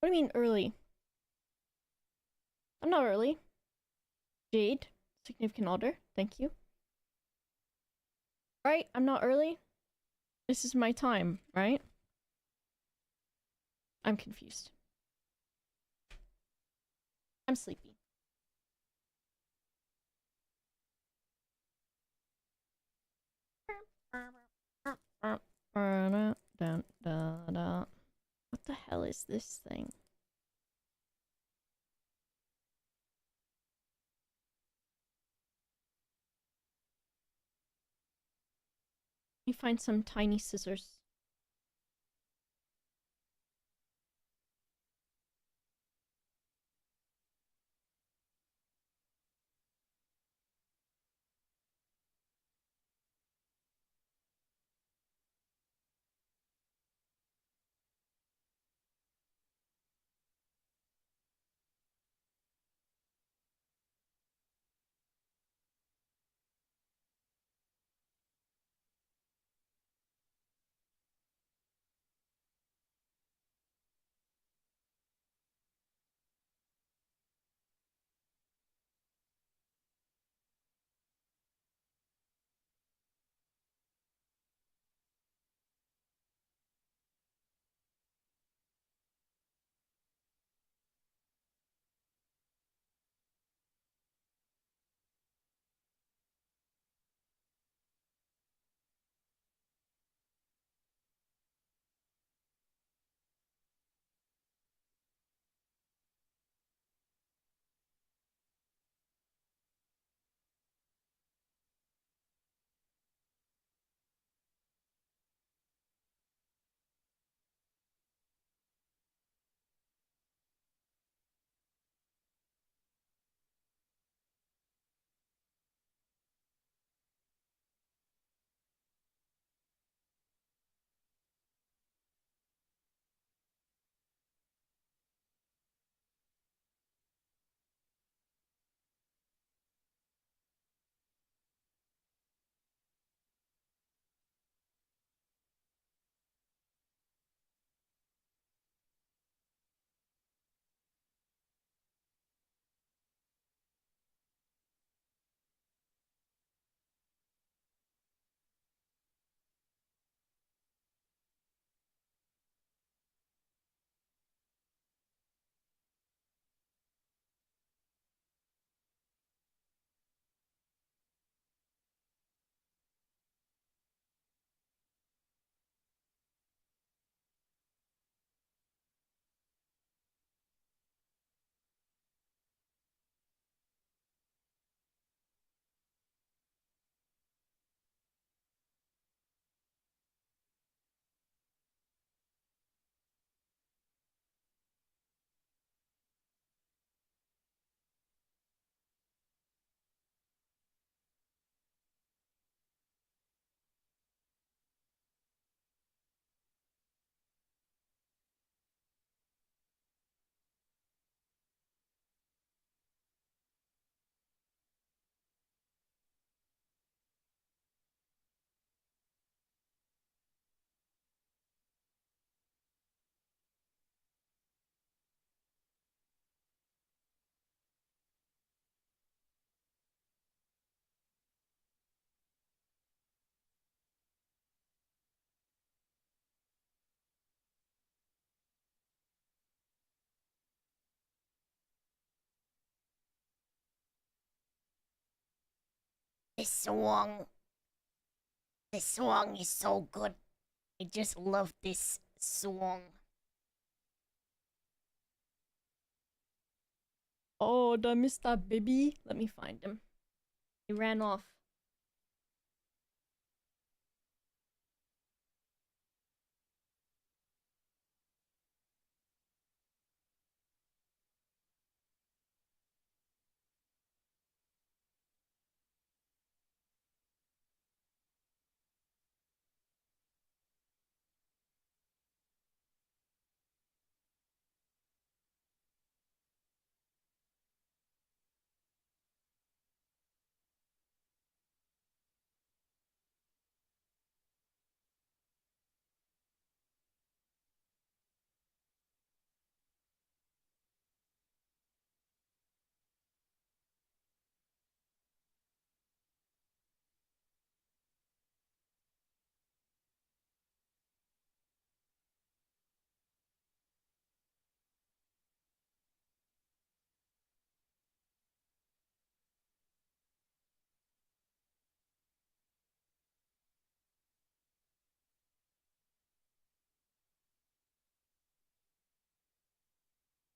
What do you mean early? I'm not early. Jade, significant other. Thank you. Right? I'm not early. This is my time, right? I'm confused. I'm sleepy. What the hell is this thing? Let me find some tiny scissors. This song, this song is so good. I just love this song. Oh, the Mr. Baby. Let me find him. He ran off.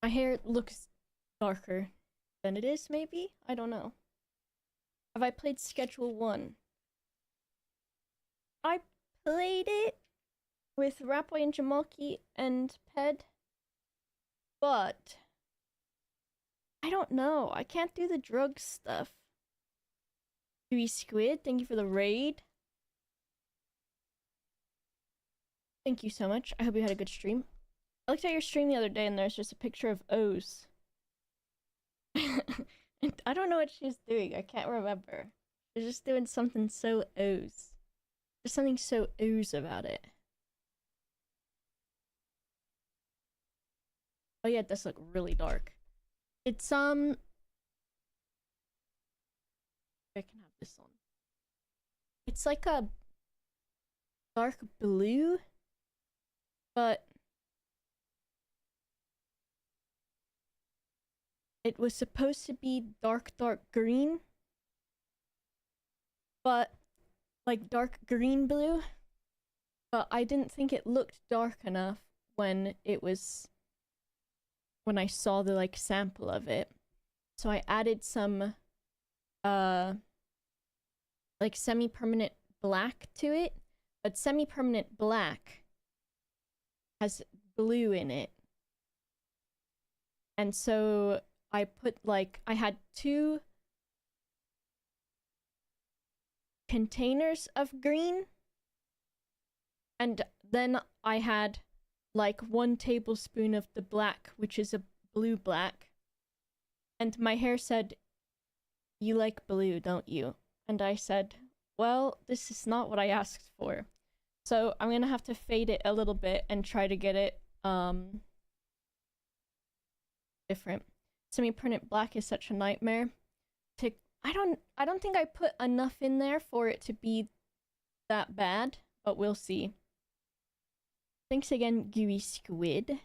My hair looks darker than it is, maybe? I don't know. Have I played Schedule 1? I played it with Rapway and Jamalki and Ped, but I don't know. I can't do the drug stuff. Huey Squid, thank you for the raid. Thank you so much. I hope you had a good stream. I looked at your stream the other day and there's just a picture of O's. And I don't know what she's doing. I can't remember. She's just doing something so O's. There's something so O's about it. Oh yeah, it does look really dark. It's I can have this on. It's like a dark blue, but it was supposed to be dark green, but like dark green blue, but I didn't think it looked dark enough when I saw the like sample of it. So I added some like semi-permanent black to it, but semi-permanent black has blue in it. And so I had 2 containers of green, and then I had like 1 tablespoon of the black, which is a blue black. And my hair said, "You like blue, don't you?" And I said, "Well, this is not what I asked for." So I'm gonna have to fade it a little bit and try to get it different. Semi-permanent black is such a nightmare. I don't think I put enough in there for it to be that bad, but we'll see. Thanks again, Gooey Squid.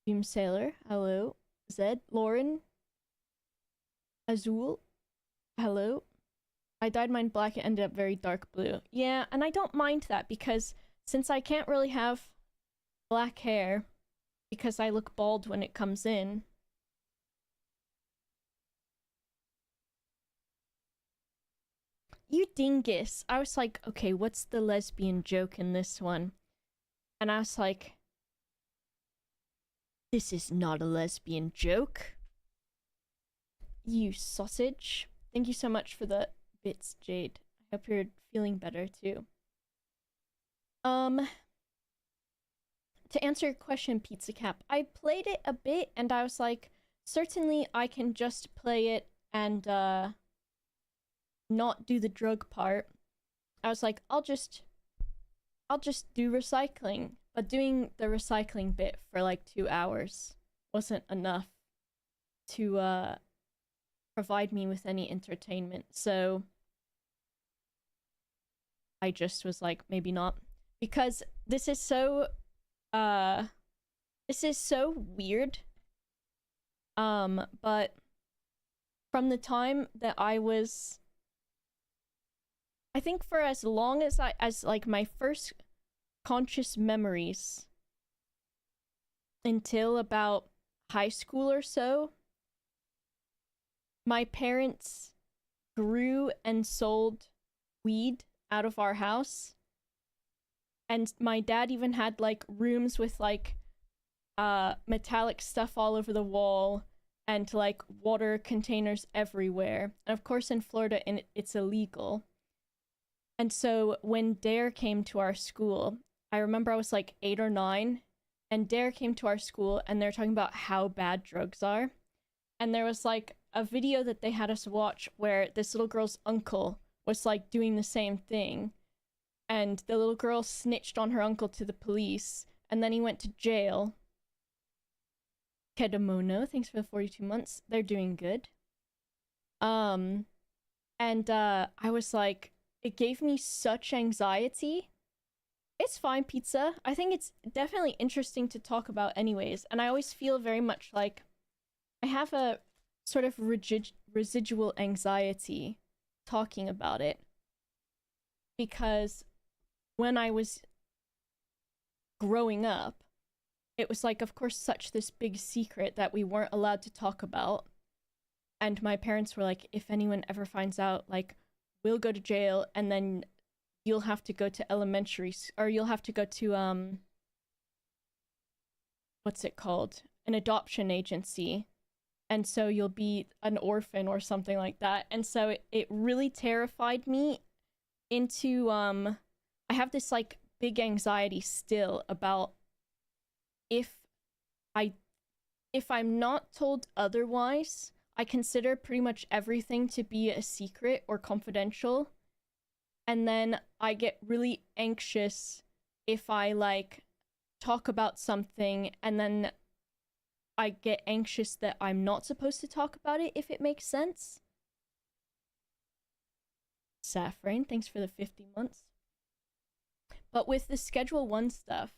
Doom Sailor, hello. Zed, Lauren, Azul, hello. I dyed mine black, it ended up very dark blue. Yeah, and I don't mind that because since I can't really have black hair because I look bald when it comes in. You dingus. I was like, okay, what's the lesbian joke in this one? And I was like, this is not a lesbian joke. You sausage. Thank you so much for the bits, Jade. I hope you're feeling better too. To answer your question, Pizza Cap, I played it a bit and I was like, certainly I can just play it and not do the drug part. I was like, I'll just do recycling. But doing the recycling bit for like 2 hours wasn't enough to provide me with any entertainment. So I just was like, maybe not. Because this is so weird. But from the time that I think for as long as like my first conscious memories until about high school or so, my parents grew and sold weed out of our house. And my dad even had like rooms with like metallic stuff all over the wall and like water containers everywhere. And of course in Florida it's illegal. And so when Dare came to our school, I remember I was like 8 or 9, and Dare came to our school and they're talking about how bad drugs are. And there was like a video that they had us watch where this little girl's uncle was like doing the same thing. And the little girl snitched on her uncle to the police, and then he went to jail. Kedamono, thanks for the 42 months. They're doing good. I was like, it gave me such anxiety. It's fine, Pizza. I think it's definitely interesting to talk about anyways, and I always feel very much like I have a sort of residual anxiety talking about it. Because when I was growing up, it was like, of course, such this big secret that we weren't allowed to talk about. And my parents were like, if anyone ever finds out, like, we'll go to jail, and then you'll have to go to or you'll have to go to what's it called, an adoption agency, and so you'll be an orphan or something like that. And so it really terrified me into I have this like big anxiety still about if I if I'm not told otherwise, I consider pretty much everything to be a secret or confidential. And then I get really anxious if I like talk about something and then I get anxious that I'm not supposed to talk about it, if it makes sense. Saffron, thanks for the 50 months. But with the Schedule 1 stuff,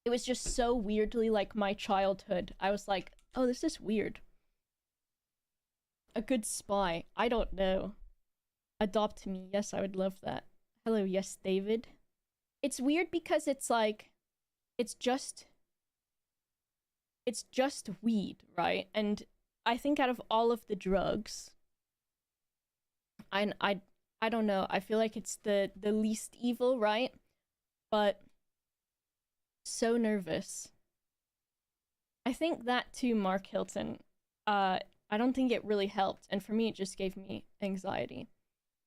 it was just so weirdly like my childhood. I was like, oh, this is weird. A good spy. I don't know. Adopt me. Yes, I would love that. Hello, yes, David. It's weird because it's like, it's just weed, right? And I think out of all of the drugs, I don't know. I feel like it's the least evil, right? But so nervous. I think that too, Mark Hilton. I don't think it really helped, and for me, it just gave me anxiety.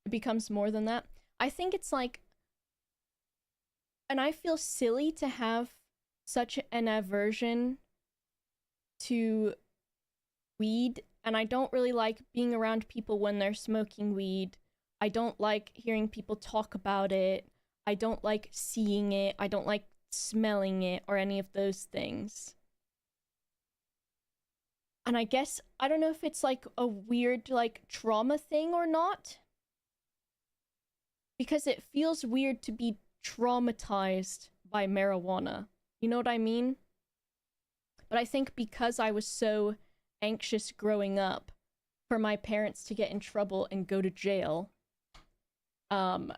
It becomes more than that. I think it's like, and I feel silly to have such an aversion to weed, and I don't really like being around people when they're smoking weed. I don't like hearing people talk about it. I don't like seeing it. I don't like smelling it or any of those things. And I guess, I don't know if it's like a weird like trauma thing or not, because it feels weird to be traumatized by marijuana. You know what I mean? But I think because I was so anxious growing up for my parents to get in trouble and go to jail, and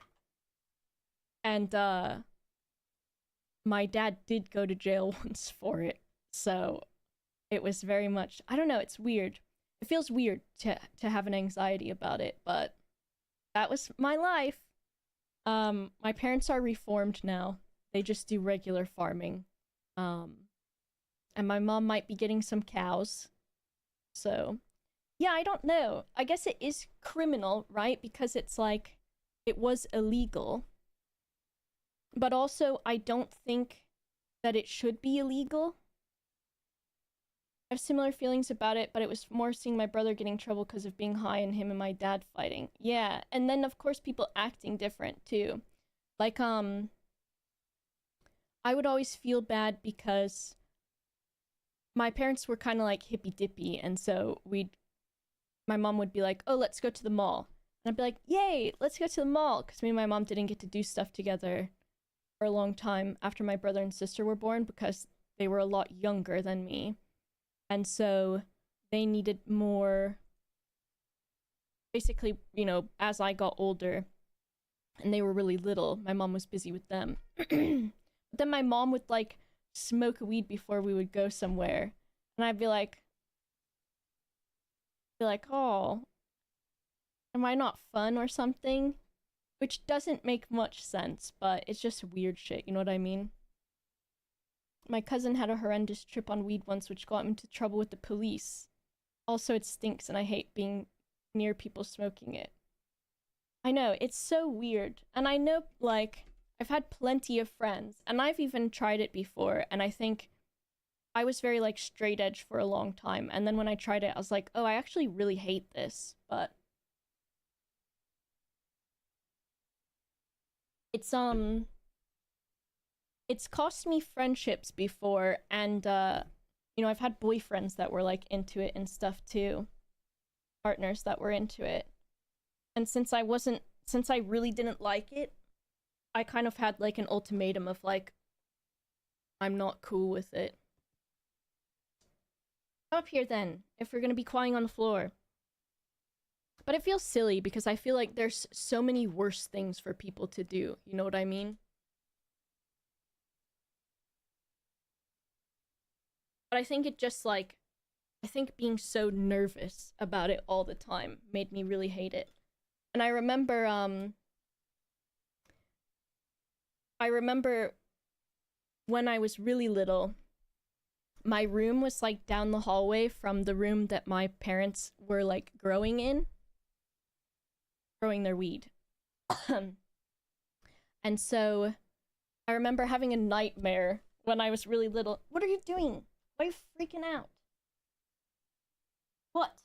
my dad did go to jail once for it, so it was very much, I don't know, it's weird. It feels weird to have an anxiety about it, but that was my life. My parents are reformed now. They just do regular farming. And my mom might be getting some cows. So, yeah, I don't know. I guess it is criminal, right? Because it's like, it was illegal. But also, I don't think that it should be illegal. I have similar feelings about it, but it was more seeing my brother getting in trouble because of being high and him and my dad fighting. Yeah, and then of course people acting different too. Like, I would always feel bad because my parents were kind of like hippy dippy, and so my mom would be like, oh, let's go to the mall. And I'd be like, yay, let's go to the mall, because me and my mom didn't get to do stuff together for a long time after my brother and sister were born because they were a lot younger than me. And so they needed more, basically, you know, as I got older and they were really little, my mom was busy with them. But then my mom would like smoke weed before we would go somewhere. And I'd be like, oh, am I not fun or something? Which doesn't make much sense, but it's just weird shit, you know what I mean? My cousin had a horrendous trip on weed once, which got him into trouble with the police. Also, it stinks, and I hate being near people smoking it. I know, it's so weird. And I know, like, I've had plenty of friends, and I've even tried it before, and I think I was very, like, straight edge for a long time. And then when I tried it, I was like, oh, I actually really hate this. But it's cost me friendships before, and you know, I've had boyfriends that were like into it and stuff too, partners that were into it. And since I really didn't like it, I kind of had like an ultimatum of like, I'm not cool with it. Come up here then, if we're gonna be crying on the floor. But it feels silly because I feel like there's so many worse things for people to do, you know what I mean? But I think it just like, I think being so nervous about it all the time made me really hate it. And I remember when I was really little, my room was like down the hallway from the room that my parents were like growing their weed. And so I remember having a nightmare when I was really little. What are you doing? Why are you freaking out? What?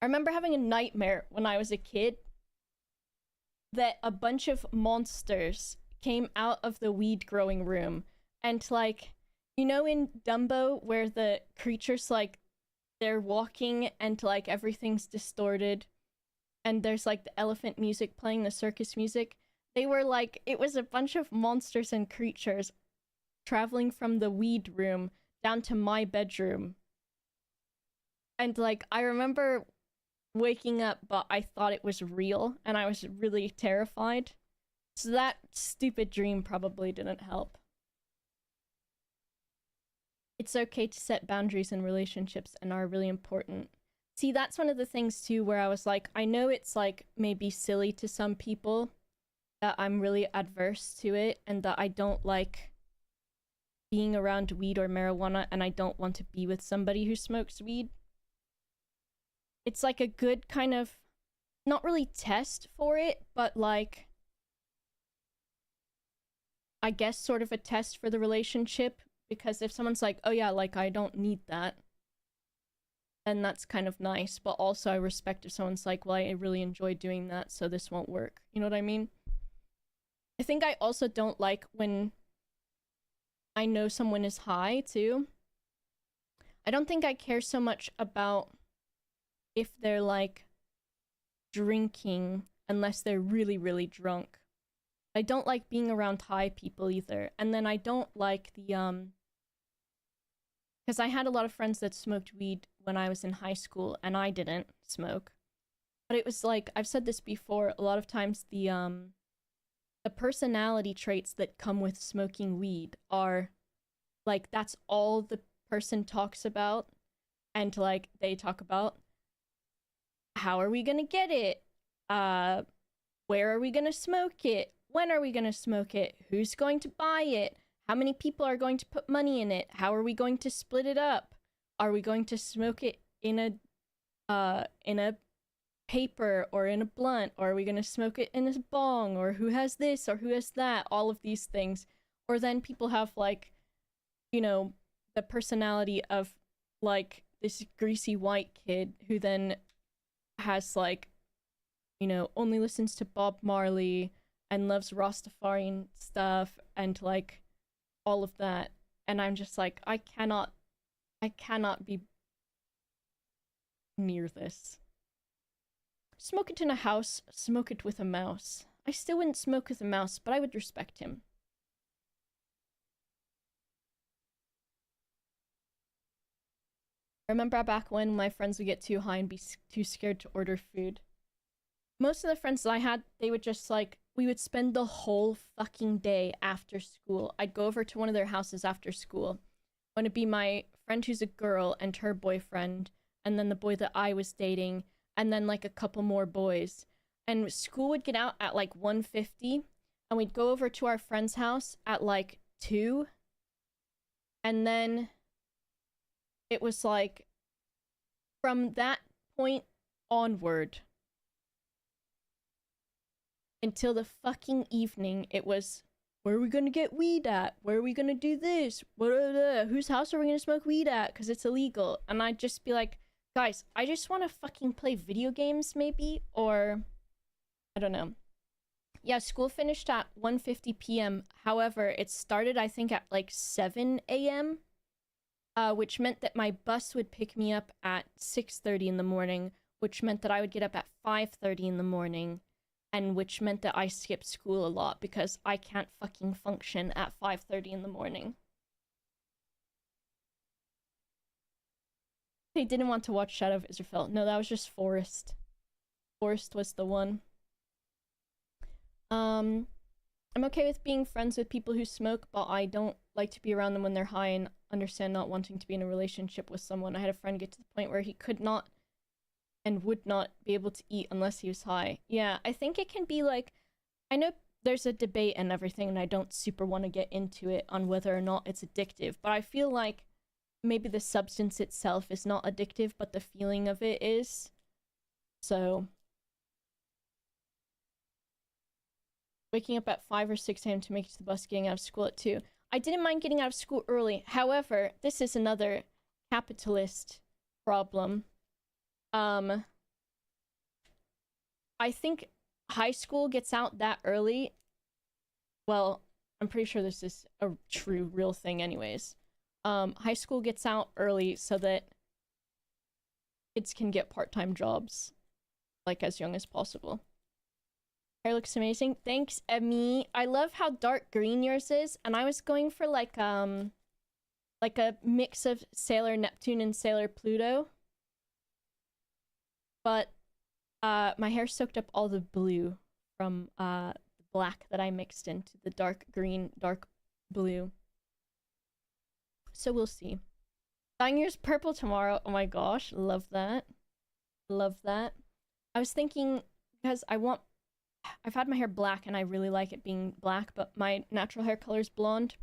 I remember having a nightmare when I was a kid that a bunch of monsters came out of the weed growing room and like, you know, in Dumbo where the creatures like they're walking and like everything's distorted and there's like the elephant music playing, the circus music. They were like, it was a bunch of monsters and creatures traveling from the weed room down to my bedroom. And like, I remember waking up, but I thought it was real and I was really terrified. So that stupid dream probably didn't help. It's okay to set boundaries in relationships and are really important. See, that's one of the things too where I was like, I know it's like maybe silly to some people that I'm really adverse to it and that I don't like being around weed or marijuana and I don't want to be with somebody who smokes weed. It's like a good kind of, not really test for it, but like, I guess sort of a test for the relationship, because if someone's like, oh yeah, like I don't need that, then that's kind of nice, but also I respect if someone's like, well, I really enjoy doing that, so this won't work. You know what I mean? I think I also don't like when I know someone is high, too. I don't think I care so much about if they're, like, drinking, unless they're really, really drunk. I don't like being around high people, either. And then I don't like the, because I had a lot of friends that smoked weed when I was in high school, and I didn't smoke. But it was like, I've said this before, a lot of times the personality traits that come with smoking weed are, like, that's all the person talks about. And, like, they talk about, how are we gonna get it? Where are we gonna smoke it? When are we gonna smoke it? Who's going to buy it? How many people are going to put money in it? How are we going to split it up? Are we going to smoke it in a paper or in a blunt? Or are we going to smoke it in a bong? Or who has this or who has that? All of these things. Or then people have, like, you know, the personality of, like, this greasy white kid who then has, like, you know, only listens to Bob Marley and loves Rastafarian stuff and, like, all of that. And I'm just like, I cannot be near this. Smoke it in a house, smoke it with a mouse. I still wouldn't smoke with a mouse, but I would respect him. I remember back when my friends would get too high and be too scared to order food. Most of the friends that I had, they would just like, we would spend the whole fucking day after school. I'd go over to one of their houses after school. When it'd be my friend who's a girl and her boyfriend, and then the boy that I was dating, and then like a couple more boys. And school would get out at like 1:50, and we'd go over to our friend's house at like 2. And then it was like, from that point onward, until the fucking evening, it was, where are we gonna get weed at? Where are we gonna do this? Whose house are we gonna smoke weed at? Because it's illegal. And I'd just be like, guys, I just want to fucking play video games, maybe? Or, I don't know. Yeah, school finished at 1:50 p.m. However, it started, I think, at like 7 a.m., which meant that my bus would pick me up at 6:30 in the morning, which meant that I would get up at 5:30 in the morning, and which meant that I skipped school a lot because I can't fucking function at 5:30 in the morning. They didn't want to watch Shadow of Israfel. No, that was just Forest. Forest was the one. I'm okay with being friends with people who smoke, but I don't like to be around them when they're high and understand not wanting to be in a relationship with someone. I had a friend get to the point where he could not and would not be able to eat unless he was high. Yeah, I think it can be like, I know there's a debate and everything, and I don't super want to get into it on whether or not it's addictive, but I feel like maybe the substance itself is not addictive, but the feeling of it is. So, waking up at 5 or 6 a.m. to make it to the bus, getting out of school at 2. I didn't mind getting out of school early. However, this is another capitalist problem. I think high school gets out that early. Well, I'm pretty sure this is a true, real thing anyways. High school gets out early so that kids can get part-time jobs, like, as young as possible. Hair looks amazing. Thanks, Emmy. I love how dark green yours is, and I was going for, like a mix of Sailor Neptune and Sailor Pluto. But my hair soaked up all the blue from the black that I mixed into the dark green, dark blue. So we'll see. Dyeing yours purple tomorrow. Oh my gosh, love that. Love that. I was thinking, because I've had my hair black and I really like it being black, but my natural hair color is blonde.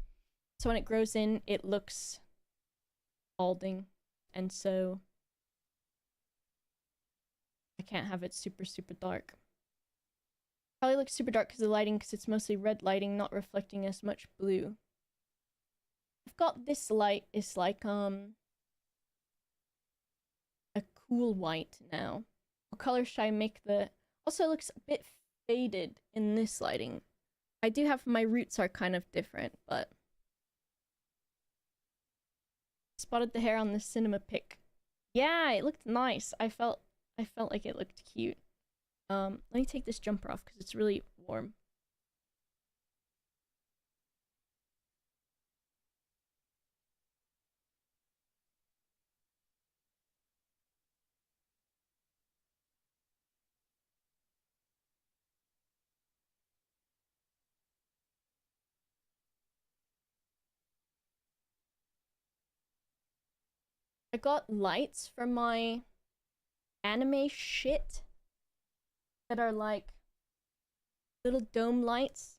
So when it grows in, it looks balding. And so I can't have it super, super dark. Probably looks super dark because of the lighting, because it's mostly red lighting, not reflecting as much blue. I've got this light. It's like a cool white now. What color should I make the... Also, it looks a bit faded in this lighting. I do have... My roots are kind of different, but... Spotted the hair on the cinema pic. Yeah, it looked nice. I felt like it looked cute. Let me take this jumper off because it's really warm. I got lights for my anime shit that are like little dome lights,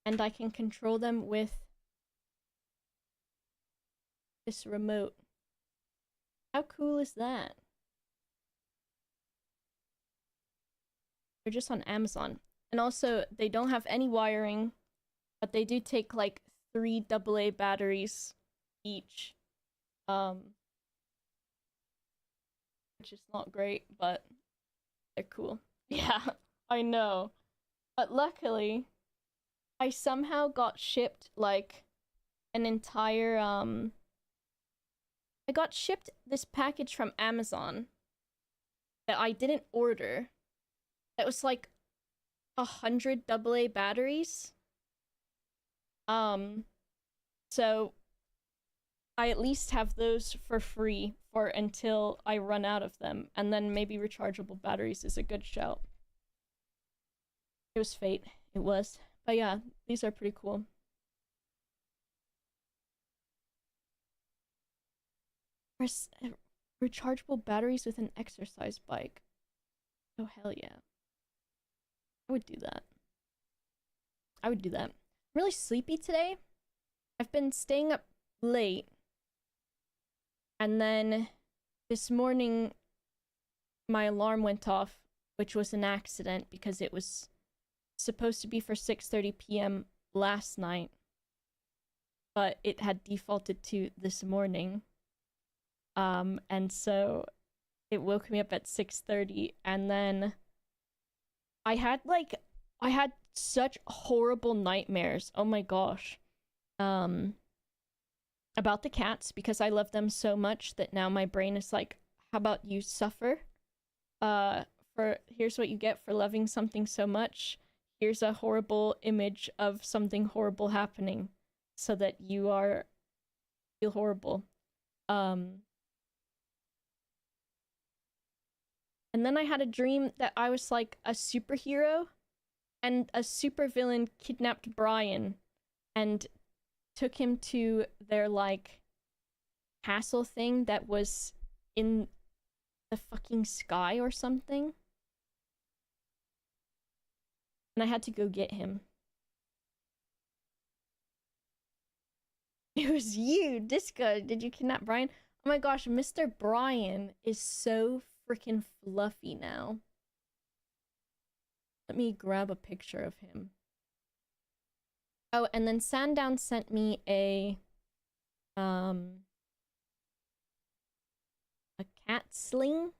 and I can control them with this remote. How cool is that? They're just on Amazon. And also, they don't have any wiring, but they do take like 3 AA batteries each. Which is not great, but they're cool. Yeah, I know. But luckily, I somehow got shipped like an entire I got shipped this package from Amazon that I didn't order. That was like 100 AA batteries. So I at least have those for free for until I run out of them, and then maybe rechargeable batteries is a good shout. It was fate. It was. But yeah, these are pretty cool. Rechargeable batteries with an exercise bike. Oh, hell yeah. I would do that. I would do that. I'm really sleepy today. I've been staying up late. And then this morning, my alarm went off, which was an accident because it was supposed to be for 6:30 p.m. last night. But it had defaulted to this morning. And so it woke me up at 6:30, and then I had such horrible nightmares. Oh my gosh. About the cats, because I love them so much that now my brain is like, how about you suffer? Here's what you get for loving something so much. Here's a horrible image of something horrible happening so that you feel horrible. And then I had a dream that I was like a superhero and a supervillain kidnapped Brian and took him to their like castle thing that was in the fucking sky or something. And I had to go get him. It was you, Disco. Did you kidnap Brian? Oh my gosh, Mr. Brian is so freaking fluffy now. Let me grab a picture of him. Oh, and then Sandown sent me a cat sling.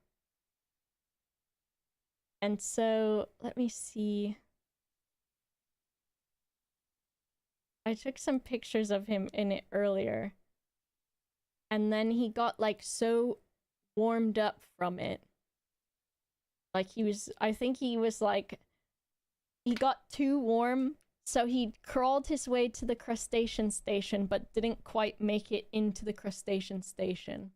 And so, let me see. I took some pictures of him in it earlier. And then he got like so warmed up from it. Like I think he was like, he got too warm. So he crawled his way to the crustacean station, but didn't quite make it into the crustacean station.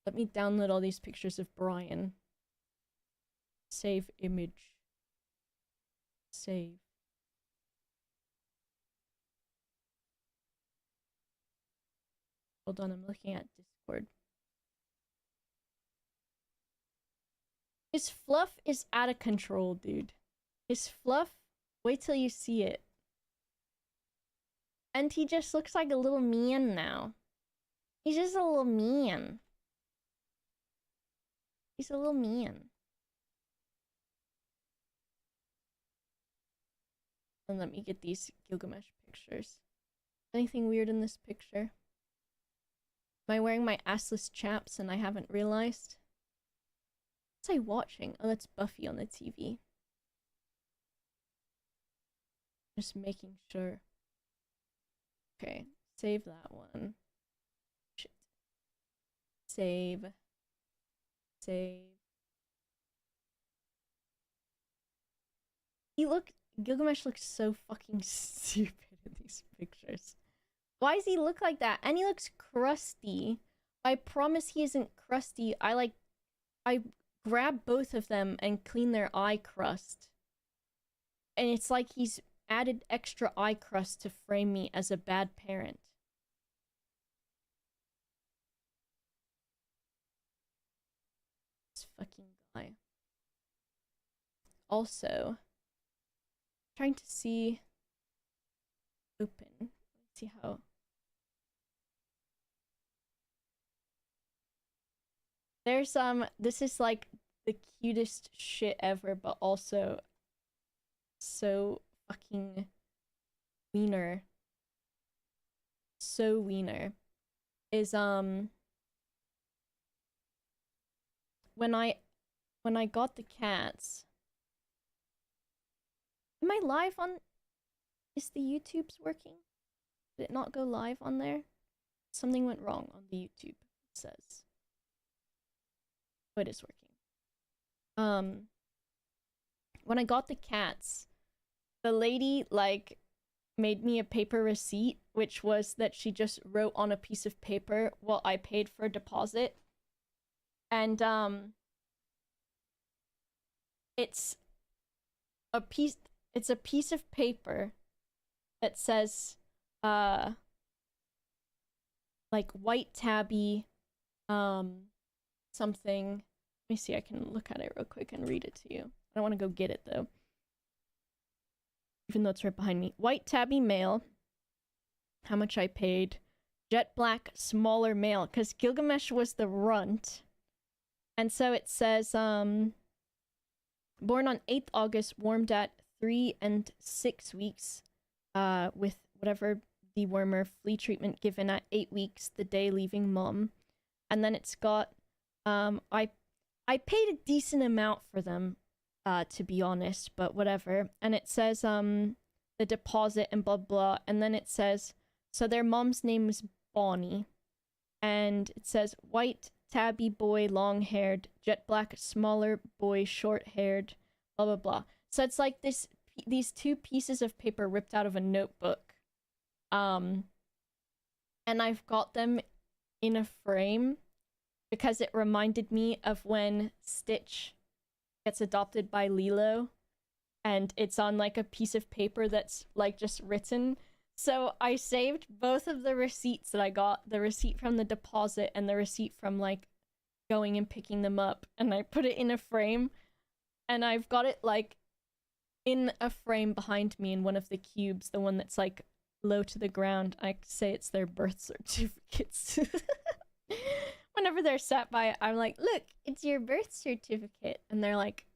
Let me download all these pictures of Brian. Save image. Save. Hold on, I'm looking at Discord. His fluff is out of control, dude. His fluff, wait till you see it. And he just looks like a little man now. He's just a little man. He's a little man. And let me get these Gilgamesh pictures. Anything weird in this picture? Am I wearing my assless chaps and I haven't realized? What's I watching? Oh, that's Buffy on the TV. Just making sure. Okay, save that one. Shit. Save. Save. Gilgamesh looks so fucking stupid in these pictures. Why does he look like that? And he looks crusty. I promise he isn't crusty. I grab both of them and clean their eye crust. And it's like he's added extra eye crust to frame me as a bad parent. This fucking guy. Also, trying to see open. Let's see how. There's this is like the cutest shit ever, but also so fucking wiener. So wiener. Is when I got the cats. Am I live on? Is the YouTube's working? Did it not go live on there? Something went wrong on the YouTube, it says. Oh, it is working. When I got the cats, the lady like made me a paper receipt, which was that she just wrote on a piece of paper what I paid for a deposit. And it's a piece of paper that says like white tabby something. Let me see, I can look at it real quick and read it to you. I don't want to go get it though, even though it's right behind me. White tabby male, how much I paid. Jet black smaller male, because Gilgamesh was the runt. And so it says born on 8th August, warmed at 3 and 6 weeks, with whatever dewormer flea treatment given at 8 weeks, the day leaving mom. And then it's got I paid a decent amount for them, to be honest, but whatever. And it says the deposit and blah blah, and then it says, so their mom's name is Bonnie, and it says white tabby boy long haired, jet black smaller boy short haired, blah blah blah. So it's like these two pieces of paper ripped out of a notebook, and I've got them in a frame because it reminded me of when Stitch gets adopted by Lilo, and it's on like a piece of paper that's like just written. So I saved both of the receipts that I got, the receipt from the deposit and the receipt from like going and picking them up, and I put it in a frame, and I've got it like in a frame behind me in one of the cubes, the one that's like low to the ground. I say it's their birth certificates. Whenever they're sat by it, I'm like, look, it's your birth certificate. And they're like,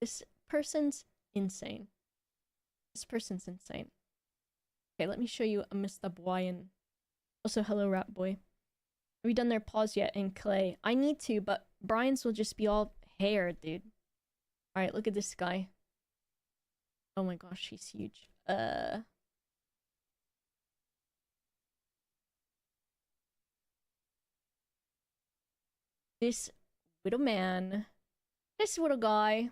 this person's insane. This person's insane. Okay, let me show you a Mr. Brian. Also, hello, Rat Boy. Have you done their paws yet in clay? I need to, but Brian's will just be all hair, dude. Alright, look at this guy. Oh my gosh, he's huge. This little man. This little guy.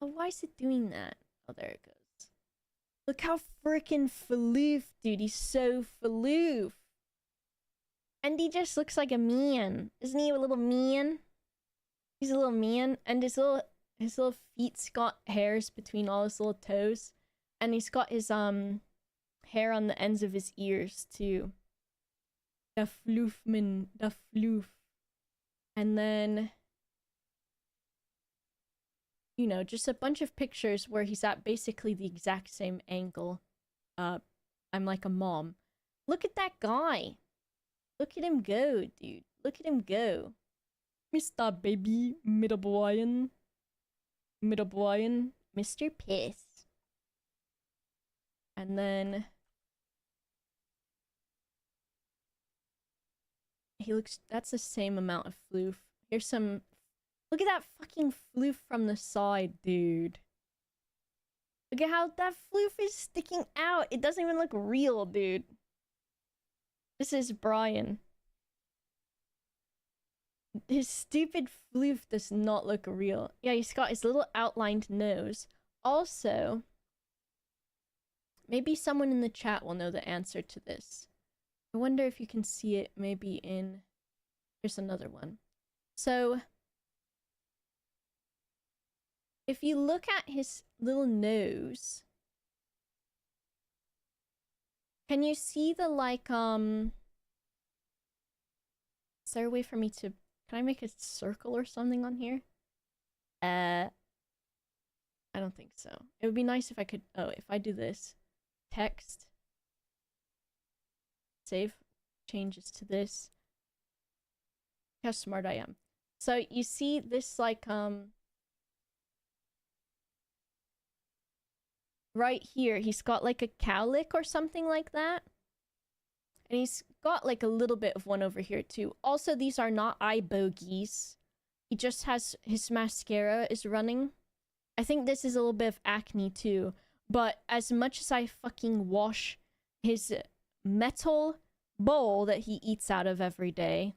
Oh, why is it doing that? Oh, there it goes. Look how freaking faloof, dude. He's so faloof. And he just looks like a man. Isn't he a little man? He's a little man. And his little feet's got hairs between all his little toes. And he's got his hair on the ends of his ears too. The floofman, the floof. And then, you know, just a bunch of pictures where he's at basically the exact same angle. I'm like a mom. Look at that guy. Look at him go, dude. Look at him go. Mr. Baby, Mr. Brian. Mr. Brian. Mr. Piss. And then he looks, that's the same amount of floof. Here's some, look at that fucking floof from the side, dude. Look at how that floof is sticking out. It doesn't even look real, dude. This is Brian. His stupid floof does not look real. Yeah, he's got his little outlined nose. Also, maybe someone in the chat will know the answer to this. I wonder if you can see it maybe in... Here's another one. So, if you look at his little nose, can you see the like, is there a way for me to... Can I make a circle or something on here? I don't think so. It would be nice if I could... Oh, if I do this. Text. Save. Changes to this. How smart I am. So you see this like right here, he's got like a cowlick or something like that. And he's got like a little bit of one over here too. Also, these are not eye bogeys. He just has his mascara is running. I think this is a little bit of acne too. But as much as I fucking wash his metal bowl that he eats out of every day,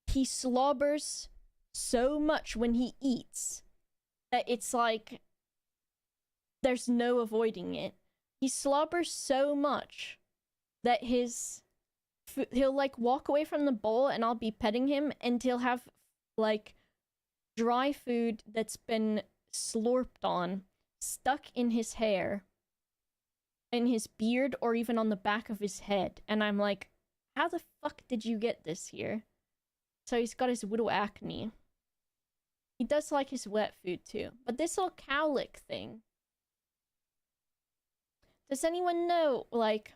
he slobbers so much when he eats that it's like there's no avoiding it. He slobbers so much that he'll like walk away from the bowl and I'll be petting him and he'll have like dry food that's been slurped on stuck in his hair, in his beard, or even on the back of his head. And I'm like, how the fuck did you get this here? So he's got his little acne. He does like his wet food too. But this little cowlick thing, does anyone know, like,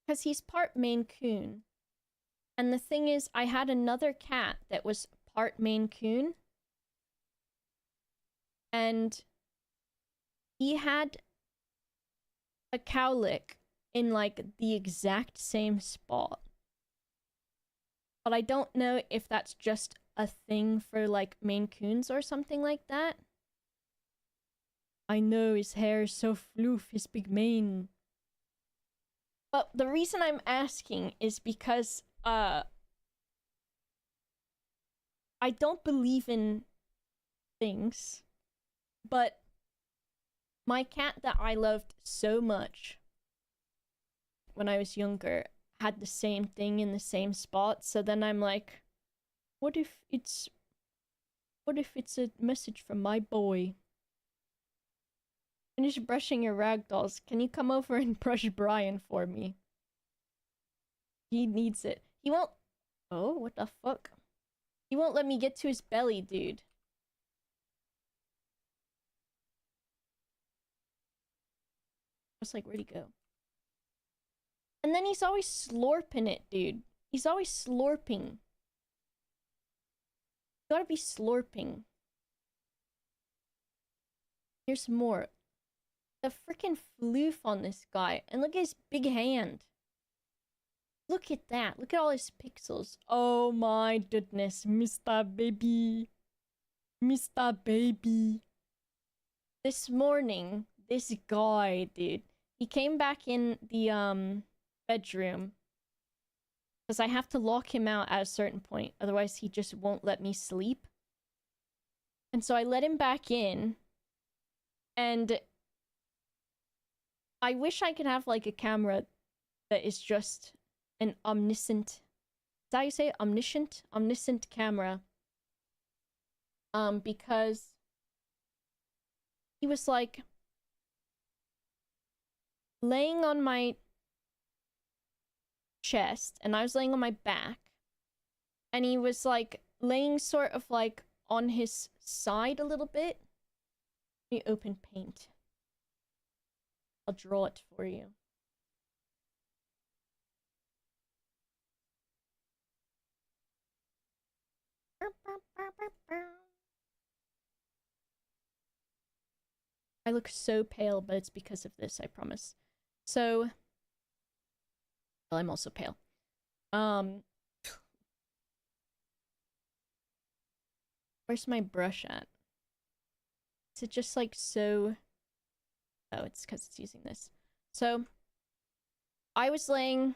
because he's part Maine Coon. And the thing is, I had another cat that was part Maine Coon. And he had a cowlick in, like, the exact same spot. But I don't know if that's just a thing for, like, Maine Coons or something like that. I know his hair is so floof, his big mane. But the reason I'm asking is because, I don't believe in things, but my cat that I loved so much when I was younger had the same thing in the same spot. So then I'm like, what if it's a message from my boy? Finish brushing your ragdolls. Can you come over and brush Brian for me? He needs it. He won't. Oh, what the fuck? He won't let me get to his belly, dude. I was like, where'd he go? And then he's always slurping it, dude. He's always slurping. You gotta be slurping. Here's more. The freaking floof on this guy. And look at his big hand. Look at that. Look at all his pixels. Oh my goodness. Mr. Baby. Mr. Baby. This morning, this guy, dude. He came back in the bedroom. Because I have to lock him out at a certain point. Otherwise, he just won't let me sleep. And so I let him back in. And I wish I could have like a camera that is just an omniscient. Is that how you say it? Omniscient? Omniscient camera. Because he was like laying on my chest and I was laying on my back. And he was like laying sort of like on his side a little bit. Let me open paint. I'll draw it for you. I look so pale, but it's because of this, I promise. So, well, I'm also pale. Where's my brush at? Is it just like so... Oh, it's because it's using this. So, I was laying...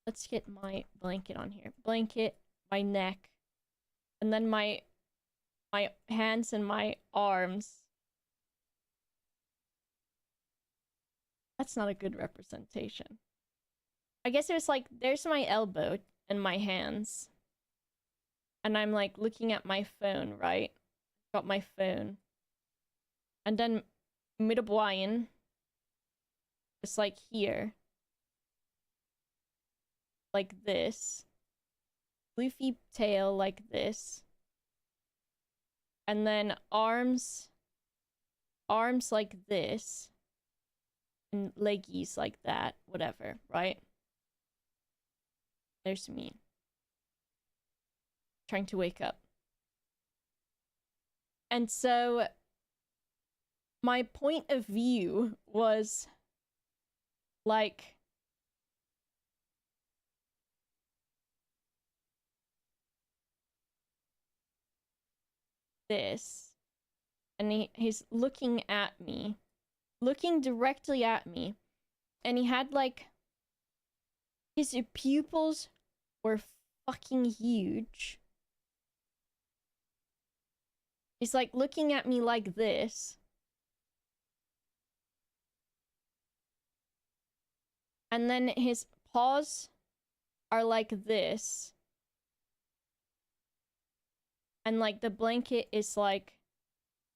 Let's get my blanket on here. Blanket, my neck, and then my hands and my arms. That's not a good representation. I guess it was like, there's my elbow and my hands. And I'm like looking at my phone, right? Got my phone. And then Middelbwyen is like here. Like this. Floofy tail like this. And then arms like this. And leggies like that. Whatever, right? There's me. Trying to wake up. And so my point of view was like this. And he's looking at me. Looking directly at me. And he had like... His pupils were fucking huge. He's like looking at me like this. And then his paws are like this. And like the blanket is like,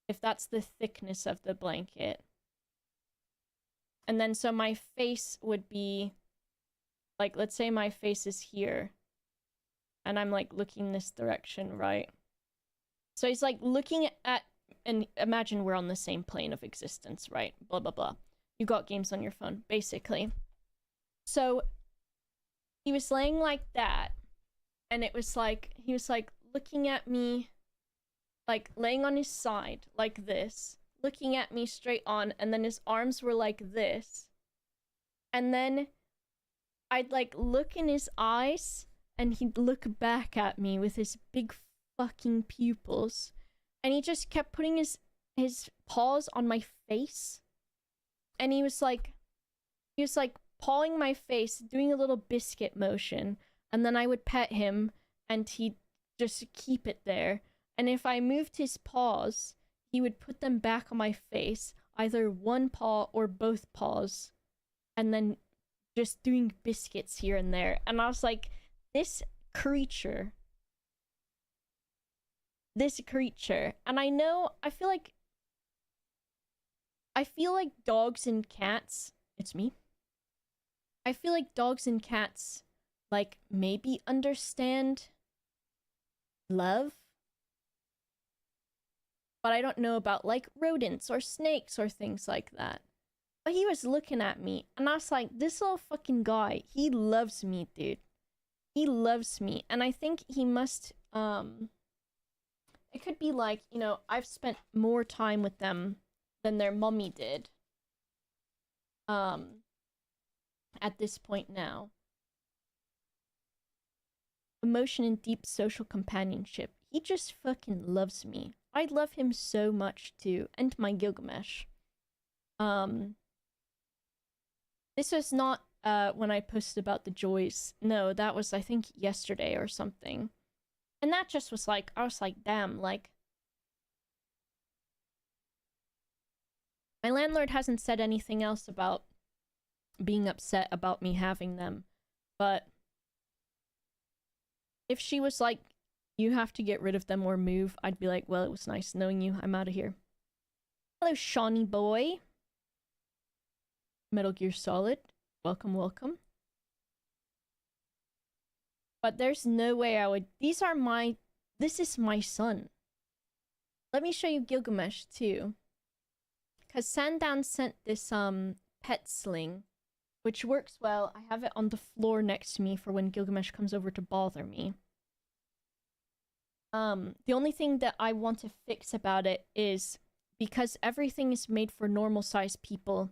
if that's the thickness of the blanket. And then so my face would be like, let's say my face is here. And I'm like looking this direction, right? So he's like looking at, and imagine we're on the same plane of existence, right? Blah, blah, blah. You got games on your phone, basically. So he was laying like that. And it was like, he was like looking at me, like laying on his side like this, looking at me straight on, and then his arms were like this. And then I'd like look in his eyes, and he'd look back at me with his big fucking pupils. And he just kept putting his paws on my face. And he was like pawing my face, doing a little biscuit motion. And then I would pet him, and he'd just keep it there. And if I moved his paws, he would put them back on my face, either one paw or both paws, and then just doing biscuits here and there. And I was like, this creature this creature. And I feel like dogs and cats, it's me. I feel like dogs and cats like maybe understand love, but I don't know about like rodents or snakes or things like that. But he was looking at me and I was like, this little fucking guy, he loves me, dude. He loves me. And I think he must it could be like, I've spent more time with them than their mummy did. At this point now. Emotion and deep social companionship. He just fucking loves me. I love him so much too. And my Gilgamesh. This was not when I posted about the joys. No, that was I think yesterday or something. And that just was like, I was like, damn, like my landlord hasn't said anything else about being upset about me having them. But if she was like, you have to get rid of them or move, I'd be like, well, it was nice knowing you. I'm out of here. Hello, Shawnee boy. Metal Gear Solid. Welcome, welcome. But there's no way I would... This is my son. Let me show you Gilgamesh, too. Because Sandown sent this, pet sling, which works well. I have it on the floor next to me for when Gilgamesh comes over to bother me. The only thing that I want to fix about it is because everything is made for normal-sized people.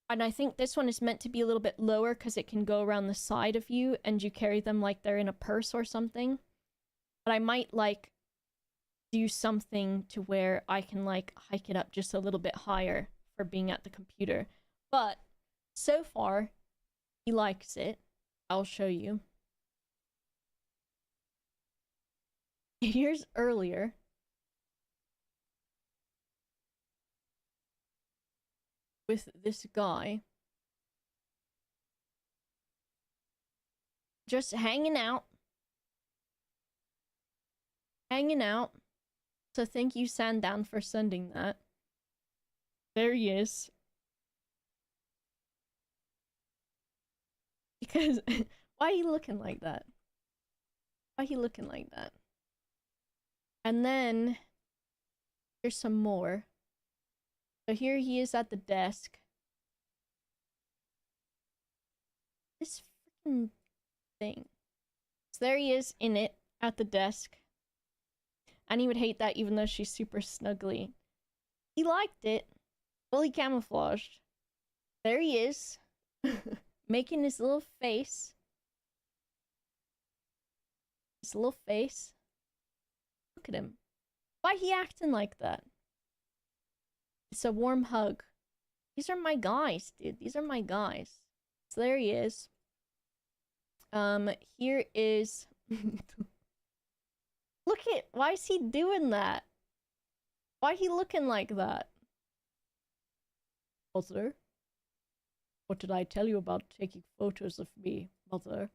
And I think this one is meant to be a little bit lower because it can go around the side of you and you carry them like they're in a purse or something. But I might, like, do something to where I can, like, hike it up just a little bit higher for being at the computer. But, so far, he likes it. I'll show you. Here's earlier. With this guy. Just hanging out. Hanging out. So thank you, Sandown, for sending that. There he is. Because, why are you looking like that? Why are you looking like that? And then, here's some more. So here he is at the desk. This freaking thing. So there he is in it, at the desk. And he would hate that even though she's super snuggly. He liked it. Fully camouflaged. There he is. Making his little face. His little face. Look at him. Why he acting like that? It's a warm hug. These are my guys, dude. These are my guys. So there he is. Here is... Look at... Why is he doing that? Why he looking like that? Mother? What did I tell you about taking photos of me, mother?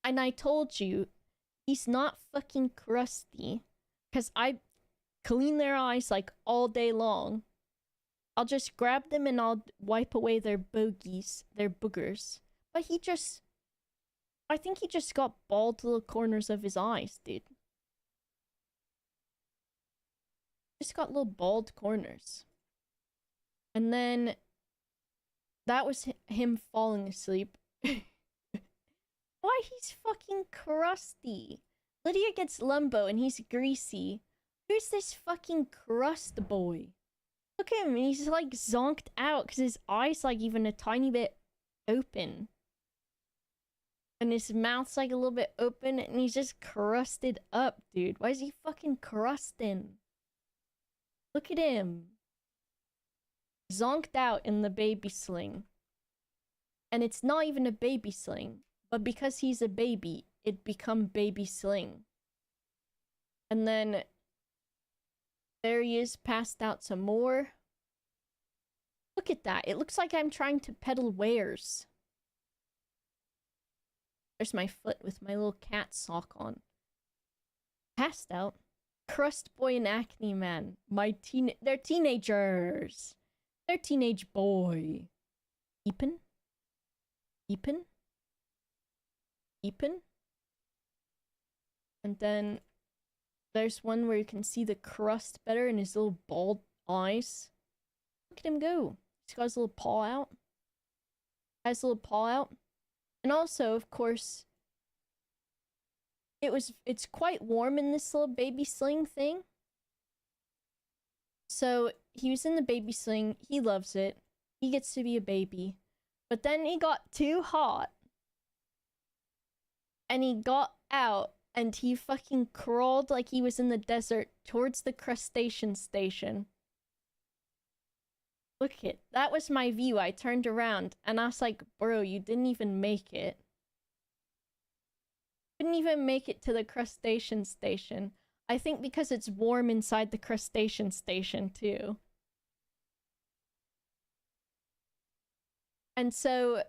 And I told you, he's not fucking crusty. Because I clean their eyes like all day long. I'll just grab them and I'll wipe away their bogeys, their boogers. But he just... I think he just got bald to the corners of his eyes, dude. Just got little bald corners. And then... That was him falling asleep. Why he's fucking crusty? Lydia gets Lumbo and he's greasy. Who's this fucking crust boy? Look at him, and he's like zonked out because his eyes like even a tiny bit open. And his mouth's like a little bit open and he's just crusted up, dude. Why is he fucking crusting? Look at him. Zonked out in the baby sling. And it's not even a baby sling. But because he's a baby, it become baby sling. And then... There he is, passed out some more. Look at that. It looks like I'm trying to peddle wares. There's my foot with my little cat sock on. Passed out. Crust boy and acne man. They're teenagers. They're teenage boy. Eepin? Eepin? Eepin? And then there's one where you can see the crust better in his little bald eyes. Look at him go. He's got his little paw out. Has a little paw out. And also, of course, it's quite warm in this little baby sling thing. So he was in the baby sling. He loves it. He gets to be a baby. But then he got too hot. And he got out. And he fucking crawled like he was in the desert towards the crustacean station. Look at it. That was my view. I turned around and I was like, bro, you didn't even make it. Couldn't even make it to the crustacean station. I think because it's warm inside the crustacean station too. And so,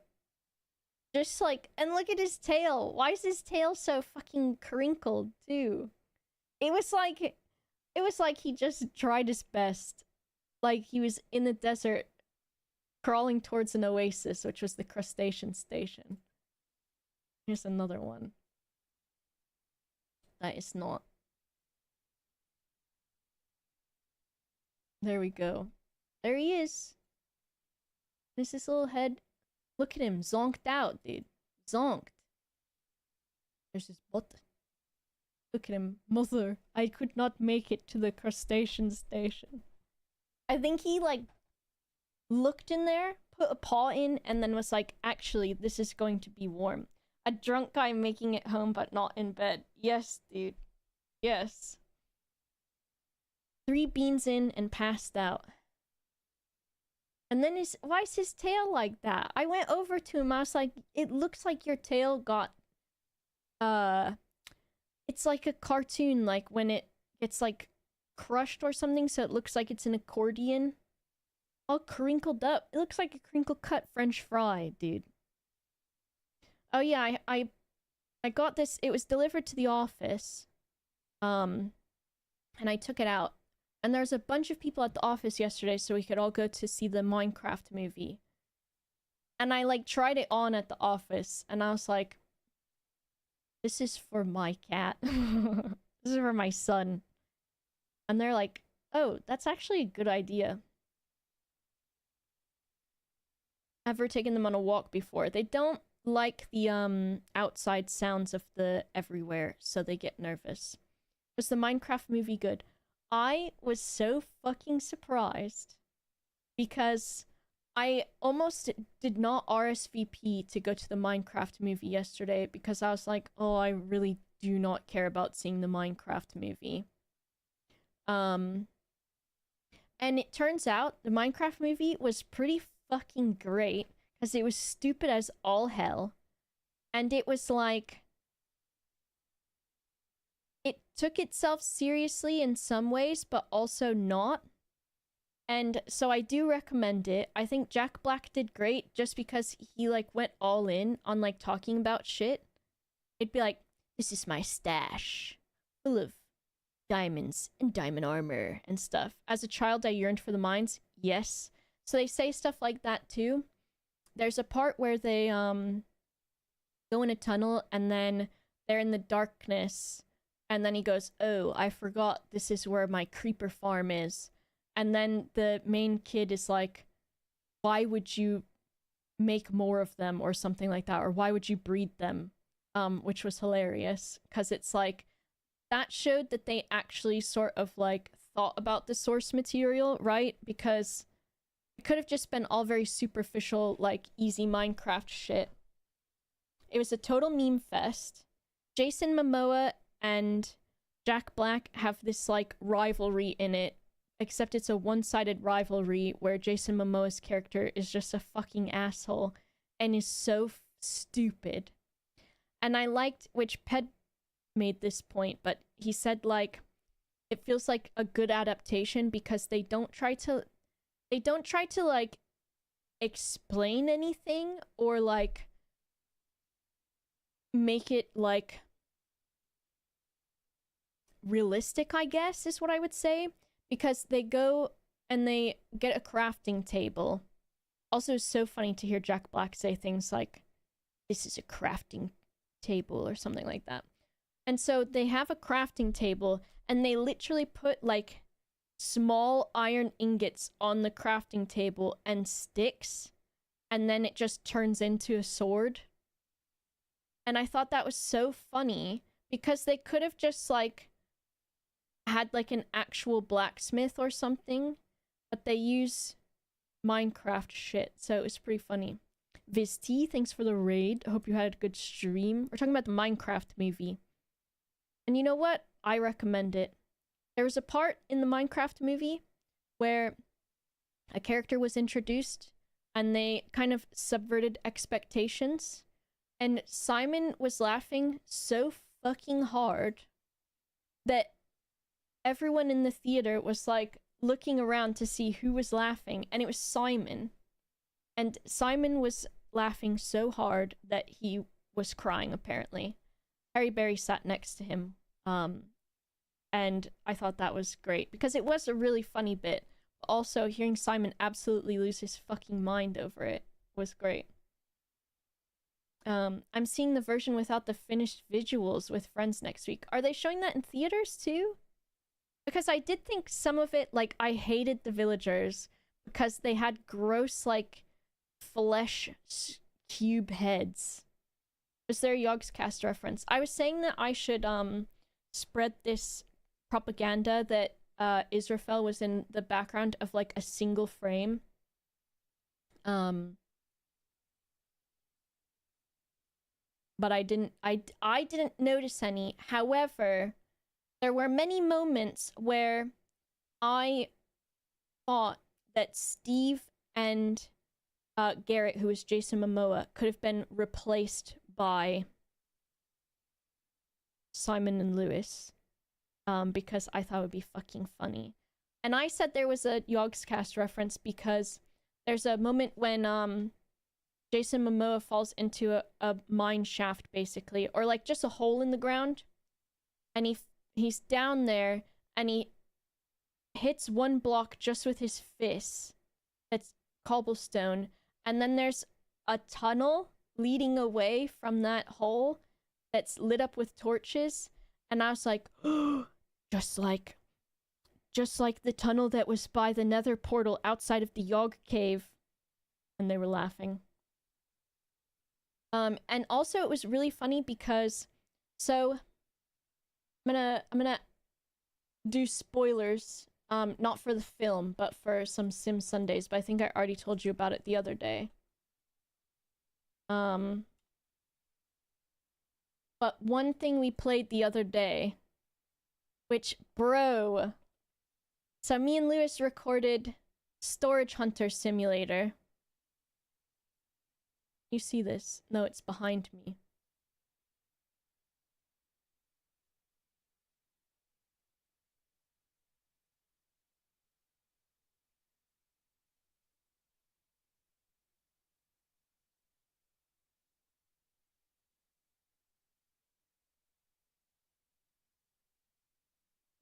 just like, and look at his tail. Why is his tail so fucking crinkled too? It was like he just tried his best. Like he was in the desert crawling towards an oasis, which was the crustacean station. Here's another one. That is not. There we go. There he is. There's his little head. Look at him, zonked out, dude. Zonked. There's his butt. Look at him. Mother, I could not make it to the crustacean station. I think he, like, looked in there, put a paw in, and then was like, actually, this is going to be warm. A drunk guy making it home, but not in bed. Yes, dude. Yes. 3 beans in and passed out. And then why is his tail like that? I went over to him, I was like, it looks like your tail got, it's like a cartoon, like when it gets like crushed or something, so it looks like it's an accordion. All crinkled up. It looks like a crinkle cut French fry, dude. Oh yeah, I got this, it was delivered to the office. And I took it out. And there was a bunch of people at the office yesterday so we could all go to see the Minecraft movie. And I like tried it on at the office and I was like, this is for my cat. This is for my son. And they're like, oh, that's actually a good idea. Ever taken them on a walk before? They don't like the outside sounds of the everywhere, so they get nervous. Was the Minecraft movie good? I was so fucking surprised because I almost did not RSVP to go to the Minecraft movie yesterday because I was like, oh, I really do not care about seeing the Minecraft movie. And it turns out the Minecraft movie was pretty fucking great because it was stupid as all hell. And it was like, it took itself seriously in some ways, but also not. And so I do recommend it. I think Jack Black did great just because he like went all in on like talking about shit. It'd be like, this is my stash full of diamonds and diamond armor and stuff. As a child, I yearned for the mines. Yes. So they say stuff like that too. There's a part where they go in a tunnel and then they're in the darkness. And then he goes, oh, I forgot this is where my creeper farm is. And then the main kid is like, why would you make more of them or something like that? Or why would you breed them? Which was hilarious. Because it's like, that showed that they actually sort of like thought about the source material, right? Because it could have just been all very superficial, like easy Minecraft shit. It was a total meme fest. Jason Momoa and Jack Black have this like rivalry in it, except it's a one-sided rivalry where Jason Momoa's character is just a fucking asshole and is so stupid. And I liked, which Ped made this point, but he said like it feels like a good adaptation because they don't try to like explain anything or like make it like realistic, I guess, is what I would say, because they go and they get a crafting table. Also, it's so funny to hear Jack Black say things like, "This is a crafting table," or something like that. And so they have a crafting table, and they literally put like small iron ingots on the crafting table and sticks, and then it just turns into a sword. And I thought that was so funny because they could have just like had like an actual blacksmith or something, but they use Minecraft shit, so it was pretty funny. Viz-T, thanks for the raid. I hope you had a good stream. We're talking about the Minecraft movie. And you know what? I recommend it. There was a part in the Minecraft movie where a character was introduced and they kind of subverted expectations. And Simon was laughing so fucking hard that everyone in the theater was like looking around to see who was laughing, and it was Simon. And Simon was laughing so hard that he was crying, apparently. Harry Berry sat next to him. And I thought that was great because it was a really funny bit. Also, hearing Simon absolutely lose his fucking mind over it was great. I'm seeing the version without the finished visuals with friends next week. Are they showing that in theaters too? Because I did think some of it, like, I hated the villagers because they had gross, like, flesh cube heads. Was there a Yogscast reference? I was saying that I should, spread this propaganda that, Israfel was in the background of, like, a single frame. But I didn't notice any. However, there were many moments where I thought that Steve and Garrett, who was Jason Momoa, could have been replaced by Simon and Lewis, because I thought it would be fucking funny. And I said there was a Yogscast reference because there's a moment when Jason Momoa falls into a mine shaft, basically, or like just a hole in the ground, and he's down there and he hits one block just with his fist that's cobblestone, and then there's a tunnel leading away from that hole that's lit up with torches, and I was like, oh, just like the tunnel that was by the nether portal outside of the Yog cave. And they were laughing. And also it was really funny because, so I'm gonna do spoilers, not for the film, but for some Sim Sundays, but I think I already told you about it the other day. But one thing we played the other day, which, bro, so me and Lewis recorded Storage Hunter Simulator. You see this? No, it's behind me.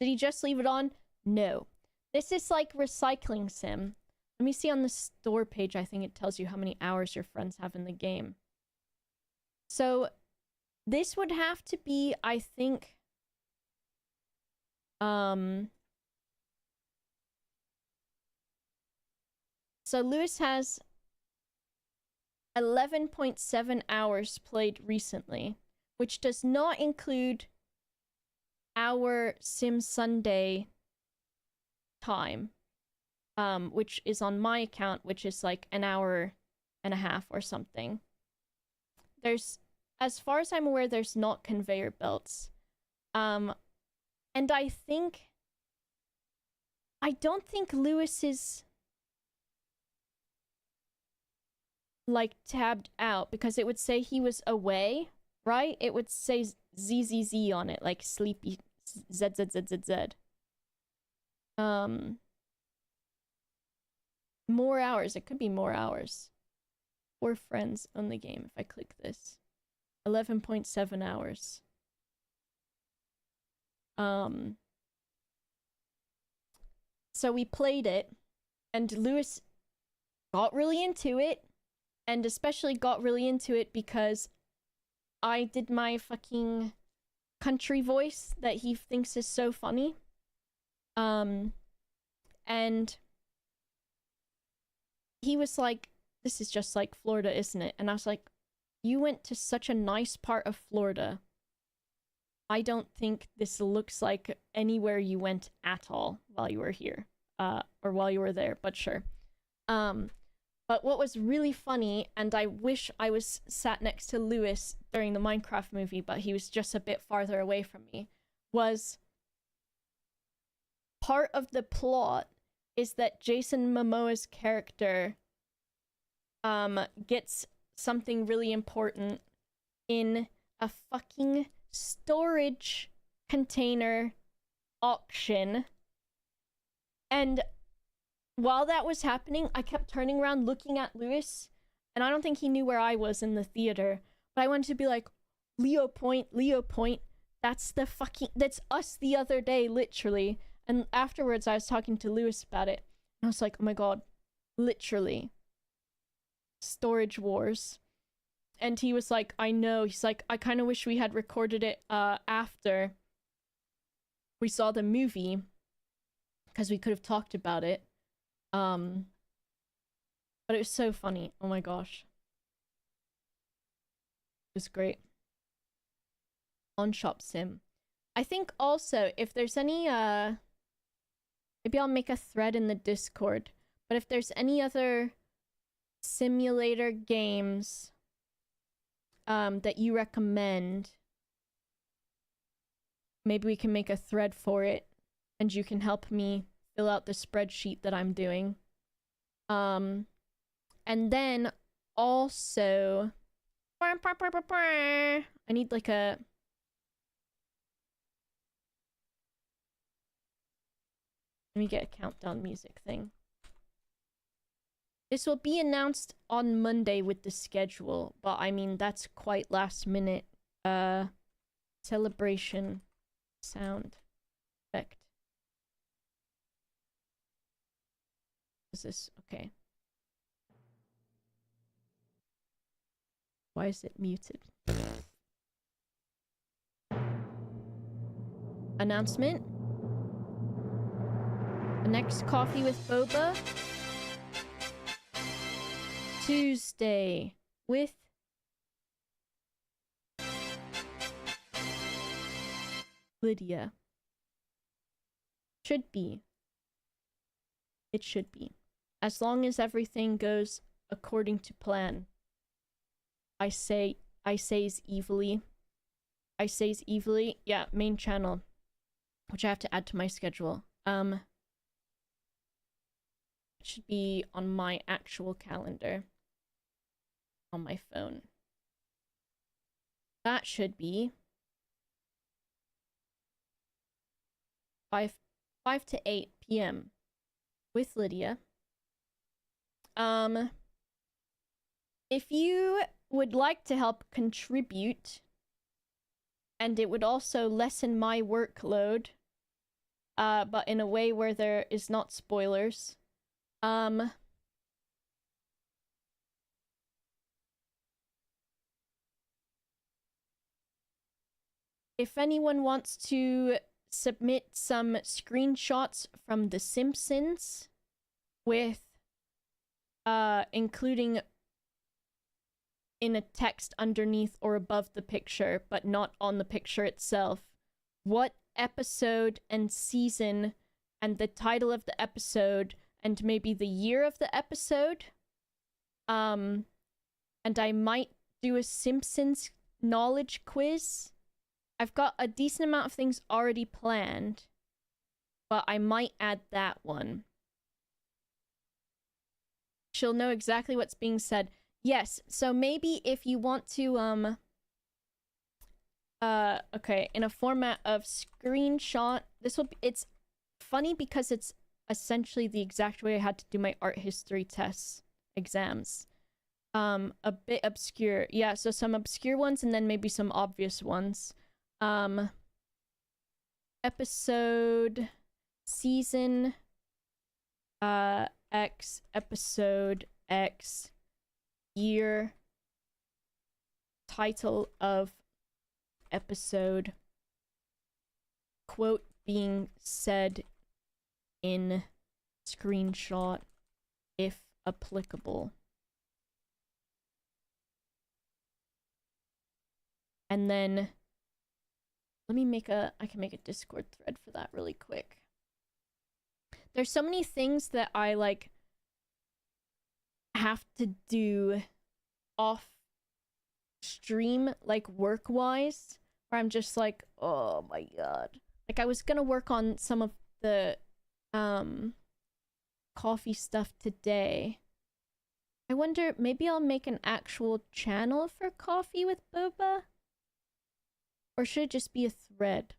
Did he just leave it on? No. This is like recycling sim. Let me see on the store page. I think it tells you how many hours your friends have in the game. So this would have to be, I think, so Lewis has 11.7 hours played recently, which does not include our Sim Sunday time, which is on my account, which is like an hour and a half or something. There's, as far as I'm aware, there's not conveyor belts. And I don't think Lewis is like tabbed out, because it would say he was away, right? It would say ZZZ on it, like sleepy ZZZZZ. More hours. It could be more hours. 4 friends on the game if I click this. 11.7 hours. Um, so we played it, and Lewis got really into it, and especially got really into it because I did my fucking country voice that he thinks is so funny. And he was like, this is just like Florida, isn't it? And I was like, you went to such a nice part of Florida. I don't think this looks like anywhere you went at all while you were here. Or while you were there, but sure. But what was really funny, and I wish I was sat next to Lewis during the Minecraft movie, but he was just a bit farther away from me, was part of the plot is that Jason Momoa's character gets something really important in a fucking storage container auction. And while that was happening, I kept turning around looking at Lewis, and I don't think he knew where I was in the theater, but I wanted to be like, Leo Point, that's us the other day, literally. And afterwards, I was talking to Lewis about it, and I was like, oh my god, literally. Storage Wars. And he was like, I know. He's like, I kind of wish we had recorded it after we saw the movie, because we could have talked about it. But it was so funny. Oh my gosh. It was great. On Shop Sim. I think also, if there's any, maybe I'll make a thread in the Discord, but if there's any other simulator games, that you recommend, maybe we can make a thread for it, and you can help me fill out the spreadsheet that I'm doing. And then also, I need like a, let me get a countdown music thing. This will be announced on Monday with the schedule, but I mean, that's quite last minute. Celebration sound effect. Is this okay? Why is it muted? Announcement. The next coffee with boba. Tuesday with Lydia. Should be. It should be. As long as everything goes according to plan. I says evilly. Yeah, main channel. Which I have to add to my schedule. It should be on my actual calendar. On my phone. That should be 5 to 8 p.m. with Lydia. If you would like to help contribute, and it would also lessen my workload, but in a way where there is not spoilers, if anyone wants to submit some screenshots from The Simpsons with including in a text underneath or above the picture, but not on the picture itself, what episode and season and the title of the episode and maybe the year of the episode. And I might do a Simpsons knowledge quiz. I've got a decent amount of things already planned, but I might add that one. She'll know exactly what's being said. Yes, so maybe if you want to, okay, in a format of screenshot, it's funny because it's essentially the exact way I had to do my art history tests, exams. A bit obscure. Yeah, so some obscure ones and then maybe some obvious ones. episode season X episode X year title of episode quote being said in screenshot if applicable. And then I can make a Discord thread for that really quick. There's so many things that I like have to do off stream, like work wise, where I'm just like, oh my god. Like I was gonna work on some of the coffee stuff today. I wonder, maybe I'll make an actual channel for Coffee with Boba? Or should it just be a thread?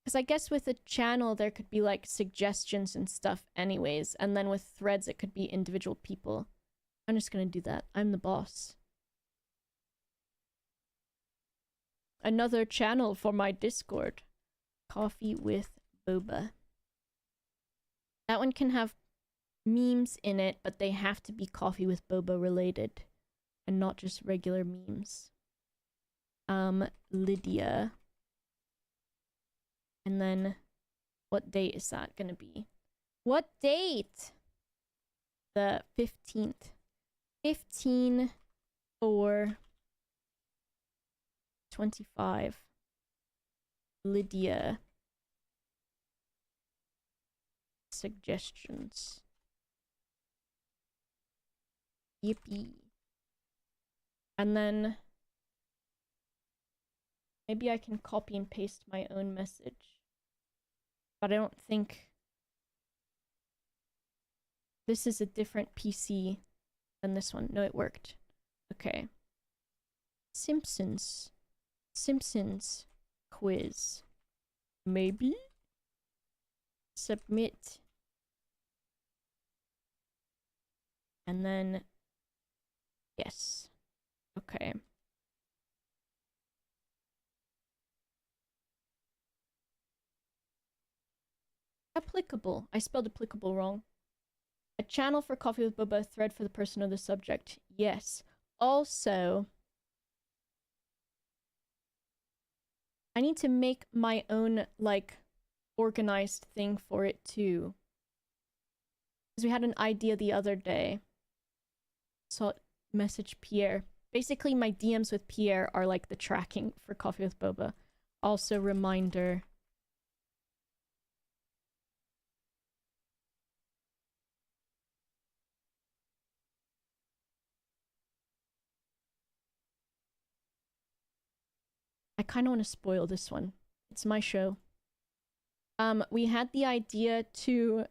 Because I guess with a channel there could be like suggestions and stuff anyways, and then with threads it could be individual people. I'm just gonna do that. I'm the boss. Another channel for my Discord. Coffee with Boba. That one can have memes in it, but they have to be Coffee with Boba related and not just regular memes. Lydia. And then what date is that gonna be? What date? The 15th. 15 for 25. Lydia. Suggestions. Yippee. And then maybe I can copy and paste my own message. But I don't think this is a different PC than this one. No, it worked. Okay. Simpsons quiz. Maybe? Submit. And then yes. Okay. Applicable. I spelled applicable wrong. A channel for Coffee with Boba, a thread for the person or the subject. Yes. Also, I need to make my own, like, organized thing for it too. Because we had an idea the other day. So, message Pierre. Basically, my DMs with Pierre are like the tracking for Coffee with Boba. Also, reminder. I kind of want to spoil this one. It's my show. We had the idea to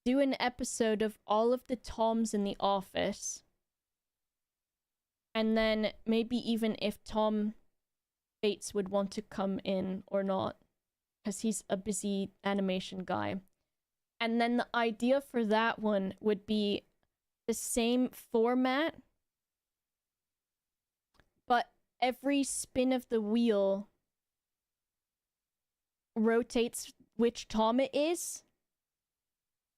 do an episode of all of the Toms in the office. And then maybe even if Tom Bates would want to come in or not. Because he's a busy animation guy. And then the idea for that one would be the same format. But every spin of the wheel rotates which Tom it is.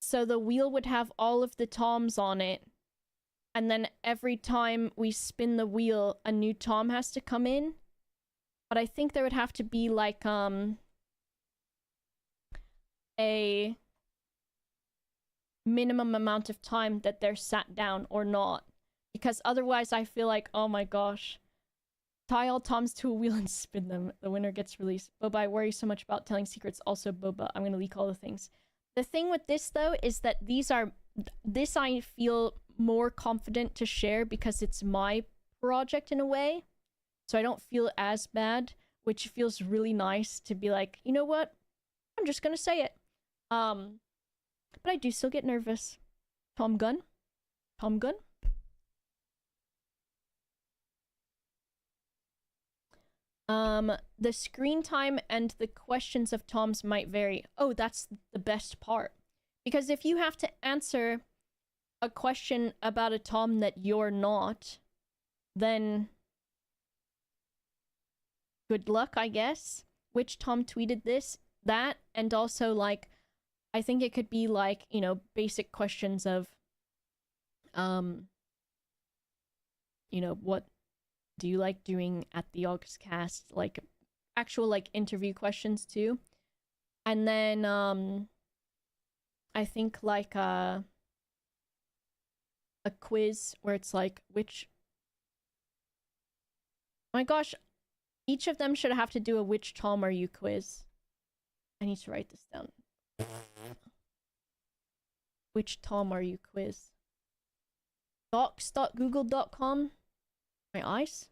So the wheel would have all of the Toms on it. And then every time we spin the wheel, a new Tom has to come in. But I think there would have to be like a minimum amount of time that they're sat down or not. Because otherwise I feel like, oh my gosh, tie all Toms to a wheel and spin them. The winner gets released. Boba, I worry so much about telling secrets. Also, Boba, I'm gonna leak all the things. The thing with this, though, is that this I feel more confident to share because it's my project in a way. So I don't feel as bad, which feels really nice to be like, you know what? I'm just gonna say it. But I do still get nervous. Tom Gunn? Tom Gunn? The screen time and the questions of Tom's might vary. Oh, that's the best part. Because if you have to answer a question about a Tom that you're not, then good luck, I guess. Which Tom tweeted this? that, and also like I think it could be like, you know, basic questions of you know, what do you like doing at the August cast, like actual like interview questions too. And then I think like a quiz where it's like which, oh my gosh, each of them should have to do a which Tom are you quiz. I need to write this down. Which Tom are you quiz. Docs.google.com. My eyes.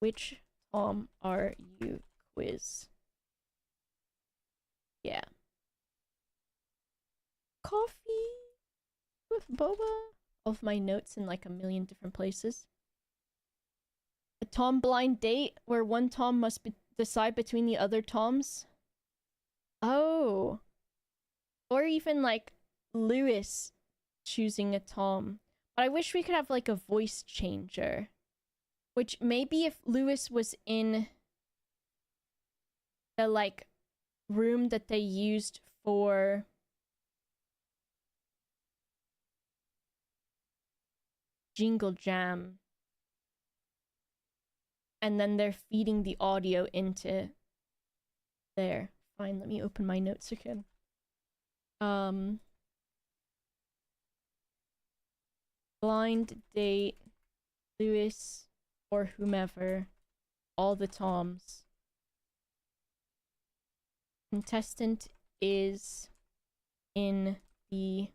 Which Tom are you quiz. Yeah. Coffee with boba. Of my notes in like a million different places. A Tom blind date where one Tom must decide between the other Toms. Oh. Or even like Lewis choosing a Tom. But I wish we could have like a voice changer. Which maybe if Lewis was in the like room that they used for Jingle Jam, and then they're feeding the audio into there. Fine, let me open my notes again. Blind date, Lewis or whomever, all the Toms. Contestant is in the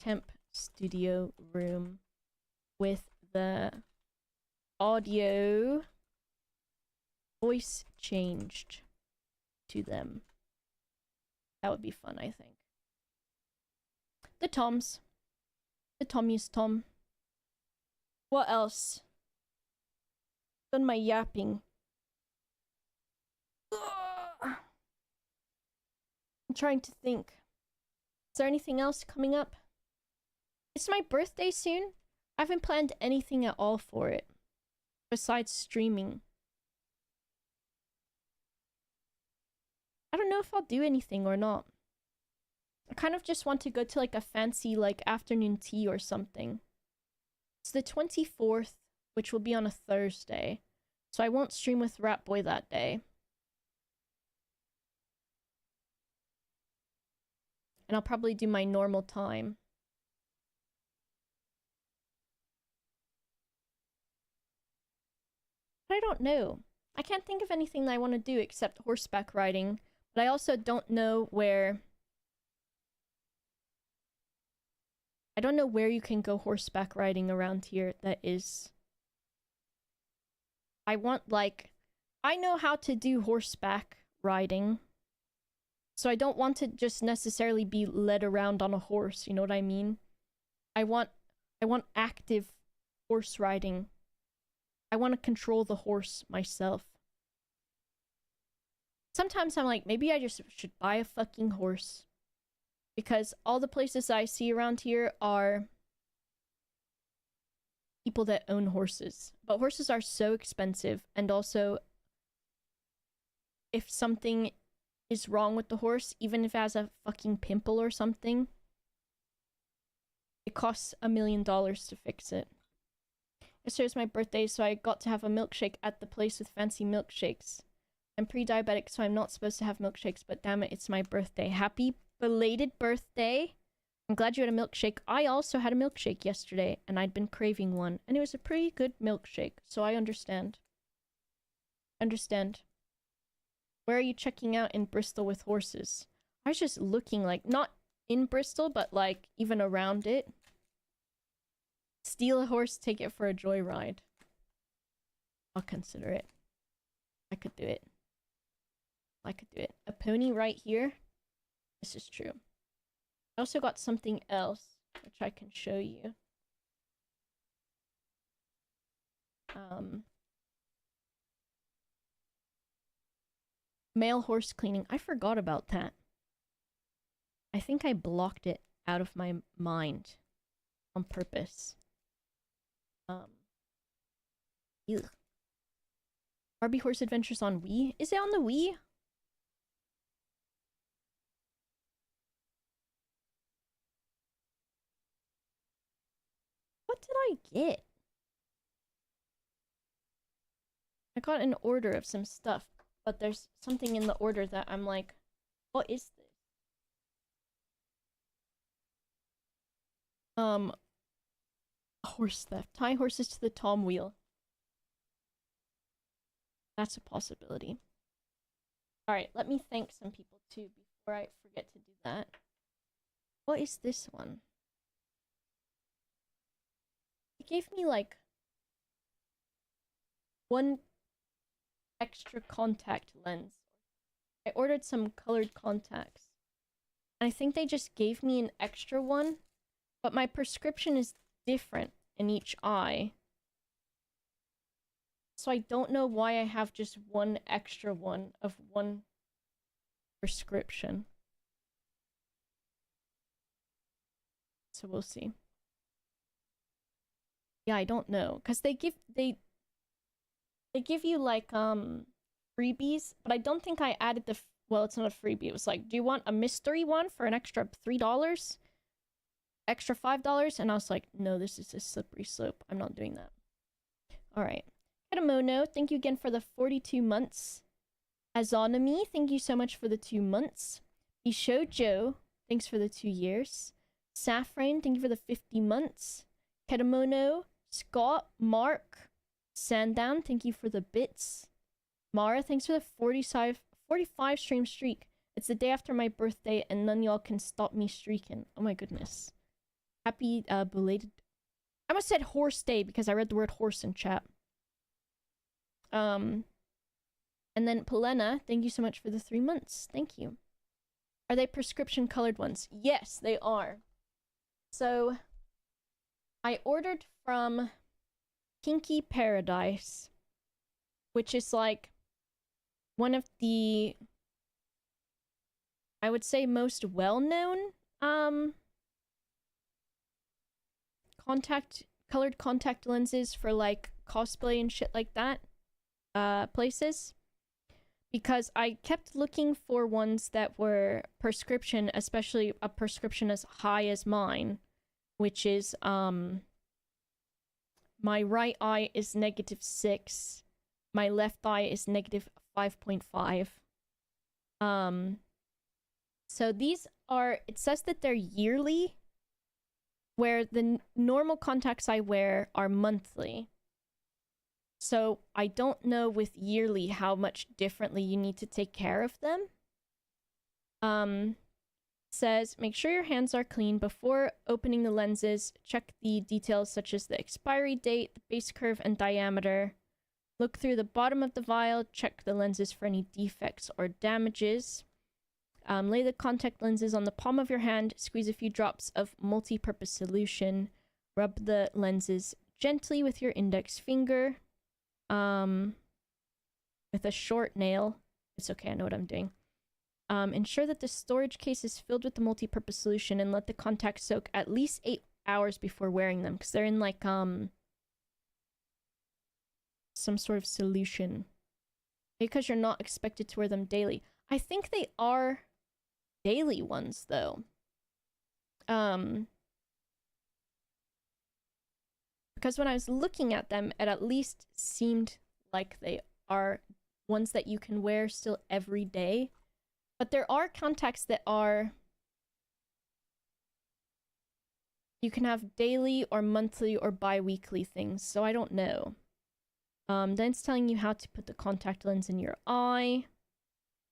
temp studio room with the audio voice changed to them. That would be fun, I think. The Toms. The Tommy's Tom. What else? Done my yapping. Ugh. I'm trying to think. Is there anything else coming up? It's my birthday soon. I haven't planned anything at all for it. Besides streaming. I don't know if I'll do anything or not. I kind of just want to go to like a fancy like afternoon tea or something. It's the 24th, which will be on a Thursday. So I won't stream with Rat Boy that day. And I'll probably do my normal time. But I don't know. I can't think of anything that I want to do except horseback riding. But I also don't know where... I don't know where you can go horseback riding around here that is... I want, like... I know how to do horseback riding. So I don't want to just necessarily be led around on a horse, you know what I mean? I want active horse riding. I want to control the horse myself. Sometimes I'm like, maybe I just should buy a fucking horse. Because all the places I see around here are people that own horses. But horses are so expensive. And also, if something is wrong with the horse, even if it has a fucking pimple or something, it costs $1 million to fix it. Yesterday was my birthday, so I got to have a milkshake at the place with fancy milkshakes. I'm pre-diabetic, so I'm not supposed to have milkshakes, but damn it, it's my birthday. Happy belated birthday. I'm glad you had a milkshake. I also had a milkshake yesterday, and I'd been craving one, and it was a pretty good milkshake, so I understand. Understand. Where are you checking out in Bristol with horses? I was just looking, like, not in Bristol, but, like, even around it. Steal a horse, take it for a joyride. I'll consider it. I could do it. I could do it. A pony right here? This is true. I also got something else, which I can show you. Male horse cleaning. I forgot about that. I think I blocked it out of my mind on purpose. Ew. Barbie Horse Adventures on Wii? Is it on the Wii? What did I get? I got an order of some stuff, but there's something in the order that I'm like, what is this? Horse theft. Tie horses to the tom wheel. That's a possibility. Alright, let me thank some people too before I forget to do that. What is this one? It gave me like one extra contact lens. I ordered some colored contacts. I think they just gave me an extra one, but my prescription is different in each eye. So I don't know why I have just one extra one of one prescription. So we'll see. Yeah, I don't know, cuz they give you like freebies, but I don't think I added the well, it's not a freebie. It was like, "Do you want a mystery one for an extra $3? Extra $5?" And I was like, "No, this is a slippery slope. I'm not doing that." All right. Katamono, thank you again for the 42 months. Azonomy, thank you so much for the 2 months. Ishojo, thanks for the 2 years. Safrain, thank you for the 50 months. Katamono, Scott, Mark, Sandown, thank you for the bits. Mara, thanks for the 45 stream streak. It's the day after my birthday and none y'all can stop me streaking. Oh my goodness. Happy belated... I almost said horse day because I read the word horse in chat. And then Polena, thank you so much for the 3 months. Thank you. Are they prescription colored ones? Yes, they are. So, I ordered from Kinky Paradise, which is like one of the, I would say, most well-known colored contact lenses for like cosplay and shit like that places, because I kept looking for ones that were prescription, especially a prescription as high as mine, which is my right eye is -6, my left eye is -5.5. So these are, it says that they're yearly, where the normal contacts I wear are monthly. So I don't know with yearly how much differently you need to take care of them. Says, make sure your hands are clean before opening the lenses. Check the details such as the expiry date, the base curve, and diameter. Look through the bottom of the vial. Check the lenses for any defects or damages. Lay the contact lenses on the palm of your hand. Squeeze a few drops of multi-purpose solution. Rub the lenses gently with your index finger. With a short nail. It's okay, I know what I'm doing. Ensure that the storage case is filled with the multi-purpose solution and let the contacts soak at least 8 hours before wearing them, because they're in like some sort of solution. Because you're not expected to wear them daily. I think they are daily ones though. Because when I was looking at them, it at least seemed like they are ones that you can wear still every day. But there are contacts that are... you can have daily or monthly or bi-weekly things, so I don't know. Then it's telling you how to put the contact lens in your eye.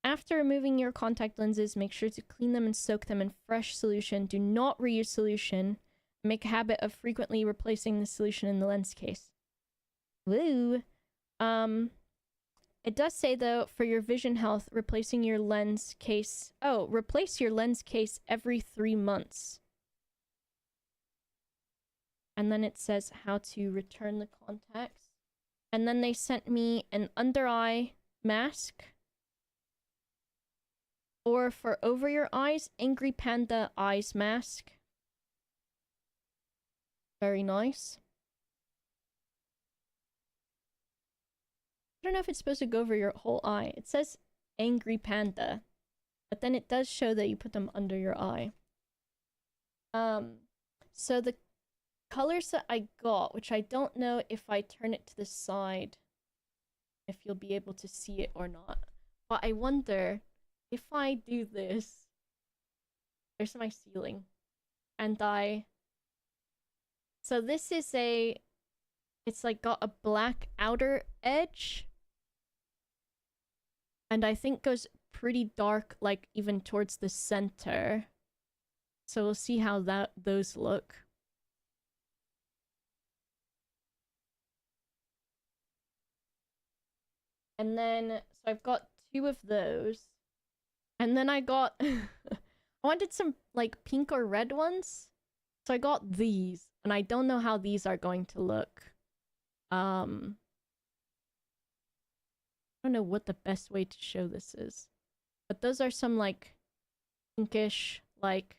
After removing your contact lenses, make sure to clean them and soak them in fresh solution. Do not reuse solution. Make a habit of frequently replacing the solution in the lens case. Woo! It does say, though, for your vision health, replacing your lens case... oh, replace your lens case every 3 months. And then it says how to return the contacts. And then they sent me an under-eye mask. Or for over your eyes, Angry Panda Eyes Mask. Very nice. I don't know if it's supposed to go over your whole eye. It says Angry Panda. But then it does show that you put them under your eye. So the colors that I got, which I don't know if I turn it to the side, if you'll be able to see it or not. But I wonder if I do this. There's my ceiling. And so this is it's like got a black outer edge. And I think goes pretty dark, like even towards the center. So we'll see how those look. And then, so I've got 2 of those. And then I got, I wanted some like pink or red ones. So I got these. And I don't know how these are going to look. I don't know what the best way to show this is. But those are some like pinkish, like,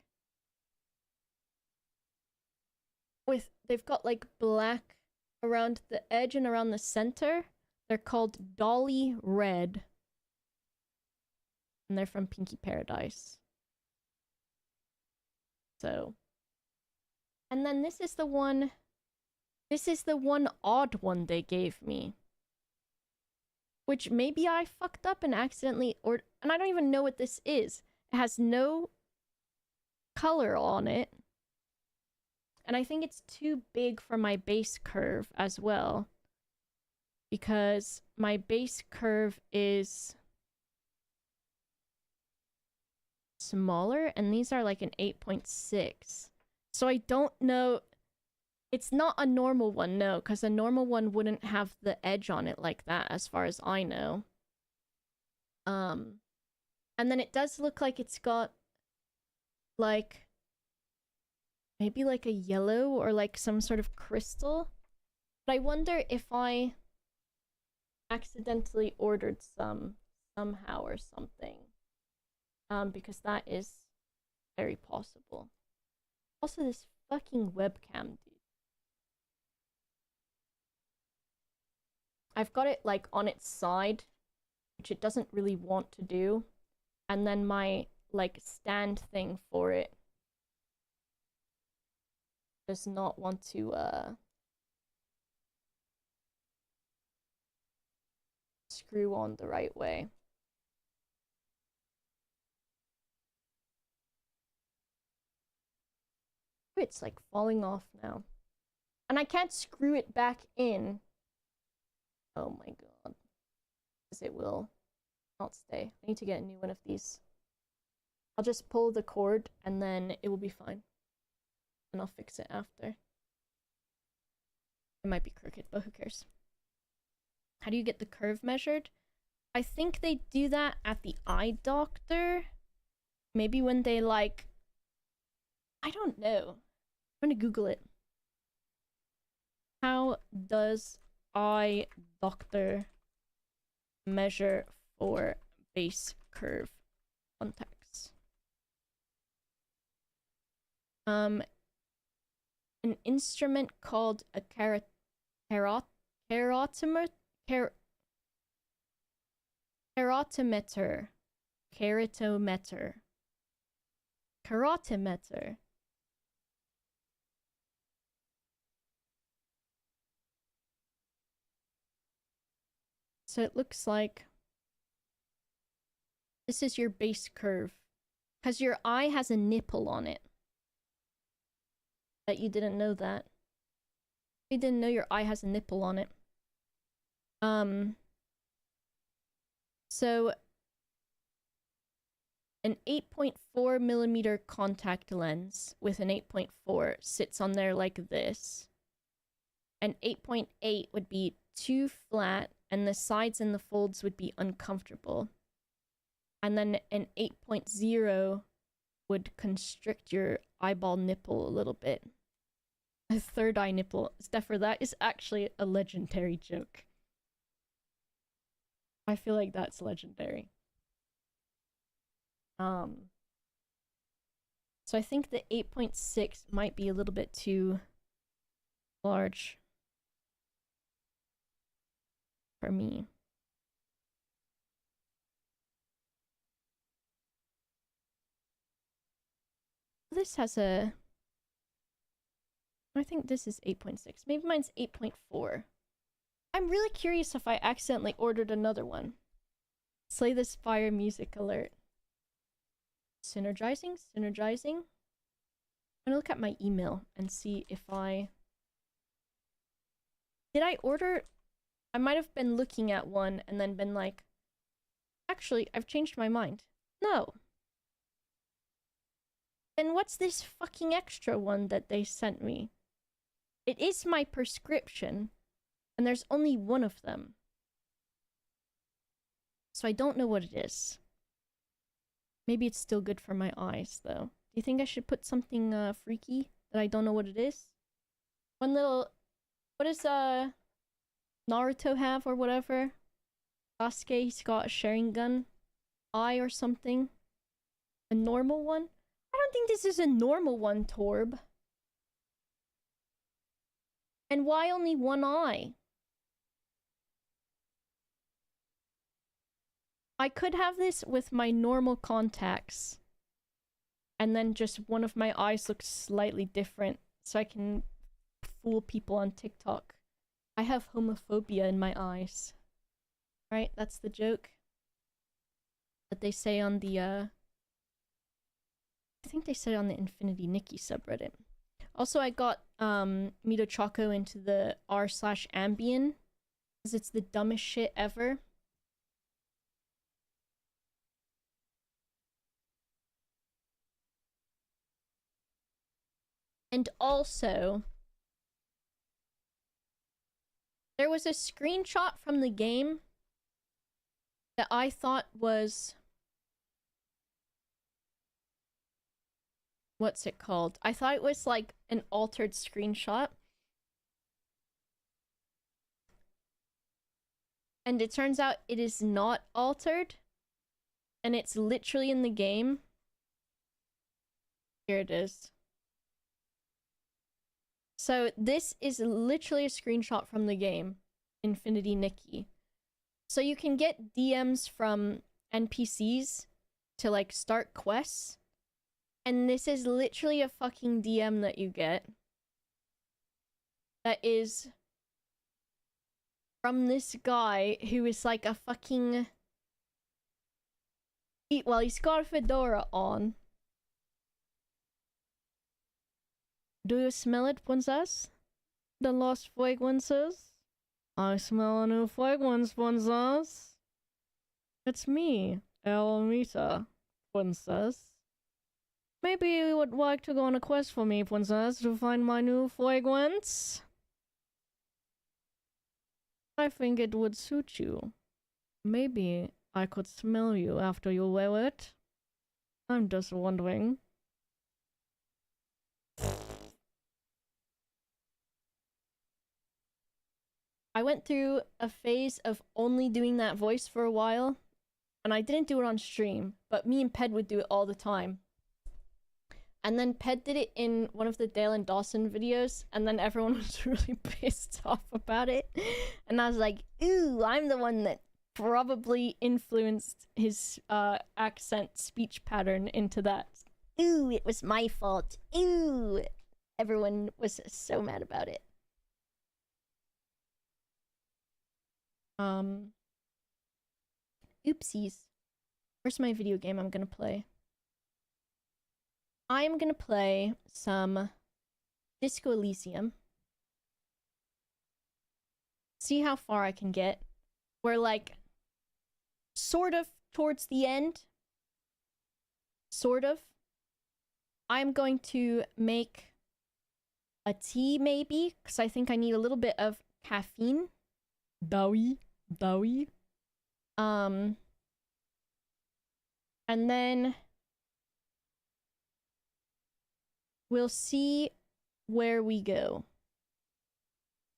they've got like black around the edge and around the center. They're called Dolly Red. And they're from Pinky Paradise. So. And then this is the one odd one they gave me. Which maybe I fucked up and accidentally and I don't even know what this is. It has no color on it. And I think it's too big for my base curve as well. Because my base curve is smaller and these are like an 8.6. So I don't know. It's not a normal one, no, because a normal one wouldn't have the edge on it like that, as far as I know. And then it does look like it's got like maybe like a yellow or like some sort of crystal. But I wonder if I accidentally ordered some somehow or something. Because that is very possible. Also, this fucking webcam, dude. I've got it like on its side, which it doesn't really want to do. And then my like stand thing for it does not want to screw on the right way. It's like falling off now. And I can't screw it back in. Oh my god. Because it will not stay. I need to get a new one of these. I'll just pull the cord and then it will be fine. And I'll fix it after. It might be crooked, but who cares? How do you get the curve measured? I think they do that at the eye doctor. Maybe when they like... I don't know. I'm gonna Google it. How does eye doctor measure for base curve contacts? An instrument called a keratometer. So it looks like this is your base curve. Because your eye has a nipple on it. Bet you didn't know that. You didn't know your eye has a nipple on it. So an 8.4 millimeter contact lens with an 8.4 sits on there like this. An 8.8 would be too flat and the sides and the folds would be uncomfortable. And then an 8.0 would constrict your eyeball nipple a little bit. A third eye nipple. Steffer, that is actually a legendary joke. I feel like that's legendary. So I think the 8.6 might be a little bit too large for me. This has a I think this is 8.6. Maybe mine's 8.4. I'm really curious if I accidentally ordered another one. Slay this fire music alert. Synergizing? Synergizing? I'm gonna look at my email and see if I... Did I order... I might have been looking at one and then been like, actually, I've changed my mind. No. Then what's this fucking extra one that they sent me? It is my prescription, and there's only one of them. So I don't know what it is. Maybe it's still good for my eyes, though. Do you think I should put something freaky that I don't know what it is? One little... What does Naruto have or whatever? Sasuke, he's got a Sharingan eye or something. A normal one? I don't think this is a normal one, Torb. And why only one eye? I could have this with my normal contacts. And then just one of my eyes looks slightly different. So I can fool people on TikTok. I have homophobia in my eyes. Right? That's the joke. That they say on the, I think they said on the Infinity Nikki subreddit. Also, I got, Mito Choco into the r/Ambien. Because it's the dumbest shit ever. And also, there was a screenshot from the game that I thought was... What's it called? I thought it was like an altered screenshot. And it turns out it is not altered. And it's literally in the game. Here it is. So this is literally a screenshot from the game, Infinity Nikki. So you can get DMs from NPCs to like start quests. And this is literally a fucking DM that you get. That is from this guy who is like a fucking... Well, he's got a fedora on. Do you smell it, princess? The lost fragrances? I smell a new fragrance, princess. It's me, Elmita, princess. Maybe you would like to go on a quest for me, princess, to find my new fragrance? I think it would suit you. Maybe I could smell you after you wear it. I'm just wondering. I went through a phase of only doing that voice for a while, and I didn't do it on stream, but me and Ped would do it all the time. And then Ped did it in one of the Dale and Dawson videos, and then everyone was really pissed off about it. And I was like, ooh, I'm the one that probably influenced his accent speech pattern into that. Ooh, it was my fault. Ooh. Everyone was so mad about it. Oopsies. Where's my video game I'm gonna play? I'm gonna play some Disco Elysium. See how far I can get. We're like sort of towards the end. Sort of. I'm going to make a tea maybe, because I think I need a little bit of caffeine. Dowie. And then we'll see where we go.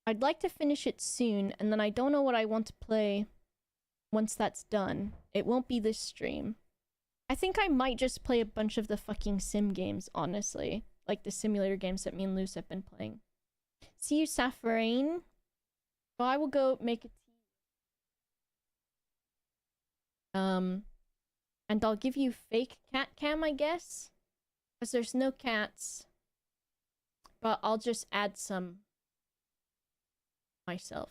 I'd like to finish it soon, and then I don't know what I want to play once that's done. It won't be this stream. I think I might just play a bunch of the fucking sim games, honestly. Like the simulator games that me and Luce have been playing. See you, Safrain. So I will go make a tea. And I'll give you fake cat cam, I guess. Because there's no cats. but I'll just add some myself.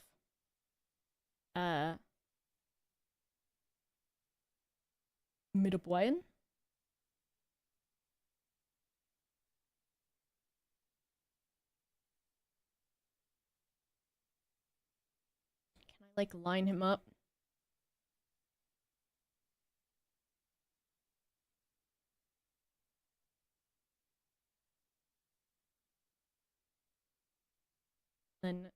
Middelboyen. Can I like line him up? Then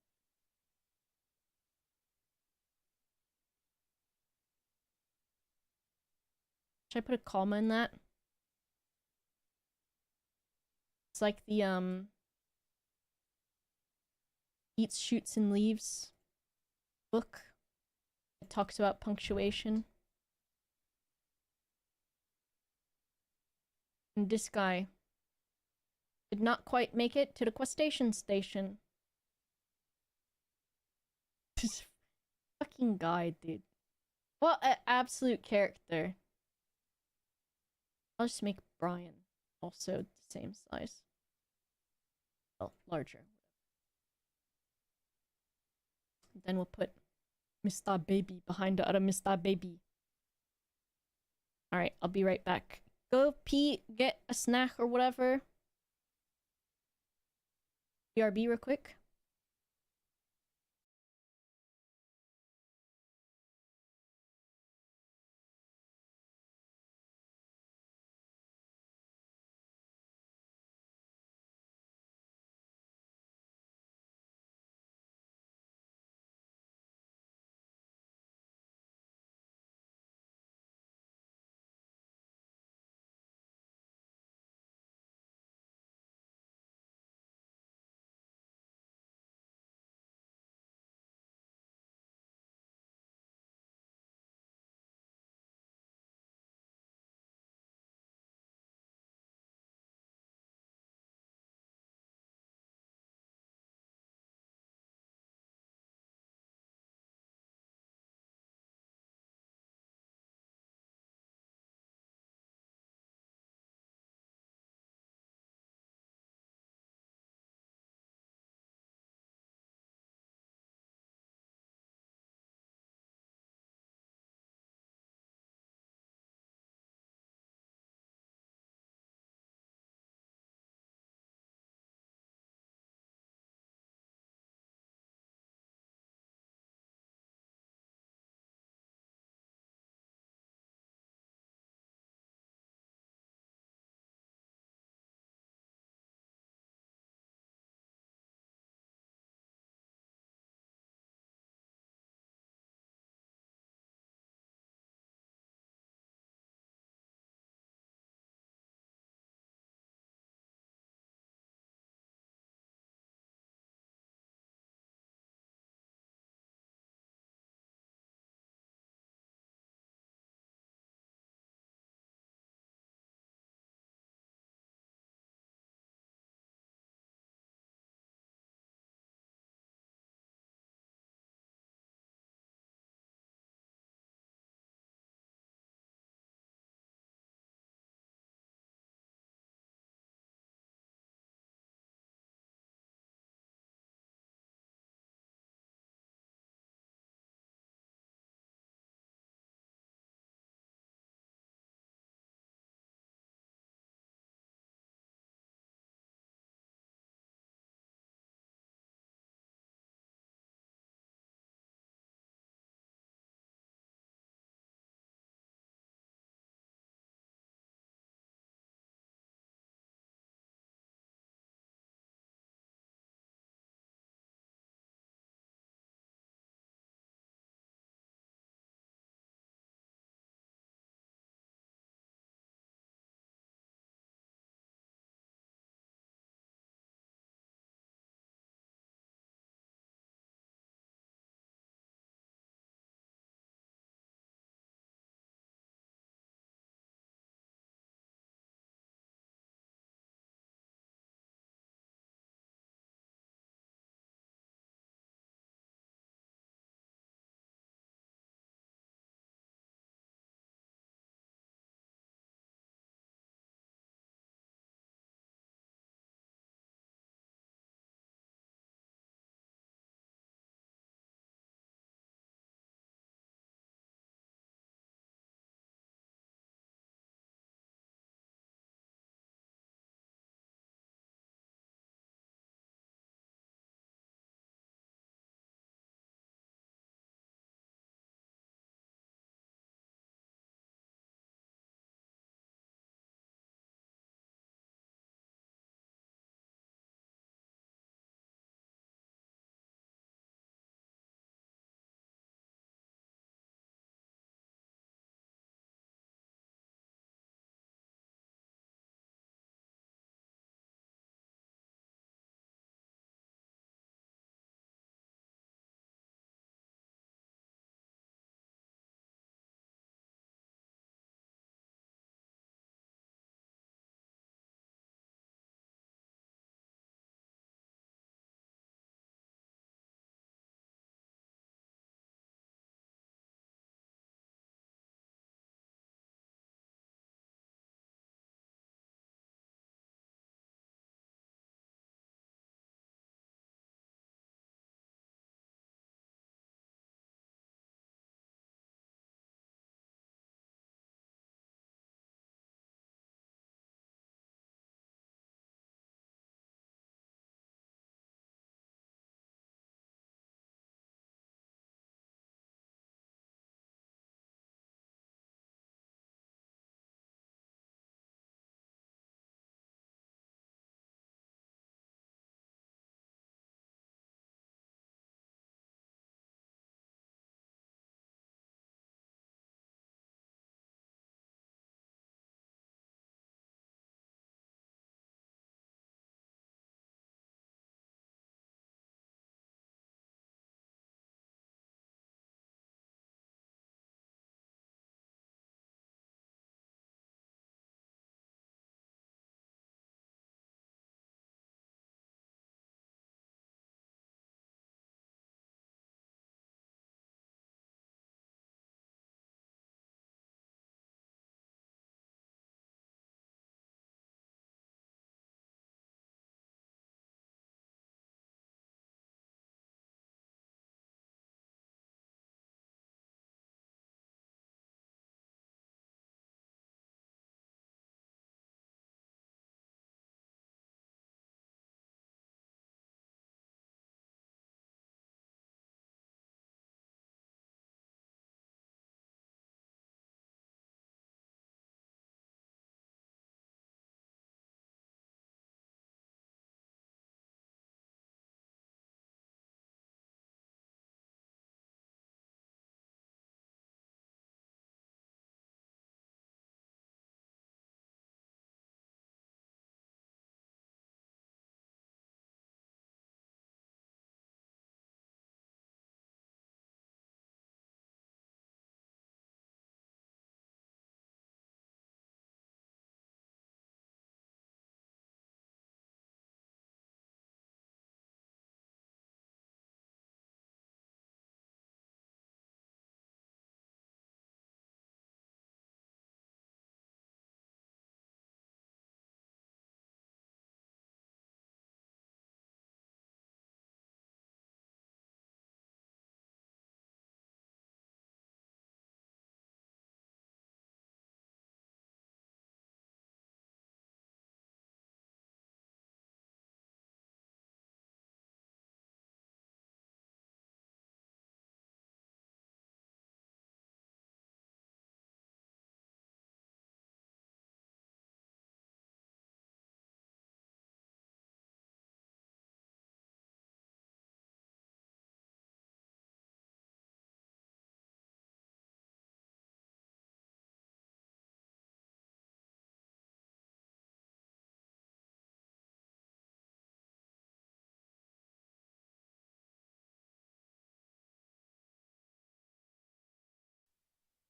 should I put a comma in that? It's like the Eats, Shoots, and Leaves book. It talks about punctuation. And this guy did not quite make it to the Questation Station. This fucking guy, dude. What an absolute character. I'll just make Brian also the same size. Well, larger. Then we'll put Mr. Baby behind the other Mr. Baby. Alright, I'll be right back. Go pee, get a snack or whatever. BRB real quick.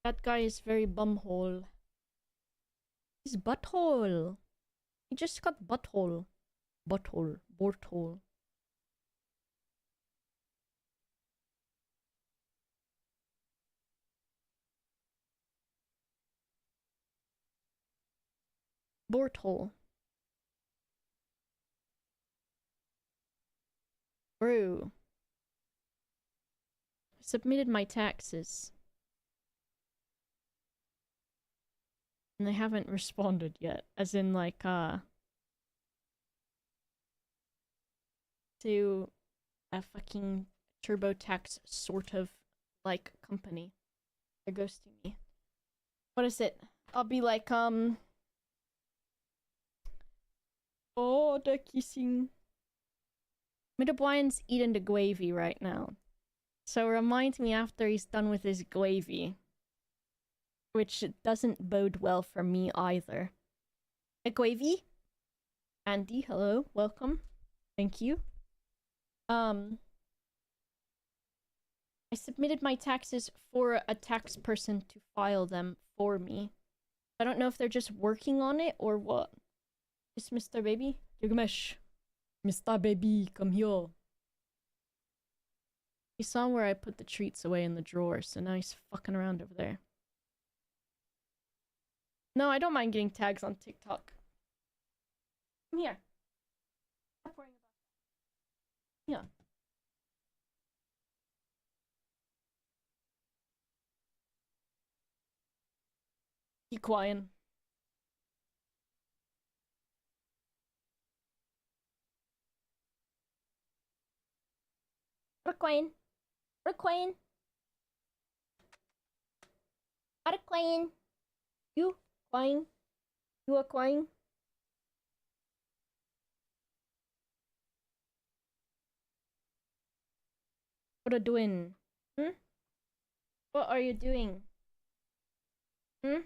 That guy is very bumhole. His butthole. He just got butthole. Butthole. Borthole. Borthole. Bro. I submitted my taxes. And they haven't responded yet. As in, like, to a fucking TurboTax sort of, like, company. They're ghosting me. What is it? I'll be like, oh, the kissing. Midobwine's eating the gravy right now. So remind me after he's done with his gravy. Which doesn't bode well for me either. A gravy? Andy, hello, welcome. Thank you. I submitted my taxes for a tax person to file them for me. I don't know if they're just working on it or what. Is Mr. Baby? Gilgamesh. Mr. Baby, come here. He saw where I put the treats away in the drawer, so now he's fucking around over there. No, I don't mind getting tags on TikTok. Come here. Stop worrying about that. Yeah. Keep quiet. Requine. Requine. Requine. You. Quine. You are quine. What are you doing? Hmm? What are you doing? Hmm?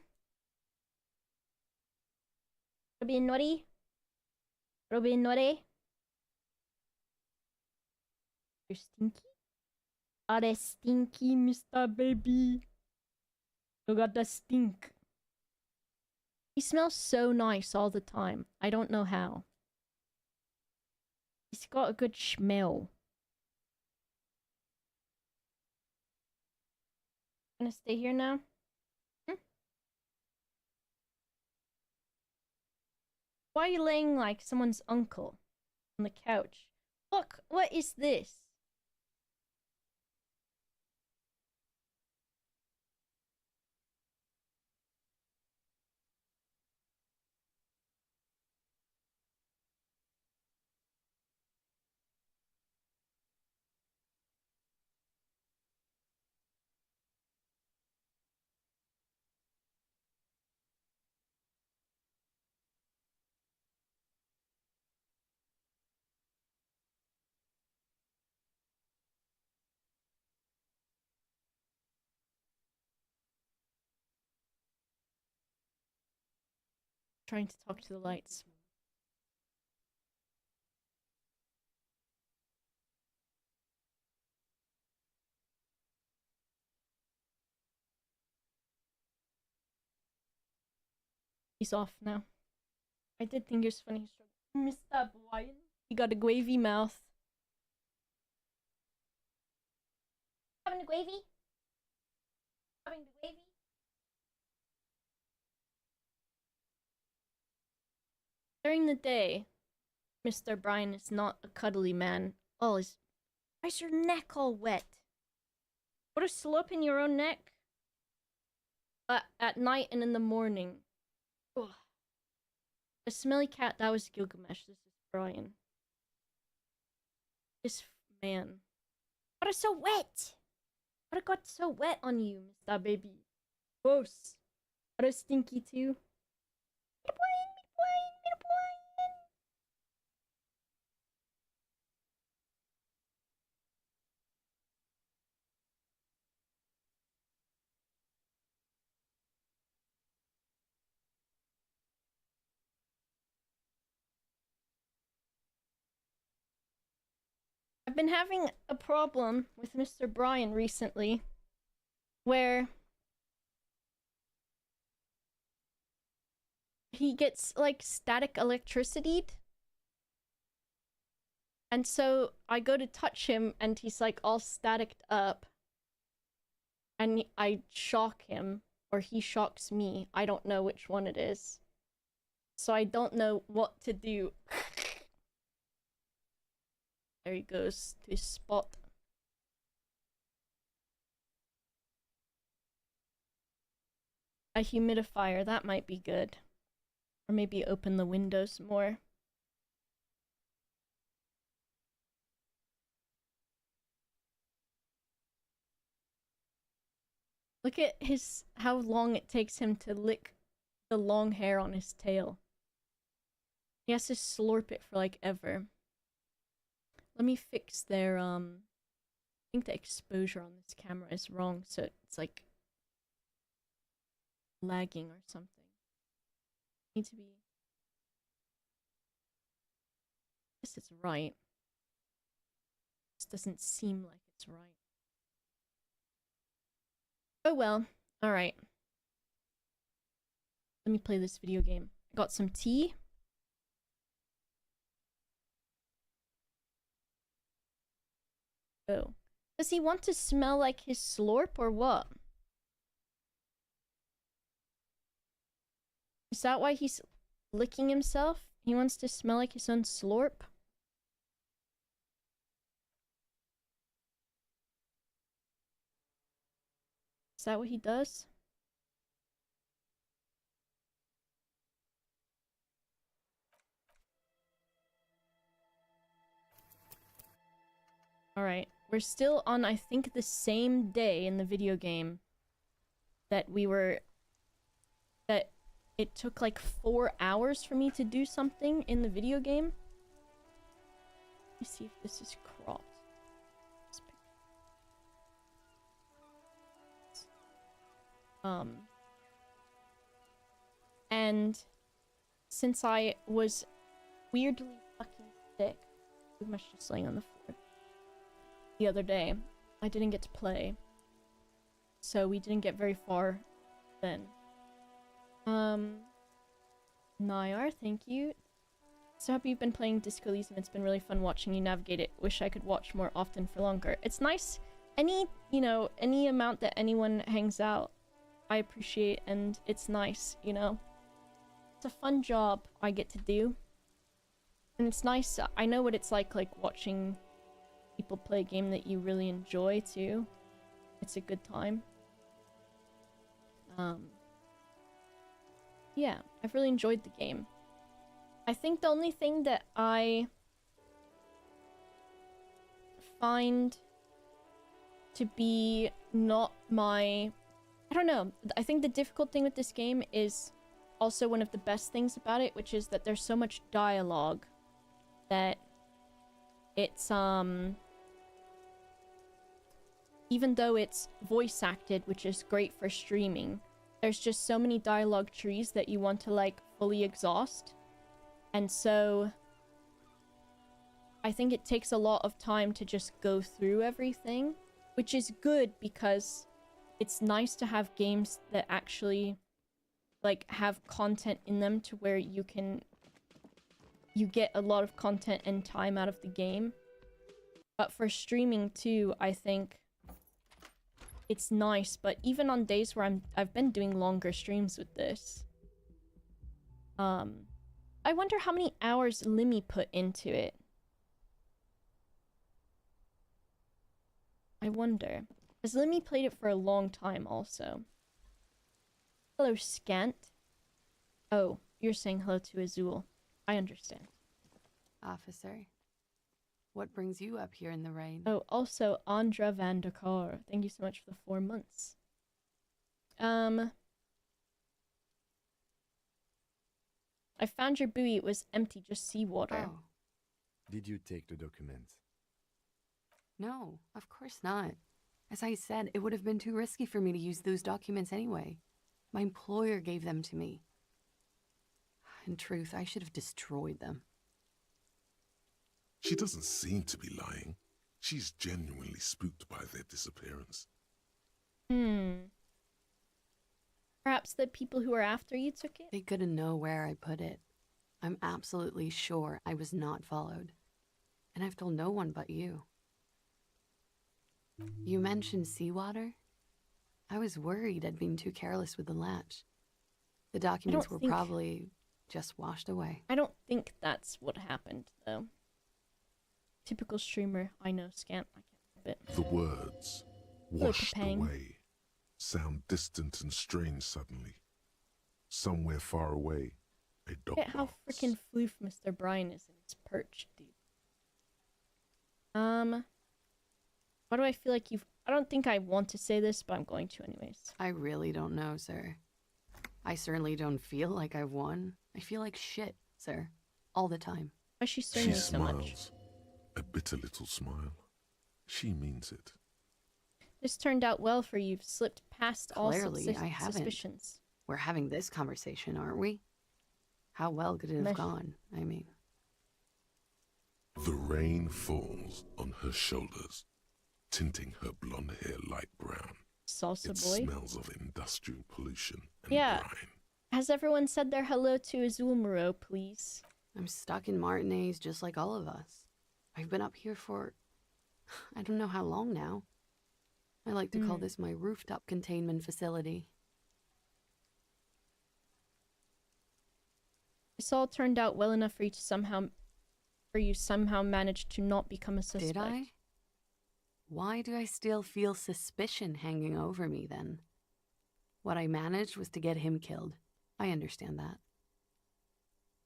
Are being naughty? Are being naughty? You're stinky? Are they stinky, Mr. Baby? You got the stink. He smells so nice all the time. I don't know how. He's got a good smell. Gonna stay here now? Hmm? Why are you laying like someone's uncle on the couch? Look, what is this? Trying to talk to the lights. He's off now. I did think he was funny. Mr. Brian. He got a gravy mouth. Having the gravy? Having the gravy? During the day, Mr. Brian is not a cuddly man. Oh, why is your neck all wet? What a slope in your own neck? At night and in the morning. Ugh. The smelly cat, that was Gilgamesh. This is Brian. This man. What is so wet? What got so wet on you, Mr. Baby? Gross. What is stinky too? I've been having a problem with Mr. Brian recently where he gets like static electricity. And so I go to touch him and he's like all staticked up. And I shock him, or he shocks me. I don't know which one it is. So I don't know what to do. There he goes to his spot. A humidifier, that might be good. Or maybe open the windows more. Look at how long it takes him to lick the long hair on his tail. He has to slurp it for like ever. Let me fix their I think the exposure on this camera is wrong, so it's like lagging or something. Need to be. This is right. This doesn't seem like it's right. Oh well. Alright. Let me play this video game. I got some tea. Oh. Does he want to smell like his slurp or what? Is that why he's licking himself? He wants to smell like his own slurp? Is that what he does? Alright. We're still on, I think, the same day in the video game that we were... that it took like 4 hours for me to do something in the video game. Let me see if this is cropped. And since I was weirdly fucking sick, pretty much just laying on the floor the other day, I didn't get to play, so we didn't get very far then. Nyar, thank you. So happy you've been playing Disco Elysium. It's been really fun watching you navigate it. Wish I could watch more often for longer. It's nice. Any amount that anyone hangs out, I appreciate, and it's nice, you know? It's a fun job I get to do. And it's nice. I know what it's like watching people play a game that you really enjoy, too. It's a good time. Yeah, I've really enjoyed the game. I think the only thing that I find to be not my... I don't know. I think the difficult thing with this game is also one of the best things about it, which is that there's so much dialogue that it's, even though it's voice acted, which is great for streaming, there's just so many dialogue trees that you want to, fully exhaust. And so I think it takes a lot of time to just go through everything, which is good because it's nice to have games that actually, have content in them to where you get a lot of content and time out of the game. But for streaming too, I think it's nice, but even on days where I've been doing longer streams with this, I wonder how many hours Limmy put into it. I wonder. Has Limmy played it for a long time also? Hello, Scant. Oh, you're saying hello to Azul. I understand. Officer, what brings you up here in the rain? Oh, also, Andra van der Kar. Thank you so much for the 4 months. I found your buoy. It was empty, just seawater. Oh, Did you take the documents? no, of course not. As I said, it would have been too risky for me to use those documents anyway. My employer gave them to me. In truth, I should have destroyed them. She doesn't seem to be lying. She's genuinely spooked by their disappearance. Perhaps the people who were after you took it? They couldn't know where I put it. I'm absolutely sure I was not followed. And I've told no one but you. You mentioned seawater? I was worried I'd been too careless with the latch. The documents were probably just washed away. I don't think that's what happened, though. Typical streamer, I know, scant. I can't help it. The words, washed away, sound distant and strange suddenly. Somewhere far away, a dog Look at how barks. freaking floof Mr. Brian is in his perch, dude. Why do I feel like you've... I don't think I want to say this, but I'm going to anyways. I really don't know, sir. I certainly don't feel like I've won. I feel like shit, sir. All the time. Why is she She saying so much? smiles, a bitter little smile. She means it. This turned out well for you. You've slipped past Clearly, all I haven't. suspicions. We're having this conversation, aren't we? How well could it have gone? I mean... The rain falls on her shoulders, tinting her blonde hair light brown. Salsa It boy. smells of industrial pollution and Yeah. brine. Has everyone said their hello to Azul Moreau, please? I'm stuck in Martinez just like all of us. I've been up here for... I don't know how long now. I like to call this my rooftop containment facility. This all turned out well enough for you to somehow manage to not become a suspect. Did I? Why do I still feel suspicion hanging over me then? What I managed was to get him killed. I understand that.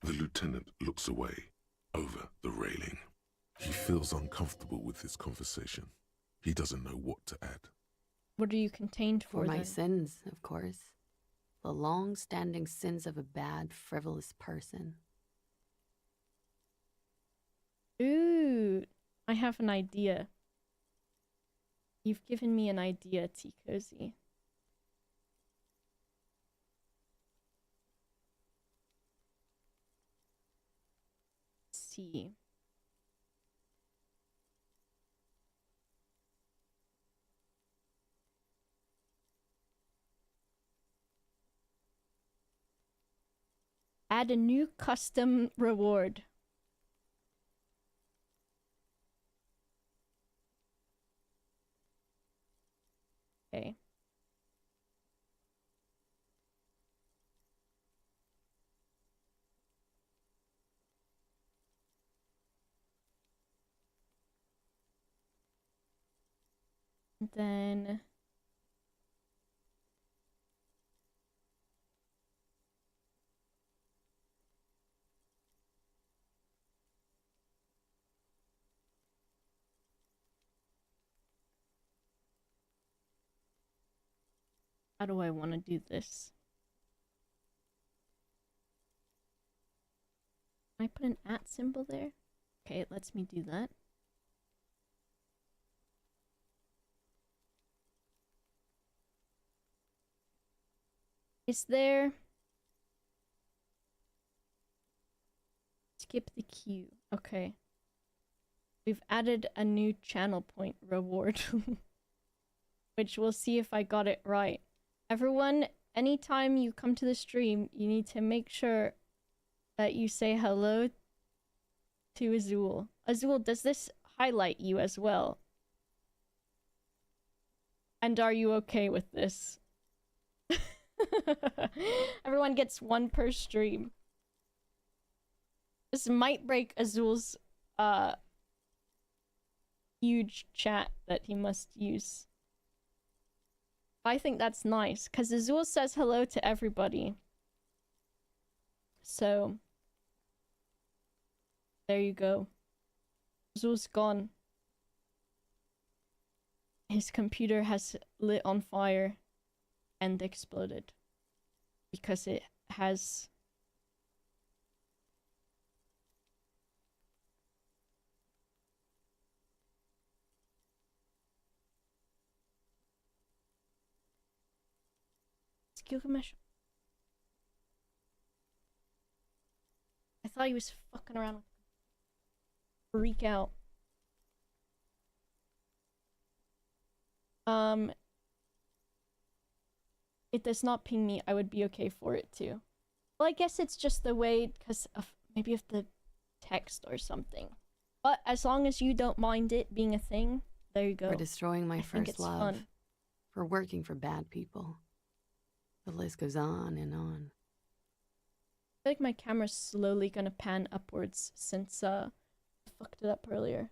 The lieutenant looks away, over the railing. He feels uncomfortable with this conversation. He doesn't know what to add. What are you contained for, For my then? sins, of course. The long-standing sins of a bad, frivolous person. Ooh, I have an idea. You've given me an idea, T. Cozy. Let's see. Add a new custom reward. Okay. And then how do I want to do this? Can I put an @ symbol there? Okay, it lets me do that. Is there... Skip the queue. Okay. We've added a new channel point reward. Which we'll see if I got it right. Everyone, anytime you come to the stream, you need to make sure that you say hello to Azul. Azul, does this highlight you as well? And are you okay with this? Everyone gets one per stream. This might break Azul's huge chat that he must use. I think that's nice, because Azul says hello to everybody. So, there you go. Azul's gone. His computer has lit on fire and exploded. Because it has... Gilgamesh. I thought he was fucking around. Freak out. it does not ping me, I would be okay for it to. Well, I guess it's just the way, because of maybe of the text or something. But as long as you don't mind it being a thing, there you go. For destroying my I think first it's love. fun. For working for bad people. The list goes on and on. I feel like my camera's slowly gonna pan upwards since I fucked it up earlier.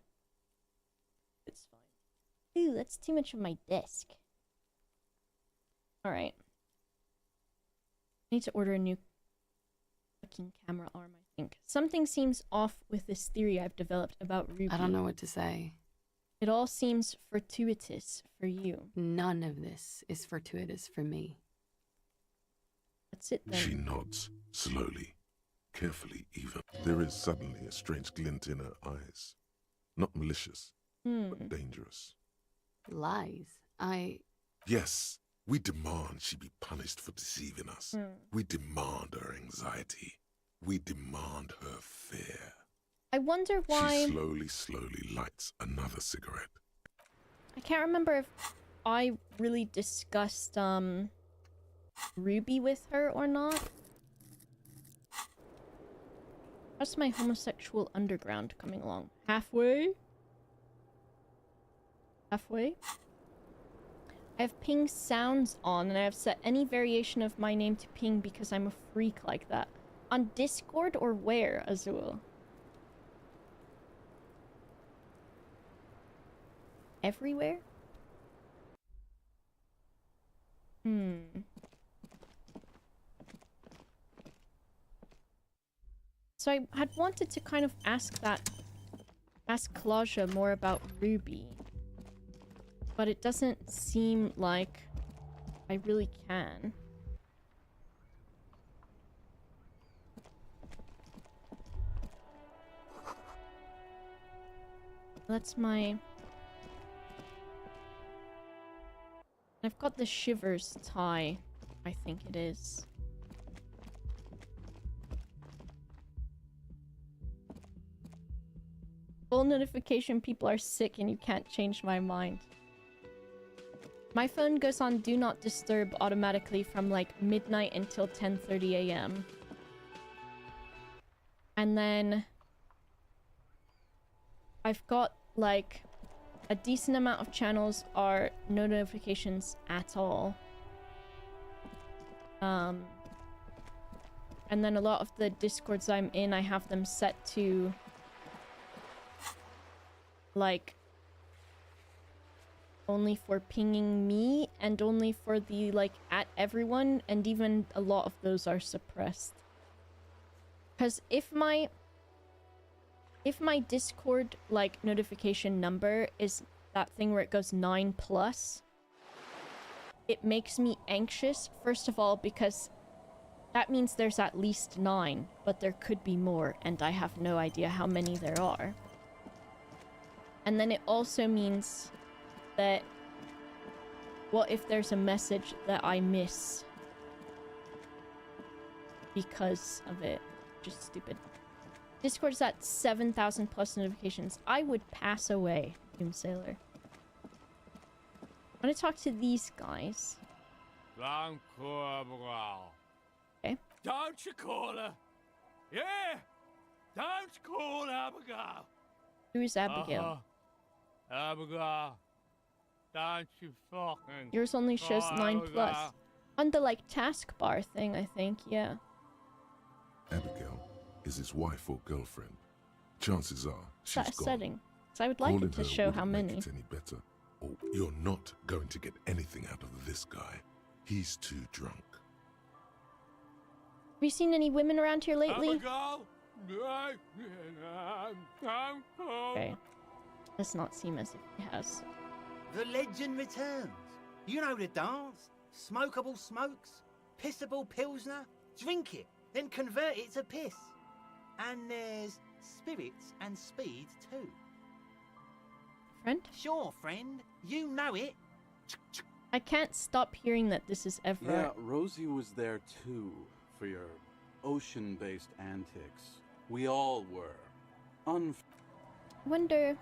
It's fine. Ooh, that's too much of my desk. Alright. I need to order a new fucking camera arm, I think. Something seems off with this theory I've developed about Ruby. I don't know what to say. It all seems fortuitous for you. None of this is fortuitous for me. That's it then. She nods, slowly, carefully even. There is suddenly a strange glint in her eyes. Not malicious, but dangerous. Lies. Yes, we demand she be punished for deceiving us. We demand her anxiety. We demand her fear. I wonder why... She slowly lights another cigarette. I can't remember if I really discussed, Ruby with her or not. How's my homosexual underground coming along? Halfway? Halfway? I have ping sounds on, and I have set any variation of my name to ping because I'm a freak like that. On Discord or where, Azul? Everywhere? So I had wanted to kind of ask Claudia more about Ruby. But it doesn't seem like I really can. That's my... I've got the shivers tie, I think it is. Full notification people are sick and you can't change my mind. My phone goes on Do Not Disturb automatically from like midnight until 10:30 a.m. And then I've got like a decent amount of channels are no notifications at all. And then a lot of the Discords I'm in, I have them set to like only for pinging me and only for the like at everyone, and even a lot of those are suppressed. Because if my Discord like notification number is that thing where it goes 9+, it makes me anxious, first of all, because that means there's at least 9, but there could be more, and I have no idea how many there are. And then it also means that what if there's a message that I miss because of it? Just stupid. Discord's at 7,000 plus notifications. I would pass away, Doom Sailor. I'm gonna talk to these guys. Okay. Don't you call her? Yeah! Don't call Abigail! Who is Abigail? Abigail. Don't you fucking... Yours only shows 9+. On the, like, taskbar thing, I think, yeah. Abigail is his wife or girlfriend. Chances are she's That gone. setting. So I would like Calling it to her show wouldn't how make many. it any better. Oh, you're not going to get anything out of this guy. He's too drunk. Have you seen any women around here lately? Abigail? Okay. Does not seem as if he has. The legend returns. You know the dance. Smokable smokes, pissable pilsner. Drink it, then convert it to piss. And there's spirits and speed too. Friend? Sure, friend. You know it. I can't stop hearing that this is Everett. Yeah, Rosie was there too, for your ocean-based antics. We all were. I wonder...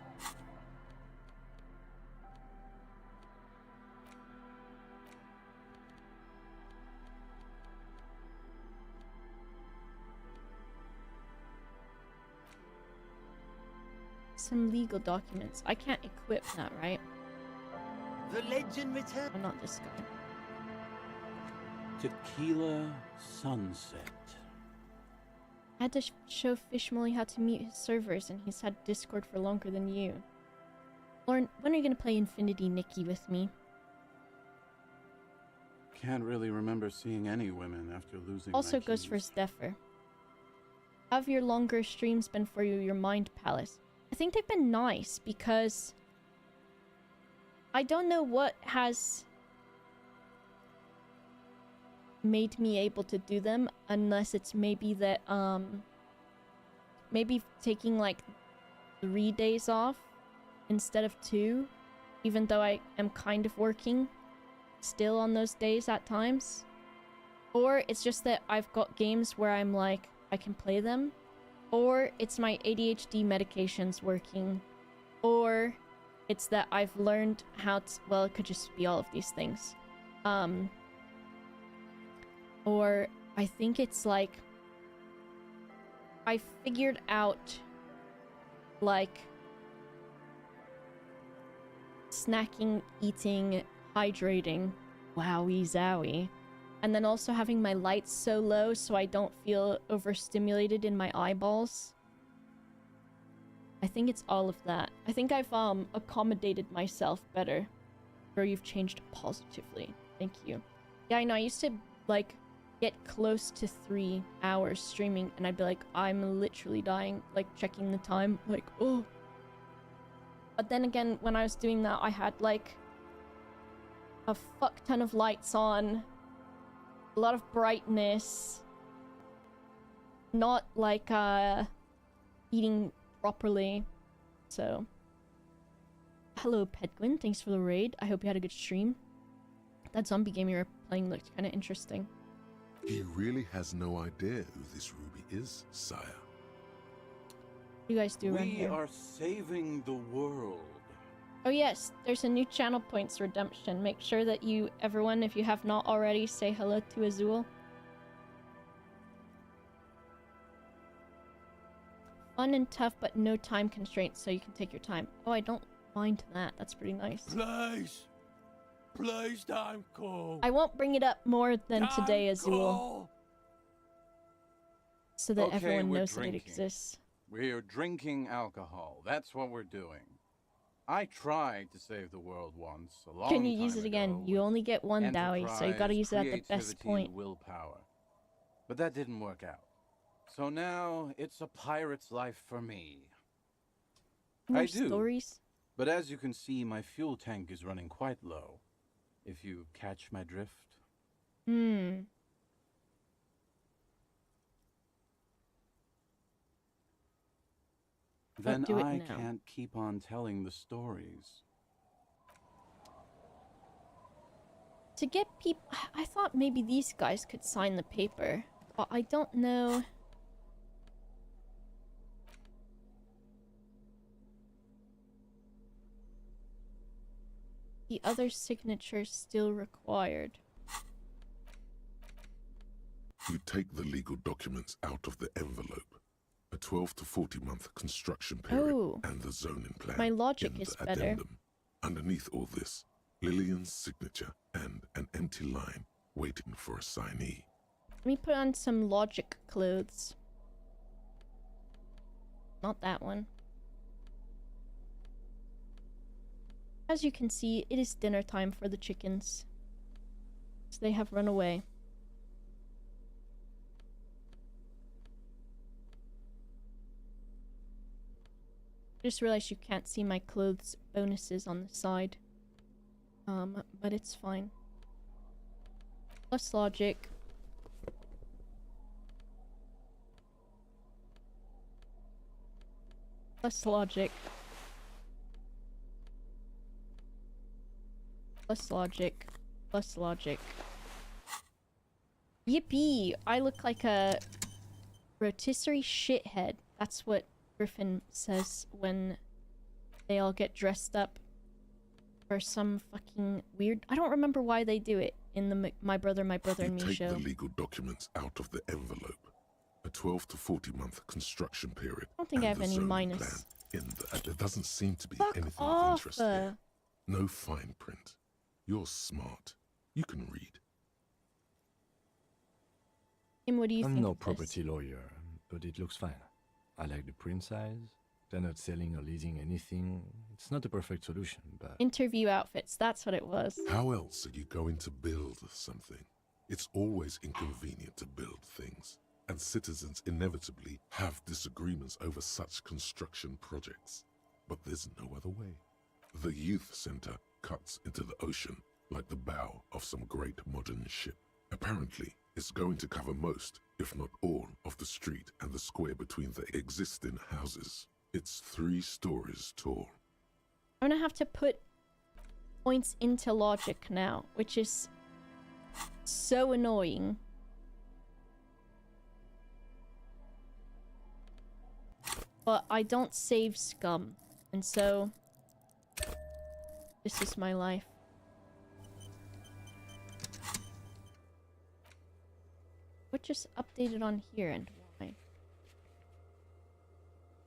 some legal documents. I can't equip that, right? The legend returns. I'm not this guy. Tequila Sunset. I had to show Fishmolly how to mute his servers, and he's had Discord for longer than you. Lauren, when are you gonna play Infinity Nikki with me? Can't really remember seeing any women after losing Also my goes keys. for Steffer. How have your longer streams been for you, your Mind Palace? I think they've been nice, because I don't know what has made me able to do them, unless it's maybe that maybe taking like 3 days off instead of 2, even though I am kind of working still on those days at times. Or it's just that I've got games where I'm like, I can play them, or it's my ADHD medications working, or it's that I've learned how to, well, it could just be all of these things. Or I think it's like I figured out like snacking, eating, hydrating, wowie zowie, and then also having my lights so low so I don't feel overstimulated in my eyeballs. I think it's all of that. I think I've accommodated myself better. Or you've changed positively. Thank you. Yeah, I know, I used to like get close to 3 hours streaming and I'd be like, I'm literally dying, like checking the time, like, oh. But then again, when I was doing that, I had like a fuck ton of lights on, a lot of brightness, not like eating properly. So hello Pedguin, thanks for the raid. I hope you had a good stream. That zombie game you were playing looked kind of interesting. He really has no idea who this Ruby is, sire. What do you guys do around We here? are saving the world. Oh yes, there's a new channel points redemption. Make sure that you, everyone, if you have not already, say hello to Azul. Fun and tough, but no time constraints, so you can take your time. Oh, I don't mind that. That's pretty nice. Please. Please don't call. I won't bring it up more than Don't today, Azul, call. so that Okay, everyone we're knows that it drinking. exists. We're drinking alcohol. That's what we're doing. I tried to save the world once, a long Can you use time it again? ago You with only get one Dowie, so you gotta enterprise, use it at the best creativity, point. and willpower. But that didn't work out. So now it's a pirate's life for me. More I do. stories? But as you can see, my fuel tank is running quite low. If you catch my drift. Hmm. Then do it I now. can't keep on telling the stories. To get people... I thought maybe these guys could sign the paper, but I don't know... The other signature's still required. You take the legal documents out of the envelope. A 12 to 40 month construction period Oh. and the zoning plan. My logic in is the better. addendum. Underneath all this, Lillian's signature and an empty line waiting for a signee. Let me put on some logic clothes. Not that one. As you can see, it is dinner time for the chickens. So they have run away. Just realized you can't see my clothes bonuses on the side. But it's fine. Plus logic. Plus logic. Plus logic. Plus logic. Yippee! I look like a rotisserie shithead. That's what Griffin says when they all get dressed up for some fucking weird... I don't remember why they do it in the My Brother You and Me take show. the legal documents out of the envelope. A 12 to 40 month construction period. I don't think I and have the any zoning minus plan There doesn't seem to be Fuck anything of off. interest here. No fine print. You're smart. You can read. Kim, what do you think I'm no of this? property lawyer, but it looks fine. I like the print size. They're not selling or leasing anything. It's not a perfect solution, but Interview outfits, that's what it was. How else are you going to build something? It's always inconvenient to build things, and citizens inevitably have disagreements over such construction projects. But there's no other way. The youth center cuts into the ocean like the bow of some great modern ship. Apparently, it's going to cover most, if not all, of the street and the square between the existing houses. It's 3 stories tall. I'm gonna have to put points into logic now, which is so annoying. But I don't save scum, and so this is my life. What just updated on here and why?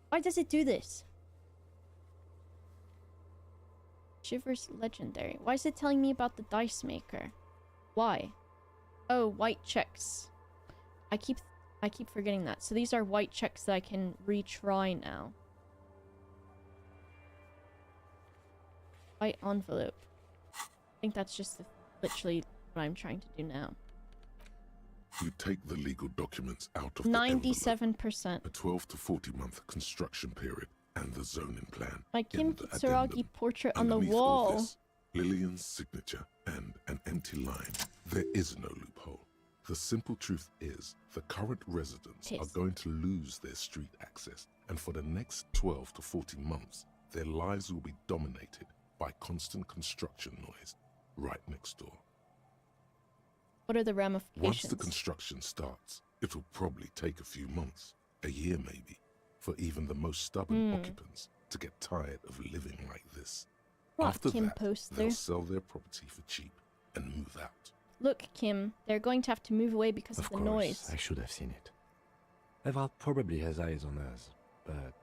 Why does it do this? Shivers legendary. Why is it telling me about the dice maker? Why? Oh, white checks. I keep forgetting that. So these are white checks that I can retry now. White envelope. I think that's just literally what I'm trying to do now. You take the legal documents out of the envelope, 97%. a 12 to 40 month construction period, and the zoning plan. My Kim in the Kitsuragi addendum. portrait on the Underneath all wall. this, Lillian's signature and an empty line. There is no loophole. The simple truth is, the current residents are going to lose their street access, and for the next 12 to 40 months, their lives will be dominated by constant construction noise right next door. What are the ramifications? Once the construction starts, it will probably take a few months, a year maybe, for even the most stubborn occupants to get tired of living like this. What, After Kim that, Poster? they'll sell their property for cheap and move out. Look, Kim, they're going to have to move away because of of the course, noise. I should have seen it. Eval probably has eyes on us, but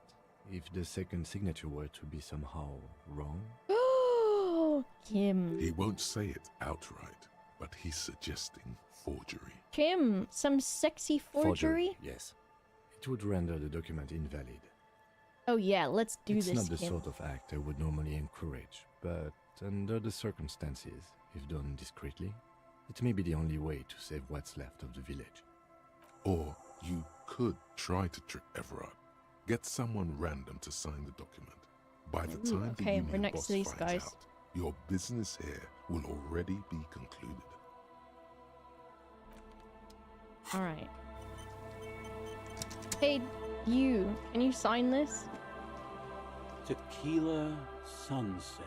if the second signature were to be somehow wrong, Oh, Kim. He won't say it outright, but he's suggesting forgery. Kim, some sexy forgery? yes. It would render the document invalid. Oh yeah, let's do It's this, not the Kim. sort of act I would normally encourage, but under the circumstances, if done discreetly, it may be the only way to save what's left of the village. Or you could try to trick Everard. Get someone random to sign the document. By the Ooh, time okay, the union we're next boss to these finds guys. out, your business here will already be concluded. Alright. Hey, you, can you sign this? Tequila Sunset.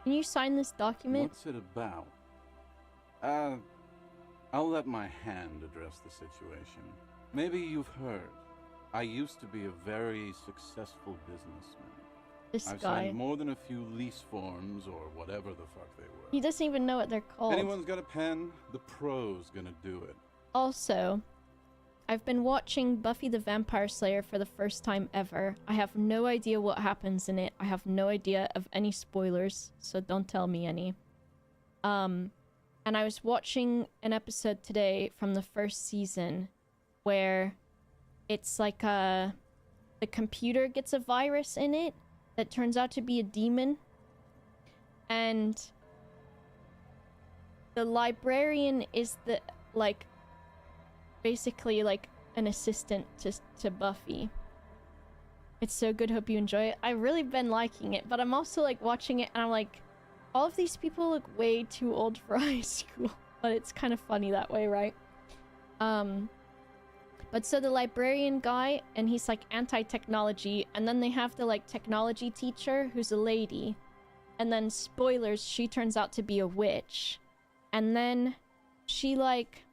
Can you sign this document? What's it about? I'll let my hand address the situation. Maybe you've heard. I used to be a very successful businessman. This I've guy. signed more than a few lease forms or whatever the fuck they were. He doesn't even know what they're called. Anyone's got a pen? The pro's gonna do it. Also, I've been watching Buffy the Vampire Slayer for the first time ever. I have no idea what happens in it. I have no idea of any spoilers, so don't tell me any. And I was watching an episode today from the first season where it's like the computer gets a virus in it that turns out to be a demon. And the librarian is basically like an assistant to Buffy. It's so good, hope you enjoy it. I've really been liking it, but I'm also like watching it and I'm like, all of these people look way too old for high school. But it's kind of funny that way, right? But so the librarian guy, and he's like anti-technology, and then they have the like technology teacher who's a lady. And then spoilers, she turns out to be a witch. And then she like,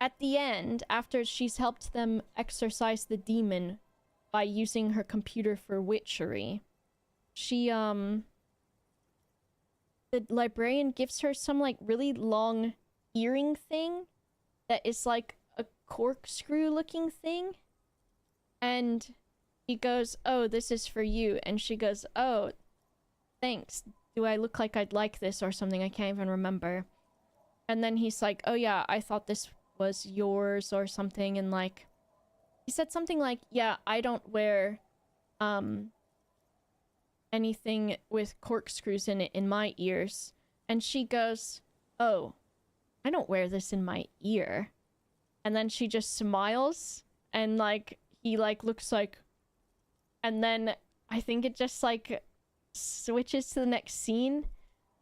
at the end, after she's helped them exorcise the demon by using her computer for witchery, she the librarian gives her some like really long earring thing that is like a corkscrew looking thing. And he goes, "Oh, this is for you," and she goes, "Oh, thanks. Do I look like I'd like this or something? I can't even remember." And then he's like, "Oh yeah, I thought this was yours or something," and like he said something like, "Yeah, I don't wear anything with corkscrews in it in my ears." And she goes, "Oh, I don't wear this in my ear." And then she just smiles and like he like looks like, and then I think it just like switches to the next scene.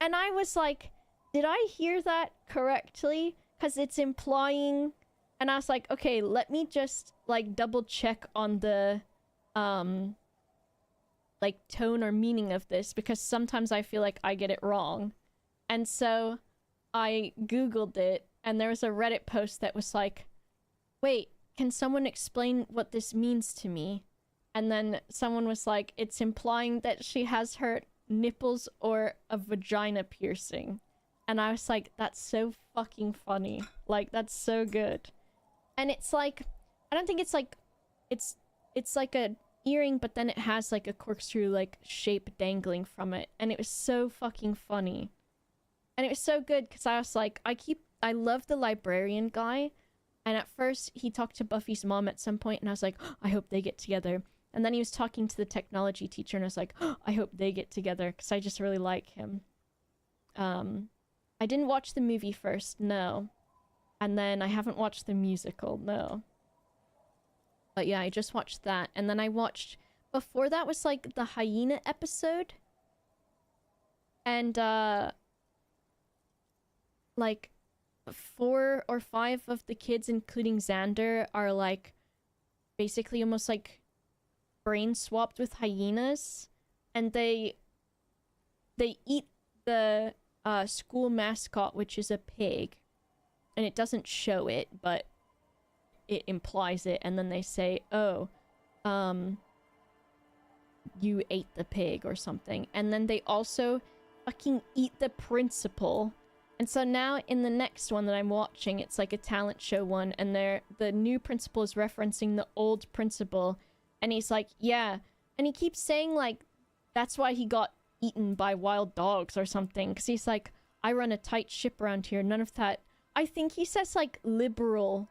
And I was like, did I hear that correctly? Because it's implying, and I was like, okay, let me just like double check on the like tone or meaning of this, because sometimes I feel like I get it wrong. And so I googled it, and there was a Reddit post that was like, wait, can someone explain what this means to me? And then someone was like, it's implying that she has her nipples or a vagina piercing. And I was like, that's so fucking funny. Like, that's so good. And it's like, I don't think it's like, it's like a earring, but then it has like a corkscrew like shape dangling from it. And it was so fucking funny. And it was so good because I was like, I love the librarian guy. And at first he talked to Buffy's mom at some point, and I was like, oh, I hope they get together. And then he was talking to the technology teacher, and I was like, oh, I hope they get together, because I just really like him. I didn't watch the movie first, no. And then I haven't watched the musical, no. But yeah, I just watched that. And then I watched, before that was like the hyena episode. And like 4 or 5 of the kids, including Xander, are like basically almost like brain swapped with hyenas, and they eat the school mascot, which is a pig, and it doesn't show it, but it implies it. And then they say, oh, you ate the pig or something. And then they also fucking eat the principal. And so now in the next one that I'm watching, it's like a talent show one, and the new principal is referencing the old principal, and he's like, yeah, and he keeps saying like that's why he got eaten by wild dogs or something, because he's like, I run a tight ship around here, none of that. I think he says like liberal.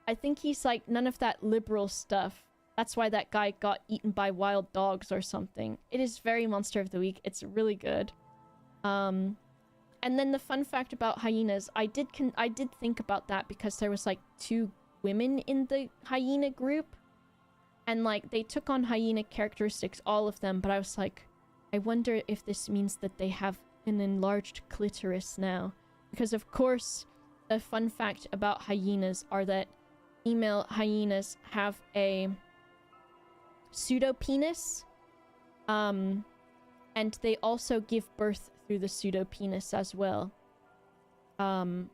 I think he's like, none of that liberal stuff. That's why that guy got eaten by wild dogs or something. It is very Monster of the Week. It's really good. And then the fun fact about hyenas, I did think about that because there was like 2 women in the hyena group, and like they took on hyena characteristics, all of them, but I was like, I wonder if this means that they have an enlarged clitoris now, because of course the fun fact about hyenas are that female hyenas have a pseudopenis, and they also give birth through the pseudopenis as well. And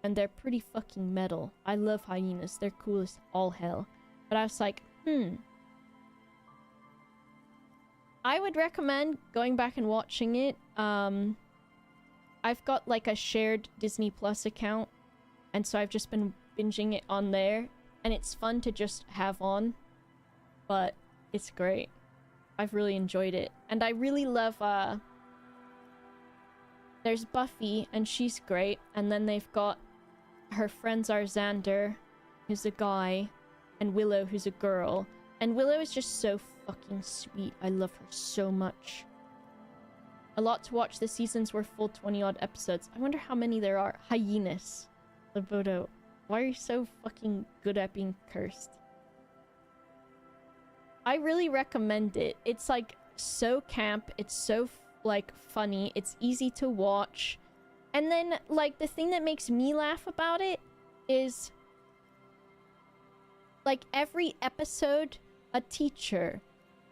they're pretty fucking metal. I love hyenas. They're cool as all hell. But I was like, I would recommend going back and watching it. I've got like a shared Disney Plus account, and so I've just been binging it on there, and it's fun to just have on, but it's great. I've really enjoyed it. And I really love, there's Buffy, and she's great, and then they've got her friends are Xander, who's a guy, and Willow, who's a girl. And Willow is just so fucking sweet. I love her so much. A lot to watch. The seasons were full 20-odd episodes. I wonder how many there are. Hyenas. Libodo. Why are you so fucking good at being cursed? I really recommend it. It's like so camp. It's so like funny. It's easy to watch. And then like the thing that makes me laugh about it is like every episode, a teacher,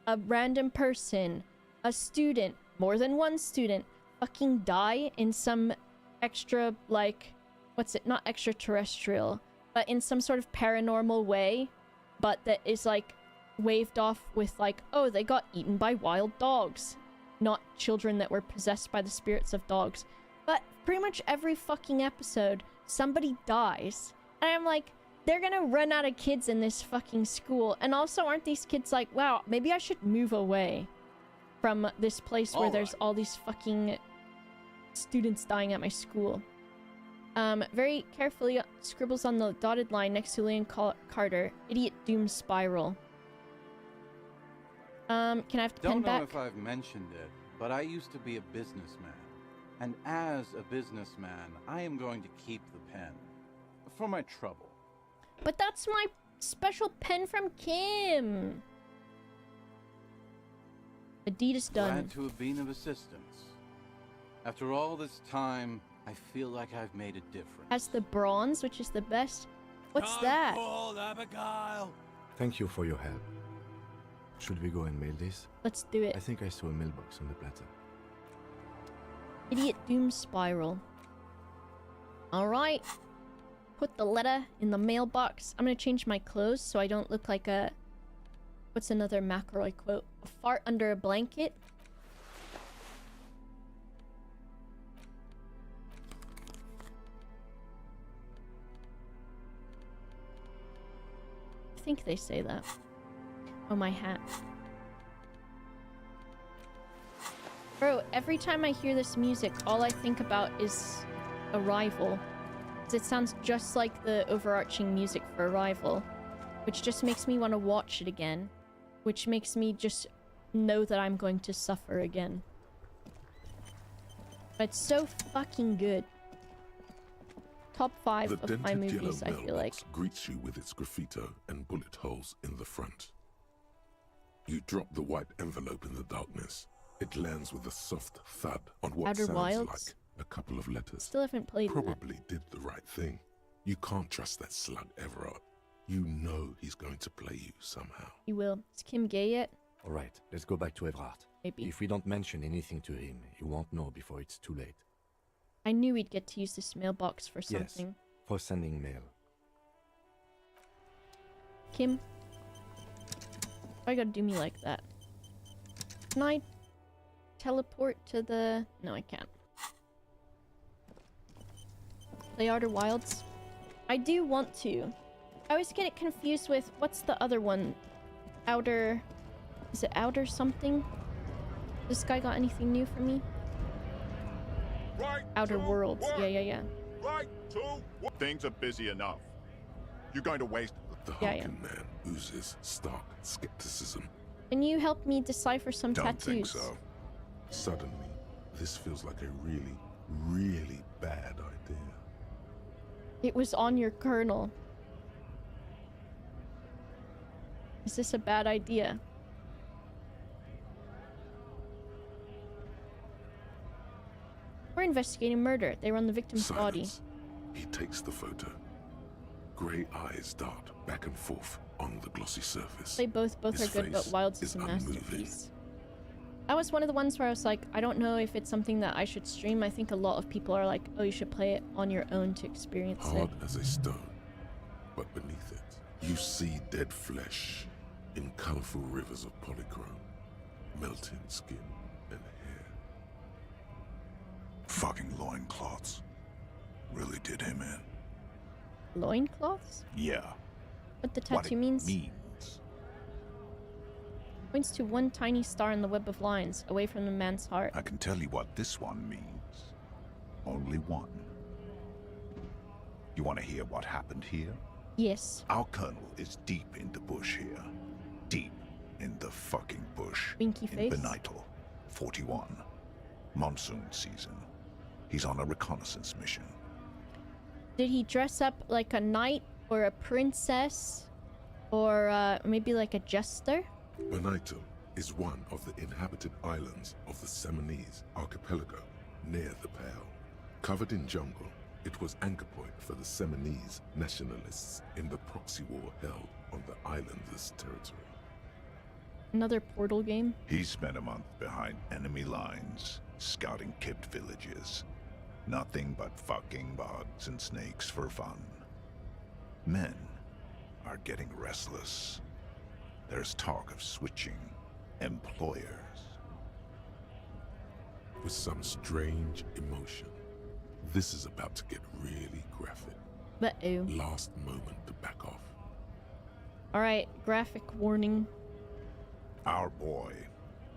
a random person, a student, more than one student fucking die in some extra like, what's it, not extraterrestrial, but in some sort of paranormal way, but that is like waved off with like, oh, they got eaten by wild dogs, not children that were possessed by the spirits of dogs. But pretty much every fucking episode somebody dies, and I'm like, they're gonna run out of kids in this fucking school. And also, aren't these kids like, wow, maybe I should move away from this place where there's all these fucking students dying at my school. Very carefully scribbles on the dotted line next to Leon Carter. Idiot doom spiral. Can I have the pen Don't know back? if I've mentioned it, but I used to be a businessman. And as a businessman, I am going to keep the pen. For my trouble. But that's my special pen from Kim. Adidas done. Glad to have been of assistance. After all this time, I feel like I've made a difference. Has the bronze, which is the best. What's Don't that? call Abigail. Thank you for your help. Should we go and mail this? Let's do it. I think I saw a mailbox on the platter. Idiot doom spiral. Alright. Put the letter in the mailbox. I'm gonna change my clothes so I don't look like a... What's another McElroy quote? A fart under a blanket? I think they say that. Oh, my hat. Bro, every time I hear this music, all I think about is Arrival. 'Cause it sounds just like the overarching music for Arrival. Which just makes me want to watch it again. Which makes me just know that I'm going to suffer again. But it's so fucking good. Top 5 The of my dented yellow movies, I feel like. mailbox greets you with its graffito and bullet holes in the front. You drop the white envelope in the darkness. It lands with a soft thud on what Outer sounds Wilds? like a couple of letters. Still haven't played that. Probably did the right thing. You can't trust that slug Everard. You know he's going to play you somehow. He will. Is Kim gay yet? Alright, let's go back to Everard. Maybe. If we don't mention anything to him, he won't know before it's too late. I knew we'd get to use this mailbox for something. Yes, for sending mail. Kim? Why you gotta do me like that? Can I teleport to the... No, I can't. Play Outer Wilds? I do want to. I always get it confused with... What's the other one? Outer... Is it Outer something? This guy got anything new for me? Right. Outer two, Worlds. one. Yeah. Right. Two. One. Things are busy enough. You're going to waste. The Yeah, Harkin man oozes stark skepticism. Can you help me decipher some Don't tattoos? think so. Suddenly, this feels like a really, really bad idea. It was on your kernel. Is this a bad idea? We're investigating murder. They were on the victim's body. Silence. He takes the photo. Grey eyes dart back and forth on the glossy surface. They both are His good, but face Wilds is is a unmoving. masterpiece. That was one of the ones where I was like, I don't know if it's something that I should stream. I think a lot of people are like, oh, you should play it on your own to experience it. Hard as a stone, but beneath it, you see dead flesh in colourful rivers of polychrome, melting skin and hair. Fucking loincloths. Really did him in. Loincloths? Yeah. What the What tattoo it means? means. Points to one tiny star in the web of lines, away from the man's heart. I can tell you what this one means. Only one. You want to hear what happened here? Yes. Our colonel is deep in the bush here. Deep in the fucking bush. Winky in face. Benital, 41. Monsoon season. He's on a reconnaissance mission. Did he dress up like a knight or a princess? Or maybe like a jester? Benital is one of the inhabited islands of the Seminese archipelago near the Pale. Covered in jungle, it was anchor point for the Seminese nationalists in the proxy war held on the islanders' territory. Another Portal game? He spent a month behind enemy lines, scouting kept villages. Nothing but fucking bugs and snakes for fun. Men are getting restless. There's talk of switching employers. With some strange emotion, this is about to get really graphic. Uh-oh. Last moment to back off. Alright, graphic warning. Our boy.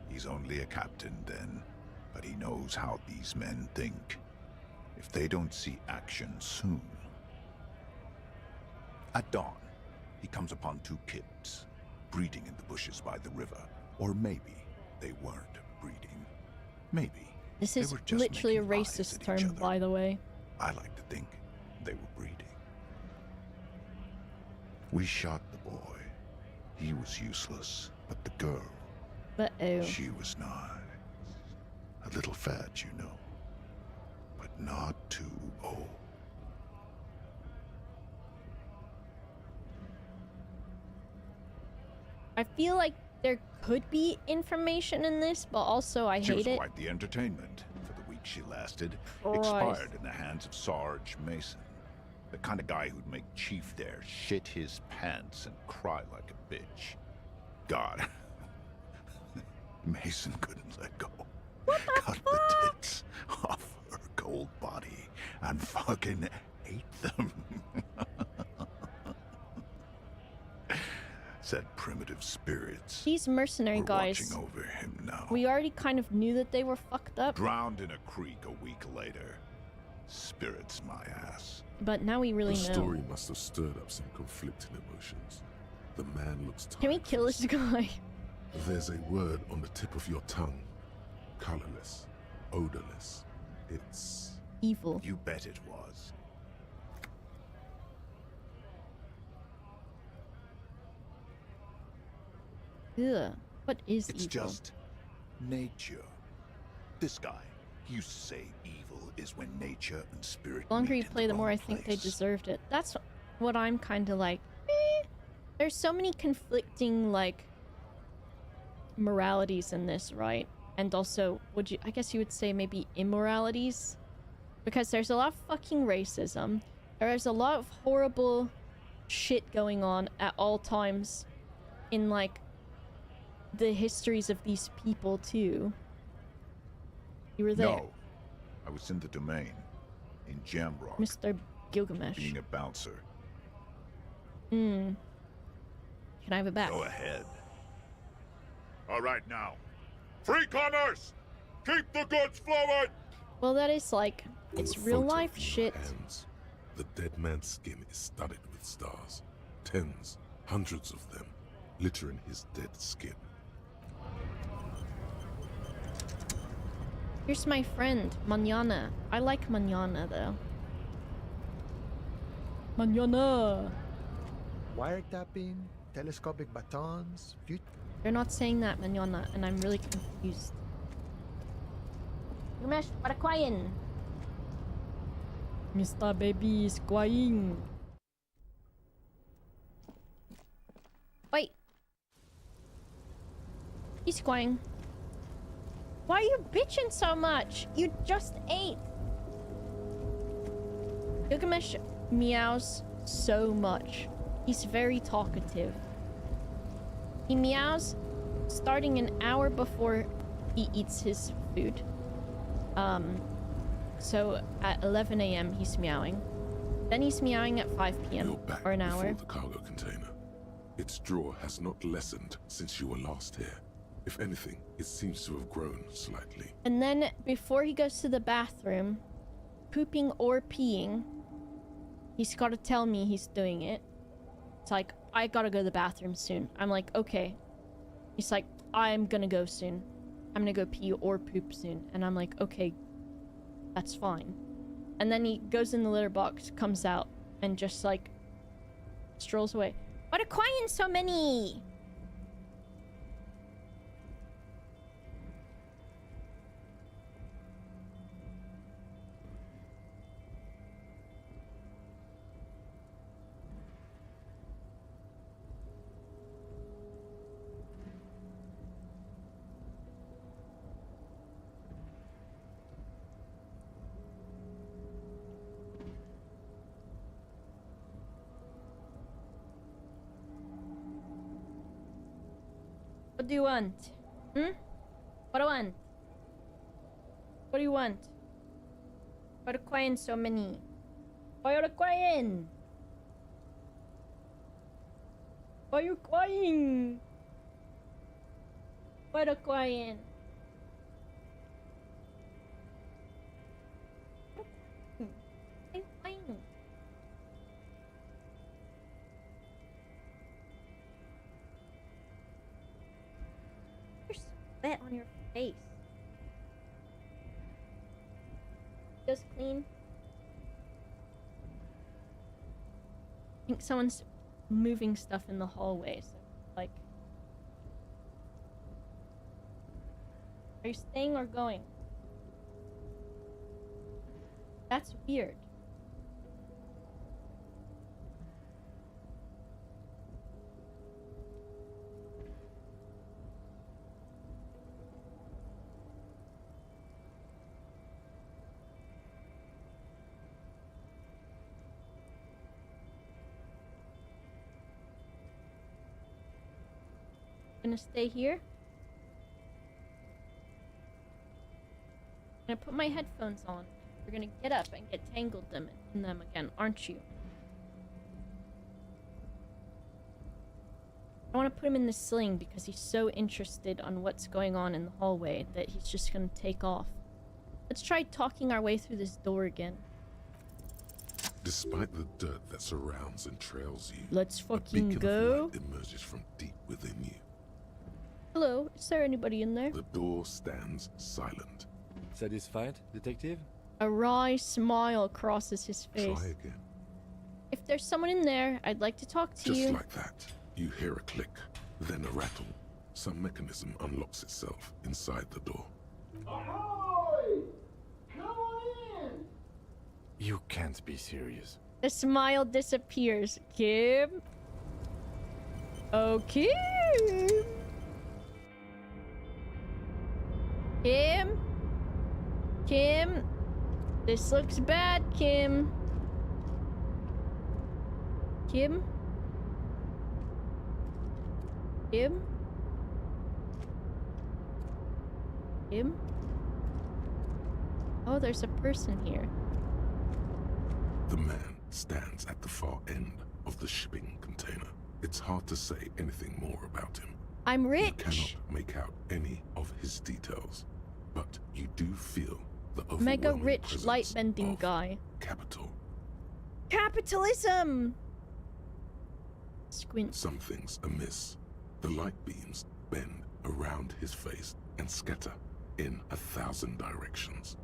He's only a captain then, but he knows how these men think. If they don't see action soon. At dawn, he comes upon two kids, breeding in the bushes by the river. Or maybe they weren't breeding. Maybe This they is were just literally a making eyes racist at each term, other. by the way. I like to think they were breeding. We shot the boy. He was useless, but the girl, Uh-oh. she was nice. A little fat, you know, but not too old. I feel like there could be information in this, but also I She was hate it. quite the entertainment for the week she lasted. Christ. Expired in the hands of Sarge Mason. The kind of guy who'd make Chief there shit his pants and cry like a bitch. God. Mason couldn't let go. Cut the tits off her cold body and fucking ate them. Said primitive spirits These mercenary were guys, watching over him now. we already kind of knew that they were fucked up, Drowned in a creek a week later. Spirits my ass. but now we really The know. story must have stirred up some conflicting emotions. The man looks tired. Can we kill this guy? There's a word on the tip of your tongue. Colorless. Odorless. It's... Evil. You bet it was. Ugh. What is It's evil? just nature. This guy, he used to say evil is when nature and spirit The longer meet you in play, the more I wrong think they place. deserved it. That's what I'm kind of like. There's so many conflicting, like, moralities in this, right? And also, I guess you would say maybe immoralities? Because there's a lot of fucking racism. There's a lot of horrible shit going on at all times in, like, the histories of these people, too. You were there, No, I was in the domain, in Jamrock, Mr. Gilgamesh. being a bouncer. Can I have it back? Go ahead. All right now, free commerce. Keep the goods flowing. Well, that is like, On it's the real photo life in your shit. hands, the dead man's skin is studded with stars. Tens, hundreds of them, littering his dead skin. Here's my friend, Manana. I like Manana, though. Manana! Wiretapping, telescopic batons, They're not saying that, Manana, and I'm really confused. Gumesh, Paraquayan! Mr. Baby is crying. Wait. He's crying. Why are you bitching so much? You just ate. Gilgamesh meows so much. He's very talkative. He meows starting an hour before he eats his food. So at 11 a.m. he's meowing. Then he's meowing at 5 You're p.m. back or an before hour. the cargo container. Its draw has not lessened since you were last here. If anything, it seems to have grown slightly. And then before he goes to the bathroom, pooping or peeing, he's got to tell me he's doing it. It's like, I gotta go to the bathroom soon. I'm like, okay. He's like, I'm gonna go soon. I'm gonna go pee or poop soon. And I'm like, okay, that's fine. And then he goes in the litter box, comes out, and just like strolls away. What are crying so many? What do you want? Hmm? What do you want? What do you want? What are crying so many? Why are you crying? Why are you crying? Why are you crying? I'm crying. There's sweat on your face. Just clean. I think someone's moving stuff in the hallway, so like, are you staying or going? That's weird. Gonna stay here. Gonna put my headphones on. We're gonna get up and get tangled in them again, aren't you? I want to put him in the sling because he's so interested on what's going on in the hallway that he's just gonna take off. Let's try talking our way through this door again. Despite the dirt that surrounds and trails you, Let's a fucking beacon go. of light emerges from deep within you. Hello, is there anybody in there? The door stands silent. Satisfied, detective? A wry smile crosses his face. Try again. If there's someone in there, I'd like to talk to Just you. like that, you hear a click, then a rattle. Some mechanism unlocks itself inside the door. Ahoy! Come on in! You can't be serious. The smile disappears. Kim? Oh, Kim! Kim? Kim? This looks bad, Kim. Kim? Kim? Kim? Oh, there's a person here. The man stands at the far end of the shipping container. It's hard to say anything more about him. I'm You rich. cannot make out any of his details, but you do feel the Mega overwhelming rich presence light bending of guy. capital. Capitalism! Squint. Something's amiss. The light beams bend around his face and scatter in 1,000 directions.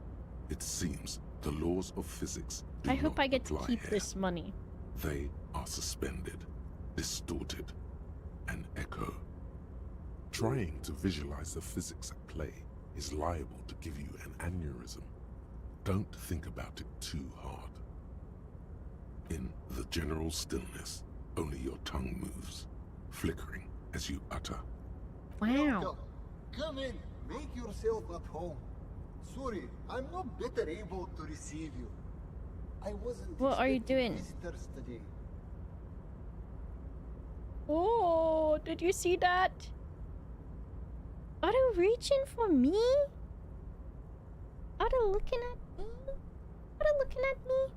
It seems the laws of physics do I hope not I get to apply keep here. this money. They are suspended, distorted, and echo. Trying to visualize the physics at play is liable to give you an aneurysm. Don't think about it too hard. In the general stillness, only your tongue moves, flickering as you utter. Wow. Come in, make yourself at home. Sorry, I'm not better able to receive you. I wasn't What are you expecting doing? visitors today. Oh, did you see that? Are they reaching for me? Are they looking at me? Are they looking at me?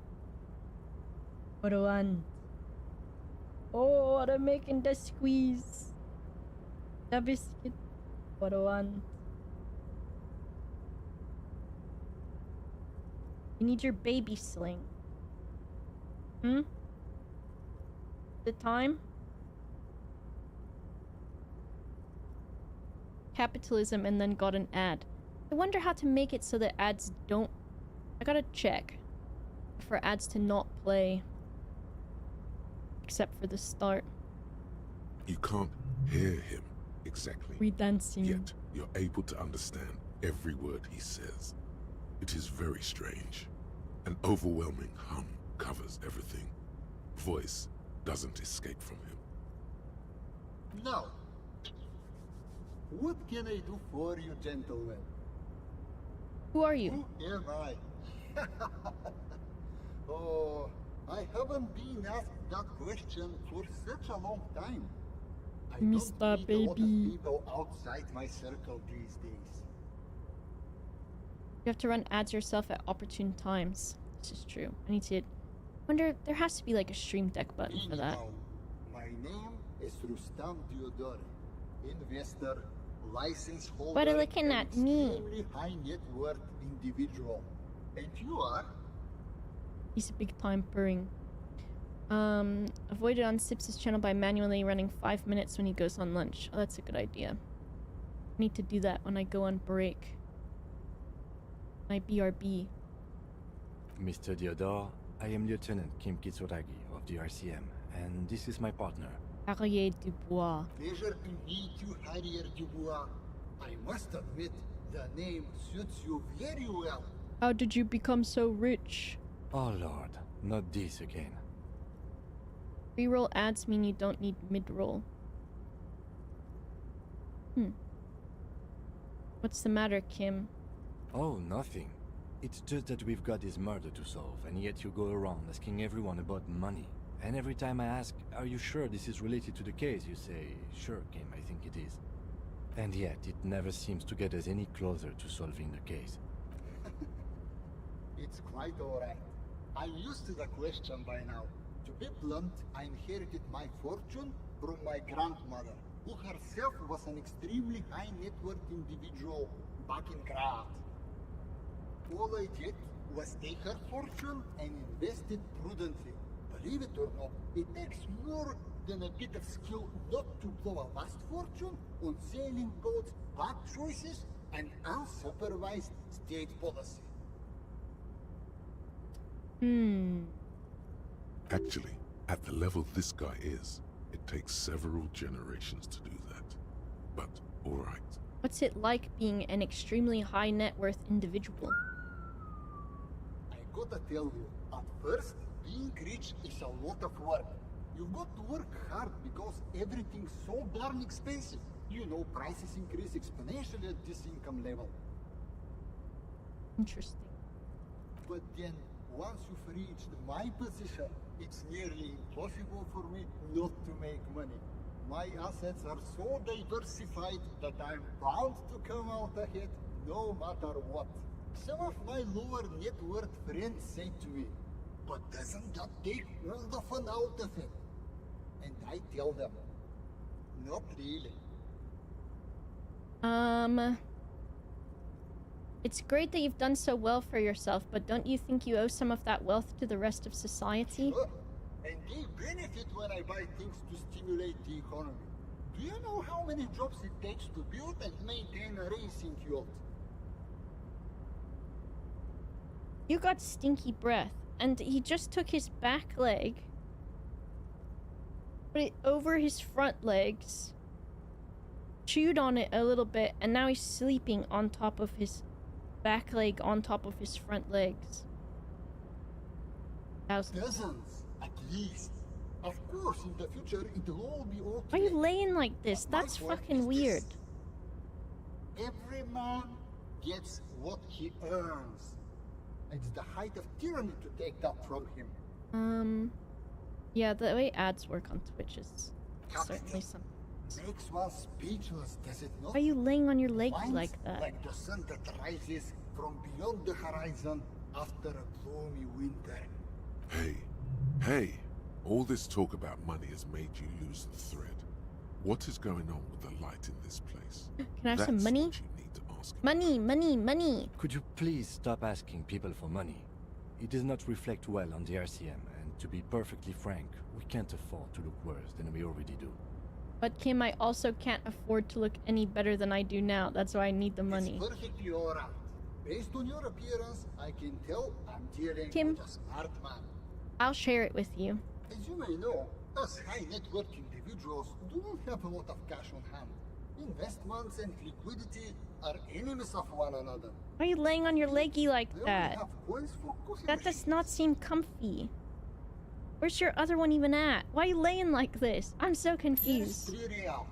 What a one. Oh, they're making the squeeze. The biscuit. What a one. You need your baby sling. The time? Capitalism and then got an ad. I wonder how to make it so that ads don't... I gotta check for ads to not play except for the start. You can't hear him exactly, Redancing. yet you're able to understand every word he says. It is very strange. An overwhelming hum covers everything. Voice doesn't escape from him. Now, what can I do for you, gentlemen? Who are you? Who am I? Oh, I haven't been asked that question for such a long time. I Mr. don't meet a lot of Baby. people outside my circle these days. You have to run ads yourself at opportune times. This is true. I need to Wonder, there has to be like a stream deck button for that. Anyhow, my name is Rustam Diodore, investor, license holder, What are looking and at me? extremely high net worth individual. And you are? He's a big time purring. Avoided on Sips' channel by manually running 5 minutes when he goes on lunch. Oh, that's a good idea. I need to do that when I go on break. My BRB. Mr. Diodore, I am Lieutenant Kim Kitsuragi of the RCM, and this is my partner. Harrier Dubois. Pleasure to meet you, Harrier Dubois. I must admit, the name suits you very well. How did you become so rich? Oh lord, not this again. Reroll ads mean you don't need mid-roll. What's the matter, Kim? Oh, nothing. It's just that we've got this murder to solve, and yet you go around asking everyone about money. And every time I ask, are you sure this is related to the case, you say, sure, Kim, I think it is. And yet, it never seems to get us any closer to solving the case. It's quite alright. I'm used to the question by now. To be blunt, I inherited my fortune from my grandmother, who herself was an extremely high net worth individual back in Graz. All I did was take her fortune and invest it prudently. Believe it or not, it takes more than a bit of skill not to blow a vast fortune on sailing boats, bad choices, and unsupervised state policy. Actually, at the level this guy is, it takes several generations to do that. But, alright. What's it like being an extremely high net worth individual? I gotta tell you, at first, being rich is a lot of work. You've got to work hard because everything's so darn expensive. You know, prices increase exponentially at this income level. Interesting. But then, once you've reached my position, it's nearly impossible for me not to make money. My assets are so diversified that I'm bound to come out ahead no matter what. Some of my lower net worth friends say to me, but doesn't that take all the fun out of it? And I tell them, not really. It's great that you've done so well for yourself, but don't you think you owe some of that wealth to the rest of society? Sure. And they benefit when I buy things to stimulate the economy. Do you know how many jobs it takes to build and maintain a racing yacht? You got stinky breath, and he just took his back leg, put it over his front legs, chewed on it a little bit, and now he's sleeping on top of his back leg on top of his front legs. Dozens, at least. Of course, in the future, it'll all be okay. Why are you laying like this? That's fucking weird. Every man gets what he earns. It's the height of tyranny to take that from him. Yeah, the way ads work on Twitch is certainly something. Makes one speechless, does it not? Why are you laying on your leg Winds like that? Like the sun that rises from beyond the horizon after a gloomy winter. Hey, all this talk about money has made you lose the thread. What is going on with the light in this place? Can I have some That's money? what you need to ask. Money! Could you please stop asking people for money? It does not reflect well on the RCM, and to be perfectly frank, we can't afford to look worse than we already do. But Kim, I also can't afford to look any better than I do now. That's why I need the money. It's perfectly alright. Based on your appearance, I can tell I'm dealing Kim. with a smart man. I'll share it with you. As you may know, us high net worth individuals do not have a lot of cash on hand. Investments and liquidity are enemies of one another. Why are you laying on your leggy like I only that? have coins for coffee That does machines. not seem comfy. Where's your other one even at? Why are you laying like this? I'm so Here's confused. 3 real.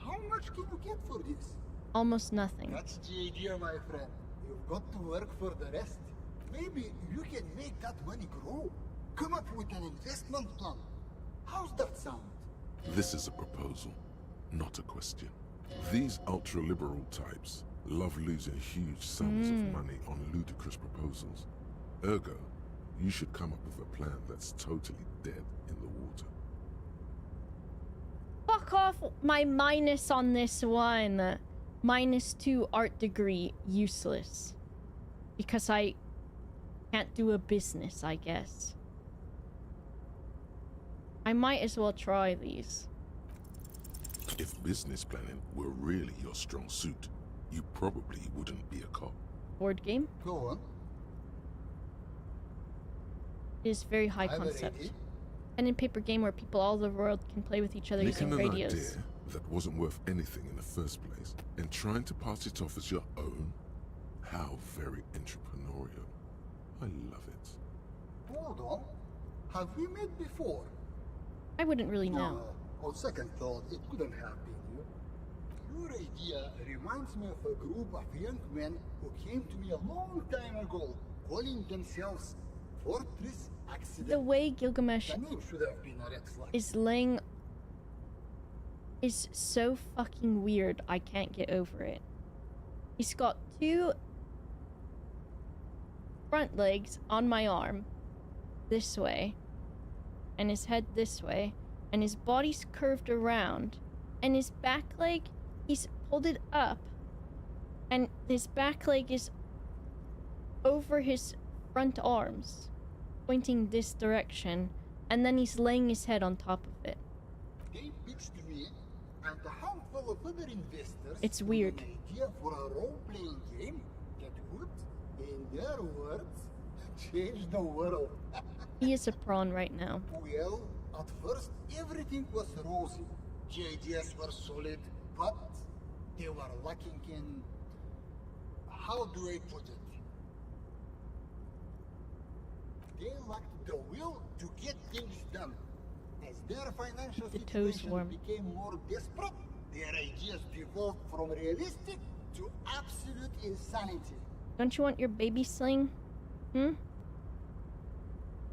How much can you get for this? Almost nothing. That's the idea, my friend. You've got to work for the rest. Maybe you can make that money grow. Come up with an investment plan. How's that sound? This is a proposal, not a question. These ultra-liberal types love losing huge sums of money on ludicrous proposals. Ergo, You should come up with a plan that's totally dead in the water. Fuck off my minus on this one. -2 art degree, useless. Because I can't do a business, I guess. I might as well try these. If business planning were really your strong suit, you probably wouldn't be a cop. Board game? Go on. It is very high I'm concept. ready. Pen and paper game where people all over the world can play with each other using Making an radios. idea that wasn't worth anything in the first place and trying to pass it off as your own? How very entrepreneurial. I love it. Hold on. Have we met before? I wouldn't really know. On second thought, it couldn't have been you. Your idea reminds me of a group of young men who came to me a long time ago, calling themselves Fortress Accident. The way Gilgamesh The name should have been a red flag. is laying is so fucking weird. I can't get over it. He's got 2 front legs on my arm this way, and his head this way, and his body's curved around, and his back leg, he's pulled it up, and his back leg is over his front arms, pointing this direction, and then he's laying his head on top of it. They pitched me and a handful of other investors. It's weird. An idea for a role-playing game that would, in their words, change the world. He is a prawn right now. Well, at first everything was rosy. The ideas were solid, but they were lacking in... How do I put it? They lacked the will to get things done. As their financial The toes situation warm. became more desperate, their ideas devolved from realistic to absolute insanity. Don't you want your baby sling?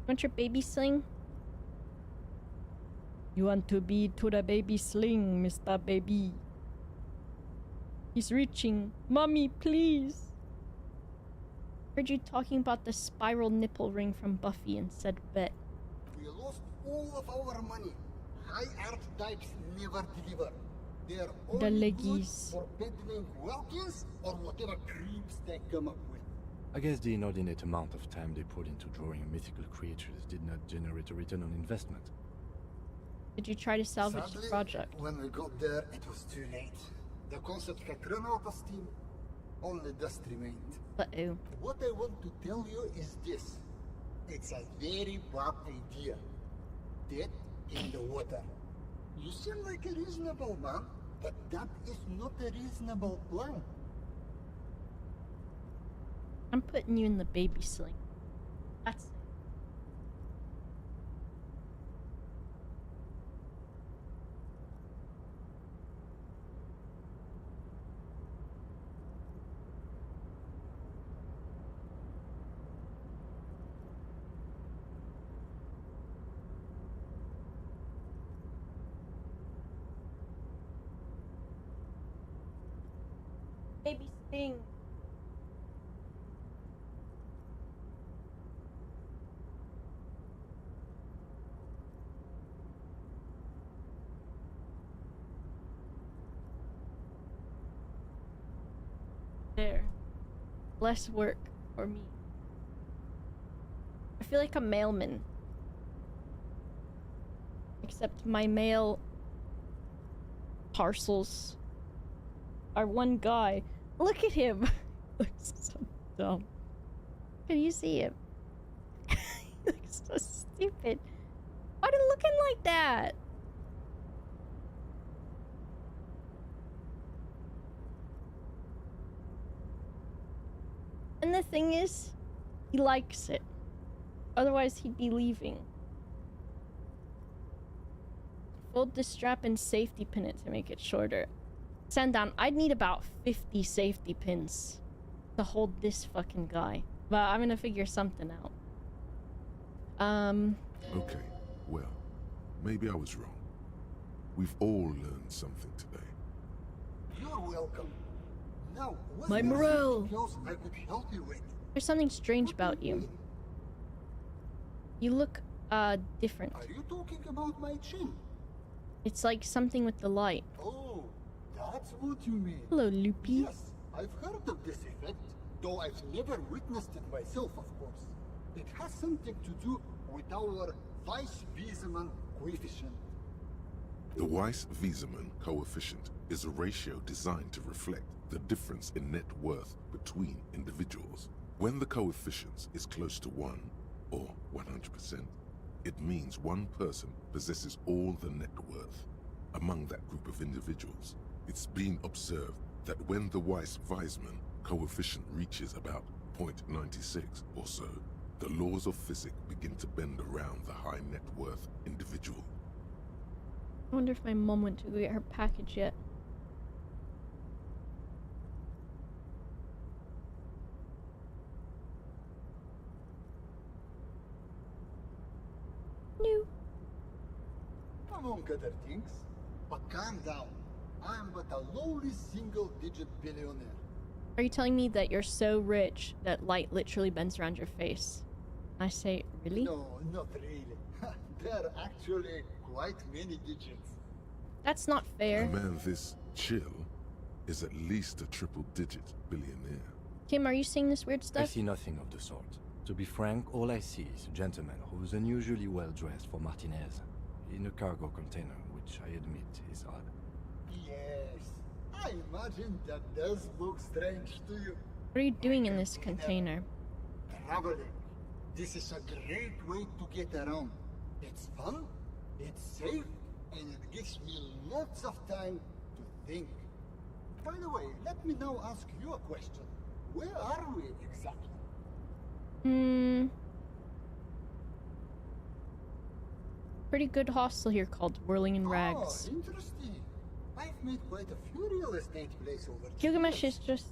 Want your baby sling? You want to be to the baby sling, Mr. Baby. He's reaching. Mommy, please. Heard you talking about the spiral nipple ring from Buffy and said bet. We lost all of our money. High art types never deliver. They're The only good leggies. for peddling Welkins or whatever creeps they come up with. I guess the inordinate amount of time they put into drawing mythical creatures did not generate a return on investment. Did you try to salvage Sadly, the project? when we got there, it was too late. The concept had run out of steam. Only dust remained. Uh-oh. What I want to tell you is this. It's a very bad idea. Dead in the water. You seem like a reasonable man, but that is not a reasonable plan. I'm putting you in the baby sling. That's it. Baby sling. There. Less work for me. I feel like a mailman. Except my mail parcels are one guy. Look at him. Looks so dumb. Can you see him? He looks so stupid. Why are they looking like that? And the thing is, he likes it. Otherwise, he'd be leaving. Fold the strap and safety pin it to make it shorter. Send down. I'd need about 50 safety pins to hold this fucking guy. But I'm gonna figure something out. Okay, well, maybe I was wrong. We've all learned something today. You're welcome. Now, was My there morale. something else I could help you with? There's something strange What do about you. mean? You look, different. Are you talking about my chin? It's like something with the light. Oh, that's what you mean. Hello, Loopy. Yes, I've heard of this effect, though I've never witnessed it myself, of course. It has something to do with our Weiss-Wiesemann coefficient. The Weiss-Wiesemann coefficient is a ratio designed to reflect the difference in net worth between individuals. When the coefficient is close to 1, or 100%, it means one person possesses all the net worth. Among that group of individuals, it's been observed that when the Weiss-Wiesemann coefficient reaches about 0.96 or so, the laws of physics begin to bend around the high net worth individual. I wonder if my mom went to go get her package yet. No. Among other things. But calm down. I'm but a lowly single-digit billionaire. Are you telling me that you're so rich that light literally bends around your face? I say, really? No, not really. There are actually quite many digits. That's not fair. A man this chill is at least a triple-digit billionaire. Kim, are you seeing this weird I stuff? see nothing of the sort. To be frank, all I see is a gentleman who's unusually well dressed for Martinez, in a cargo container, which I admit is odd. Yes, I imagine that does look strange to you. What are you doing in this container? Traveling. This is a great way to get around. It's fun, it's safe, and it gives me lots of time to think. By the way, let me now ask you a question. Where are we exactly? Pretty good hostel here called Whirling in Rags. Oh, interesting. I've made quite a few real estate places over the Gilgamesh years. is just...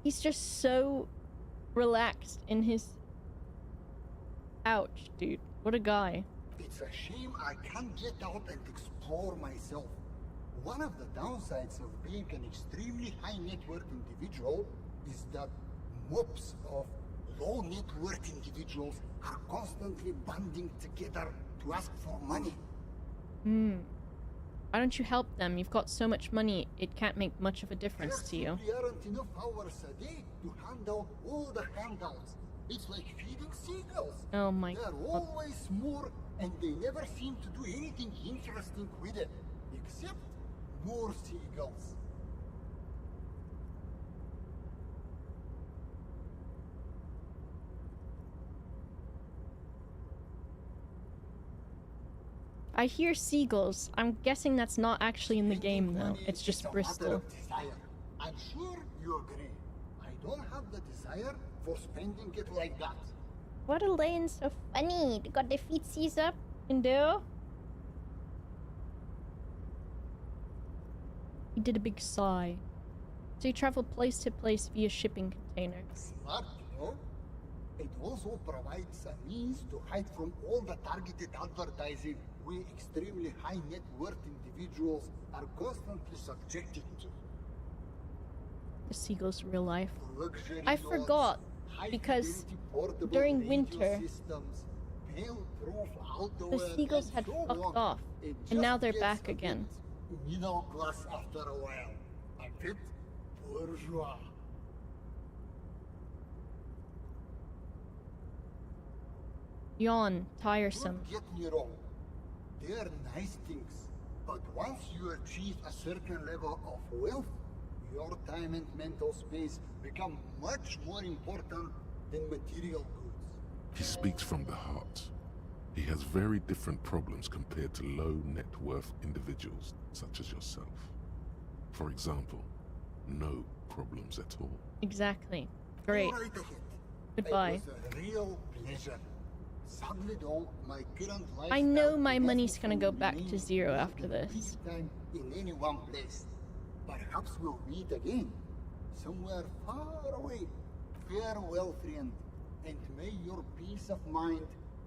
He's just so relaxed in his... Ouch, dude. What a guy. It's a shame I can't get out and explore myself. One of the downsides of being an extremely high net worth individual is that mobs of low net worth individuals are constantly banding together to ask for money. Why don't you help them? You've got so much money, it can't make much of a difference to you. There aren't enough hours a day to hand out all the handouts. It's like feeding seagulls. Oh my There are god. always more, and they never seem to do anything interesting with it, except more seagulls. I hear seagulls. I'm guessing that's not actually in the game though. Money It's is just a matter Bristol. of desire. I'm sure you agree. I don't have the desire for spending it like that. What are lanes so funny? They got their feetsies up. And do? He did a big sigh. So you travel place to place via shipping container. Smart, you know? It also provides a means to hide from all the targeted advertising we extremely high net worth individuals are constantly subjected to. The seagulls real life. Luxury I yachts, forgot because high-fidelity portable during radio winter, systems, fail-proof the outerwear, seagulls and had so fucked on. off, It and now just they're gets back a again. bit middle class after a while. A bit bourgeois. Yawn, tiresome. Don't get me wrong. They are nice things. But once you achieve a certain level of wealth, your time and mental space become much more important than material goods. He speaks from the heart. He has very different problems compared to low net worth individuals such as yourself. For example, no problems at all. Exactly. Great. Go right ahead. Goodbye. It was a real pleasure. Sadly though, my current I know lifestyle my prevents money's me gonna from go back to remaining zero more after than this. big time in any one place. Perhaps we'll meet again, somewhere far away. Farewell, friend, and may your peace of mind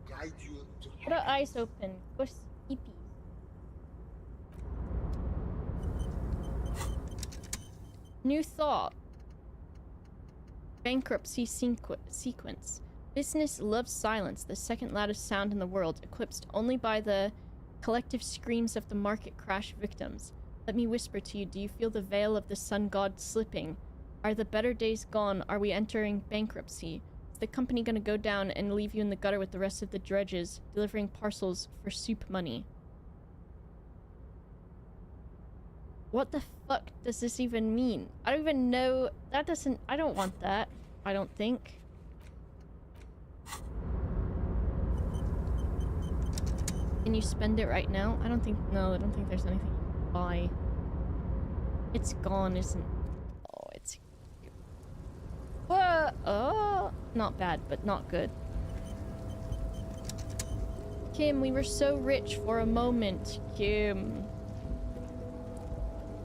guide you to Put our happiness. eyes open. Go sleepy. New thought. Bankruptcy sequence. Business loves silence, the second loudest sound in the world, eclipsed only by the collective screams of the market crash victims. Let me whisper to you, do you feel the veil of the sun god slipping? Are the better days gone? Are we entering bankruptcy? Is the company gonna go down and leave you in the gutter with the rest of the dredges, delivering parcels for soup money? What the fuck does this even mean? I don't even know. That doesn't... I don't want that. I don't think. Can you spend it right now? I don't think... No, I don't think there's anything to buy. It's gone, isn't... Oh, it's... Whoa! Oh! Not bad, but not good. Kim, we were so rich for a moment. Kim.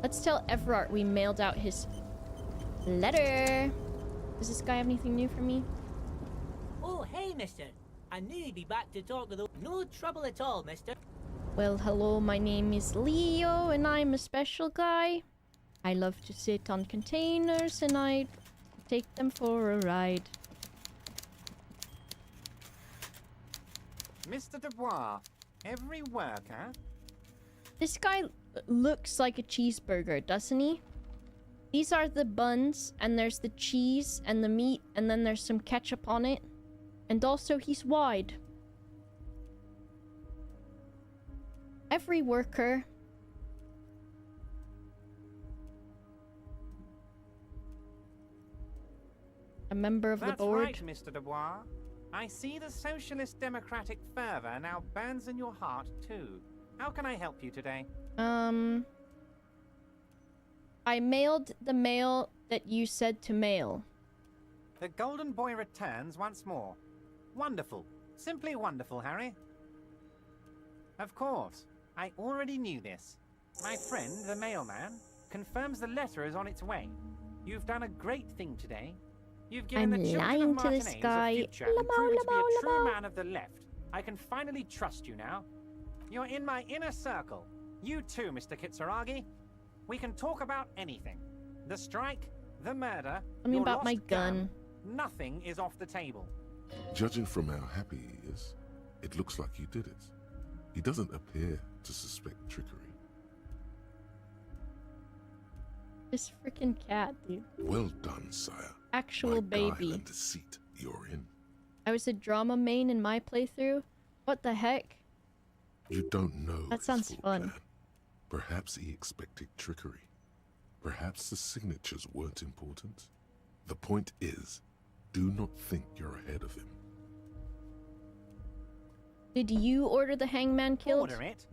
Let's tell Everard we mailed out his letter. Does this guy have anything new for me? Oh, hey, mister. I knew you'd be back to talk with... No trouble at all, mister. Well, hello, my name is Leo, and I'm a special guy. I love to sit on containers, and I take them for a ride. Mr. Dubois, every worker... This guy looks like a cheeseburger, doesn't he? These are the buns, and there's the cheese and the meat, and then there's some ketchup on it. And also, he's wide. Every worker... A member of the board. That's right, Mr. Dubois. I see the socialist democratic fervor now burns in your heart, too. How can I help you today? I mailed the mail that you said to mail. The Golden Boy returns once more. Wonderful. Simply wonderful, Harry. Of course. I already knew this. My friend, the mailman, confirms the letter is on its way. You've done a great thing today. You've given the children of Martinez a future and proven to be a true man of the left. I can finally trust you now. You're in my inner circle. You too, Mr. Kitsuragi. We can talk about anything. The strike, the murder, Tell me about my gun. Nothing is off the table. Judging from how happy he is, it looks like you did it. He doesn't appear to suspect trickery. This freaking cat, dude. Well done, sire. Actual baby. And deceit you're in. I was a drama main in my playthrough. What the heck? You don't know. That sounds fun. Plan. Perhaps he expected trickery. Perhaps the signatures weren't important. The point is, do not think you're ahead of him. Did you order the hangman killed? Order it?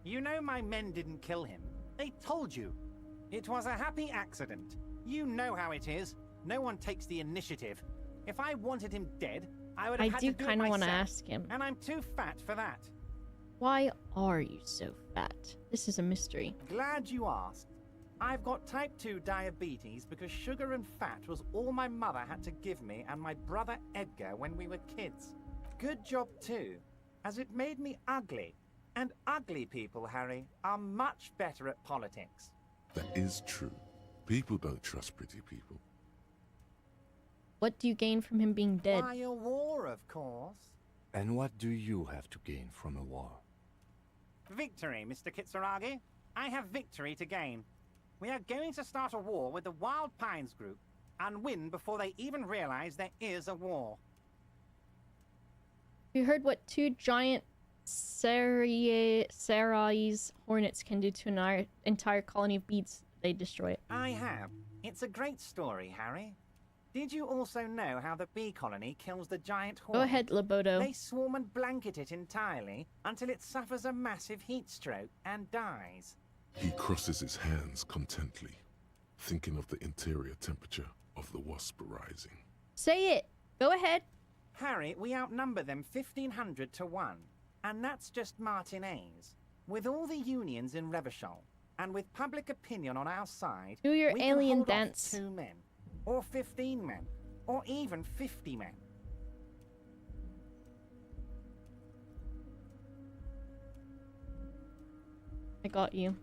You know my men didn't kill him. They told you. It was a happy accident. You know how it is. No one takes the initiative. If I wanted him dead, I would have had to do it myself. I do kind of want to ask him. And I'm too fat for that. Why are you so fat? This is a mystery. Glad you asked. I've got type 2 diabetes because sugar and fat was all my mother had to give me and my brother Edgar when we were kids. Good job too, as it made me ugly. And ugly people, Harry, are much better at politics. That is true. People don't trust pretty people. What do you gain from him being dead? Why, a war, of course. And what do you have to gain from a war? Victory, Mr. Kitsuragi. I have victory to gain. We are going to start a war with the Wild Pines group and win before they even realize there is a war. You heard what 2 giant Sarais hornets can do to an entire colony of bees they destroy. I have. It's a great story, Harry. Did you also know how the bee colony kills the giant hornet? Go ahead, Loboto. They swarm and blanket it entirely until it suffers a massive heat stroke and dies. He crosses his hands contently, thinking of the interior temperature of the wasp rising. Say it! Go ahead! Harry, we outnumber them 1,500 to 1. And that's just Martinez. With all the unions in Revachol, and with public opinion on our side, do your we alien can hold dance. Off 2 men, or 15 men, or even 50 men. I got you.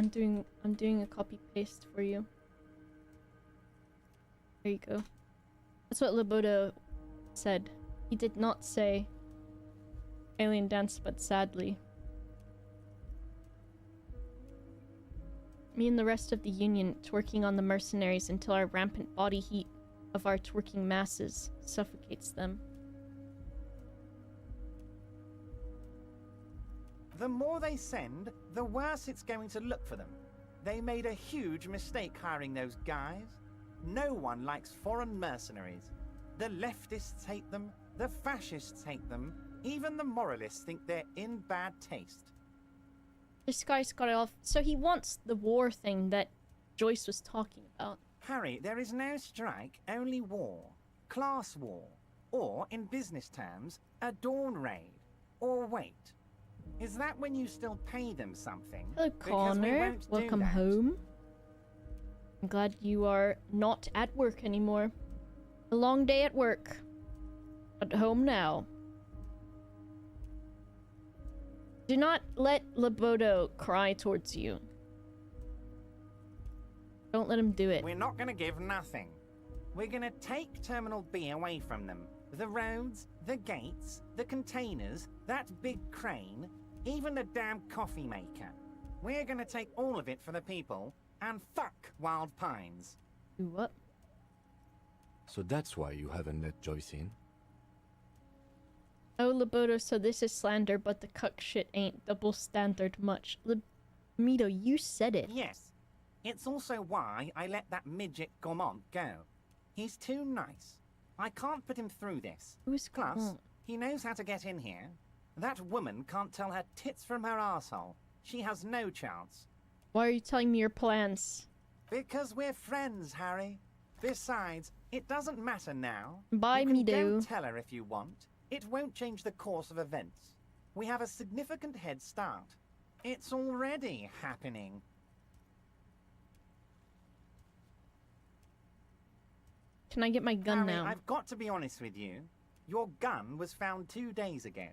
I'm doing a copy paste for you. There you go. That's what Laboda said. He did not say alien dance, but sadly. Me and the rest of the Union twerking on the mercenaries until our rampant body heat of our twerking masses suffocates them. The more they send, the worse it's going to look for them. They made a huge mistake hiring those guys. No one likes foreign mercenaries. The leftists hate them, the fascists hate them, even the moralists think they're in bad taste. This guy's got it off. So he wants the war thing that Joyce was talking about. Harry, there is no strike, only war. Class war. Or, in business terms, a dawn raid. Or wait. Is that when you still pay them something? Hello, Connor. Welcome home. I'm glad you are not at work anymore. A long day at work. At home now. Do not let Labodo cry towards you. Don't let him do it. We're not gonna give nothing. We're gonna take Terminal B away from them. The roads, the gates, the containers, that big crane, even the damn coffee maker. We're gonna take all of it for the people, and fuck Wild Pines. Do what? So that's why you haven't let Joyce in? Oh, Labodo, so this is slander, but the cuck shit ain't double standard much. Mito, you said it. Yes. It's also why I let that midget Gaumont go. He's too nice. I can't put him through this. Who's Plus, Gaumont? he knows how to get in here. That woman can't tell her tits from her asshole. She has no chance. Why are you telling me your plans? Because we're friends, Harry. Besides, it doesn't matter now. Bye, you can go Mido. tell her if you want. It won't change the course of events. We have a significant head start. It's already happening. Can I get my gun Harry, now? I've got to be honest with you. Your gun was found 2 days ago.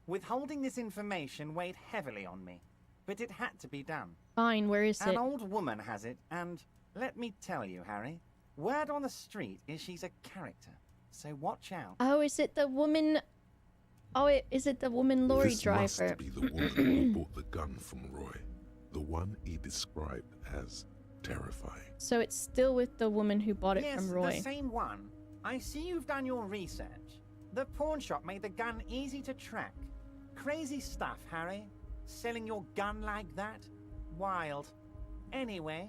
Withholding this information weighed heavily on me. But it had to be done. Fine, where is An it? old woman has it, and let me tell you, Harry, word on the street is she's a character. So watch out. Oh, is it the woman... Oh, is it the woman lorry This driver? must be the woman who bought the gun from Roy. The one he described as terrifying. So it's still with the woman who bought it Yes, from Roy. the same one. I see you've done your research. The pawn shop made the gun easy to track. Crazy stuff, Harry. Selling your gun like that? Wild. Anyway.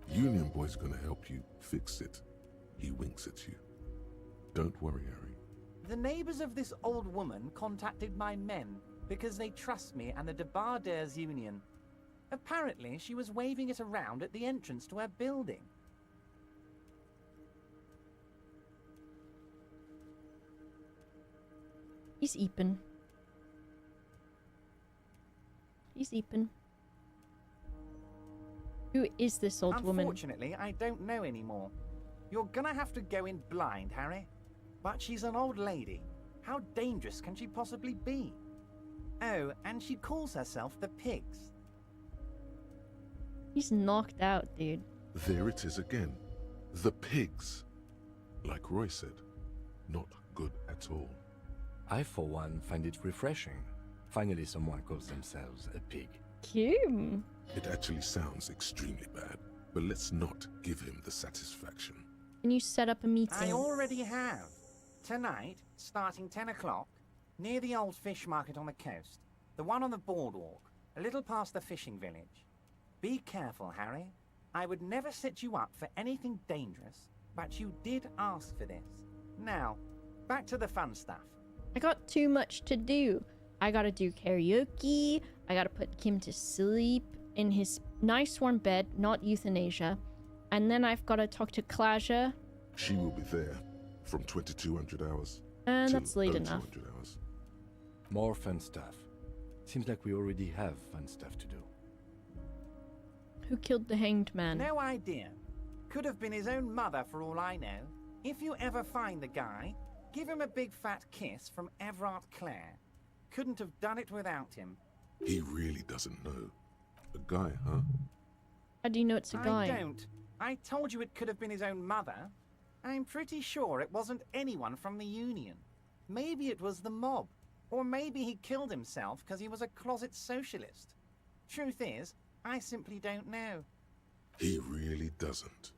Union Boy's gonna help you fix it. He winks at you. Don't worry, Harry. The neighbors of this old woman contacted my men because they trust me and the Debardeurs Union. Apparently, she was waving it around at the entrance to her building. He's eeping. He's eeping. Who is this old woman? Unfortunately, I don't know anymore. You're gonna have to go in blind, Harry. But she's an old lady. How dangerous can she possibly be? Oh, and she calls herself the Pigs. He's knocked out, dude. There it is again. The pigs. Like Roy said, not good at all. I, for one, find it refreshing. Finally, someone calls themselves a pig. Cute. It actually sounds extremely bad, but let's not give him the satisfaction. Can you set up a meeting? I already have. Tonight, starting 10 o'clock, near the old fish market on the coast. The one on the boardwalk, a little past the fishing village. Be careful, Harry. I would never set you up for anything dangerous, but you did ask for this. Now, back to the fun stuff. I got too much to do. I gotta do karaoke. I gotta put Kim to sleep in his nice warm bed, not euthanasia. And then I've gotta talk to Klaja. She will be there from 2200 hours. And till that's late enough. 0200 hours. More fun stuff. Seems like we already have fun stuff to do. Who killed the hanged man? No idea. Could have been his own mother for all I know. If you ever find the guy, give him a big fat kiss from Everard Clare. Couldn't have done it without him. He really doesn't know. A guy, huh? How do you know it's a guy? I don't. I told you it could have been his own mother. I'm pretty sure it wasn't anyone from the Union. Maybe it was the mob. Or maybe he killed himself because he was a closet socialist. Truth is, I simply don't know. He really doesn't.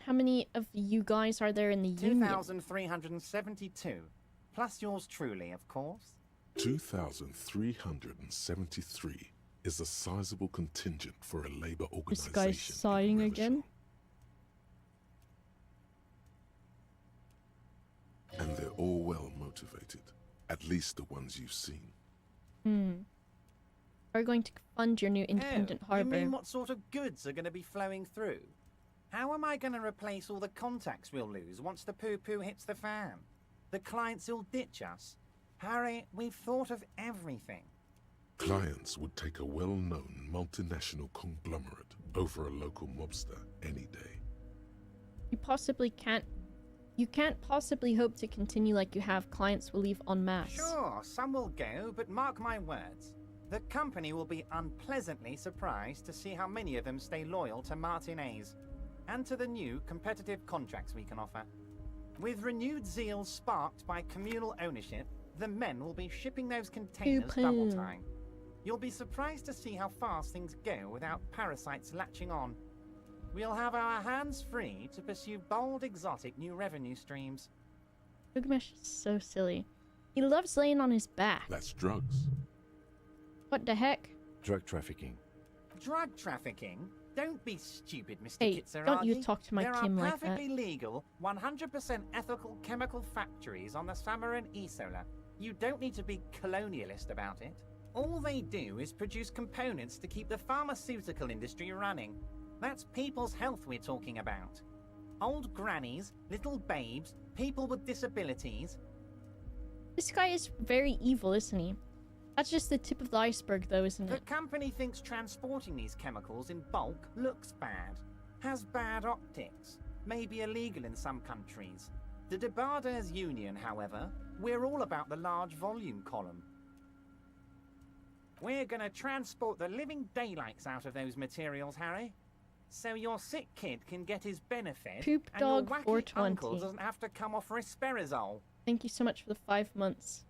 How many of you guys are there in the Union? 2,372. Plus yours truly, of course. 2,373 is a sizable contingent for a labor This organization. guy's sighing again. And they're all well motivated. At least the ones you've seen. We're going to fund your new independent You harbor. mean what sort of goods are going to be flowing through? How am I going to replace all the contacts we'll lose once the poo-poo hits the fan? The clients will ditch us. Harry, we've thought of everything. Clients would take a well-known multinational conglomerate over a local mobster any day. You can't possibly hope to continue like you have. Clients will leave en masse. Sure, some will go, but mark my words. The company will be unpleasantly surprised to see how many of them stay loyal to Martinez and to the new competitive contracts we can offer. With renewed zeal sparked by communal ownership, the men will be shipping those containers double time. You'll be surprised to see how fast things go without parasites latching on. We'll have our hands free to pursue bold, exotic new revenue streams. Gilgamesh is so silly. He loves laying on his back. That's drugs. What the heck? Drug trafficking. Drug trafficking? Don't be stupid, Mr. Hey, Kitsuragi. don't you talk to my Kim There are like that. perfectly legal, 100% ethical chemical factories on the Samaran Isola. You don't need to be colonialist about it. All they do is produce components to keep the pharmaceutical industry running. That's people's health we're talking about. Old grannies, little babes, people with disabilities. This guy is very evil, isn't he? That's just the tip of the iceberg, though, isn't The it? company thinks transporting these chemicals in bulk looks bad, has bad optics, may be illegal in some countries. The Debarders Union, however, we're all about the large volume column. We're gonna transport the living daylights out of those materials, Harry. So your sick kid can get his benefit, Poop and your dog wacky 420. uncle doesn't have to come off risperazole. Thank you so much for the 5 months.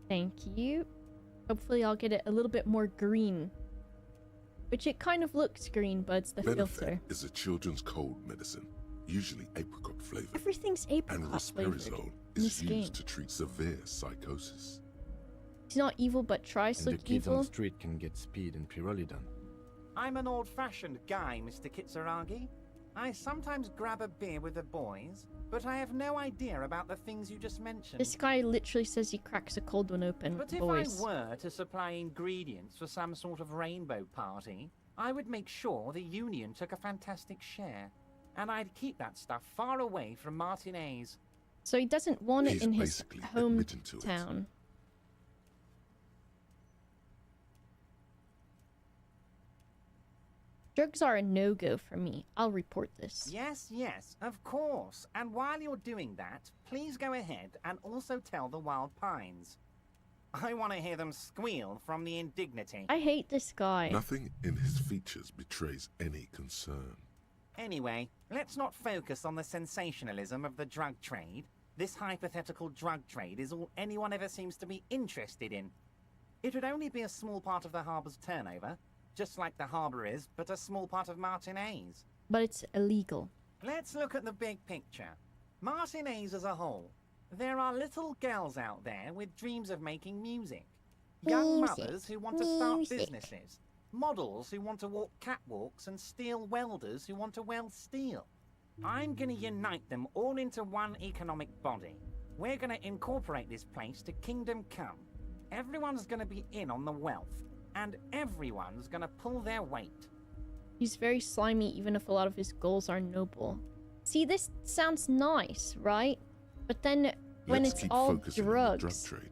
Thank you. Hopefully I'll get it a little bit more green. Which it kind of looks green, but it's the Benefit filter. is a children's cold medicine, usually apricot flavored. Everything's And apricot flavored risperazole in this is game. used to treat severe psychosis. He's not evil, but tries And to the look kids on evil. the street can get speed and pyrrolidon. I'm an old-fashioned guy, Mr. Kitsuragi. I sometimes grab a beer with the boys, but I have no idea about the things you just mentioned. This guy literally says he cracks a cold one open with But the if boys. I were to supply ingredients for some sort of rainbow party, I would make sure the Union took a fantastic share. And I'd keep that stuff far away from Martinez. So he doesn't want it He's in his basically admitting to it. hometown. Drugs are a no-go for me. I'll report this. Yes, yes, of course. And while you're doing that, please go ahead and also tell the Wild Pines. I want to hear them squeal from the indignity. I hate this guy. Nothing in his features betrays any concern. Anyway, let's not focus on the sensationalism of the drug trade. This hypothetical drug trade is all anyone ever seems to be interested in. It would only be a small part of the harbor's turnover, just like the harbor is, but a small part of Martinez. But it's illegal. Let's look at the big picture. Martinez as a whole. There are little girls out there with dreams of making music. Young Music. mothers who want to start Music. businesses. Models who want to walk catwalks and steel welders who want to weld steel. I'm gonna unite them all into one economic body. We're gonna incorporate this place to Kingdom Come. Everyone's gonna be in on the wealth, and everyone's gonna pull their weight. He's very slimy, even if a lot of his goals are noble. See, this sounds nice, right? But then when Let's it's keep all focusing on the drug drugs... trade.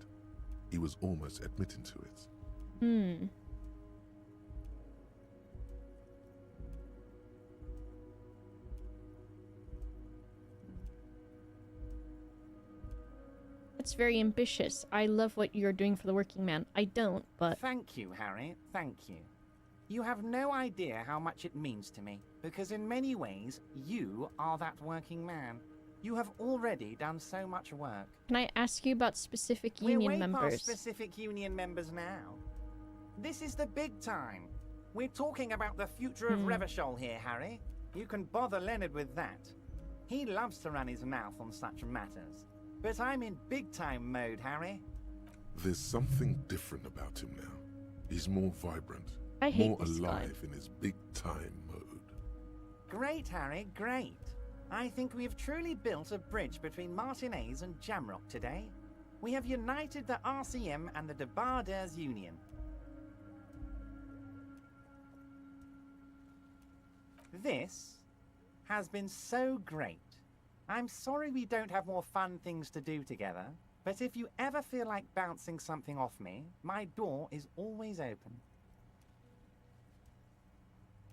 He was almost admitting to it. that's very ambitious. I love what you're doing for the working man. I don't, but... Thank you, Harry. Thank you. You have no idea how much it means to me, because in many ways, you are that working man. You have already done so much work. Can I ask you about specific We're union way members? past specific union members now. This is the big time. We're talking about the future of Revachol here, Harry. You can bother Leonard with that. He loves to run his mouth on such matters. But I'm in big-time mode, Harry. There's something different about him now. He's more vibrant, I hate more this guy. alive in his big-time mode. Great, Harry, great. I think we have truly built a bridge between Martinez and Jamrock today. We have united the RCM and the Debarders Union. This has been so great. I'm sorry we don't have more fun things to do together, but if you ever feel like bouncing something off me, my door is always open.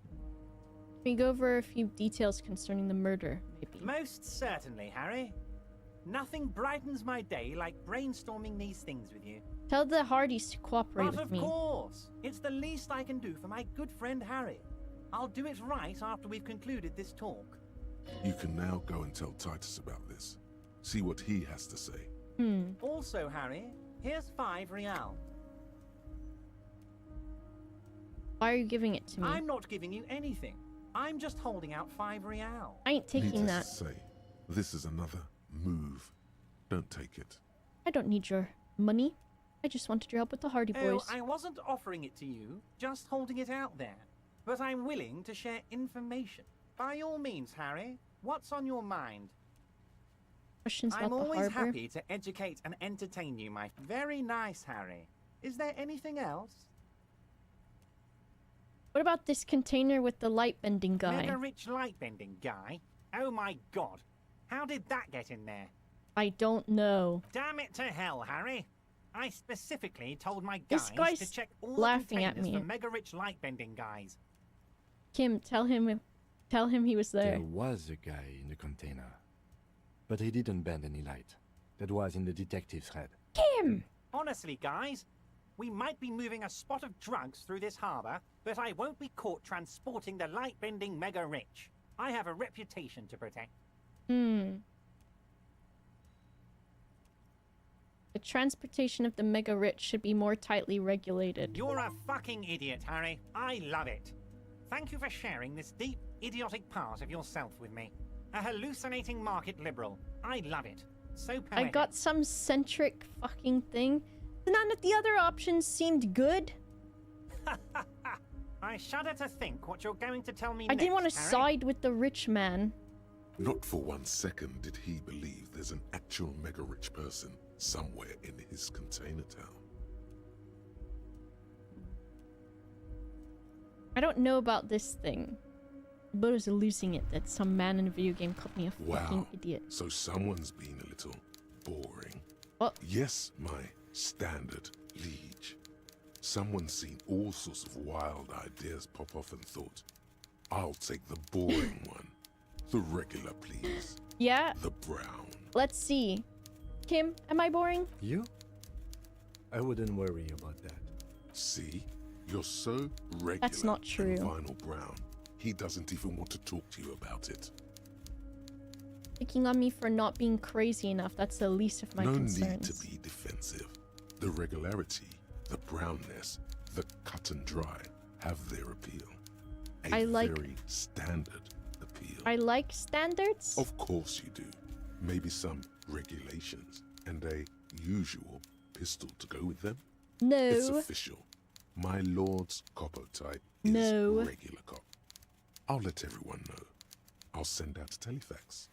Can we go over a few details concerning the murder, maybe? Most certainly, Harry. Nothing brightens my day like brainstorming these things with you. Tell the Hardys to cooperate But with of me. course! It's the least I can do for my good friend Harry. I'll do it right after we've concluded this talk. You can now go and tell Titus about this. See what he has to say. Also, Harry, here's 5 real. Why are you giving it to me? I'm not giving you anything. I'm just holding out 5 real. I ain't taking that. Needless to say, this is another move. Don't take it. I don't need your money. I just wanted your help with the Hardy Oh, Boys. I wasn't offering it to you, just holding it out there. But I'm willing to share information. By all means, Harry, what's on your mind? Questions I'm about the always harbor. happy to educate and entertain you, my... Very nice, Harry. Is there anything else? What about this container with the light bending guy? Mega rich light bending guy? Oh my god. How did that get in there? I don't know. Damn it to hell, Harry. I specifically told my This guys to guy's check all laughing the at containers me. for mega rich light bending guys. Kim, tell him he was there. There was a guy in the container. But he didn't bend any light. That was in the detective's head. Kim! Honestly, guys, we might be moving a spot of drugs through this harbor, but I won't be caught transporting the light-bending mega rich. I have a reputation to protect. The transportation of the mega rich should be more tightly regulated. You're a fucking idiot, Harry. I love it. Thank you for sharing this deep, idiotic part of yourself with me. A hallucinating market liberal. I love it. So poetic. I got some centric fucking thing. None of the other options seemed good. I shudder to think what you're going to tell me I didn't want next, to Harry. side with the rich man. Not for 1 second did he believe there's an actual mega rich person somewhere in his container town. I don't know about this thing. But I was losing it that some man in a video game called me a fucking Wow. idiot. So someone's been a little boring. What? Yes, my standard liege. Someone's seen all sorts of wild ideas pop off and thought, I'll take the boring one. The regular, please. Yeah? The brown. Let's see. Kim, am I boring? You? I wouldn't worry about that. See? You're so regular That's not true. and vinyl brown. He doesn't even want to talk to you about it. Picking on me for not being crazy enough, that's the least of my No concerns. need to be defensive. The regularity, the brownness, the cut and dry have their appeal. A I like- very standard appeal. I like standards? Of course you do. Maybe some regulations and a usual pistol to go with them? No. It's official. My lord's coppo type is No. regular cop. I'll let everyone know. I'll send out a telefax.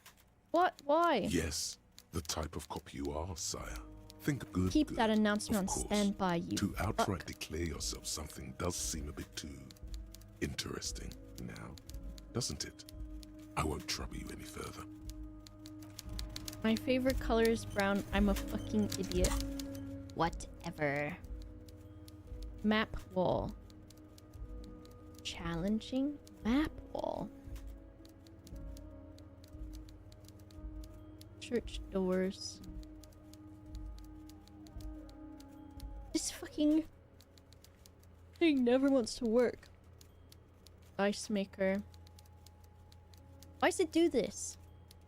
What? Why? Yes, the type of cop you are, sire. Think good. Keep good, that announcement on of course. standby, you To outright fuck. declare yourself something does seem a bit too interesting now, doesn't it? I won't trouble you any further. My favorite color is brown. I'm a fucking idiot. Whatever. Map wall. Challenging map wall. Church doors. fucking thing never wants to work. Ice maker. Why does it do this?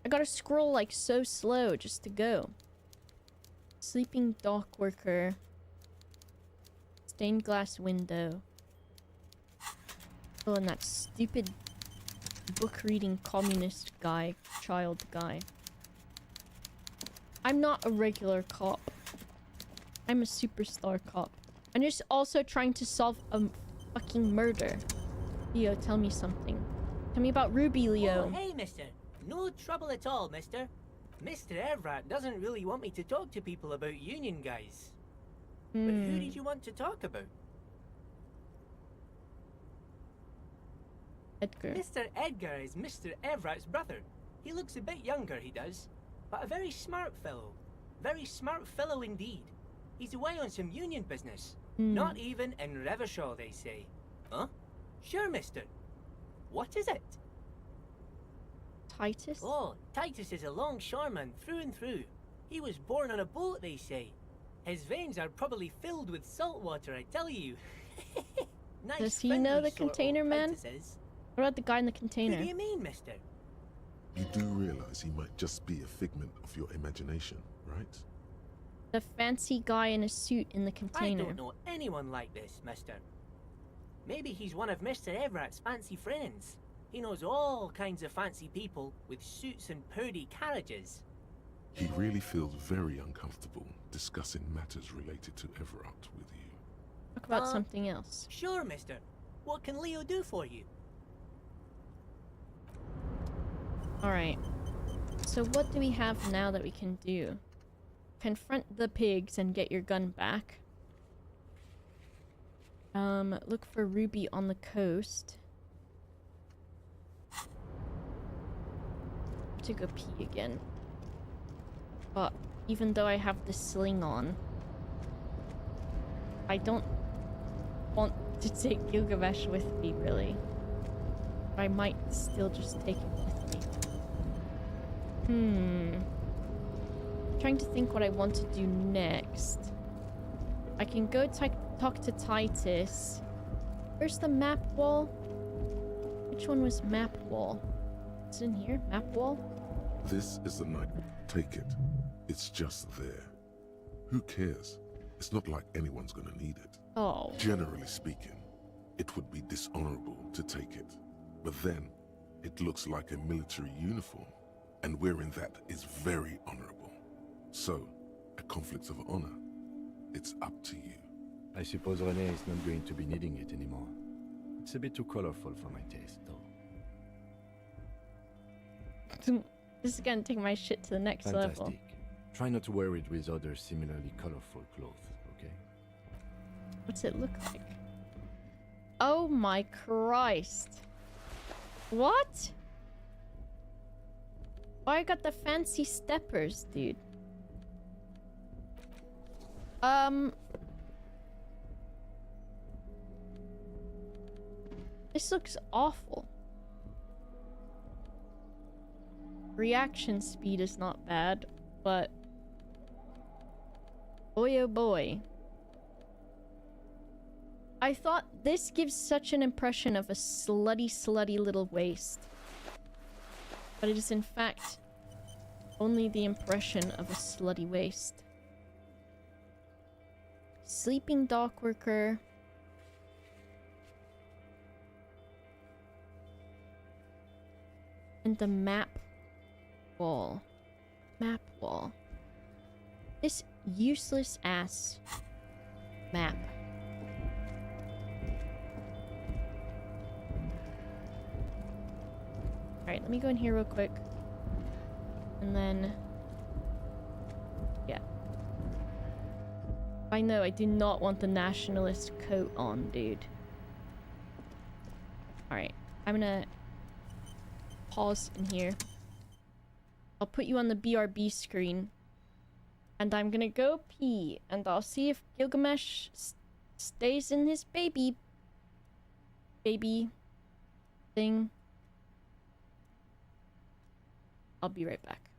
I gotta scroll like so slow just to go. Sleeping dock worker. Stained glass window. Oh, and that stupid book reading communist guy, child guy. I'm not a regular cop. I'm a superstar cop. I'm just also trying to solve a fucking murder. Leo, tell me something. Tell me about Ruby, Leo. Oh, hey, mister. No trouble at all, mister. Mr. Evrat doesn't really want me to talk to people about union guys. But who did you want to talk about? Edgar. Mr. Edgar is Mr. Evrat's brother. He looks a bit younger, he does. But a very smart fellow. Very smart fellow indeed. He's away on some union business. Not even in Revershaw, they say. Huh? Sure, mister. What is it? Titus? Oh, Titus is a longshoreman through and through. He was born on a boat, they say. His veins are probably filled with salt water, I tell you. Nice. Does he know the friendly sort container old man? Titus is. What about the guy in the container? Who do you mean, mister? You do realize he might just be a figment of your imagination, right? The fancy guy in a suit in the I container. don't know anyone like this, mister. Maybe he's one of Mr. Everett's fancy friends. He knows all kinds of fancy people with suits and purdy carriages. He really feels very uncomfortable discussing matters related to Everett with you. Talk about something else. Sure, mister. What can Leo do for you? Alright. So what do we have now that we can do? Confront the pigs and get your gun back. Look for Ruby on the coast. To go pee again. But even though I have the sling on, I don't want to take Gilgamesh with me, really. I might still just take it with me. Trying to think what I want to do next. I can go talk to Titus. Where's the map wall? Which one was map wall? It's in here? Map wall? This is the night. Take it. It's just there. Who cares? It's not like anyone's gonna need it. Oh. Generally speaking, it would be dishonorable to take it. But then, it looks like a military uniform, and wearing that is very honorable. So, a conflict of honor. It's up to you. I suppose René is not going to be needing it anymore. It's a bit too colorful for my taste, though. This is gonna take my shit to the next Fantastic. level. Try not to wear it with other similarly colorful clothes, okay? What's it look like? Oh my Christ. What? Why I got the fancy steppers, dude? This looks awful. Reaction speed is not bad, but boy oh boy. I thought this gives such an impression of a slutty little waist. But it is in fact only the impression of a slutty waist. Sleeping dock worker. And the map wall. Map wall. This useless ass map. Alright, let me go in here real quick. And then... yeah. I know, I do not want the nationalist coat on, dude. Alright, I'm gonna pause in here. I'll put you on the BRB screen. And I'm gonna go pee. And I'll see if Gilgamesh stays in his baby thing. I'll be right back.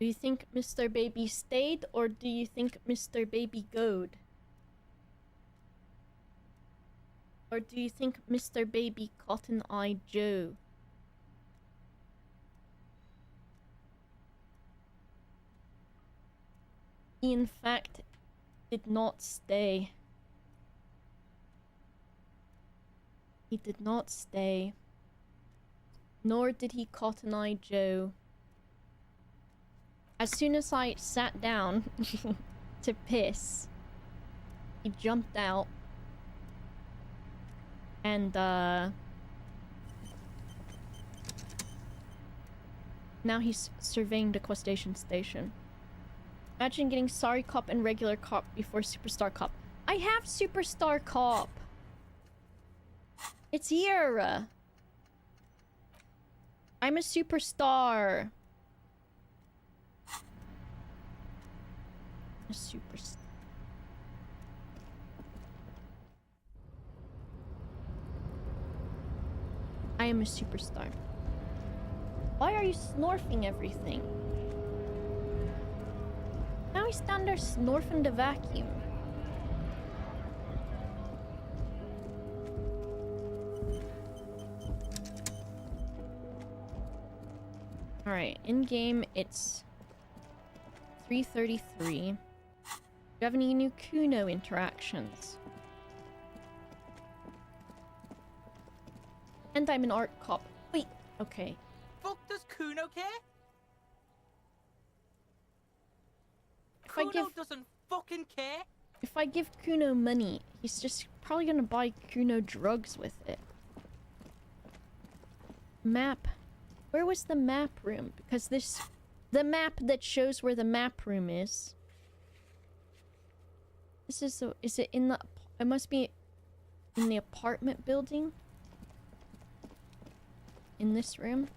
Do you think Mr. Baby stayed, or do you think Mr. Baby goed? Or do you think Mr. Baby Cotton Eye Joe? He in fact did not stay. He did not stay. Nor did he Cotton Eye Joe. As soon as I sat down to piss, he jumped out. And, now he's surveying the Questation Station. Imagine getting Sorry Cop and Regular Cop before Superstar Cop. I have Superstar Cop! It's here! I'm a superstar! A superstar. I am a superstar. Why are you snorfing everything? Now he's down there snorfing the vacuum. Alright, in game it's 3:33. Do you have any new Kuno interactions? And I'm an art cop. Wait, okay. Fuck does Kuno care? If I give, doesn't fucking care. if I give Kuno money, he's just probably gonna buy Kuno drugs with it. Map. Where was the map room? Because the map that shows where the map room is. This is is it in the, it must be in the apartment building? In this room?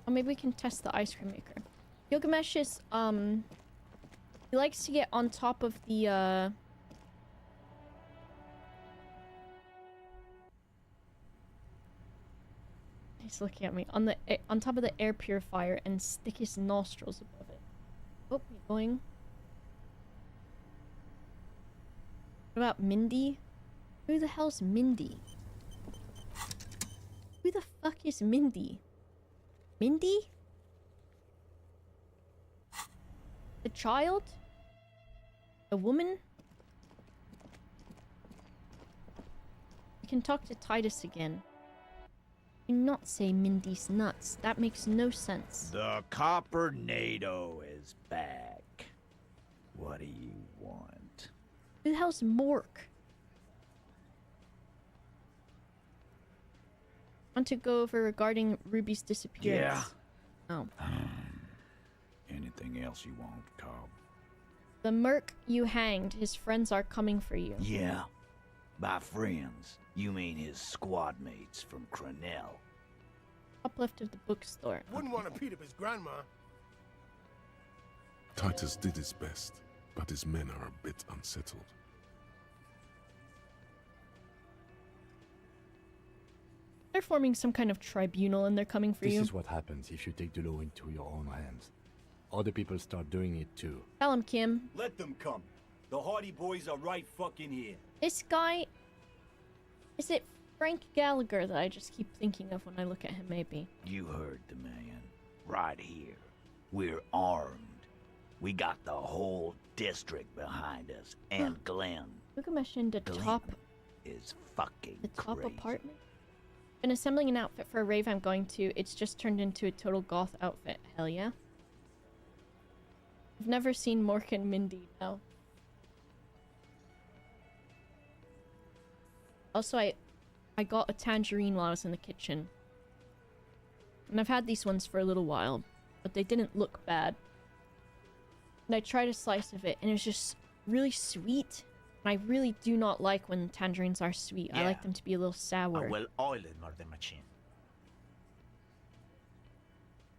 Or maybe we can test the ice cream maker. Gilgamesh is, he likes to get on top of the, he's looking at me. On top of the air purifier and stick his nostrils above it. Oh, you're going. What about Mindy? Who the hell's Mindy? Who the fuck is Mindy? Mindy? The child? A woman? We can talk to Titus again. Do not say Mindy's nuts. That makes no sense. The Copper NATO is back. What do you want? Who the hell's Mork? Want to go over regarding Ruby's disappearance? Yeah. Oh. Anything else you want, Cobb? The merc you hanged, his friends are coming for you. Yeah. By friends, you mean his squad mates from Cronell. Top left of the bookstore. Wouldn't want to beat up his grandma. Titus did his best, but his men are a bit unsettled. They're forming some kind of tribunal and they're coming for you. This is what happens if you take the law into your own hands. Other people start doing it too. Tell him, Kim. Let them come. The Hardy Boys are right fucking here. This guy... Is it Frank Gallagher that I just keep thinking of when I look at him, maybe? You heard the man. Right here. We're armed. We got the whole district behind us. And Glenn. Gilgamesh in the Glenn top... is fucking The top crazy. apartment? Been assembling an outfit for a rave I'm going to. It's just turned into a total goth outfit. Hell yeah. I've never seen Mork and Mindy, no. Also, I got a tangerine while I was in the kitchen. And I've had these ones for a little while, but they didn't look bad. And I tried a slice of it, and it was just really sweet. And I really do not like when tangerines are sweet. I like them to be a little sour. Well, oil in murder machine.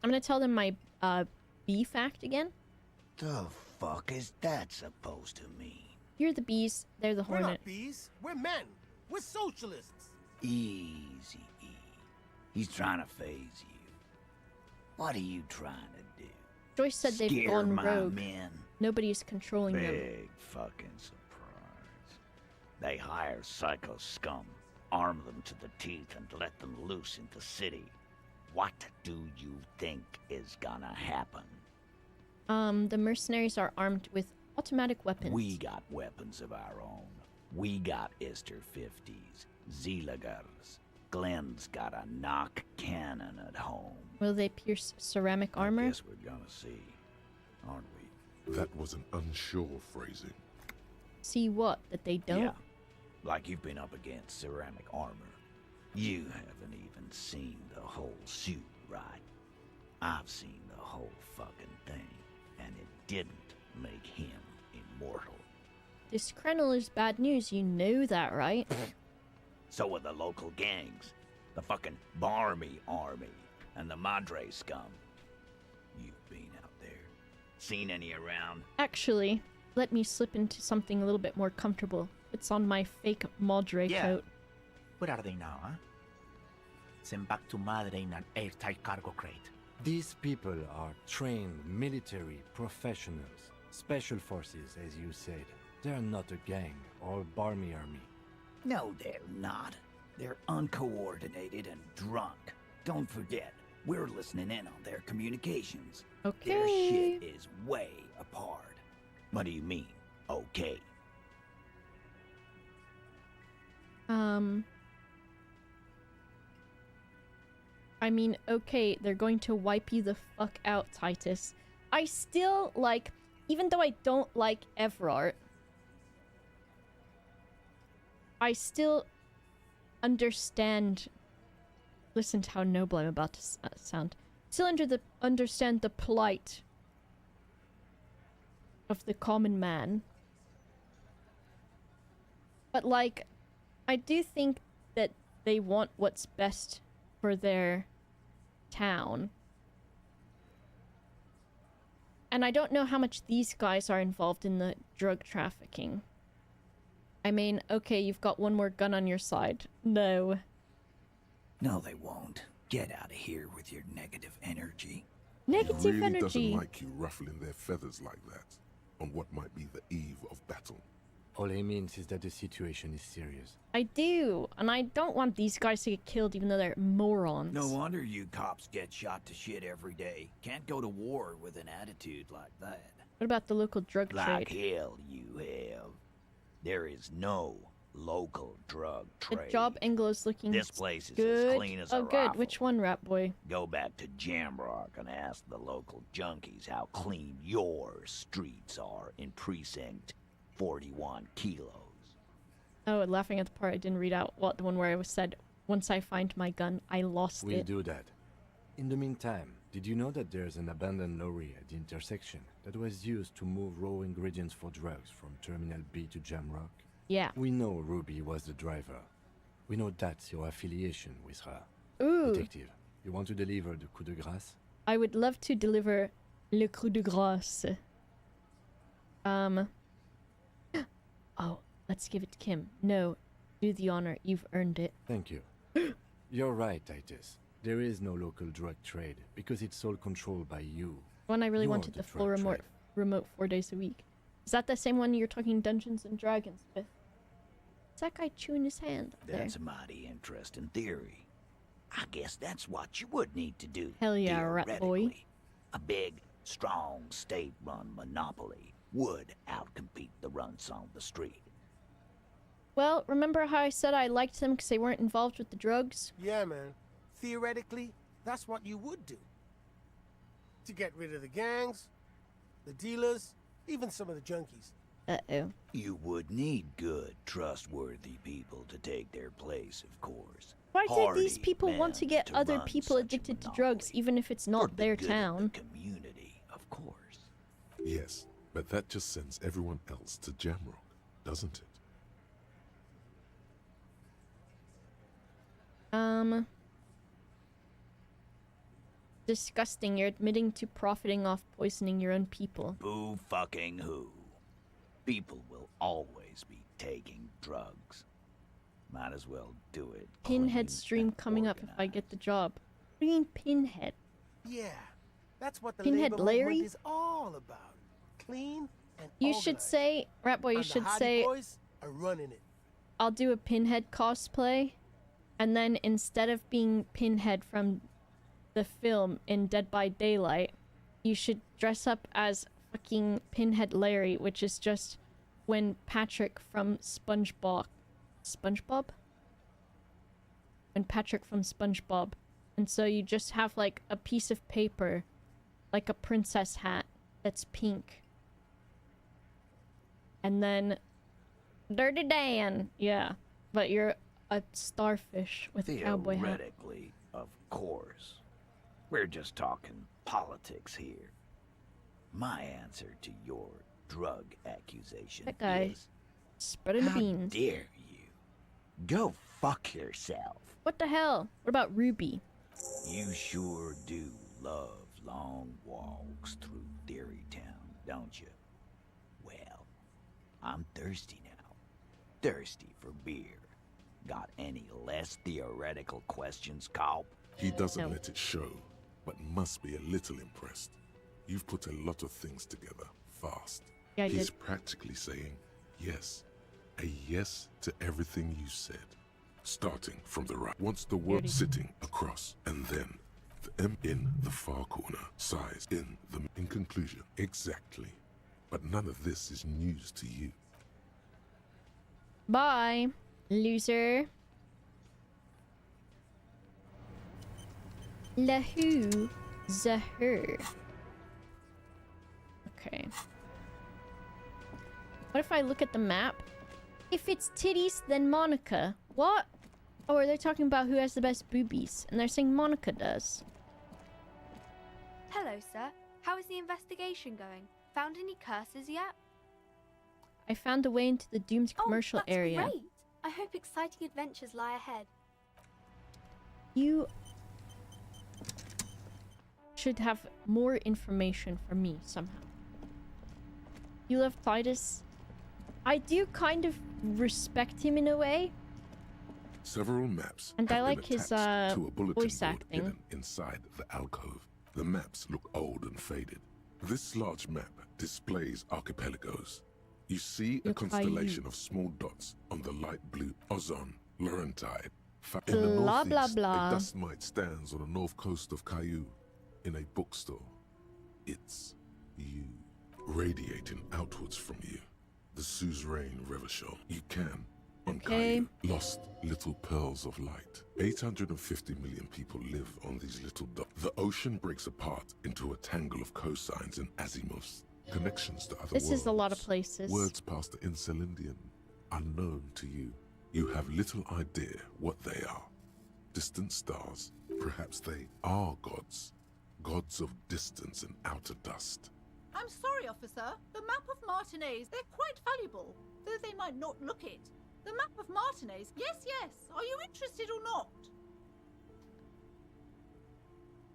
I'm gonna tell them my bee fact again. The fuck is that supposed to mean? You're the bees, they're the We're hornet. not bees. We're men. We're socialists. Easy, E. He's trying to phase you. What are you trying to do? Joyce said they've Scare gone my rogue. men. Nobody's controlling them. Big fucking surprise. They hire psycho scum, arm them to the teeth, and let them loose in the city. What do you think is gonna happen? The mercenaries are armed with automatic weapons. We got weapons of our own. We got Ister 50s, Zeelagers. Glenn's got a knock cannon at home. Will they pierce ceramic armor? I guess we're gonna see, aren't we? That was an unsure phrasing. See what? That they don't? Yeah, like you've been up against ceramic armor. You haven't even seen the whole suit, right? I've seen the whole fucking thing, and it didn't make him immortal. This Krenel is bad news, you know that, right? So are the local gangs, the fucking Barmy army, and the Madre scum. You've been out there. Seen any around? Actually, let me slip into something a little bit more comfortable. It's on my fake Madre coat. Where are they now, huh? Sent back to Madre in an airtight cargo crate. These people are trained military professionals, special forces, as you said. They're not a gang or Barmy army. No, they're not. They're uncoordinated and drunk. Don't forget, we're listening in on their communications. Okay. Their shit is way apart. What do you mean, okay? I mean, okay, they're going to wipe you the fuck out, Titus. I still, like, even though I don't like Everard, I still understand. Listen to how noble I'm about to sound. Still understand the plight of the common man. But, like, I do think that they want what's best for their town. And I don't know how much these guys are involved in the drug trafficking. I mean, okay, you've got one more gun on your side. No. No, they won't. Get out of here with your negative energy. Negative He really energy. doesn't like you ruffling their feathers like that on what might be the eve of battle. All he means is that the situation is serious. I do, and I don't want these guys to get killed even though they're morons. No wonder you cops get shot to shit every day. Can't go to war with an attitude like that. What about the local drug Like trade? hell you have. There is no local drug The trade. job Anglo's looking This place is good. as clean as a Oh, good. rifle. Which one, Rat Boy? Go back to Jamrock and ask the local junkies how clean your streets are in precinct 41 kilos. Oh, laughing at the part I didn't read out. What, the one where I was said, once I find my gun, I lost We'll it. do that. In the meantime, did you know that there's an abandoned lorry at the intersection that was used to move raw ingredients for drugs from Terminal B to Jamrock? Yeah. We know Ruby was the driver. We know that's your affiliation with her. Ooh. Detective, you want to deliver the coup de grâce? I would love to deliver le coup de grâce. Oh, let's give it to Kim. No, do the honor. You've earned it. Thank you. You're right, Titus. There is no local drug trade because it's all controlled by you. One I really You are wanted the the full drug remote 4 days a week. Is that the same one you're talking Dungeons and Dragons with? Is that guy chewing his hand up there? That's a mighty interesting theory. I guess that's what you would need to do. Hell yeah, rat boy. theoretically. A big, strong, state-run monopoly would outcompete the runts on the street. Well, remember how I said I liked them because they weren't involved with the drugs? Yeah, man. Theoretically, that's what you would do. To get rid of the gangs, the dealers, even some of the junkies. Uh-oh. You would need good, trustworthy people to take their place, of course. Why do these Hardy people want to men get other run people such a addicted to drugs, even if it's not their town? community, of course. Yes, but that just sends everyone else to Jamrock, doesn't it? Disgusting. You're admitting to profiting off poisoning your own people. Boo fucking who? People will always be taking drugs. Might as well do it. Pinhead stream coming up if I get the job. What do you mean Pinhead? Yeah, That's what the Pinhead labor Larry? movement is all about. Clean and You should organized. say, Ratboy, you And should the Hardy say, boys are running it. I'll do a Pinhead cosplay, and then instead of being Pinhead from the film in Dead by Daylight, you should dress up as fucking Pinhead Larry, which is just when Patrick from SpongeBob? When Patrick from SpongeBob. And so you just have like a piece of paper, like a princess hat that's pink. And then Dirty Dan, yeah. But you're a starfish with a cowboy hat. Theoretically, of course. We're just talking politics here. My answer to your drug accusation That guy is... spreading the How beans. dare you? Go fuck yourself. What the hell? What about Ruby? You sure do love long walks through Dairy Town, don't you? Well, I'm thirsty now. Thirsty for beer. Got any less theoretical questions, Cobb? He doesn't let it show, but must be a little impressed. You've put a lot of things together, fast. Yeah, I He's did. practically saying yes. A yes to everything you said. Starting from the right. Wants the word sitting across, and then the M in the far corner. Size in the... In conclusion, exactly. But none of this is news to you. Bye, loser. Lahu Zahur. Okay. What if I look at the map? If it's titties, then Monica. What? Oh, are they talking about who has the best boobies? And they're saying Monica does. Hello, sir. How is the investigation going? Found any curses yet? I found a way into the doomed commercial that's area. Great. I hope exciting adventures lie ahead. You should have more information for me somehow. You love Titus? I do kind of respect him in a way. Several maps And have I been like his attached to a bulletin voice board acting. hidden inside the alcove. The maps look old and faded. This large map displays archipelagos. You see a Look, constellation of small dots on the light blue Ozon, Laurentide. In the Blah, blah, northeast, blah. a dust mite stands on the north coast of Caillou. In a bookstore, it's you, radiating outwards from you. The suzerain Revachol. You can, on Caillou, lost little pearls of light. 850 million people live on these little dots. The ocean breaks apart into a tangle of cosines and azimuths. Connections to other This worlds. is a lot of places. Words past the Insulindian, unknown to you. You have little idea what they are. Distant stars, perhaps they are gods. Gods of distance and outer dust. I'm sorry, officer. The map of Martinez, they're quite valuable, though they might not look it. The map of Martinez, yes. Are you interested or not?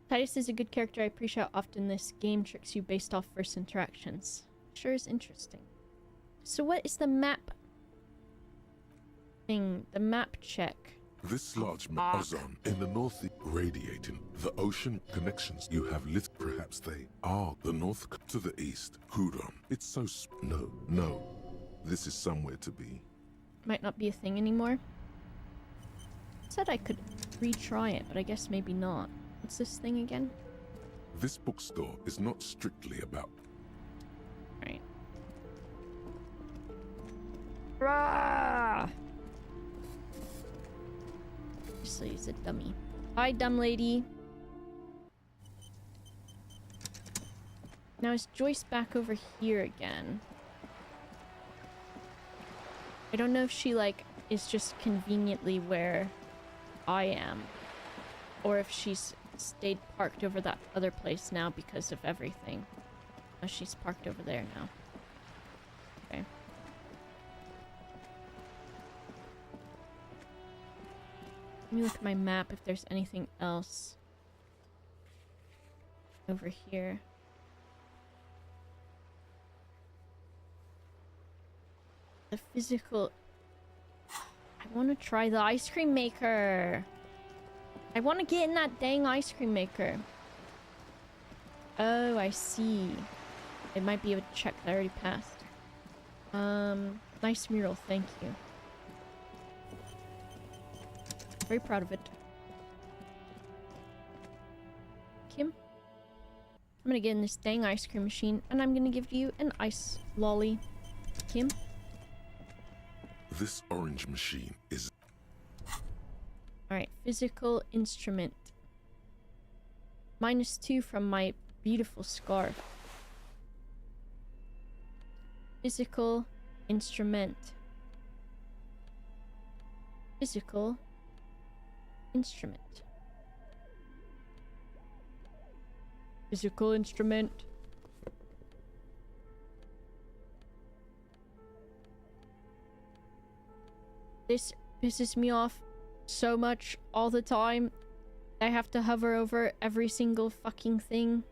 Titus is a good character. I appreciate how often this game tricks you based off first interactions. Sure is interesting. So what is the map thing? The map check. This large ozone in the northeast, radiating the ocean connections you have lit. Perhaps they are the north to the east. Hudon. It's so no. This is somewhere to be. Might not be a thing anymore. Said I could retry it, but I guess maybe not. What's this thing again? This bookstore is not strictly about. Right. Rah! Obviously, he's a dummy. Hi, dumb lady. Now is Joyce back over here again? I don't know if she, like, is just conveniently where I am. Or if she's stayed parked over that other place now because of everything. Oh, she's parked over there now. Okay. Let me look at my map if there's anything else over here. The physical... I want to try the ice cream maker. I want to get in that dang ice cream maker. Oh, I see. It might be a check that I already passed. Nice mural, thank you. Very proud of it. Kim? I'm gonna get in this dang ice cream machine, and I'm gonna give you an ice lolly. Kim? This orange machine is... Alright, physical instrument. -2 from my beautiful scarf. Physical instrument. Physical instrument. Physical instrument. This pisses me off so much all the time. I have to hover over every single fucking thing.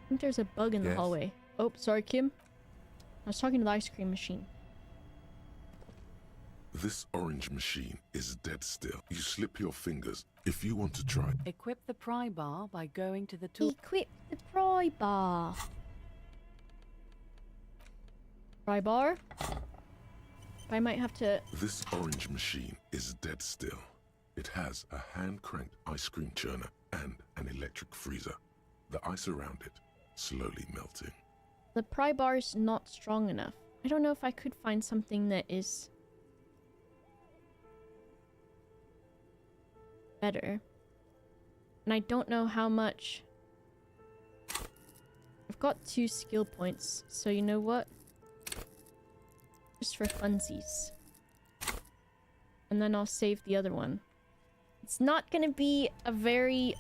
I think there's a bug in the Yes? hallway. Oh, sorry, Kim. I was talking to the ice cream machine. This orange machine is dead still. You slip your fingers if you want to try. Equip the pry bar by going to the tool. Equip the pry bar. Pry bar? I might have to... This orange machine is dead still. It has a hand-cranked ice cream churner and an electric freezer. The ice around it slowly melting. The pry bar is not strong enough. I don't know if I could find something that is better. And I don't know how much. I've got 2 skill points, so you know what? Just for funsies. And then I'll save the other one. It's not gonna be a very,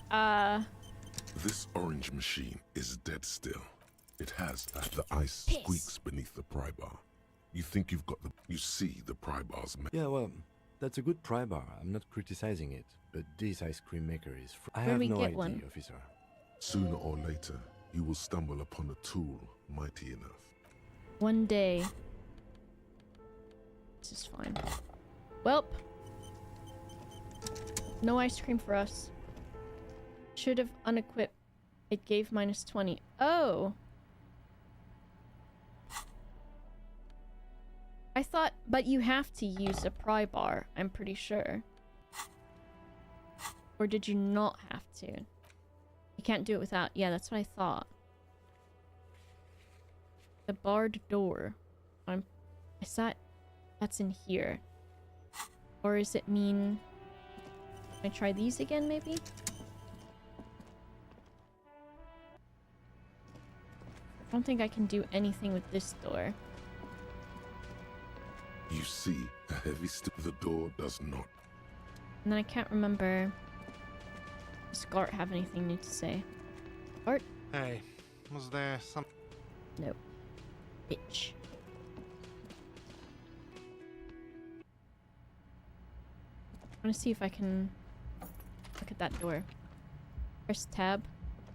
This orange machine is dead still. It has the ice squeaks beneath the pry bar. You think you've got the... You see the pry bar's... Yeah, well, that's a good pry bar. I'm not criticizing it. But this ice cream maker is... I Where have we no get idea, one? officer. Sooner or later, you will stumble upon a tool mighty enough. one day. This is fine. Welp. No ice cream for us. Should have unequipped. It gave -20. Oh! I thought, but you have to use a pry bar, I'm pretty sure. Or did you not have to? You can't do it without... Yeah, that's what I thought. The barred door. Is that... That's in here. Or does it mean... Can I try these again, maybe? I don't think I can do anything with this door. You see a heavy step. The door does not. And then I can't remember... Does Gart have anything new to say? Gart? Hey, was there some... No. Bitch. I want to see if I can look at that door. Press tab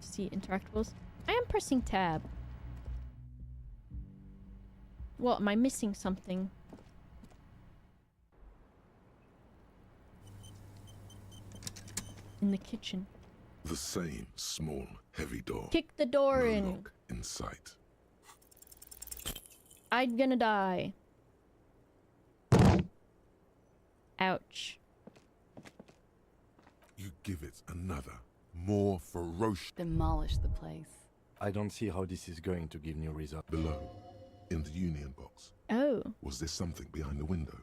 to see interactables. I am pressing tab. What, am I missing something? In the kitchen. The same small, heavy door. Kick the door No in. lock in sight. I'm gonna die. Ouch. You give it another, more ferocious... Demolish the place. I don't see how this is going to give new results. Below, in the union box. Oh. Was there something behind the window?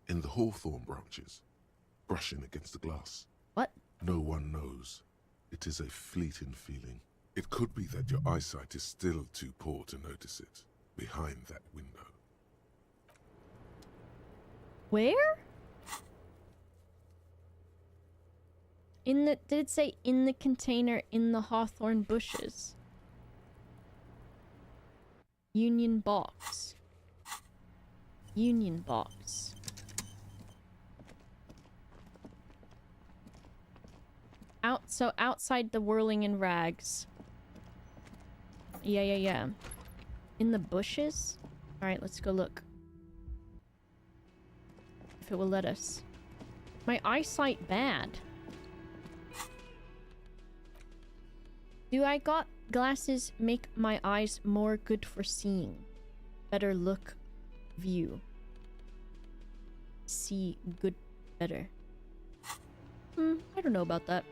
In the hawthorn branches? Brushing against the glass? What? No one knows. It is a fleeting feeling. It could be that your eyesight is still too poor to notice it. Behind that window. Where? In the... Did it say in the container in the hawthorn bushes? Union box. Union box. So outside the whirling in rags. Yeah. in the bushes? Alright, let's go look. If it will let us. My eyesight bad. Do I got glasses make my eyes more good for seeing? Better look, view. See good better. I don't know about that.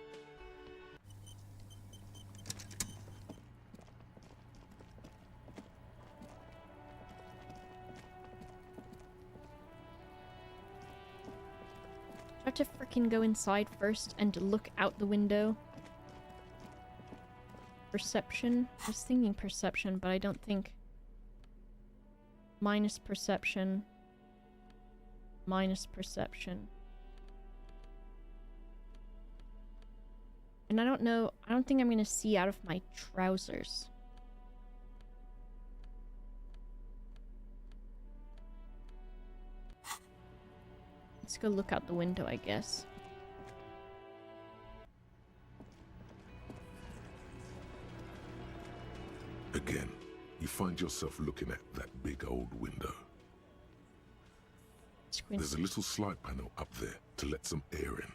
I have to freaking go inside first and look out the window. Perception? I was thinking perception, but I don't think... Minus perception. Minus perception. And I don't know... I don't think I'm gonna see out of my trousers. Let's go look out the window, I guess. Again, you find yourself looking at that big old window. There's a little slide panel up there to let some air in.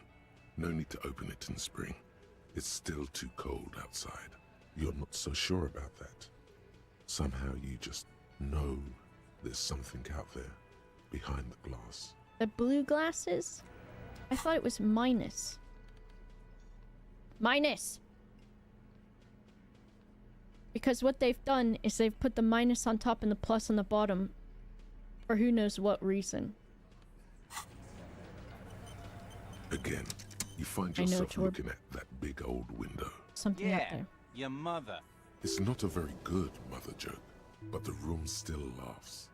No need to open it in spring. It's still too cold outside. You're not so sure about that. Somehow you just know there's something out there behind the glass. The blue glasses? I thought it was minus. Minus! Because what they've done is they've put the minus on top and the plus on the bottom. For who knows what reason. Again, you find yourself looking at that big old window. Something out there. Your mother. It's not a very good mother joke, but the room still laughs.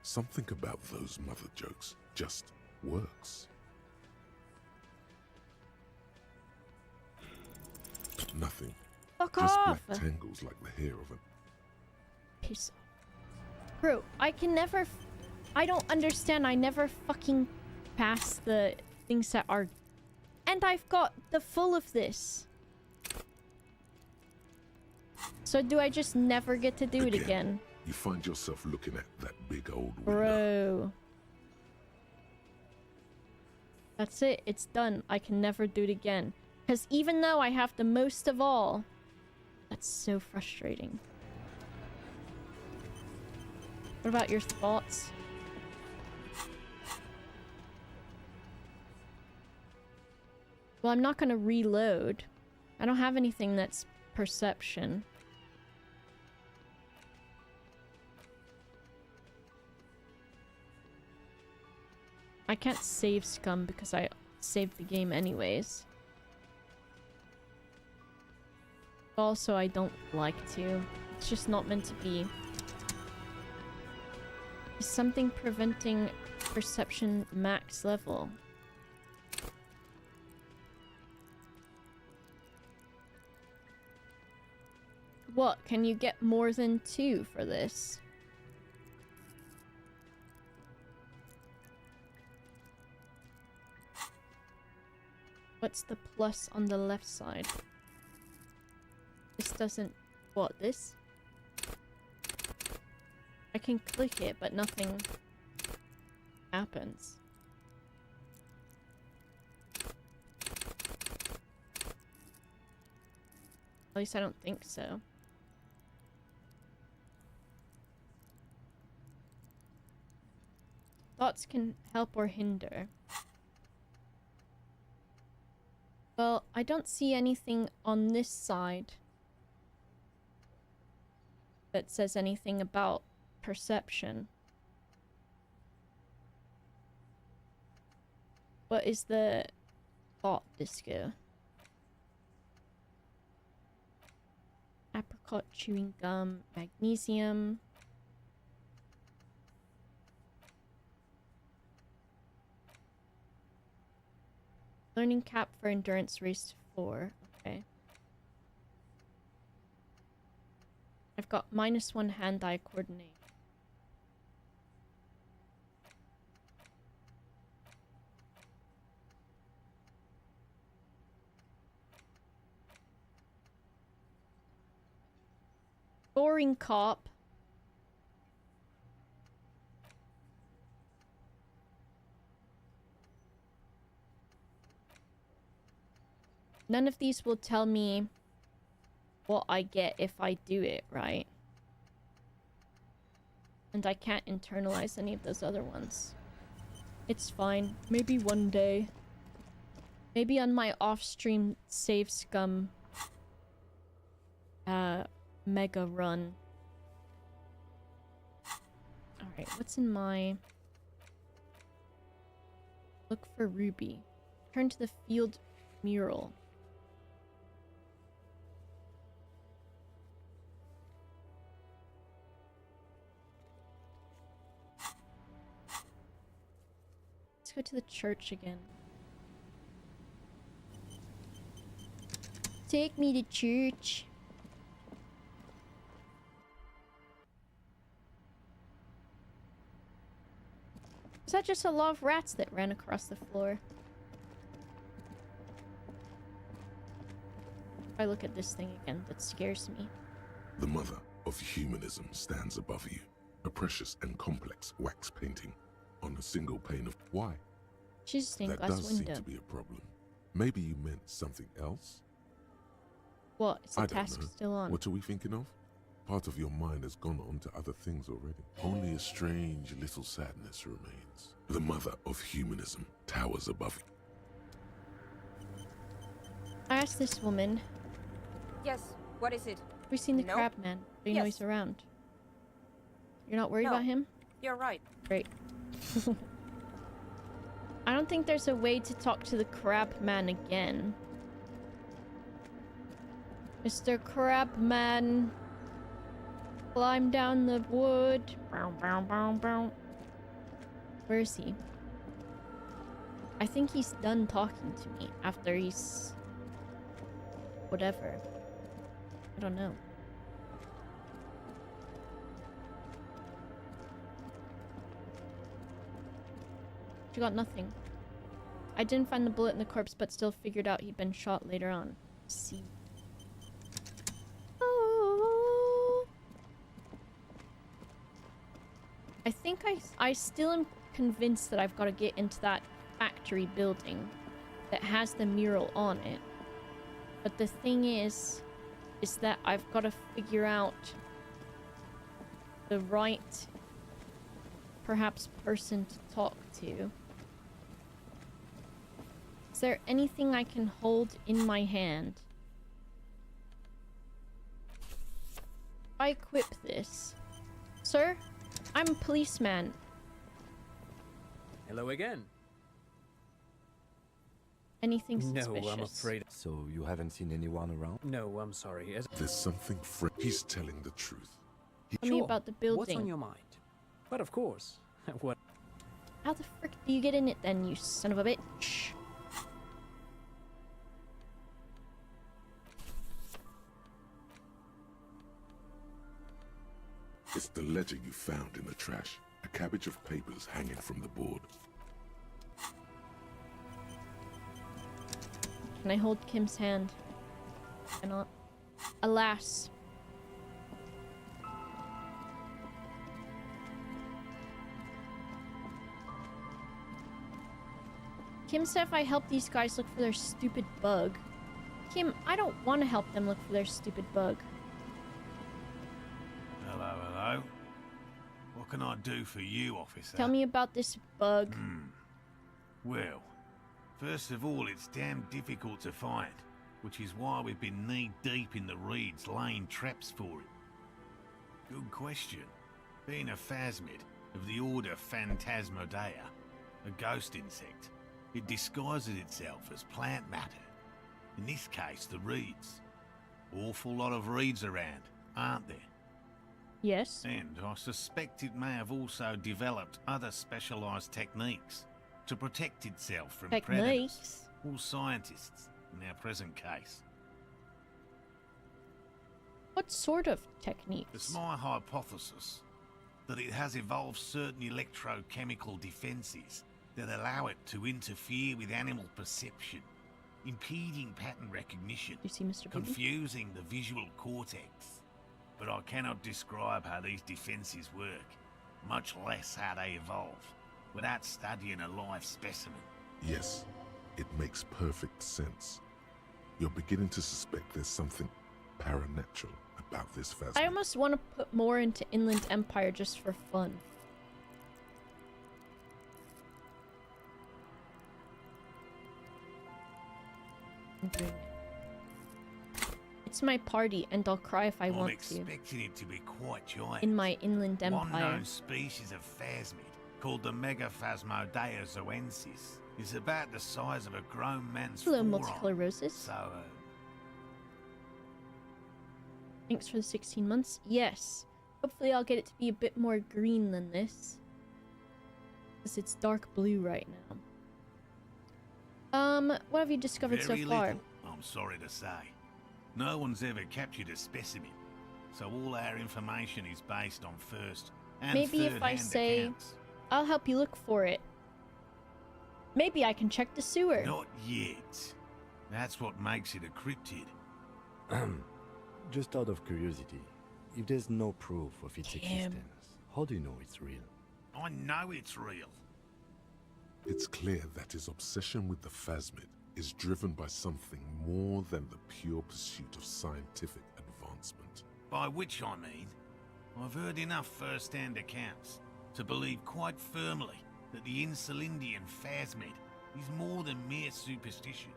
Something about those mother jokes just works. Nothing. Fuck just off! black tangles like the hair of an... Piss off. Bro, I can never... I don't understand. I never fucking pass the things that are... And I've got the full of this. So do I just never get to do it again? You find yourself looking at that big old window. Bro. That's it. It's done. I can never do it again. Because even though I have the most of all... That's so frustrating. What about your thoughts? Well, I'm not going to reload. I don't have anything that's perception. I can't save Scum because I saved the game anyways. Also, I don't like to. It's just not meant to be. Is something preventing perception max level? What? Can you get more than 2 for this? What's the plus on the left side? This doesn't... What, this? I can click it, but nothing happens. At least I don't think so. Thoughts can help or hinder. Well, I don't see anything on this side that says anything about perception. What is the thought disco? Apricot chewing gum, magnesium. Learning cap for endurance race 4. Okay. I've got -1 hand-eye coordinate. Boring cop. None of these will tell me what I get if I do it, right? And I can't internalize any of those other ones. It's fine. Maybe one day. Maybe on my off-stream save scum mega run. Alright, what's in my... Look for Ruby. Turn to the field mural. Let's go to the church again. Take me to church. Is that just a lot of rats that ran across the floor? If I look at this thing again, that scares me. The mother of humanism stands above you, a precious and complex wax painting on a single pane of... Why? She's a stained That glass does window. seem to be a problem. Maybe you meant something else? What? Is the I don't task know. still on? What are we thinking of? Part of your mind has gone on to other things already. Only a strange little sadness remains. The mother of humanism towers above you. I asked this woman. Yes, what is it? We've seen the No? crab man. Do you know Yes. he's around? You're not worried No. about him? You're right. Great. I don't think there's a way to talk to the crab man again. Mr. Crab Man, climb down the wood. Bow, bow, bow, bow. Where is he? I think he's done talking to me after he's... whatever. I don't know. She got nothing. I didn't find the bullet in the corpse, but still figured out he'd been shot later on. See. I think I still am convinced that I've got to get into that factory building that has the mural on it. But the thing is that I've got to figure out the right, perhaps, person to talk to. Is there anything I can hold in my hand? I equip this. Sir? I'm a policeman. Hello again. Anything suspicious? No, I'm afraid. So you haven't seen anyone around? No, I'm sorry. There's something He's telling the truth. Tell me about the building. What's on your mind? But of course. What? How the frick do you get in it then, you son of a bitch? It's the ledger you found in the trash. A cabbage of papers hanging from the board. Can I hold Kim's hand? Cannot. Alas. Kim said if I help these guys look for their stupid bug. Kim, I don't want to help them look for their stupid bug. Hello, hello. What can I do for you, officer? Tell me about this bug. Well, first of all, it's damn difficult to find, which is why we've been knee-deep in the reeds laying traps for it. Good question. Being a phasmid of the order Phantasmodea, a ghost insect, it disguises itself as plant matter. In this case, the reeds. Awful lot of reeds around, aren't there? Yes. And I suspect it may have also developed other specialised techniques to protect itself from predators or scientists in our present case. What sort of techniques? It's my hypothesis that it has evolved certain electrochemical defences that allow it to interfere with animal perception, impeding pattern recognition, you see, Mr. Baby? confusing the visual cortex. But I cannot describe how these defences work, much less how they evolve, without studying a live specimen. Yes, it makes perfect sense. You're beginning to suspect there's something paranatural about this phasmid. I almost want to put more into Inland Empire just for fun. It's my party, and I'll cry if I want to. I'm expecting it to be quite giant. In my Inland Empire. One known species of phasmid, called the Megaphasmodea zoensis, is about the size of a grown man's forearm. Multicolosis. So, Thanks for the 16 months. Yes. Hopefully I'll get it to be a bit more green than this. Because it's dark blue right now. What have you discovered so far? Little, I'm sorry to say. No one's ever captured a specimen, so all our information is based on first and Maybe if I say, accounts. I'll help you look for it. Maybe I can check the sewer. Not yet. That's what makes it a cryptid. Just out of curiosity, if there's no proof of its existence, how do you know it's real? I know it's real. It's clear that his obsession with the phasmid is driven by something more than the pure pursuit of scientific advancement. By which I mean, I've heard enough first-hand accounts to believe quite firmly that the Insulindian phasmid is more than mere superstition.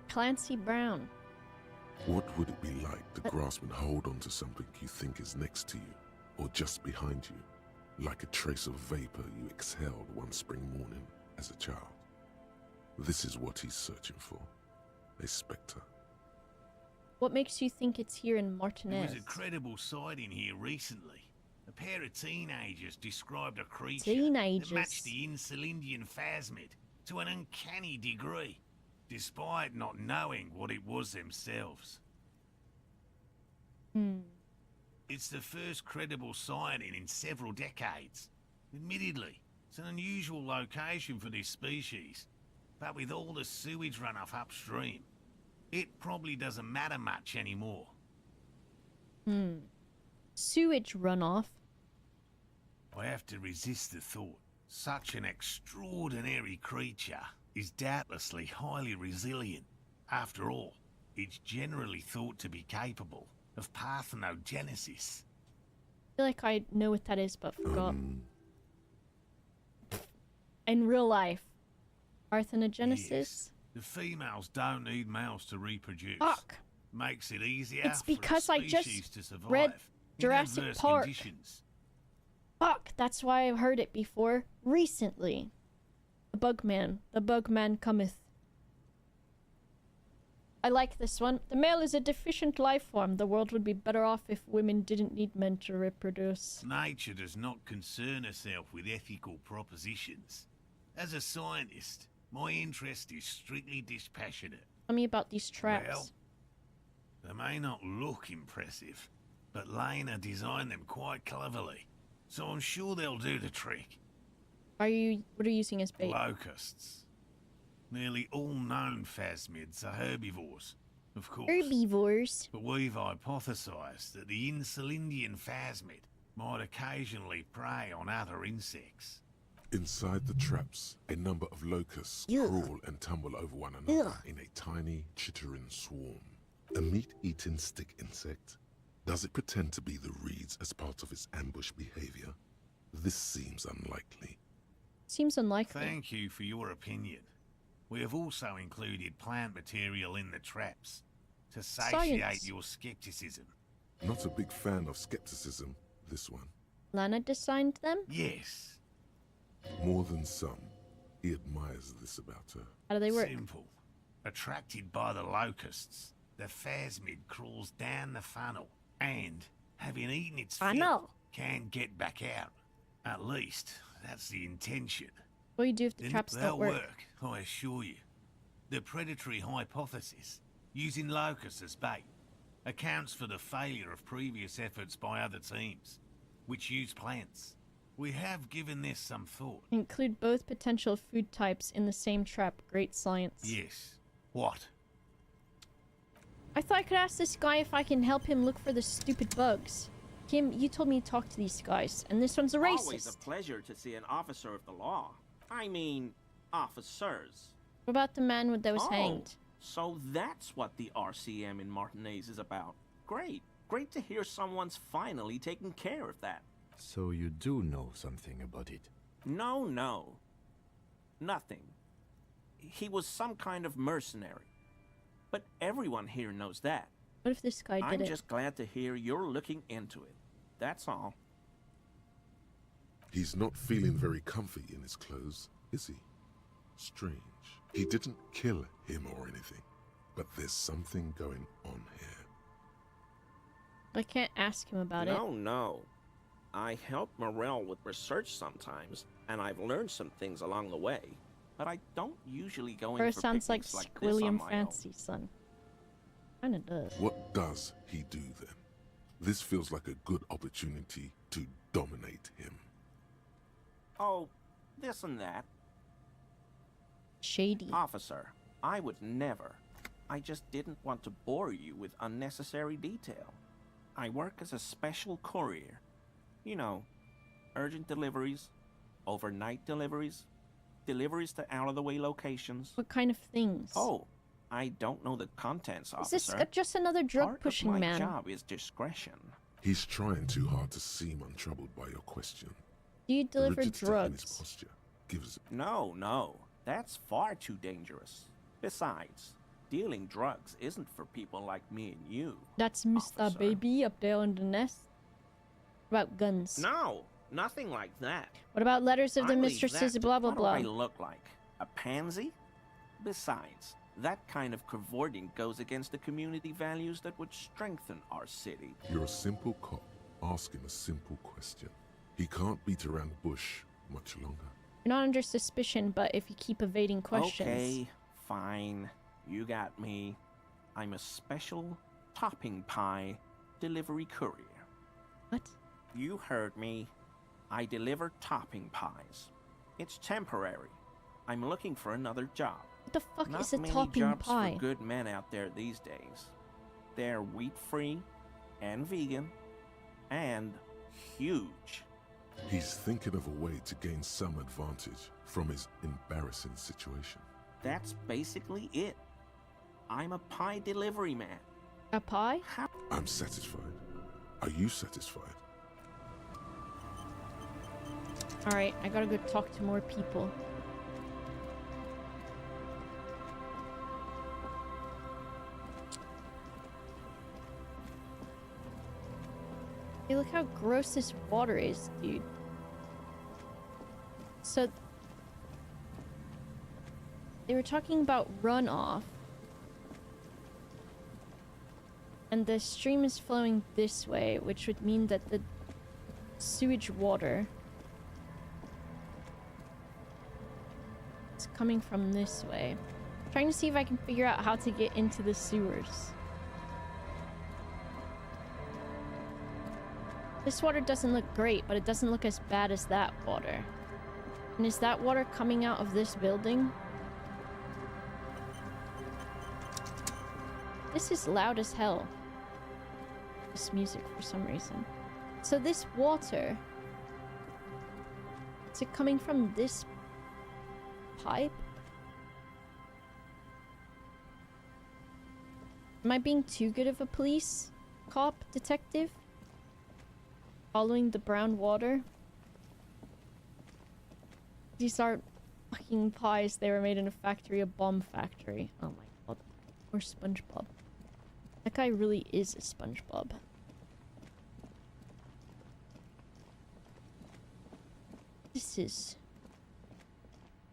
Clancy Brown. What would it be like to grasp and hold onto something you think is next to you, or just behind you, like a trace of vapor you exhaled one spring morning as a child? This is what he's searching for. A spectre. What makes you think it's here in There Martinez? was a credible sighting here recently. A pair of teenagers described a creature Teenagers. that matched the Insulindian phasmid to an uncanny degree, despite not knowing what it was themselves. It's the first credible sighting in several decades. Admittedly, it's an unusual location for this species, but with all the sewage runoff upstream, it probably doesn't matter much anymore. Sewage runoff. I have to resist the thought. Such an extraordinary creature is doubtlessly highly resilient. After all, it's generally thought to be capable of parthenogenesis. I feel like I know what that is, but forgot. In real life. Parthenogenesis? Yes. The females don't need males to reproduce. Fuck. Makes it easier It's for because a I just species to survive read in Jurassic adverse Park. conditions. Fuck, that's why I've heard it before. Recently. The Bugman cometh. I like this one. The male is a deficient life form. The world would be better off if women didn't need men to reproduce. Nature does not concern herself with ethical propositions. As a scientist, my interest is strictly dispassionate. Tell me about these traps. Well, they may not look impressive, but Lena designed them quite cleverly, so I'm sure they'll do the trick. What are you using as bait? Locusts. Nearly all known phasmids are herbivores, of course. Herbivores. But we've hypothesized that the Insulindian phasmid might occasionally prey on other insects. Inside the traps, a number of locusts crawl and tumble over one another in a tiny, chittering swarm. A meat-eating stick insect? Does it pretend to be the reeds as part of its ambush behavior? This seems unlikely. Seems unlikely. Thank you for your opinion. We have also included plant material in the traps to satiate Science. your skepticism. Not a big fan of skepticism, this one. Lana designed them? Yes. More than some. He admires this about her. How do they work? Simple. Attracted by the locusts, the phasmid crawls down the funnel and, having eaten its fill, can get back out. At least, that's the intention. What do you do if the Then traps they'll don't work? I assure you. The predatory hypothesis, using locusts as bait, accounts for the failure of previous efforts by other teams, which use plants. We have given this some thought. Include both potential food types in the same trap. Great science. Yes. What? I thought I could ask this guy if I can help him look for the stupid bugs. Kim, you told me to talk to these guys, and this one's a racist. Always a pleasure to see an officer of the law. I mean, officers. What about the man that was Oh, hanged? So that's what the RCM in Martinez is about. Great. Great to hear someone's finally taking care of that. So you do know something about it? No. Nothing. He was some kind of mercenary. But everyone here knows that. What if this guy did I'm it? just glad to hear you're looking into it. That's all. He's not feeling very comfy in his clothes, is he? Strange. He didn't kill him or anything, but there's something going on here. I can't ask him about it. No. I help Morel with research sometimes, and I've learned some things along the way. But I don't usually go in for First sounds like picnics like this on William my own. Fancy's son. Kinda does. What does he do then? This feels like a good opportunity to dominate him. Oh, this and that. Shady. Officer, I would never. I just didn't want to bore you with unnecessary detail. I work as a special courier. You know, urgent deliveries, overnight deliveries, deliveries to out-of-the-way locations. What kind of things? Oh, I don't know the contents, Is officer. this just another drug-pushing Part of my man? job is discretion. He's trying too hard to seem untroubled by your question. Do you deliver The rigidity in his drugs? posture gives No. That's far too dangerous. Besides, dealing drugs isn't for people like me and you. That's Mr. Baby up there on the nest. What about guns? No, nothing like that. What about letters of the I leave mistresses, that to blah blah what blah? do I look like? A pansy? Besides, that kind of cavorting goes against the community values that would strengthen our city. You're a simple cop. Ask him a simple question. He can't beat around the bush much longer. You're not under suspicion, but if you keep evading questions. Okay, fine. You got me. I'm a special topping pie delivery courier. What? You heard me. I deliver topping pies. It's temporary. I'm looking for another job. What the fuck Not is a many topping jobs pie? for good men out there these days. They're wheat-free and vegan and huge. He's thinking of a way to gain some advantage from his embarrassing situation. That's basically it. I'm a pie delivery man. A pie? I'm satisfied. Are you satisfied? Alright, I gotta go talk to more people. Hey, look how gross this water is, dude. So, they were talking about runoff. And the stream is flowing this way, which would mean that the sewage water is coming from this way. I'm trying to see if I can figure out how to get into the sewers. This water doesn't look great, but it doesn't look as bad as that water. And is that water coming out of this building? This is loud as hell. This music for some reason. So this water, is it coming from this pipe? Am I being too good of a police cop detective? Following the brown water? These aren't fucking pies. They were made in a factory, a bomb factory. Oh my god. Or SpongeBob. That guy really is a SpongeBob. This is...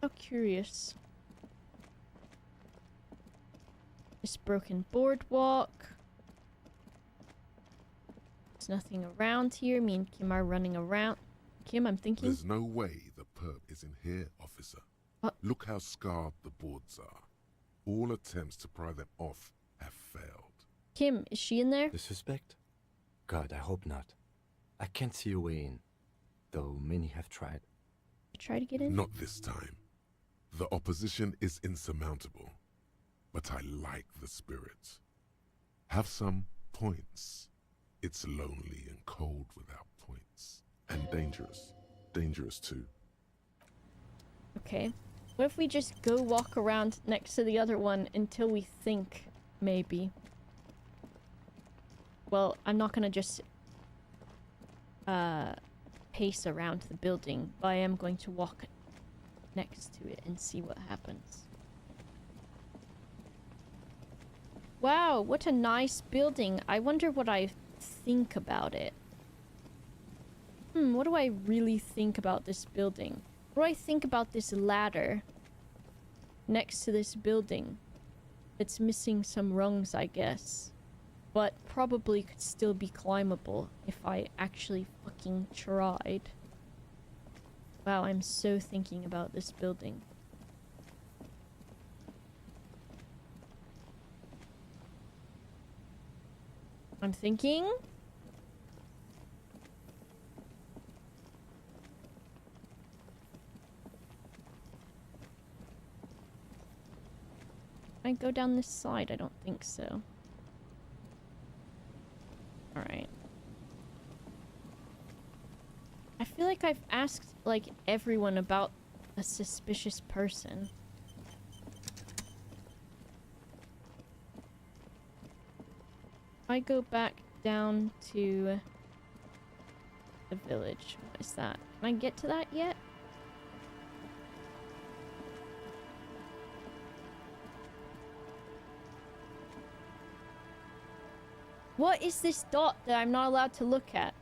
so curious. This broken boardwalk. There's nothing around here. Me and Kim are running around. Kim, I'm thinking... There's no way the perp is in here, officer. What? Look how scarred the boards are. All attempts to pry them off have failed. Kim, is she in there? The suspect? God, I hope not. I can't see a way in, though many have tried. Try to get in? Not this time. The opposition is insurmountable, but I like the spirit. Have some points. It's lonely and cold without points. And dangerous. Dangerous too. Okay. What if we just go walk around next to the other one until we think, maybe? Well, I'm not gonna just pace around the building, but I am going to walk next to it and see what happens. Wow, what a nice building. I wonder what I think about it. What do I really think about this building? What do I think about this ladder next to this building? It's missing some rungs, I guess. But probably could still be climbable if I actually fucking tried. Wow, I'm so thinking about this building. I'm thinking. Can I go down this side? I don't think so. Alright. I feel like I've asked, like, everyone about a suspicious person. I go back down to the village. What is that? Can I get to that yet? What is this dot that I'm not allowed to look at?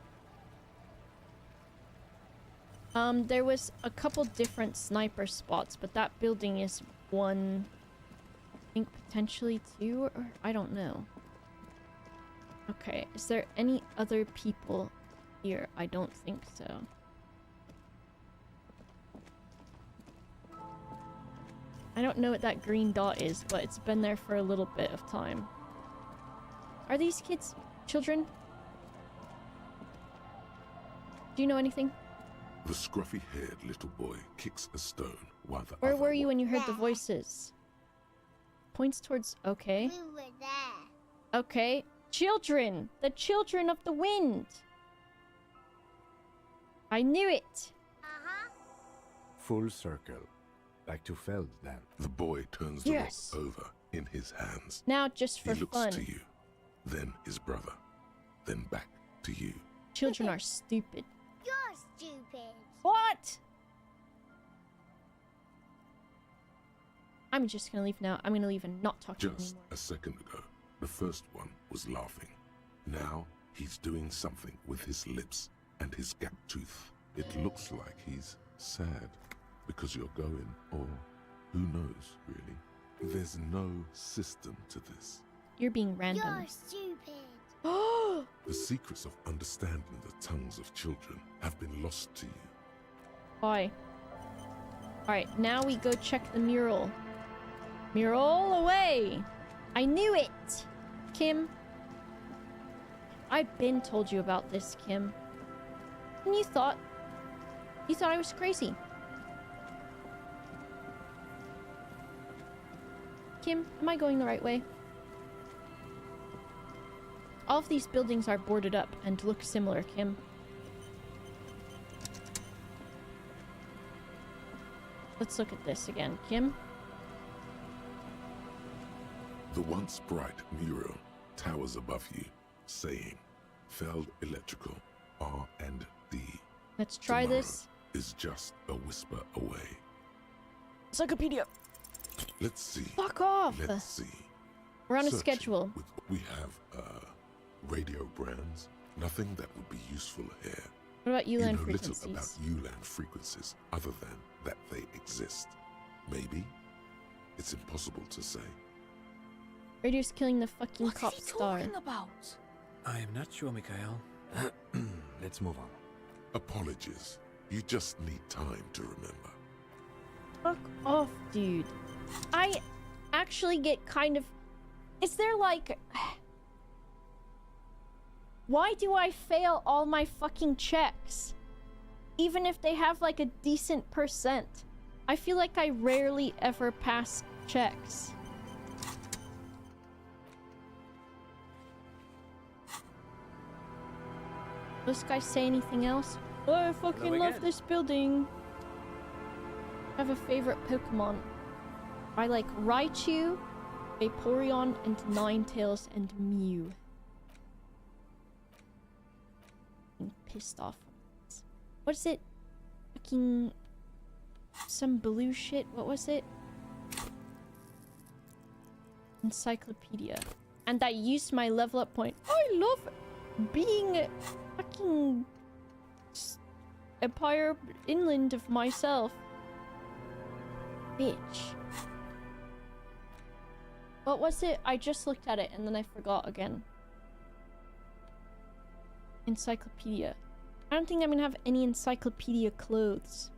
There was a couple different sniper spots, but that building is one, I think potentially two, or I don't know. Okay, is there any other people here? I don't think so. I don't know what that green dot is, but it's been there for a little bit of time. Are these kids children? Do you know anything? The scruffy-haired little boy kicks a stone while the Where other were you when you heard the voices? Points towards... Okay. We were there. Okay. Children! The children of the wind! I knew it! Full circle. Back to Feld, then. The boy turns the Yes. rock over in his hands. Now just for He looks fun. to you, then his brother, then back to you. Children are stupid. You're stupid. What? I'm just gonna leave now. I'm gonna leave and not talk to you Just anymore. a second ago, the first one was laughing. Now he's doing something with his lips and his gap tooth. It looks like he's sad because you're going, or who knows, really. There's no system to this. You're being random. You're stupid. The secrets of understanding the tongues of children have been lost to you. Why? Alright, now we go check the mural. Mural away! I knew it! Kim. I've been told you about this, Kim. And you thought I was crazy. Kim, am I going the right way? All of these buildings are boarded up and look similar, Kim. Let's look at this again, Kim. The once bright mural towers above you, saying, Feld Electrical, R&D. Let's try Tomorrow this. Is just a whisper away. Encyclopedia. Let's see. Fuck off. Let's see. We're on a Searching schedule. We have, radio brands. Nothing that would be useful here. What about You know ULAN little frequencies? about ULAN frequencies other than that they exist. Maybe? It's impossible to say. Radio's killing the fucking cop star. about? I am not sure, Mikhail. Let's move on. Apologies. You just need time to remember. Fuck off, dude. I actually get kind of... Is there like... Why do I fail all my fucking checks? Even if they have like a decent percent. I feel like I rarely ever pass checks. This guy say anything else? Oh, I fucking love this building. I have a favorite Pokemon. I like Raichu, Vaporeon, and Ninetales, and Mew. I'm pissed off. What is it? Fucking... some blue shit. What was it? Encyclopedia. And I used my level up point. I love being fucking Empire inland of myself. Bitch. What was it? I just looked at it and then I forgot again. Encyclopedia. I don't think I'm gonna have any encyclopedia clothes.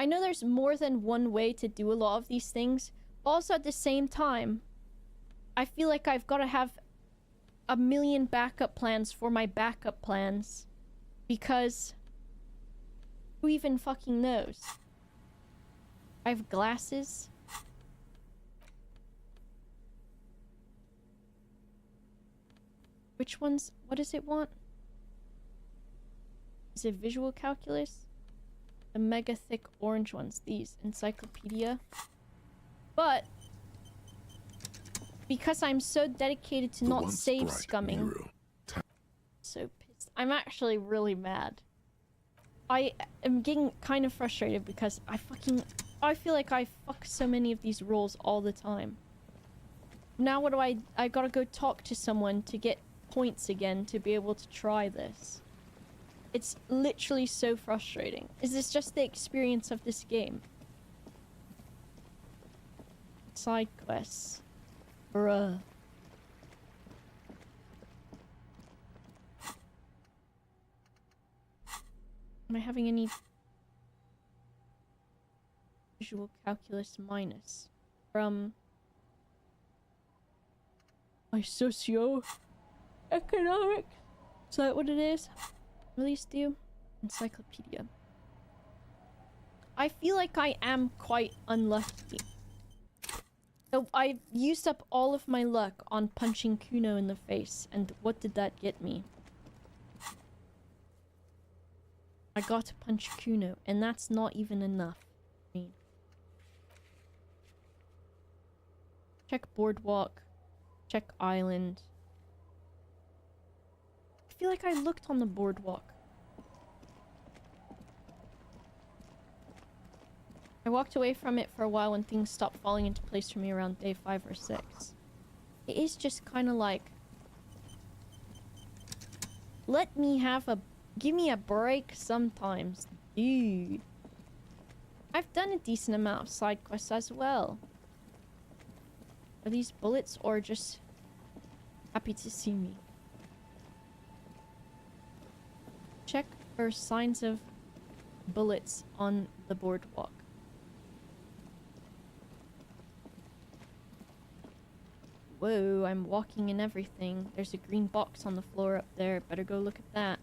I know there's more than one way to do a lot of these things, but also at the same time, I feel like I've got to have a million backup plans for my backup plans, because who even fucking knows? I have glasses. Which ones? What does it want? Is it visual calculus? The mega thick orange ones, these. Encyclopedia. But because I'm so dedicated to not save scumming, so pissed. I'm actually really mad. I am getting kind of frustrated because I feel like I fuck so many of these roles all the time. Now what do I gotta go talk to someone to get points again to be able to try this. It's literally so frustrating. Is this just the experience of this game? Side quests. Bruh. Am I having any visual calculus minus from my socio-economic? Is that what it is? Release due? Encyclopedia. I feel like I am quite unlucky. So I used up all of my luck on punching Kuno in the face, and what did that get me? I got to punch Kuno, and that's not even enough. Check boardwalk. Check island. I feel like I looked on the boardwalk. I walked away from it for a while when things stopped falling into place for me around day 5 or 6. It is just kind of like... let me have a... give me a break sometimes, dude. I've done a decent amount of side quests as well. Are these bullets or just happy to see me? Check for signs of bullets on the boardwalk. Whoa, I'm walking and everything. There's a green box on the floor up there. Better go look at that.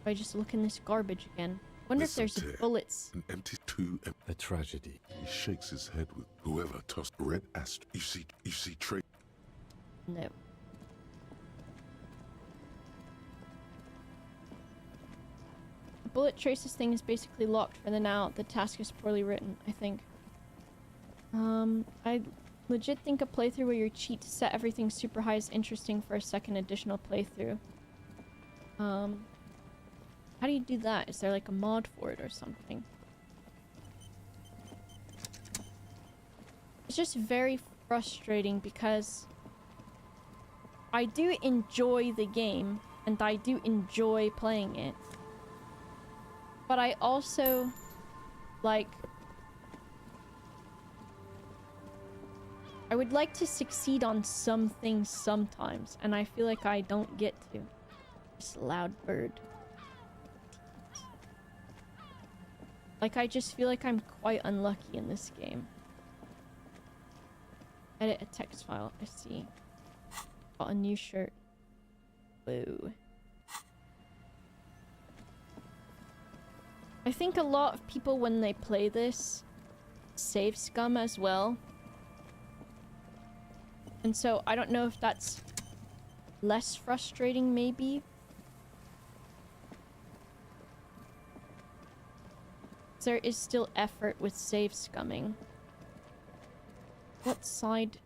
I just look in this garbage again. Wonder if there's bullets. An empty tube. A tragedy. He shakes his head with whoever tossed red asterisk. You see Trey. No. The bullet traces thing is basically locked for the now. The task is poorly written, I think. I legit think a playthrough where you cheat to set everything super high is interesting for a second additional playthrough. How do you do that? Is there like a mod for it or something? It's just very frustrating because I do enjoy the game and I do enjoy playing it. But I also like... I would like to succeed on some things sometimes, and I feel like I don't get to. Just a loud bird. Like, I just feel like I'm quite unlucky in this game. Edit a text file. I see. Got a new shirt. Whoa. I think a lot of people, when they play this, save scum as well. And so I don't know if that's less frustrating, maybe. There is still effort with save scumming. What side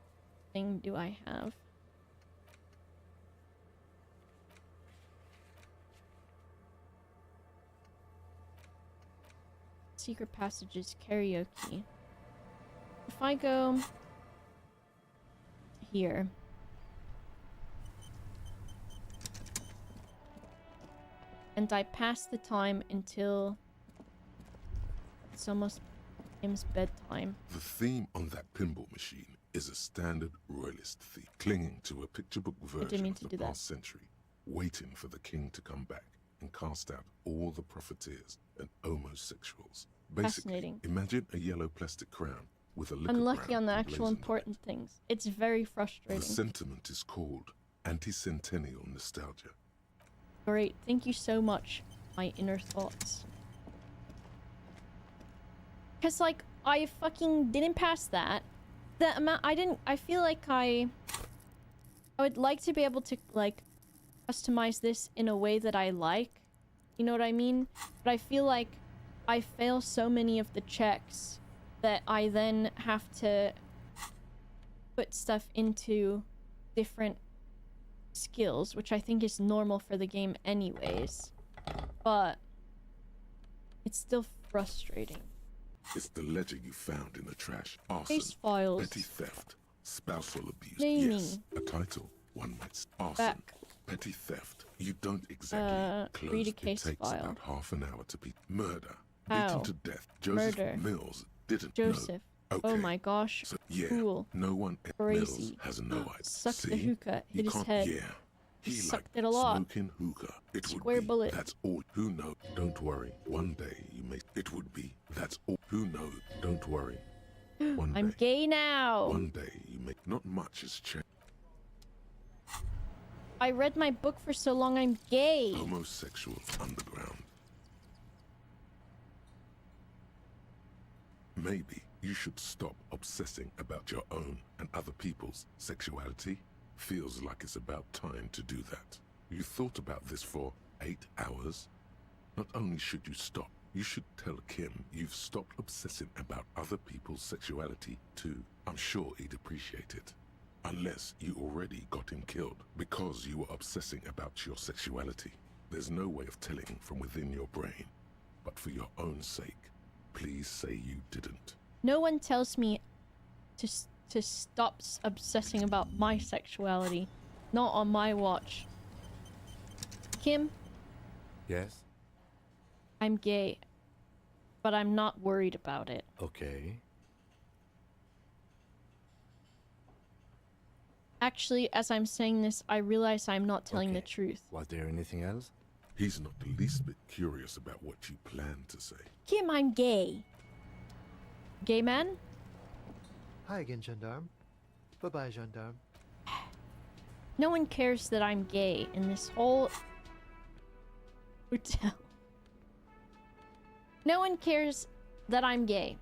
thing do I have? Secret passages, karaoke. If I go here. And I pass the time until it's almost Tim's bedtime. The theme on that pinball machine is a standard royalist theme, clinging to a picture book version of the past century, waiting for the king to come back and cast out all the profiteers and homosexuals. Basically, imagine a yellow plastic crown with a liquor Unlucky brand on the actual emblazoned important things. It's very frustrating. The sentiment is called anti-centennial nostalgia. Great, thank you so much, my inner thoughts. Cause like, I fucking didn't pass that. The amount, I feel like I would like to be able to, like, customize this in a way that I like. You know what I mean? But I feel like I fail so many of the checks that I then have to put stuff into different skills, which I think is normal for the game anyways. But it's still frustrating. It's the ledger you found in the trash. Arson, Case files. petty theft, spousal abuse. Naming. Yes, a title. One might say. Arson, Back. petty theft. You don't exactly close. Read a It case takes file. about half an hour to beat. Murder. How? Beaten to death. Joseph Murder. Mills didn't Joseph. know. Oh Okay. my gosh. So, yeah, Cool. no one at Mills Crazy. has no idea. Sucked See? the hookah, You hit his can't- head. Yeah. He Sucked liked it a lot. smoking hookah. It Square would be. bullet. That's all. Who knows? Don't worry. One day you may. It would be. That's all. Who knows? Don't worry. One I'm day. gay now. One day you may. Not much has changed. I read my book for so long, I'm gay. Homosexual underground. Maybe you should stop obsessing about your own and other people's sexuality. Feels like it's about time to do that. You thought about this for 8 hours? Not only should you stop, you should tell Kim you've stopped obsessing about other people's sexuality too. I'm sure he'd appreciate it. Unless you already got him killed because you were obsessing about your sexuality. There's no way of telling from within your brain. But for your own sake, please say you didn't. No one tells me to stop obsessing about my sexuality. Not on my watch. Kim, Yes? I'm gay. But I'm not worried about it. Okay. Actually, as I'm saying this, I realize I'm not telling the truth. Was there anything else? He's not the least bit curious about what you plan to say. Kim, I'm gay. Gay man? Hi again, Gendarme. Bye-bye, Gendarme. No one cares that I'm gay in this whole hotel. No one cares that I'm gay.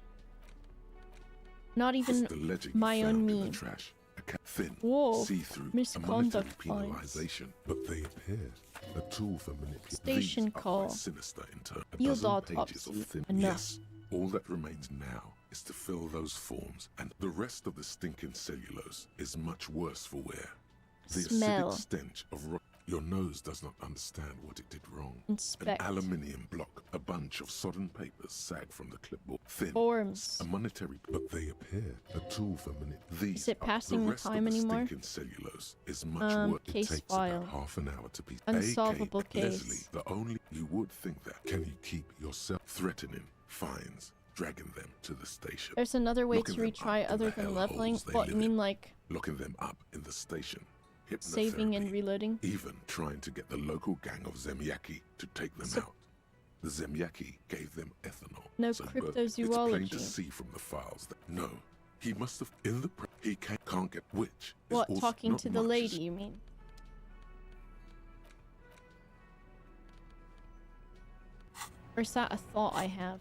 Not even It's the ledger you my own found in the meme. trash. A thin, Whoa, see-through, misconduct a monetary points. penalization, but they appear a tool for manipulation. Station These are call. quite sinister in turn. A Field dozen pages of autopsy. thin. Enough. Yes, all that remains now is to fill those forms, and the rest of the stinking cellulose is much worse for wear. The Smell. acidic stench of rot. Your nose does not understand what it did wrong. Inspect. An aluminium block, a bunch of sodden papers sag from the clipboard. Thin. Forms. A monetary, but they appear a tool for These Is it are- passing the rest time of the anymore? stinking cellulose is much work. It Case takes file. about half an hour to be Unsolvable AK, case. Leslie, the only you would think that. Can you keep yourself threatening fines, dragging them to the station? There's another way locking to them retry up in other the than hellholes leveling. they What, you live mean in, like locking them up in the station? saving and Hypnotherapy, reloading? even trying to get the local gang of Zemyaki to take them out. The Zemyaki gave them ethanol. No so Bert, it's plain cryptozoology. to see from the files that no, he must have in the he can't get which. is What, also talking not to the much lady, you mean? Or is that a thought I have?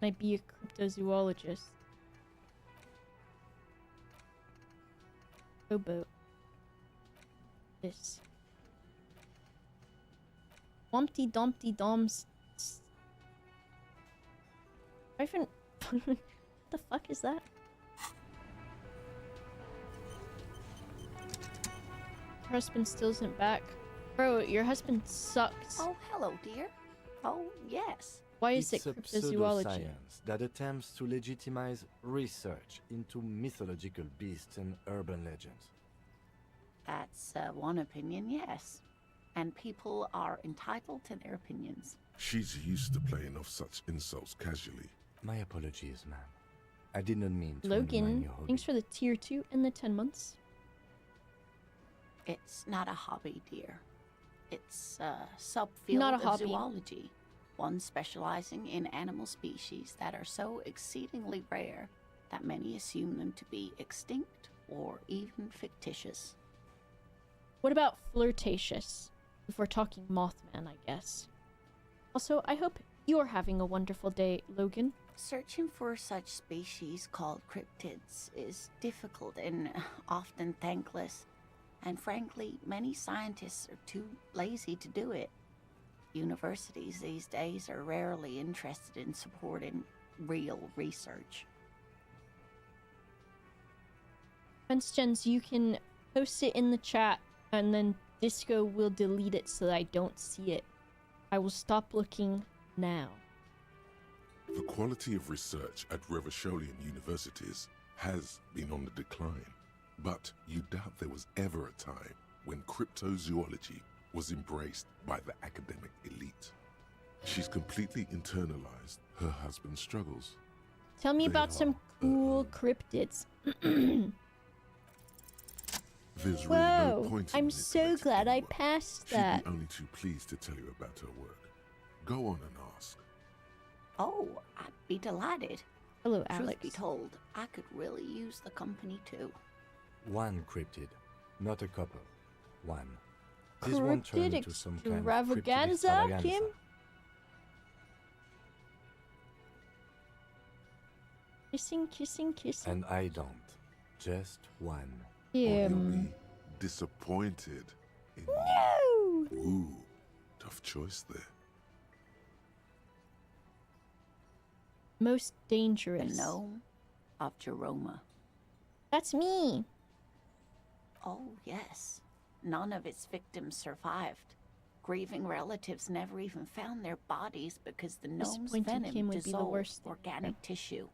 Can I be a cryptozoologist? Boat. This. Humpty Dumpty Dom's. What the fuck is that? Your husband still isn't back. Bro, your husband sucks. Oh, hello, dear. Oh, yes. Why is It's it a cryptozoology? pseudoscience that attempts to legitimize research into mythological beasts and urban legends. That's one opinion, yes. And people are entitled to their opinions. She's used to playing off such insults casually. My apologies, ma'am. I did not mean to undermine Logan, your hobby. thanks for the tier 2 and the 10 months. It's not a hobby, dear. It's a subfield Not a of hobby. zoology. One specializing in animal species that are so exceedingly rare that many assume them to be extinct or even fictitious. What about flirtatious? If we're talking Mothman, I guess. Also, I hope you're having a wonderful day, Logan. Searching for such species called cryptids is difficult and often thankless. And frankly, many scientists are too lazy to do it. Universities these days are rarely interested in supporting real research. Gens, you can post it in the chat, and then Disco will delete it so that I don't see it. I will stop looking now. The quality of research at Revacholian universities has been on the decline, but you doubt there was ever a time when cryptozoology was embraced by the academic elite. She's completely internalized her husband's struggles. Tell me about some cool cryptids. There's really Whoa, no point in I'm so glad I passed She'd that. be only too pleased to tell you about her work. Go on and ask. Oh, I'd be delighted. Hello, Truth Alex. be told, I could really use the company too. One cryptid, not a couple. One. This won't turn Cryptid into some kind of cryptid extravaganza, extravaganza. Kim? Kissing, kissing, kissing. And I don't. Just one. You'll be disappointed in No! Ooh, tough choice there. Most dangerous. The gnome of Jeroma. That's me. Oh, yes. None of its victims survived. Grieving relatives never even found their bodies because the gnome's Disappointing venom Kim would be the dissolved worst. organic tissue.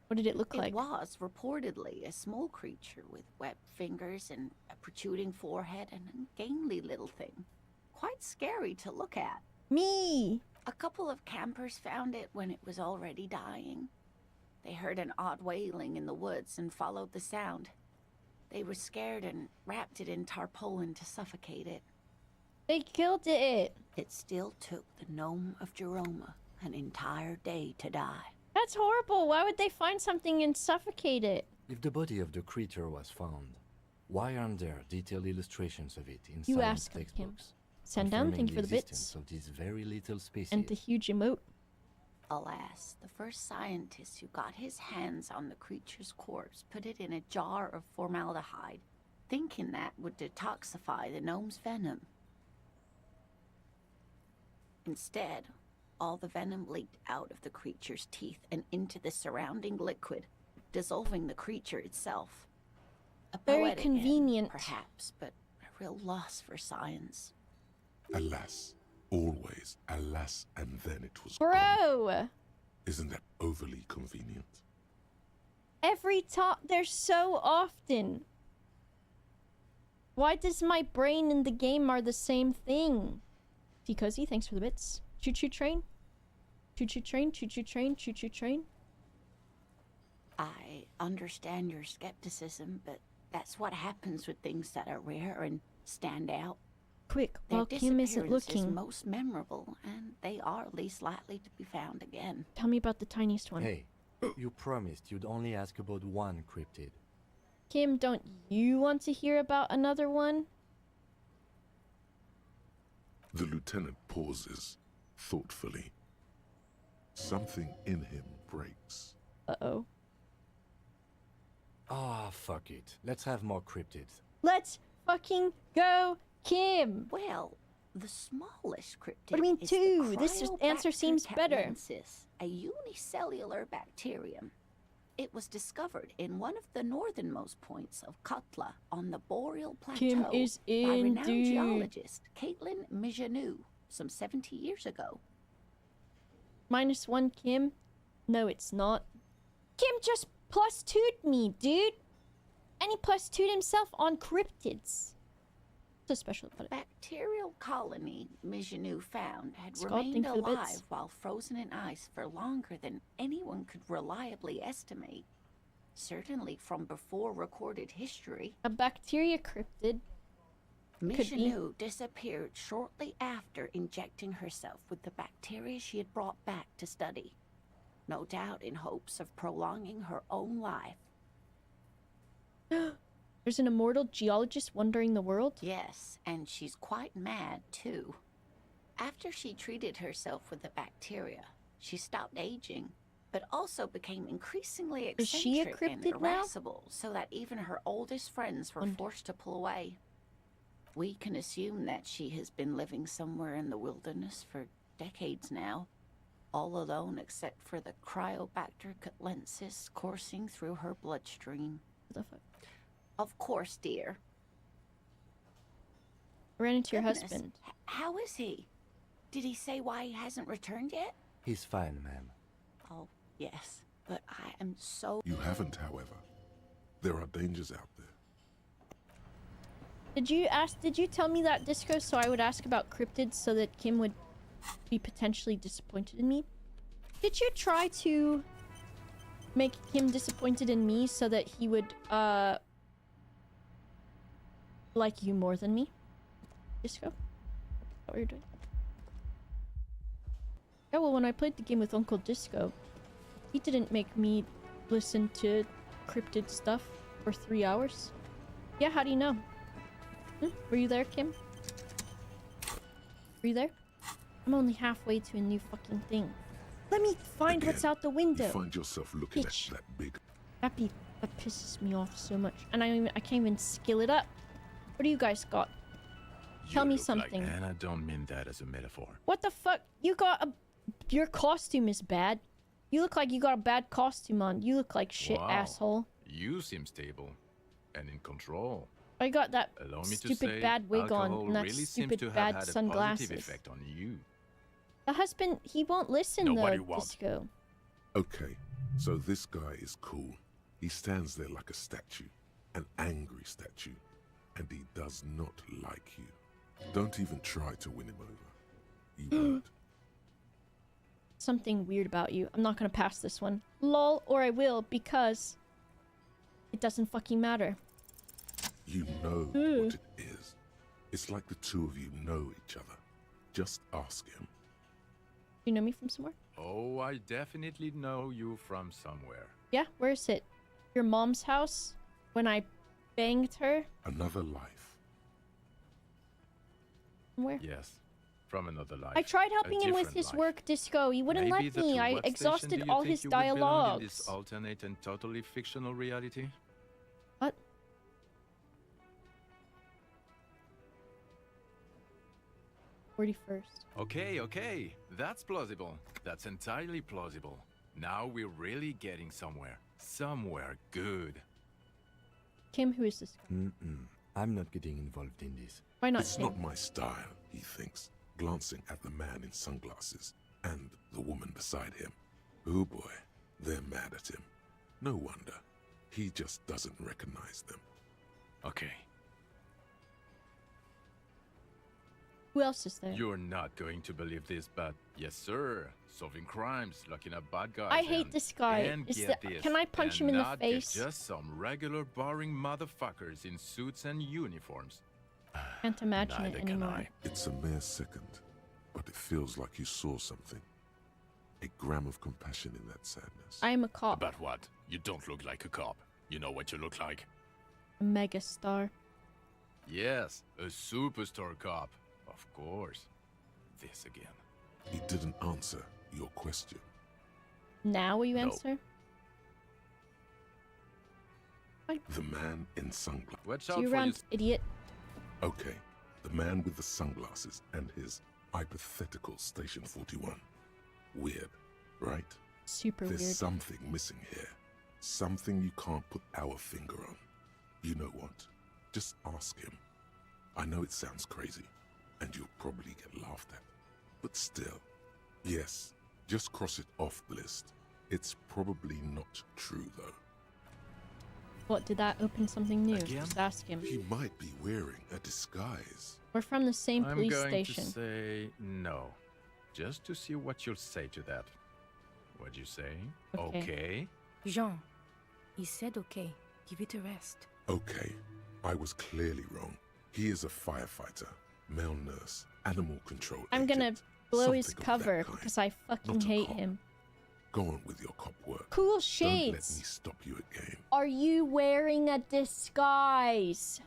What did it look like? It was reportedly a small creature with webbed fingers and a protruding forehead and an ungainly little thing. Quite scary to look at. Me! A couple of campers found it when it was already dying. They heard an odd wailing in the woods and followed the sound. They were scared and wrapped it in tarpaulin to suffocate it. They killed it! It still took the gnome of Jeroma an entire day to die. That's horrible. Why would they find something and suffocate it? If the body of the creature was found, why aren't there detailed illustrations of it in You science asked him, Kim. textbooks? Send down, confirming thank you for the existence bits. of this very little species. And the huge emote. Alas, the first scientist who got his hands on the creature's corpse put it in a jar of formaldehyde, thinking that would detoxify the gnome's venom. Instead, all the venom leaked out of the creature's teeth and into the surrounding liquid, dissolving the creature itself. A Very poetic convenient. end, perhaps, but a real loss for science. Alas, always alas, and then it was Bro! gone. Isn't that overly convenient? Every time. They're so often. Why does my brain and the game are the same thing? T Cozy, thanks for the bits. Choo choo train. Choo choo train, choo choo train, choo choo train. I understand your skepticism, but that's what happens with things that are rare and stand out. Quick, Their while Kim isn't disappearance is looking. most memorable, and they are least likely to be found again. Tell me about the tiniest one. Hey, you promised you'd only ask about one cryptid. Kim, don't you want to hear about another one? The lieutenant pauses, thoughtfully. Something in him breaks. Uh-oh. Ah, fuck it. Let's have more cryptids. Let's fucking go, Kim! Well, the smallest cryptid What do you mean is two? the This answer seems better. Cryobacter a unicellular bacterium. It was discovered in one of the northernmost points of Katla on the Boreal Plateau Kim is by in, renowned dude. geologist Caitlin Mijanou some 70 years ago. -1, Kim? No, it's not. Kim just +2'd me, dude! And he +2'd himself on cryptids. So special about it. Bacterial colony Mijanou found had Scott, remained thank you for the alive bits. while frozen in ice for longer than anyone could reliably estimate. Certainly from before recorded history. A bacteria cryptid. Could be. Mijanou disappeared shortly after injecting herself with the bacteria she had brought back to study. No doubt in hopes of prolonging her own life. There's an immortal geologist wandering the world? Yes, and she's quite mad, too. After she treated herself with the bacteria, she stopped aging, but also became increasingly Is she a eccentric and cryptid now? irascible, so that even her oldest friends were forced to pull away. We can assume that she has been living somewhere in the wilderness for decades now, all alone except for the Cryobacter catlensis coursing through her bloodstream. What the fuck? Of course, dear. I ran into your Goodness, husband. How is he? Did he say why he hasn't returned yet? He's fine, ma'am. Oh, yes. But I am so... You haven't, however. There are dangers out there. Did you tell me that, Disco, so I would ask about cryptids so that Kim would be potentially disappointed in me? Did you try to make Kim disappointed in me so that he would, like you more than me? Disco? Is that what you're doing? Yeah, well, when I played the game with Uncle Disco, he didn't make me listen to cryptid stuff for 3 hours. Yeah, how do you know? Were you there, Kim? Were you there? I'm only halfway to a new fucking thing. Let me find what's out the window. You find yourself looking Bitch. at that big... That pisses me off so much. And I can't even skill it up. What do you guys got? Tell me something. And I don't mean that as a metaphor. What the fuck? You got a... Your costume is bad. You look like you got a bad costume on. You look like shit, Wow. asshole. You seem stable and in control. I got that Allow me to stupid say, bad wig on alcohol and that really seems stupid to have bad had a sunglasses. positive effect on you. The husband, he won't listen Nobody though, won't. Disco. Okay, so this guy is cool. He stands there like a statue, an angry statue, and he does not like you. Don't even try to win him over. You won't. Something weird about you. I'm not gonna pass this one. Lol, or I will, because it doesn't fucking matter. You know what it is. It's like the two of you know each other. Just ask him. You know me from somewhere? Oh, I definitely know you from somewhere. Yeah, where is it? Your mom's house? When I banged her? Another life. Where? Yes, from another life. I tried A helping him with different his life. work, Disco. He wouldn't Maybe let that me. to I what station exhausted do you all think his you would belong in dialogues. this alternate and totally fictional reality? What? "41st. Okay, that's plausible. That's entirely plausible. Now we're really getting somewhere. Somewhere good. Kim, who is this? I'm not getting involved in this. Why not, It's Kim? not my style, he thinks, glancing at the man in sunglasses and the woman beside him. Oh boy, they're mad at him. No wonder. He just doesn't recognize them. Okay. Who else is there? You're not going to believe this, but yes, sir. Solving crimes, looking at bad guys. I hate and- this guy. And Is get the- this, can I punch him and in the not get face? just some regular boring motherfuckers in suits and uniforms. Can't imagine Neither it can anymore. I. It's a mere second, but it feels like you saw something. A gram of compassion in that sadness. I am a cop. About what? You don't look like a cop. You know what you look like? A mega star. Yes, a superstar cop. Of course. This again. He didn't answer your question. Now will you No. answer? The man in sunglasses. Watch See out you for around, idiot. Okay, the man with the sunglasses and his hypothetical Station 41. Weird, right? Super There's weird. something missing here. Something you can't put our finger on. You know what? Just ask him. I know it sounds crazy, and you'll probably get laughed at. But still, yes, just cross it off the list. It's probably not true, though. What, did that open something new? Again? Just ask him. He might be wearing a disguise. We're from the same I'm police going station. to say no, just to see what you'll say to that. What'd you say? Okay. Jean, he said okay. Give it a rest. Okay, I was clearly wrong. He is a firefighter, male nurse, animal control I'm gonna agent, blow his something of cover that kind. because I fucking Not a hate cop. him. Go on with your cop work. Cool Don't let shades. me stop you again. Are you wearing a disguise?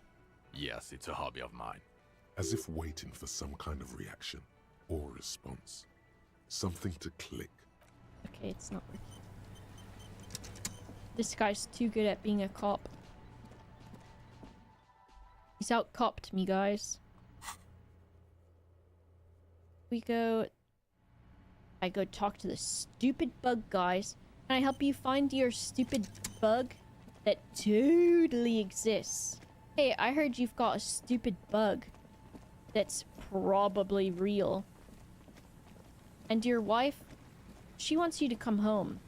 Yes, it's a hobby of mine. As if waiting for some kind of reaction or response. Something to click. Okay, it's not working. This guy's too good at being a cop. He's out-copped me, guys. I go talk to the stupid bug guys. Can I help you find your stupid bug that totally exists? Hey, I heard you've got a stupid bug that's probably real. And your wife, she wants you to come home.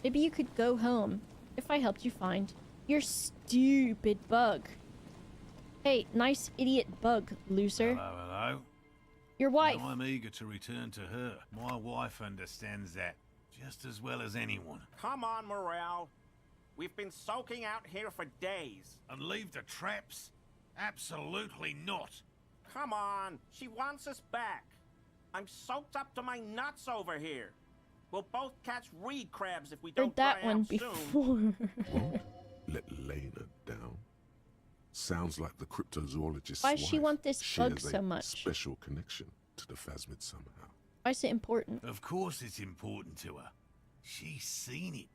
Maybe you could go home if I helped you find your stupid bug. Hey, nice idiot bug, loser. Hello, hello. Your wife. And I'm eager to return to her. My wife understands that just as well as anyone. Come on, Morel. We've been soaking out here for days. And leave the traps? Absolutely not. Come on, she wants us back. I'm soaked up to my nuts over here. We'll both catch reed crabs if we don't Heard that dry one out before. Let Lena down. Sounds like the cryptozoologist's Why does she wife want this bug shares so a much? special connection to the Phasmid somehow. Why is it important? Of course it's important to her. She's seen it.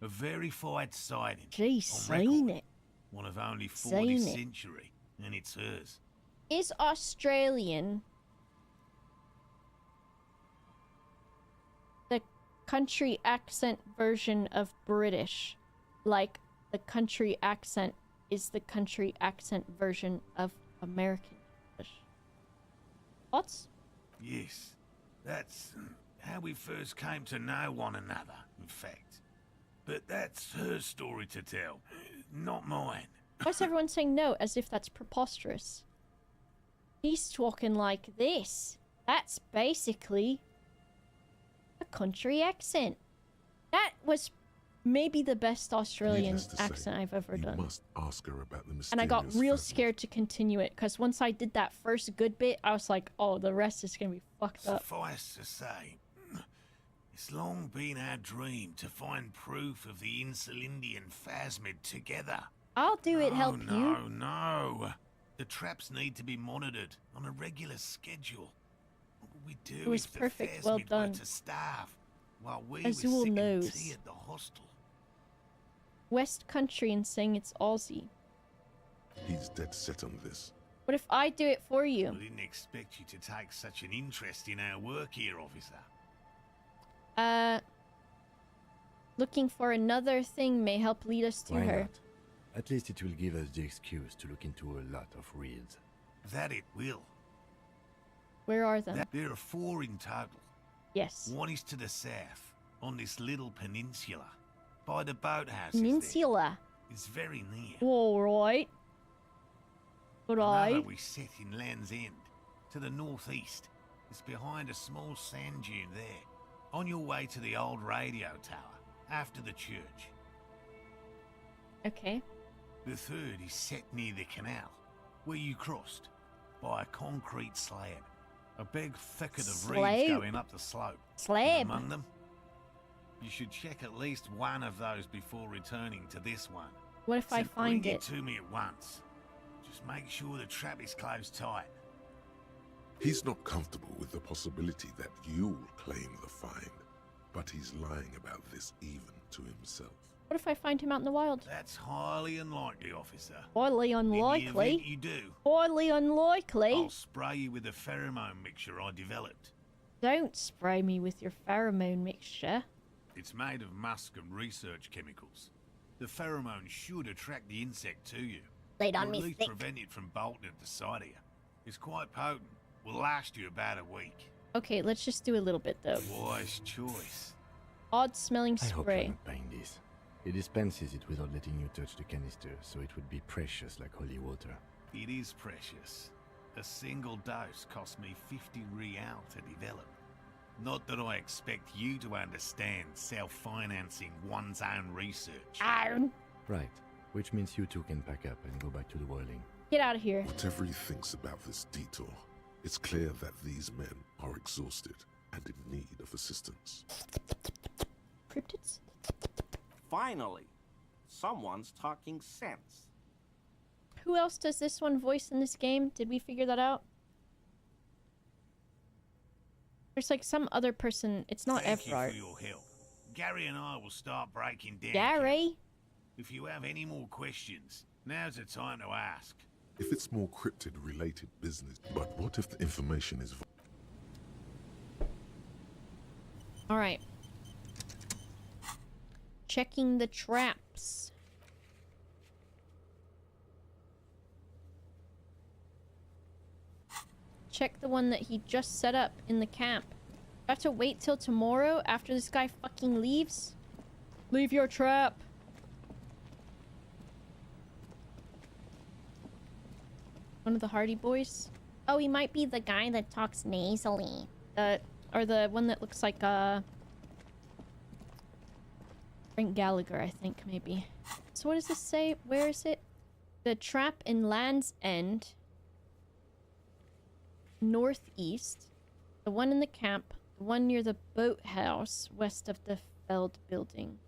A verified sighting. She's on seen record. it. One of only Seen 40th it. century, and it's hers. Is Australian the country accent version of British? Like the country accent is the country accent version of American English. Thoughts? Yes, that's how we first came to know one another, in fact. But that's her story to tell, not mine. Why is everyone saying no as if that's preposterous? He's talking like this. That's basically a country accent. That was maybe the best Australian Needless to say, accent I've ever you done. must ask her about the mysterious And I got real Phasmid. scared to continue it because once I did that first good bit, I was like, oh, the rest is going to be fucked up. Suffice to say, it's long been our dream to find proof of the Insulindian Phasmid together. I'll do it, help no, you. No. The traps need to be monitored on a regular schedule. What would we do It was if the perfect, Phasmid well were done. to starve while we Azul were sipping knows. tea at the hostel? West Country and saying it's Aussie. He's dead set on this. What if I do it for I you? didn't expect you to take such an interest in our work here, officer. Looking for another thing may help lead us to Why her. not? At least it will give us the excuse to look into a lot of reeds. That it will. Where are them? There are 4 in total. Yes. One is to the south, on this little peninsula, by the boathouses. Peninsula. There. It's very near. Alright. Another Alright. we set in Land's End, to the northeast. It's behind a small sand dune there, on your way to the old radio tower, after the church. Okay. The third is set near the canal, where you crossed, by a concrete slab. A big thicket of reeds Slab? going up the slope. Slab? And among them, you should check at least one of those before returning to this one. What if I So find bring it? to me at once. Just make sure the trap is closed tight. He's not comfortable with the possibility that you'll claim the find. But he's lying about this even to himself. What if I find him out in the wild? That's highly unlikely, officer. Highly In the unlikely. event you do, Highly unlikely. I'll spray you with a pheromone mixture I developed. Don't spray me with your pheromone mixture. It's made of musk and research chemicals. The pheromone should attract the insect to you. Laid or on at me least thick. prevent it from bolting at the sight of you. It's quite potent. Will last you about a week. Okay, let's just do a little bit though. Wise choice. Odd smelling I hope spray. you're not buying this. He dispenses it without letting you touch the canister, so it would be precious like holy water. It is precious. A single dose cost me 50 real to develop. Not that I expect you to understand self-financing one's own research. Right, which means you two can pack up and go back to the whirling. Get out of here. Whatever he thinks about this detour, it's clear that these men are exhausted and in need of assistance. Cryptids? Finally, someone's talking sense. Who else does this one voice in this game? Did we figure that out? There's like some other person. It's not Thank you Evrard. for your help. Gary and I will start breaking down. Gary? If you have any more questions, now's the time to ask. If it's more cryptid-related business, but what if the information is... Alright. Checking the traps. Check the one that he just set up in the camp. Do I have to wait till tomorrow after this guy fucking leaves? Leave your trap. One of the Hardy Boys? Oh, he might be the guy that talks nasally. Or the one that looks like Frank Gallagher, I think, maybe. So what does this say? Where is it? The trap in Land's End. Northeast. The one in the camp. The one near the boathouse west of the Feld building.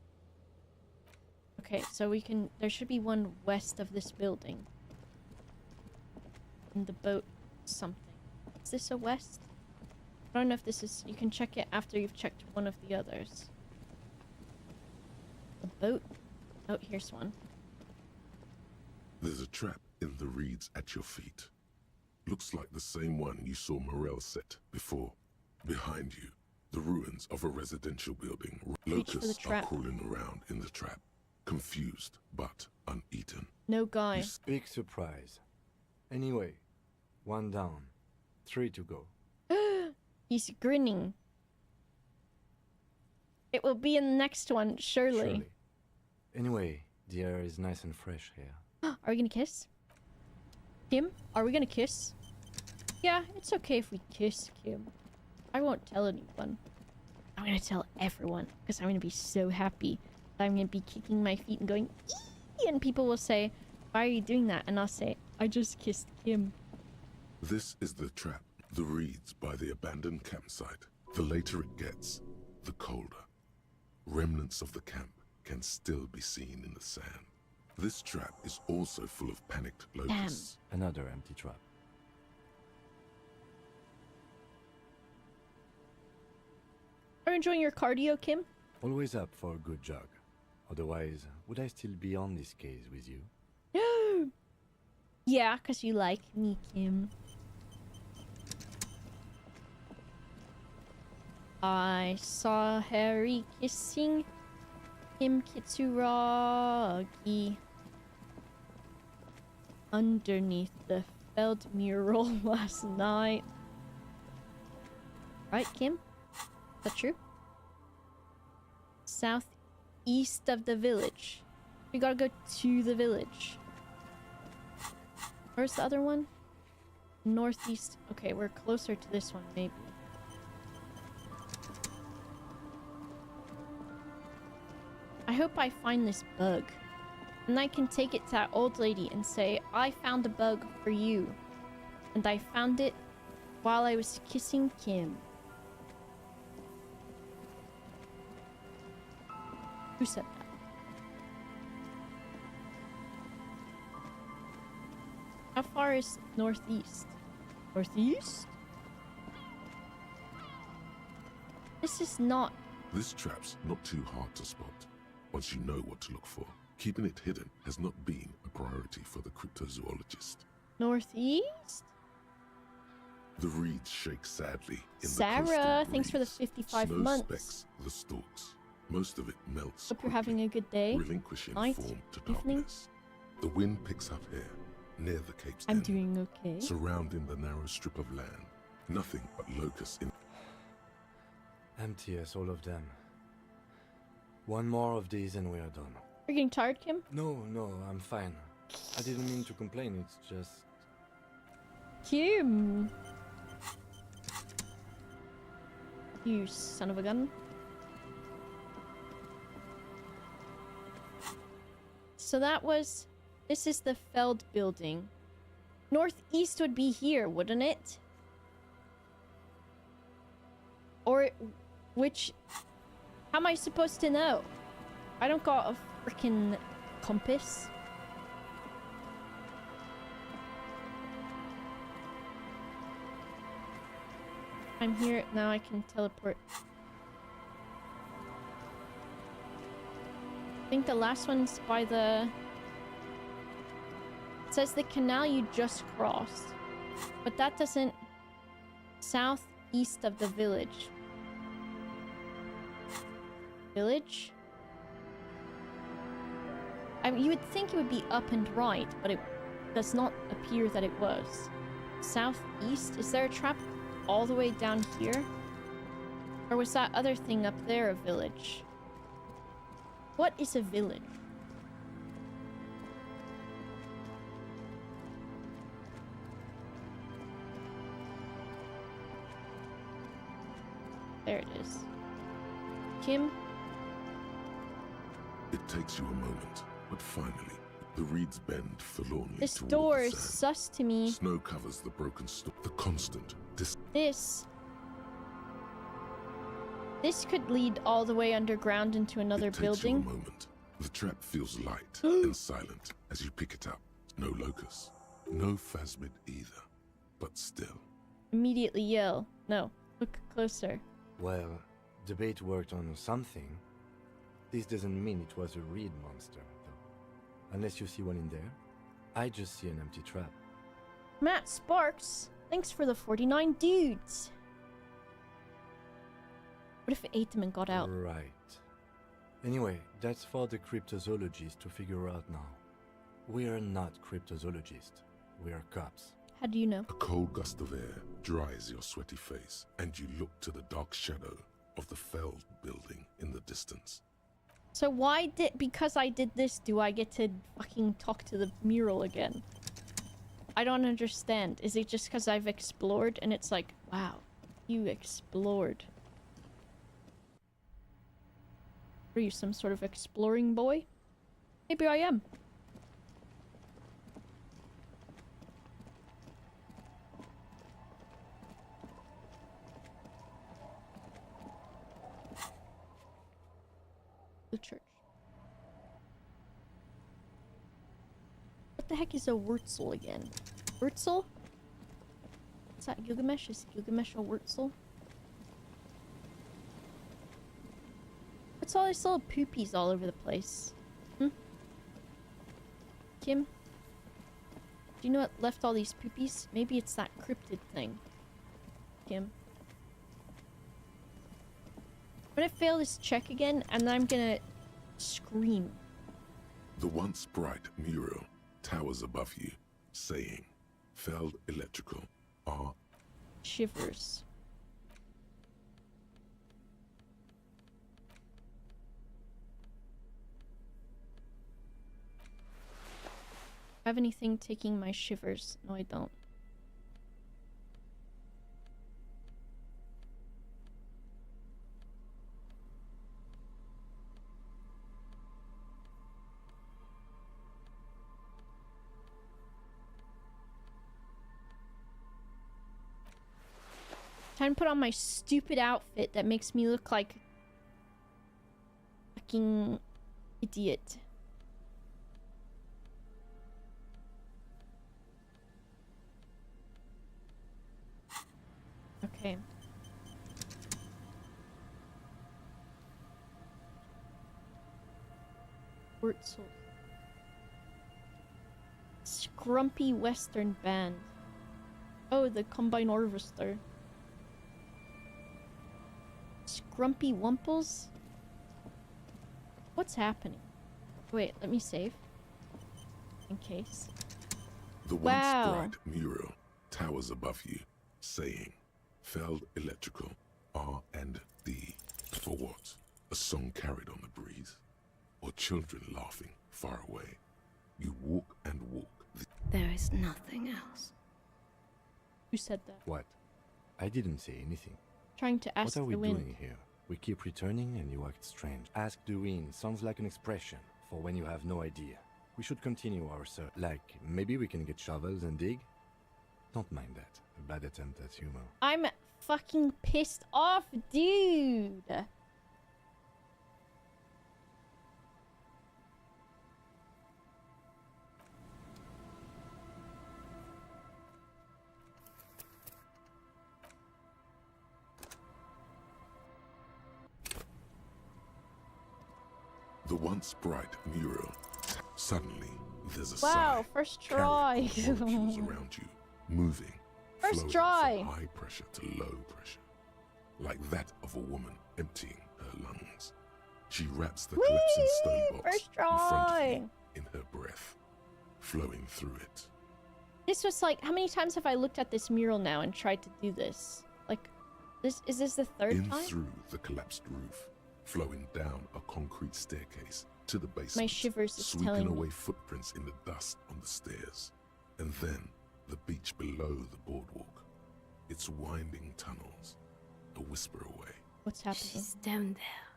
Okay, so we can... There should be one west of this building. In the boat something. Is this a west? I don't know if this is... You can check it after you've checked one of the others. The boat? Oh, here's one. There's a trap in the reeds at your feet. Looks like the same one you saw Morel set before. Behind you, the ruins of a residential building. Locusts are crawling around in the trap, confused but uneaten. No guy. Big surprise. Anyway, 1 down, 3 to go. He's grinning. It will be in the next one, surely. Anyway, the air is nice and fresh here. Are we gonna kiss? Kim? Are we gonna kiss? Yeah, it's okay if we kiss, Kim. I won't tell anyone. I'm gonna tell everyone, because I'm gonna be so happy. I'm gonna be kicking my feet and going, eee! And people will say, why are you doing that? And I'll say, I just kissed Kim. This is the trap. The reeds by the abandoned campsite. The later it gets, the colder. Remnants of the camp can still be seen in the sand. This trap is also full of panicked locusts. Another empty trap. Are you enjoying your cardio, Kim? Always up for a good jog. Otherwise, would I still be on this case with you? Yeah, because you like me, Kim. I saw Harry kissing Kim Kitsuragi underneath the Feld mural last night. Right, Kim? Is that true? Southeast of the village. We gotta go to the village. Where's the other one? Northeast. Okay, we're closer to this one, maybe. I hope I find this bug. And I can take it to that old lady and say, I found a bug for you. And I found it while I was kissing Kim. Who said that? How far is northeast? Northeast? This is not This trap's not too hard to spot, once you know what to look for. Keeping it hidden has not been a priority for the cryptozoologist. Northeast? The reeds shake sadly in Sarah, the coastal thanks for the breeze. 55 Snow months. specks the stalks. Most of it melts Hope you're having a good day. relinquishing Night, form to evening. darkness. The wind picks up here, near the Cape's I'm end, doing okay. surrounding the narrow strip of land. Nothing but locusts in... Empty as all of them. One more of these and we are done. You're getting tired, Kim? No, I'm fine. I didn't mean to complain, it's just... Kim! You son of a gun. So that was... This is the Feld building. Northeast would be here, wouldn't it? Or... Which... How am I supposed to know? I don't got a freaking compass. I'm here now. I can teleport. I think the last one's by the... It says the canal you just crossed. But that doesn't... Southeast of the village. Village? I mean, you would think it would be up and right, but it does not appear that it was. Southeast? Is there a trap all the way down here? Or was that other thing up there a village? What is a village? There it is. Kim? It takes you a moment, but finally, the reeds bend forlornly This toward door the is sand. sus to me. Snow covers the broken stalk. The constant This could lead all the way underground into another It takes you a building. moment. The trap feels light and silent as you pick it up. No locust, no phasmid either, but still. Immediately yell. No, look closer. Well, the bait worked on something. This doesn't mean it was a reed monster, though. Unless you see one in there. I just see an empty trap. Matt Sparks, thanks for the 49 dudes. What if it ate them and got out? Right. Anyway, that's for the cryptozoologists to figure out now. We are not cryptozoologists. We are cops. How do you know? A cold gust of air dries your sweaty face, and you look to the dark shadow of the Feld building in the distance. So why did... Because I did this, do I get to fucking talk to the mural again? I don't understand. Is it just because I've explored and it's like, wow, you explored. Are you some sort of exploring boy? Maybe I am. The church. What the heck is a Wurzel again? Wurzel? Is that Gilgamesh? Is Gilgamesh a Wurzel? What's all these little poopies all over the place? Kim? Do you know what left all these poopies? Maybe it's that cryptid thing. Kim? I'm gonna fail this check again, and then I'm gonna scream. The once bright mural towers above you, saying, Feld Electrical are... Shivers. Have anything taking my shivers? No, I don't. Time to put on my stupid outfit that makes me look like a fucking idiot. Okay. Wurzel. Scrumpy Western Band. Oh, the Combine Harvester. Scrumpy Wumples? What's happening? Wait, let me save. In case. The once bright mural towers above you, saying, Feld Electrical, R&D. For what? A song carried on the breeze? Or children laughing far away? You walk and walk. There is nothing else. Who said that? What? I didn't say anything. Trying to ask What are we the wind. doing here? We keep returning and you act strange. Ask the wind sounds like an expression for when you have no idea. We should continue our search. Like, maybe we can get shovels and dig? Don't mind that. A bad attempt at humor. I'm fucking pissed off, dude! The once bright mural. Suddenly, there's a Wow, sigh. first try. Molecules around you, moving. First flowing try. From high pressure to low pressure. Like that of a woman emptying her lungs. She wraps the collapsing stone box First in front of try. you in her breath, flowing through it. This was like, how many times have I looked at this mural now and tried to do this? Like, is this the third In time? through the collapsed roof, flowing down a concrete staircase to the basement. My shivers is sweeping telling me. away footprints in the dust on the stairs. And then the beach below the boardwalk. Its winding tunnels, a whisper away. What's happening? She's down there.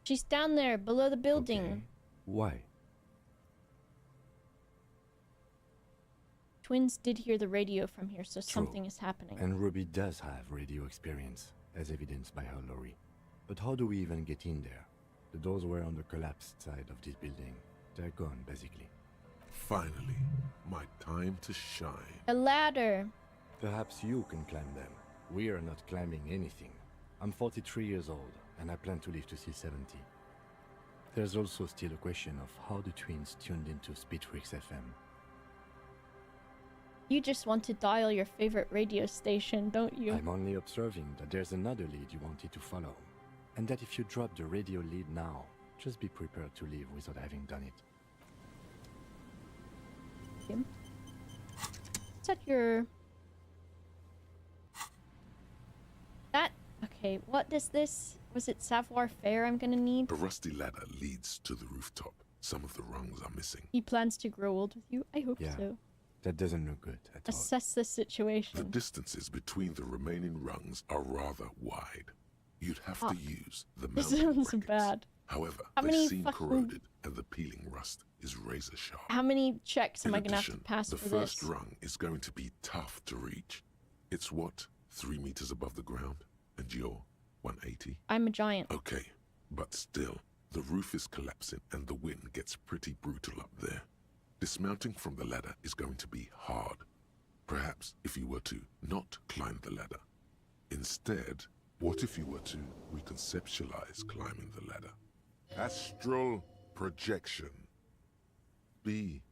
She's down there, below the building. Okay. Why? Twins did hear the radio from here, so True. something is happening. And Ruby does have radio experience, as evidenced by her lorry. But how do we even get in there? The doors were on the collapsed side of this building. They're gone, basically. Finally, my time to shine. A ladder. Perhaps you can climb them. We are not climbing anything. I'm 43 years old, and I plan to live to see 70. There's also still a question of how the twins tuned into Speedfreaks FM. You just want to dial your favorite radio station, don't you? I'm only observing that there's another lead you wanted to follow. And that if you drop the radio lead now, just be prepared to leave without having done it. Kim? Is that your... That... Okay, what is this? Was it Savoir Faire I'm gonna need? A rusty ladder leads to the rooftop. Some of the rungs are missing. He plans to grow old with you? I hope Yeah. so. That doesn't look good at all. Assess the situation. The distances between the remaining rungs are rather wide. You'd have to use the This mounting sounds brackets. bad. However, How they many seem fucking- corroded and the peeling rust is razor sharp. How many checks am In I gonna have to addition, pass the for first this? rung is going to be tough to reach. It's what, 3 meters above the ground? And you're 180? I'm a giant. Okay, but still, the roof is collapsing and the wind gets pretty brutal up there. Dismounting from the ladder is going to be hard. Perhaps if you were to not climb the ladder. Instead, what if you were to reconceptualize climbing the ladder? Astral projection. Be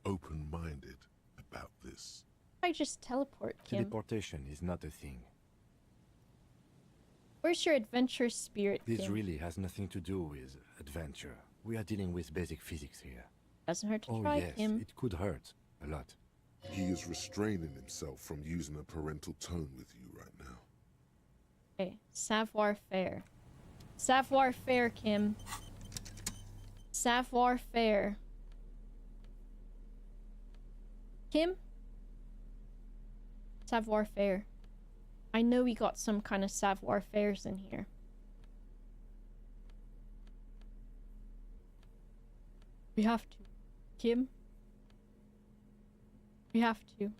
open-minded about this. I just teleport, Kim. Teleportation is not a thing. Where's your adventure spirit, This Kim? really has nothing to do with adventure. We are dealing with basic physics here. Doesn't hurt to Oh try, yes, Kim. it could hurt. A lot. He is restraining himself from using a parental tone with you right now. Okay, Savoir Faire. Savoir Faire, Kim. Savoir Faire. Kim? Savoir Faire. I know we got some kind of Savoir Fairs in here. We have to. Kim? We have to.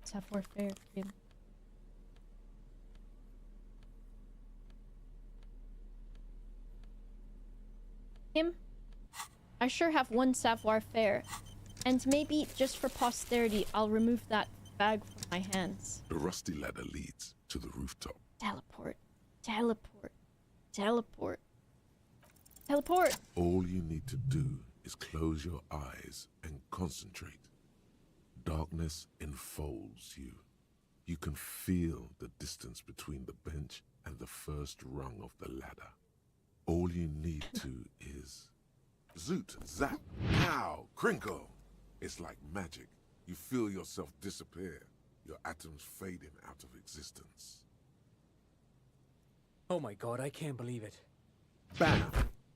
Savoir Faire, Kim. Kim? I sure have one Savoir Faire. And maybe, just for posterity, I'll remove that bag from my hands. The rusty ladder leads to the rooftop. Teleport. Teleport. Teleport. Teleport! All you need to do is close your eyes and concentrate. Darkness enfolds you. You can feel the distance between the bench and the first rung of the ladder. All you need to is... Zoot, zap, pow, crinkle. It's like magic. You feel yourself disappear, your atoms fading out of existence. Oh my god, I can't believe it. Bam!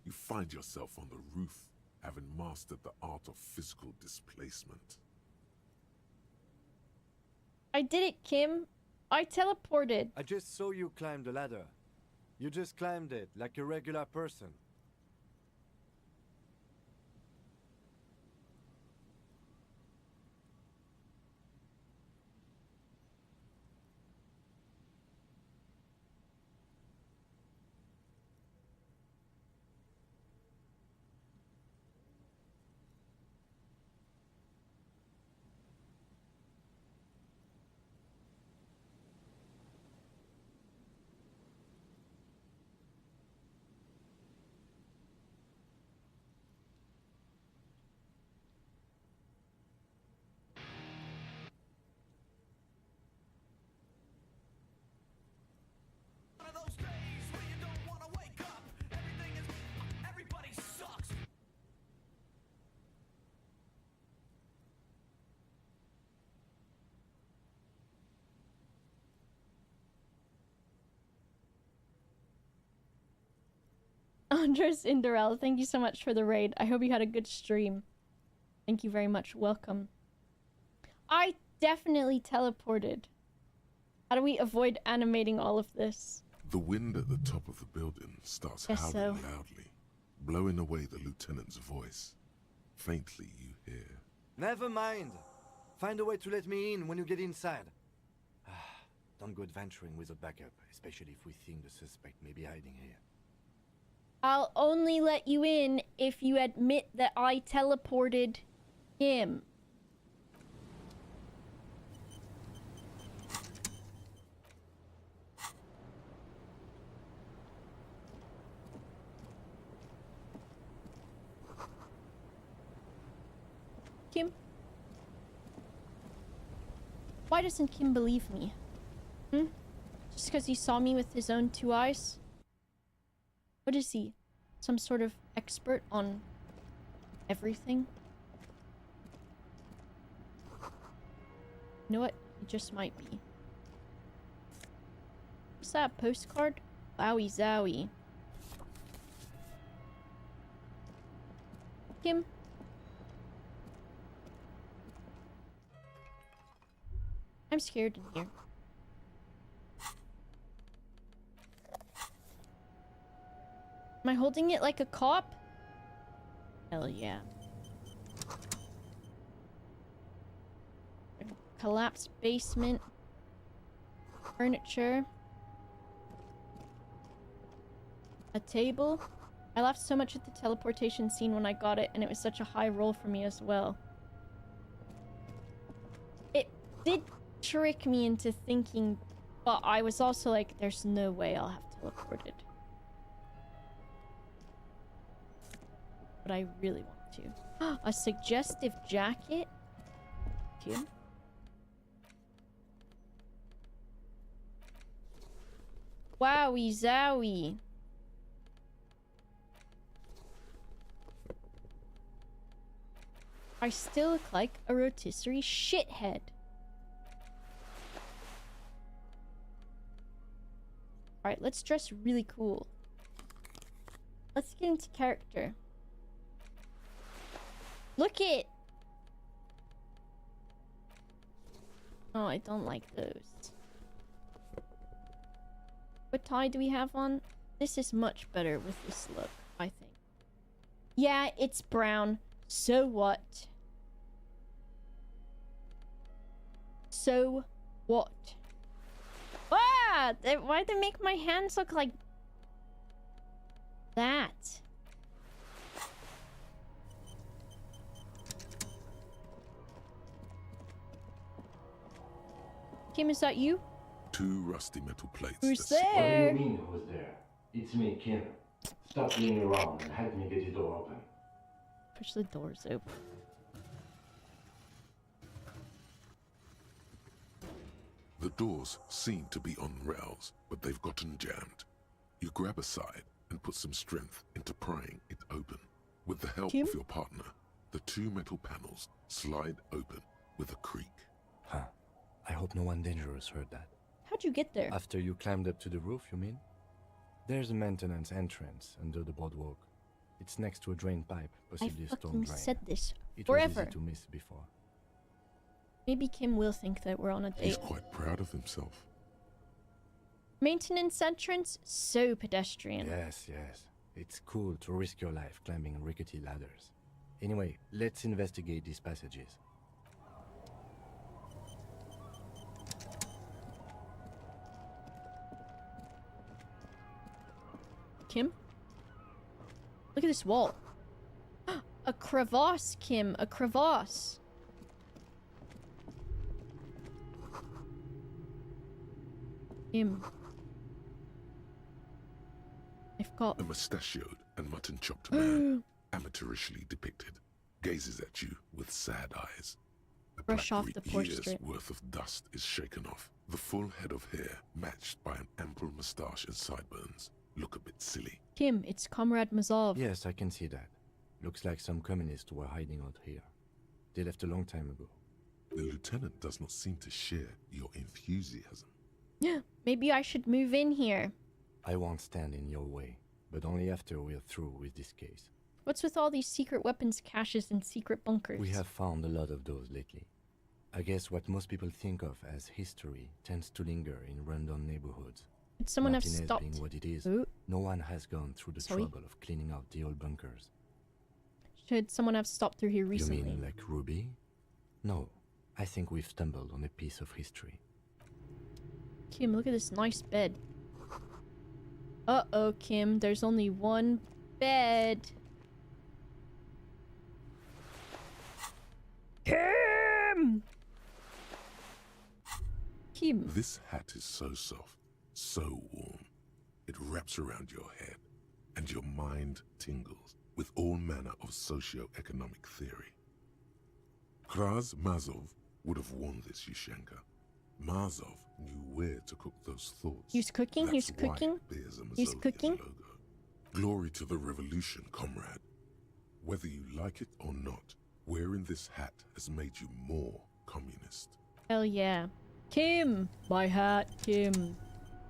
You find yourself on the roof, having mastered the art of physical displacement. I did it, Kim. I teleported. I just saw you climb the ladder. You just climbed it like a regular person. Andres Inderel, thank you so much for the raid. I hope you had a good stream. Thank you very much. Welcome. I definitely teleported. How do we avoid animating all of this? The wind at the top of the building starts howling loudly, blowing away the lieutenant's voice. Faintly you hear... Never mind. Find a way to let me in when you get inside. Don't go adventuring without backup, especially if we think the suspect may be hiding here. I'll only let you in if you admit that I teleported him. Kim? Why doesn't Kim believe me? Just because he saw me with his own two eyes? What is he? Some sort of expert on everything? You know what? He just might be. What's that, postcard? Wowie zowie. Kim? I'm scared in here. Am I holding it like a cop? Hell yeah. Collapsed basement. Furniture. A table. I laughed so much at the teleportation scene when I got it, and it was such a high roll for me as well. It did trick me into thinking, but I was also like, there's no way I'll have teleported. But I really want to. A suggestive jacket? Kim? Wowie zowie. I still look like a rotisserie shithead. Alright, let's dress really cool. Let's get into character. Look it! Oh, I don't like those. What tie do we have on? This is much better with this look, I think. Yeah, it's brown. So what? So what? Ah! Why'd they make my hands look like that? Kim, is that you? Two rusty metal plates. Who's that there? What do you mean who's there? It's me, Kim. Stop being around and help me get the door open. Push the doors open. The doors seem to be on rails, but they've gotten jammed. You grab a side and put some strength into prying it open. With the help of your partner, the two metal panels slide open with a creak. Huh. I hope no one dangerous heard that. How'd you get there? After you climbed up to the roof, you mean? There's a maintenance entrance under the boardwalk. It's next to a drain pipe, possibly a storm drain. I said this It forever. was easy to miss before. Maybe Kim will think that we're on a date. He's quite proud of himself. Maintenance entrance? So pedestrian. Yes, yes. It's cool to risk your life climbing rickety ladders. Anyway, let's investigate these passages. Kim? Look at this wall. A crevasse, Kim. A crevasse. Kim. I've got... A mustachioed and mutton-chopped man, amateurishly depicted, gazes at you with sad eyes. A Brush off the black-gray year's portrait. worth of dust is shaken off. The full head of hair, matched by an ample moustache and sideburns, look a bit silly. Kim, it's Comrade Mazov. Yes, I can see that. Looks like some communists were hiding out here. They left a long time ago. The lieutenant does not seem to share your enthusiasm. Maybe I should move in here. I won't stand in your way, but only after we're through with this case. What's with all these secret weapons caches and secret bunkers? We have found a lot of those lately. I guess what most people think of as history tends to linger in rundown neighborhoods. Could someone have Martinez stopped? being what it is, Ooh. no one has gone through the Sorry? trouble of cleaning out the old bunkers. Should someone have stopped through here recently? You mean like Ruby? No, I think we've stumbled on a piece of history. Kim, look at this nice bed. Uh-oh, Kim, there's only one bed. Kim! Kim. This hat is so soft, so warm. It wraps around your head, and your mind tingles with all manner of socio-economic theory. Kraz Mazov would have worn this, Yushenka. Mazov knew where to cook those thoughts. He's cooking, That's he's why cooking. it bears a He's Mazovian cooking. logo. Glory to the revolution, comrade. Whether you like it or not, wearing this hat has made you more communist. Hell yeah. Kim! My hat, Kim.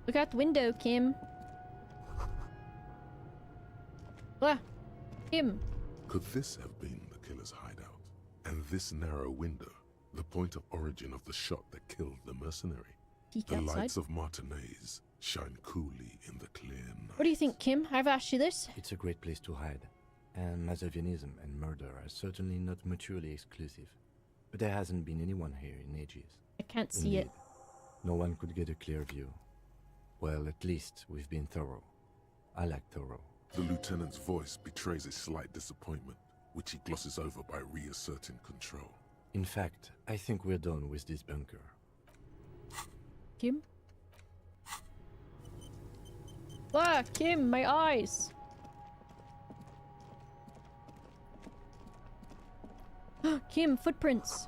Look out the window, Kim. Ah, Kim. Could this have been the killer's hideout? And this narrow window, the point of origin of the shot that killed the mercenary? Peek The outside. lights of Martinez shine coolly in the clear night. What do you think, Kim? I've asked you this. It's a great place to hide, and Mazovianism and murder are certainly not mutually exclusive. But there hasn't been anyone here in ages. I can't see it. Indeed. No one could get a clear view. Well, at least we've been thorough. I like thorough. The lieutenant's voice betrays a slight disappointment, which he glosses over by reasserting control. In fact, I think we're done with this bunker. Kim? Ah, Kim, my eyes! Kim, footprints!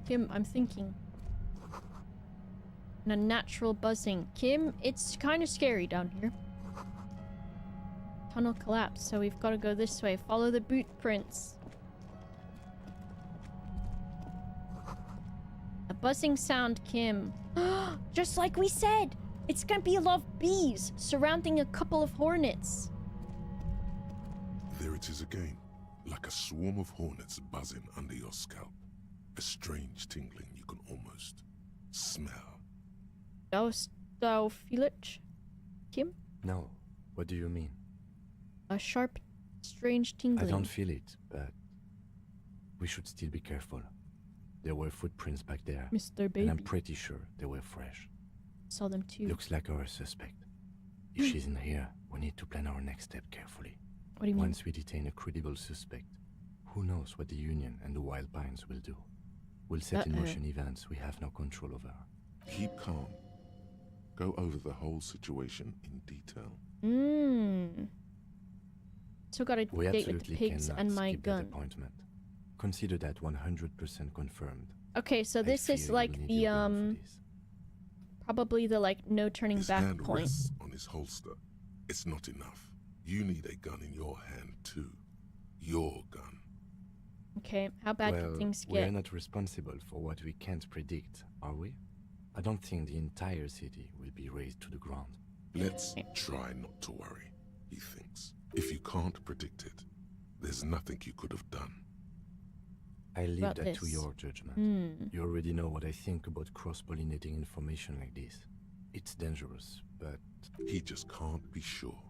Kim, I'm thinking. And a natural buzzing. Kim, it's kind of scary down here. Tunnel collapsed, so we've got to go this way. Follow the boot prints. A buzzing sound, Kim. Just like we said! It's gonna be a lot of bees surrounding a couple of hornets. There it is again, like a swarm of hornets buzzing under your scalp. A strange tingling you can almost smell. Thou feel it, Kim? No, what do you mean? A sharp, strange tingling. I don't feel it, but we should still be careful. There were footprints back there, Mr. and I'm Baby. pretty sure they were fresh. Saw them too. Looks like our suspect. If she's in here, we need to plan our next step carefully. What do you mean? Once we detain a credible suspect, who knows what the Union and the Wild Pines will do? We'll set in Uh-oh. motion events we have no control over. Keep calm go over the whole situation in detail. So got a We date with absolutely the pigs cannot and my skip that gun. appointment. Consider that 100% confirmed. Okay, so this I is fear like you'll need the your gun for this. probably the like no turning His back hand point. rests on his holster. It's not enough. You need a gun in your hand too. Your gun. Okay, how bad Well, could things we're get? not responsible for what we can't predict, are we? I don't think the entire city will be razed to the ground. Let's try not to worry, he thinks. If you can't predict it, there's nothing you could have done. I leave About that to this? your judgment. Hmm. You already know what I think about cross-pollinating information like this. It's dangerous, but... He just can't be sure.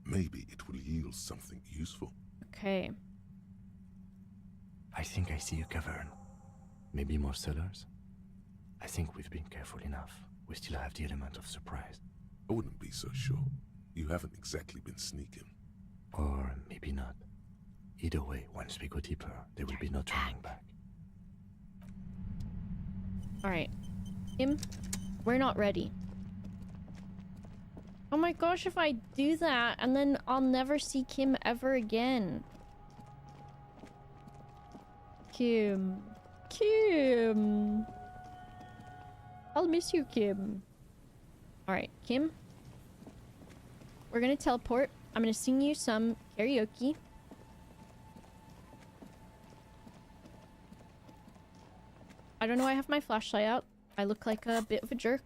Maybe it will yield something useful. Okay. I think I see a cavern. Maybe more cellars? I think we've been careful enough. We still have the element of surprise. I wouldn't be so sure. You haven't exactly been sneaking. Or maybe not. Either way, once we go deeper, there will be no turning back. Alright. Kim, we're not ready. Oh my gosh, if I do that, and then I'll never see Kim ever again. Kim. Kim. I'll miss you, Kim. Alright, Kim. We're gonna teleport. I'm gonna sing you some karaoke. I don't know why I have my flashlight out. I look like a bit of a jerk.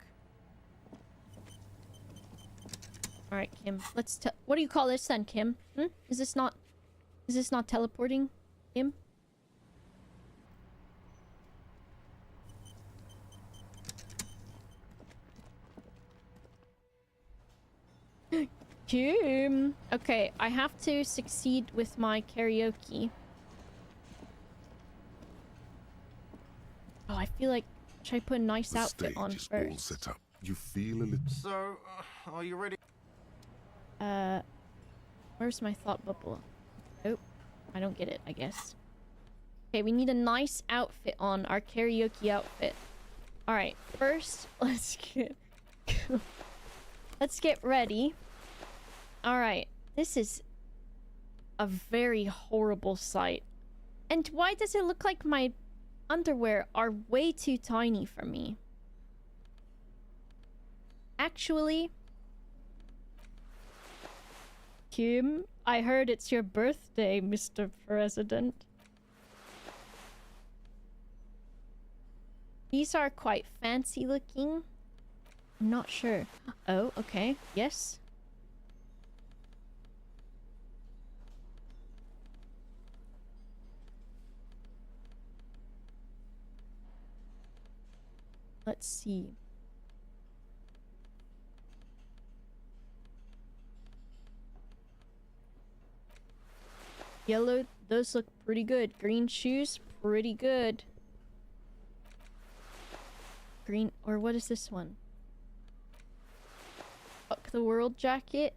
Alright, Kim. Let's what do you call this then, Kim? Is this not teleporting, Kim? Kim. Okay, I have to succeed with my karaoke. Oh, I feel like should I put a nice The outfit stage on is all first? set up. You feel a little... So, are you ready? Where's my thought bubble? Oh, I don't get it, I guess. Okay, we need a nice outfit on, our karaoke outfit. Alright, first, let's get ready. Alright, this is a very horrible sight. And why does it look like my underwear are way too tiny for me? Actually, Kim, I heard it's your birthday, Mr. President. These are quite fancy looking. I'm not sure. Oh, okay. Yes. Let's see. Yellow, those look pretty good. Green shoes, pretty good. Green, or what is this one? Fuck the world jacket.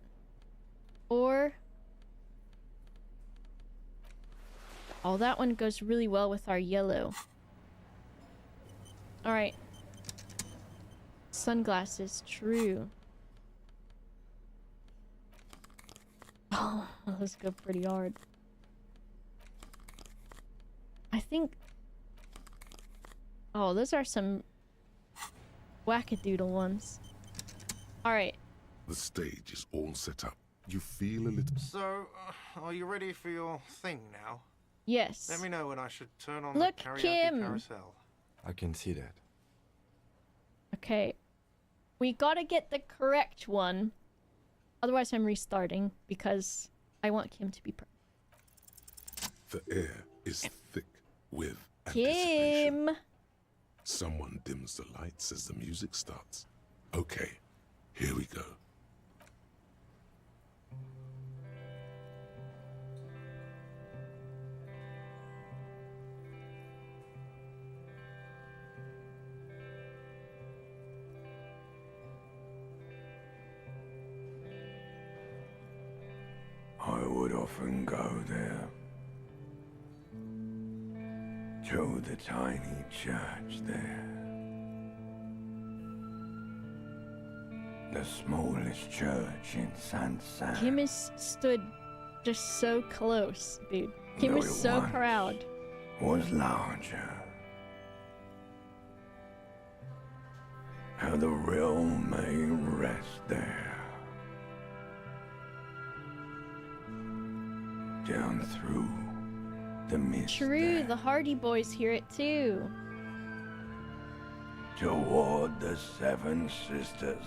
Or... oh, that one goes really well with our yellow. Alright. Sunglasses, true. Oh, those go pretty hard. I think... oh, those are some wackadoodle ones. Alright. The stage is all set up. You feel a little... So, are you ready for your thing now? Yes. Let me know when I should turn on Look, the karaoke Kim. carousel. I can see that. Okay. We gotta get the correct one. Otherwise I'm restarting because I want Kim to be The air is thick with anticipation. Kim! Someone dims the lights as the music starts. Okay, here we go. I would often go there to the tiny church there. The smallest church in Sansan. Kim is stood just so close, dude. Kim Though is it so once proud. Was larger. How the realm may rest there. Down through the mist. True, the Hardy Boys hear it too. Toward the Seven Sisters.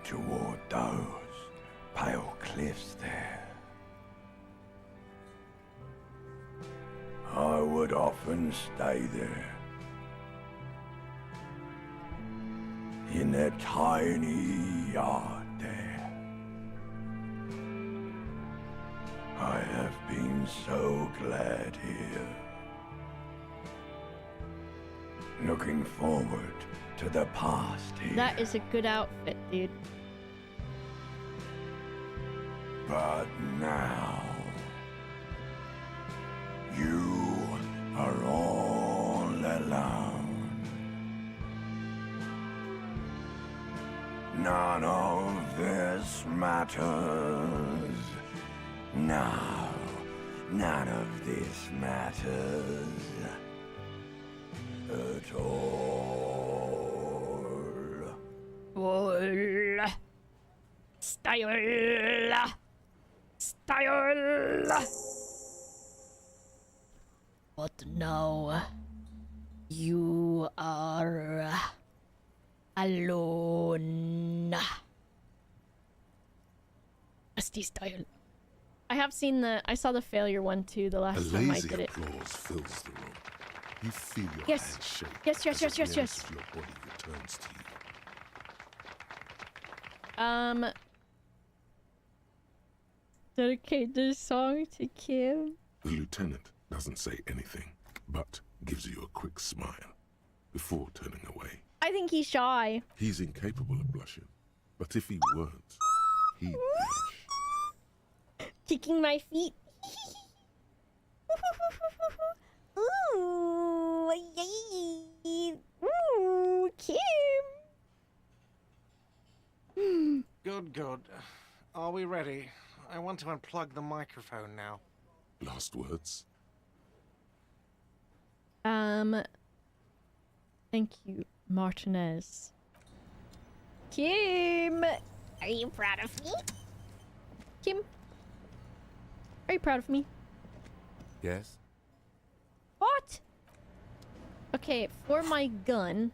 Toward those pale cliffs there. I would often stay there. In that tiny yard there. I have been so glad here. Looking forward to the past here. That is a good outfit, dude. But now, you are all alone. None of this matters. No, none of this matters at all. Style. Style. But now you are alone. Nasty style. I saw the failure one too the last time I did it. Applause fills the room. You feel your Yes. hands shake. Yes. as a glimpse of your body returns to you. Dedicate this song to Kim. The lieutenant doesn't say anything, but gives you a quick smile before turning away. I think he's shy. He's incapable of blushing, but if he weren't, he'd blush. Kicking my feet. Ooh, yay. Ooh, Kim. Good. Are we ready? I want to unplug the microphone now. Last words? Thank you, Martinez. Kim! Are you proud of me? Kim? Are you proud of me? Yes? What? Okay, for my gun.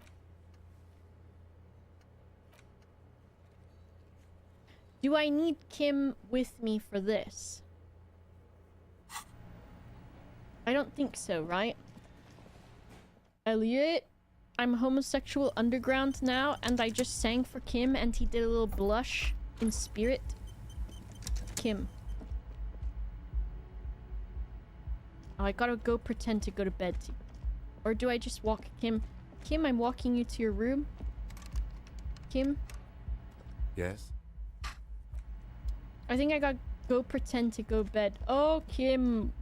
Do I need Kim with me for this? I don't think so, right? Elliot, I'm homosexual underground now, and I just sang for Kim, and he did a little blush in spirit. Kim. Oh, I gotta go pretend to go to bed. Or do I just walk Kim? Kim, I'm walking you to your room. Kim? Yes? I think I gotta go pretend to go bed. Oh, Kim.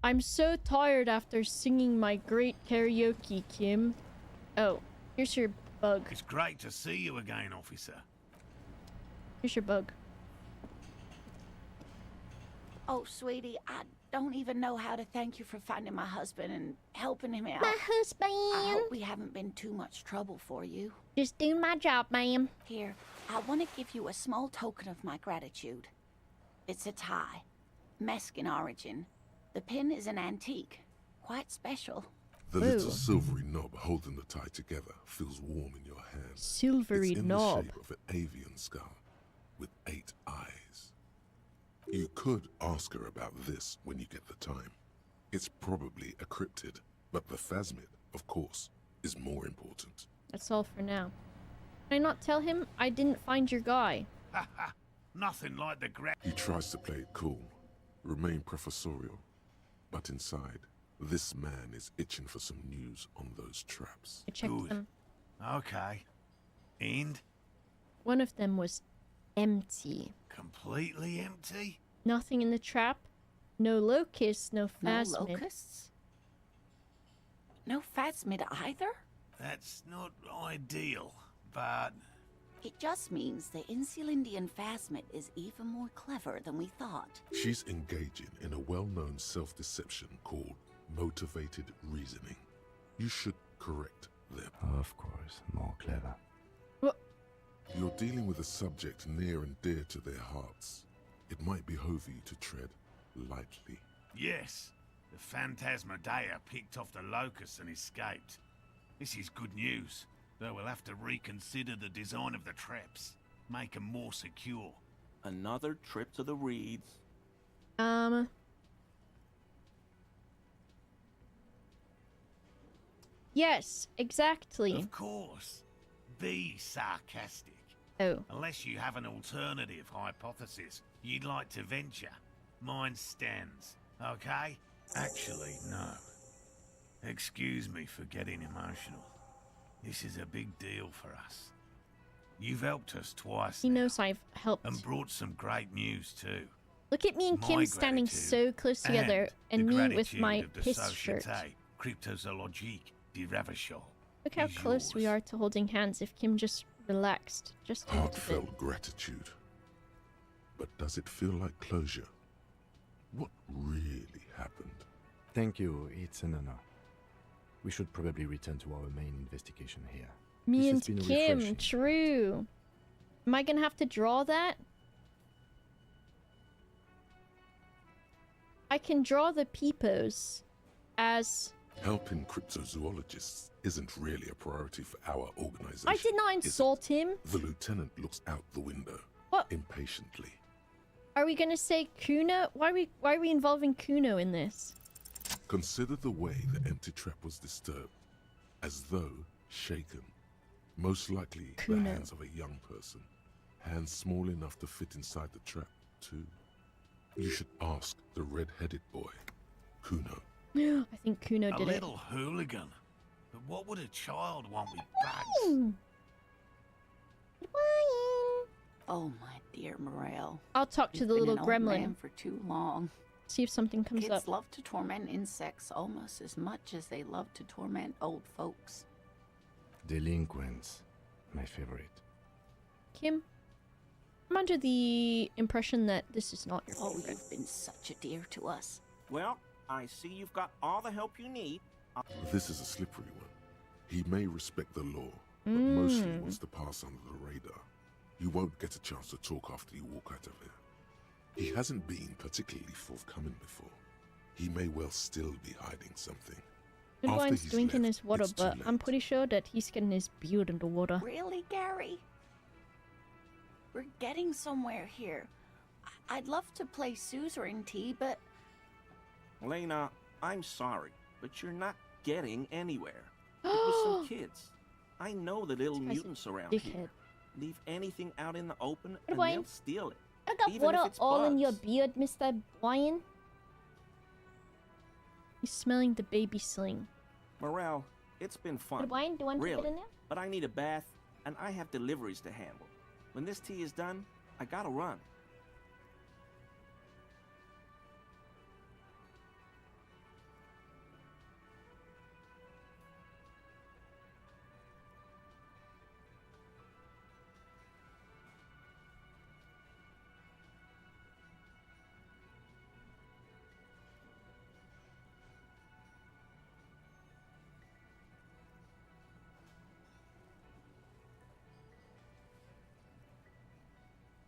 I'm so tired after singing my great karaoke, Kim. Oh, here's your bug. It's great to see you again, officer. Here's your bug. Oh, sweetie, I don't even know how to thank you for finding my husband and helping him out. My husband. I hope we haven't been too much trouble for you. Just doing my job, ma'am. Here, I want to give you a small token of my gratitude. It's a tie. Mexican origin. The pin is an antique. Quite special. The little silvery knob holding the tie together feels warm in your hand. Silvery it's in knob. the shape of an avian skull with 8 eyes. You could ask her about this when you get the time. It's probably a cryptid, but the phasmid, of course, is more important. That's all for now. Can I not tell him I didn't find your guy? Nothing like the He tries to play it cool, remain professorial, but inside, this man is itching for some news on those traps. I checked them. Okay. And? One of them was empty. Completely empty? Nothing in the trap. No locusts, no phasmid. No locusts? No phasmid either? That's not ideal, but... It just means the Insulindian Phasmid is even more clever than we thought. She's engaging in a well-known self-deception called motivated reasoning. You should correct them. Of course, more clever. You're dealing with a subject near and dear to their hearts. It might behove you to tread lightly. Yes, the Phantasmadeia picked off the Locust and escaped. This is good news, though we'll have to reconsider the design of the traps. Make them more secure. Another trip to the Reeds. Yes, exactly. Of course. Be sarcastic. Oh. Unless you have an alternative hypothesis you'd like to venture. Mine stands, okay? Actually, no. Excuse me for getting emotional. This is a big deal for us. You've helped us twice He now, knows I've helped. and brought some great news too. Look at me and My Kim standing gratitude so close together, and the me with my gratitude of the piss shirt. Société Cryptozoologique de Ravachol. Look how is close we are to holding hands if Kim just relaxed just a little bit. Heartfelt gratitude. But does it feel like closure? What really happened? Thank you, it's an honor. We should probably return to our main investigation here. Me This and has been Kim, refreshing. true. Am I gonna have to draw that? I can draw the peepos as... Helping cryptozoologists isn't really a priority for our organization. I did not insult him. The lieutenant looks out the window. What? Impatiently. Are we gonna say Kuno? Why are we involving Kuno in this? Consider the way the empty trap was disturbed. As though shaken. Most likely Kuno. the hands of a young person. Hands small enough to fit inside the trap, too. You should ask the red-headed boy, Kuno. I think Kuno A did little hooligan. But what would a child want with bugs? Oh, my dear Morel. I'll talk to You've the been little an old gremlin. man for too long. See if something comes Kids up. love to torment insects almost as much as they love to torment old folks. Delinquents, my favorite. Kim, I'm under the impression that this is not your Oh, favorite. you've been such a dear to us. Well, I see you've got all the help you need. This is a slippery one. He may respect the law, but mostly wants to pass under the radar. You won't get a chance to talk after you walk out of here. He hasn't been particularly forthcoming before. He may well still be hiding something. Goodwine's he's drinking left, his water, it's too but I'm pretty sure that he's getting his beard in the water. Really, Gary? We're getting somewhere here. I'd love to play suzerainty, but... Lena, I'm sorry, but you're not getting anywhere. It was some kids. I know the little mutants around here. Dickhead. Leave anything out in the open and Goodwine, they'll steal it. I got even if water it's all in your bugs. beard, Mr. Brian. He's smelling the baby sling. Morel, it's been fun. Goodwine, do you want to really, get in there? but I need a bath, and I have deliveries to handle. When this tea is done, I gotta run.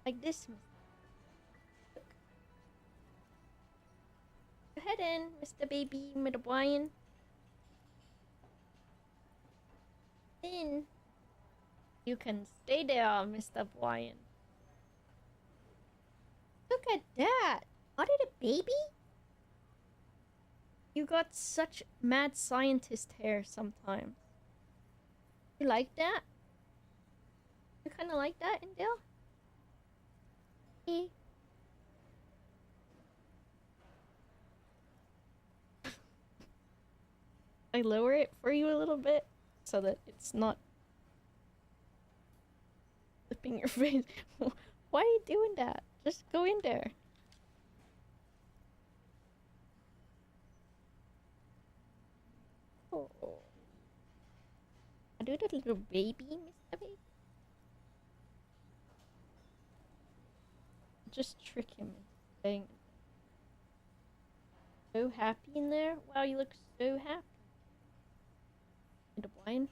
Like this. Go ahead in, Mr. Baby, Mr. Brian. In. You can stay there, Mr. Brian. Look at that. Are it a baby? You got such mad scientist hair sometimes. You like that? You kind of like that, Indale? Eh. I lower it for you a little bit so that it's not flipping your face. Why are you doing that? Just go in there. Oh. do the little baby, Mr. Baby. Just trick him into saying so happy in there. Wow, you look so happy. Little blind.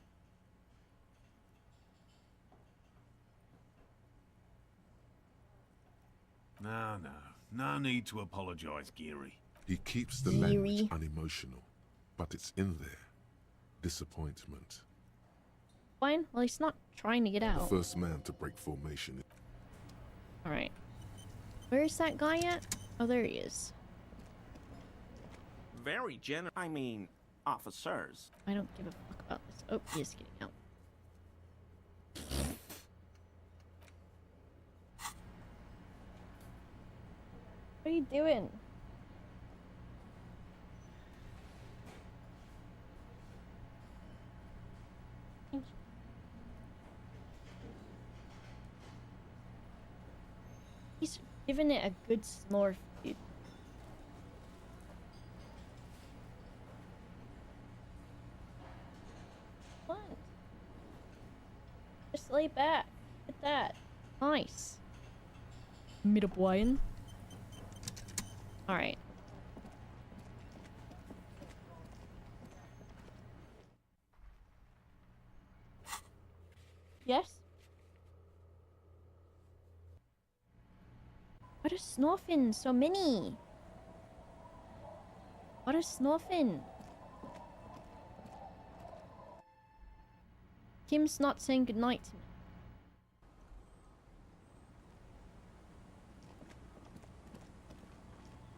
No need to apologize, Geary. He keeps the language unemotional, but it's in there. Disappointment. Fine. Well, he's not trying to get out. The first man to break formation. Alright. Where is that guy at? Oh, there he is. Very I mean, officers. I don't give a fuck about this. Oh, he is getting out. What are you doing? He's giving it a good snore, dude. What? Just lay back. Look at that. Nice. Midwine. Alright. Yes? What a snorfin? So many! What a snorfin! Kim's not saying goodnight to me.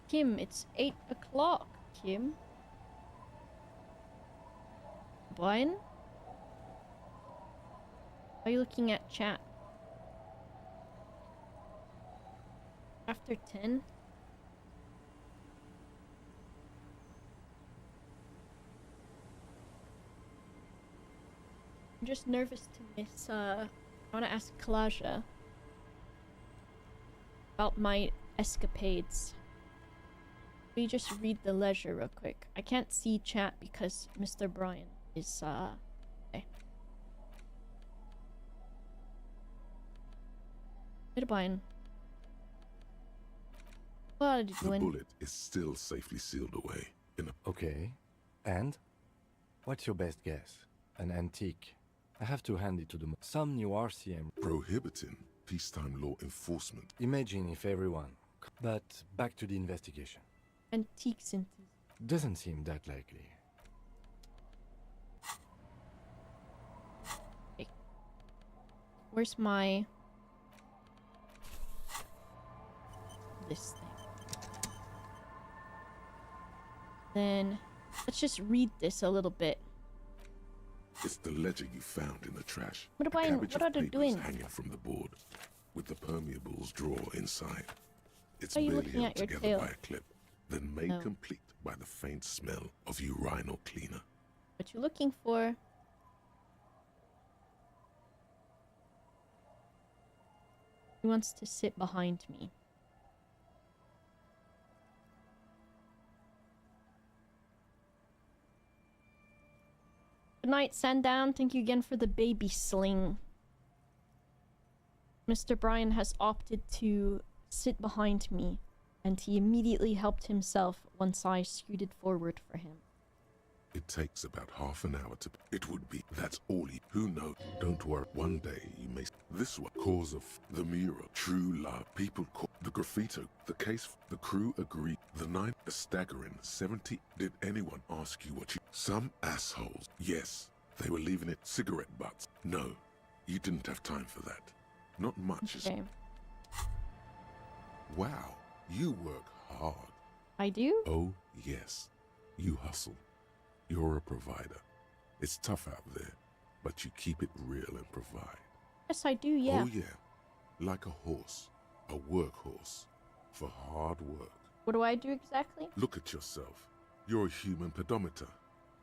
Kim, it's 8 o'clock, Kim. Brian? Are you looking at chat? After 10? I'm just nervous to miss, I wanna ask Kalaja about my escapades. Will you just read the ledger real quick? I can't see chat because Mr. Brian is, okay. Mr. Brian. What are you doing? The bullet is still safely sealed away in a... Okay. And? What's your best guess? An antique. I have to hand it to them. Some new RCM... Prohibiting peacetime law enforcement. Imagine if everyone... But back to the investigation. Antiques into... Doesn't seem that likely. Okay. Where's my... this thing? Then... let's just read this a little bit. It's the ledger you found in the trash. What are they doing? Hanging from the board, with the permeables drawer inside. It's Are you barely looking held at your together tail? by a clip, then made No. complete by the faint smell of urinal cleaner. What you looking for? He wants to sit behind me. Good night, Sandown. Thank you again for the baby sling. Mr. Brian has opted to sit behind me, and he immediately helped himself once I scooted forward for him. It takes about half an hour to... It would be... That's all you... Who knows? Don't worry. One day you may... This one. Cause of the mural. True love. People call... The graffito. The case... The crew agreed. The night... A staggering 70... Did anyone ask you what you... Some assholes. Yes. They were leaving it cigarette butts. No. You didn't have time for that. Not much. Okay. Wow. You work hard. I do? Oh, yes. You hustle. You're a provider. It's tough out there, but you keep it real and provide. Yes, I do, yeah. Oh, yeah. Like a horse. A workhorse. For hard work. What do I do exactly? Look at yourself. You're a human pedometer.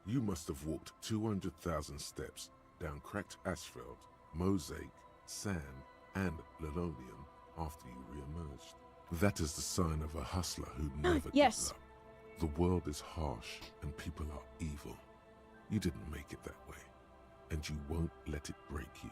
You must have walked 200,000 steps down cracked asphalt, mosaic, sand, and linoleum after you re-emerged. That is the sign of a hustler who never gives up. The world is harsh and people are evil. You didn't make it that way. and you won't let it break you.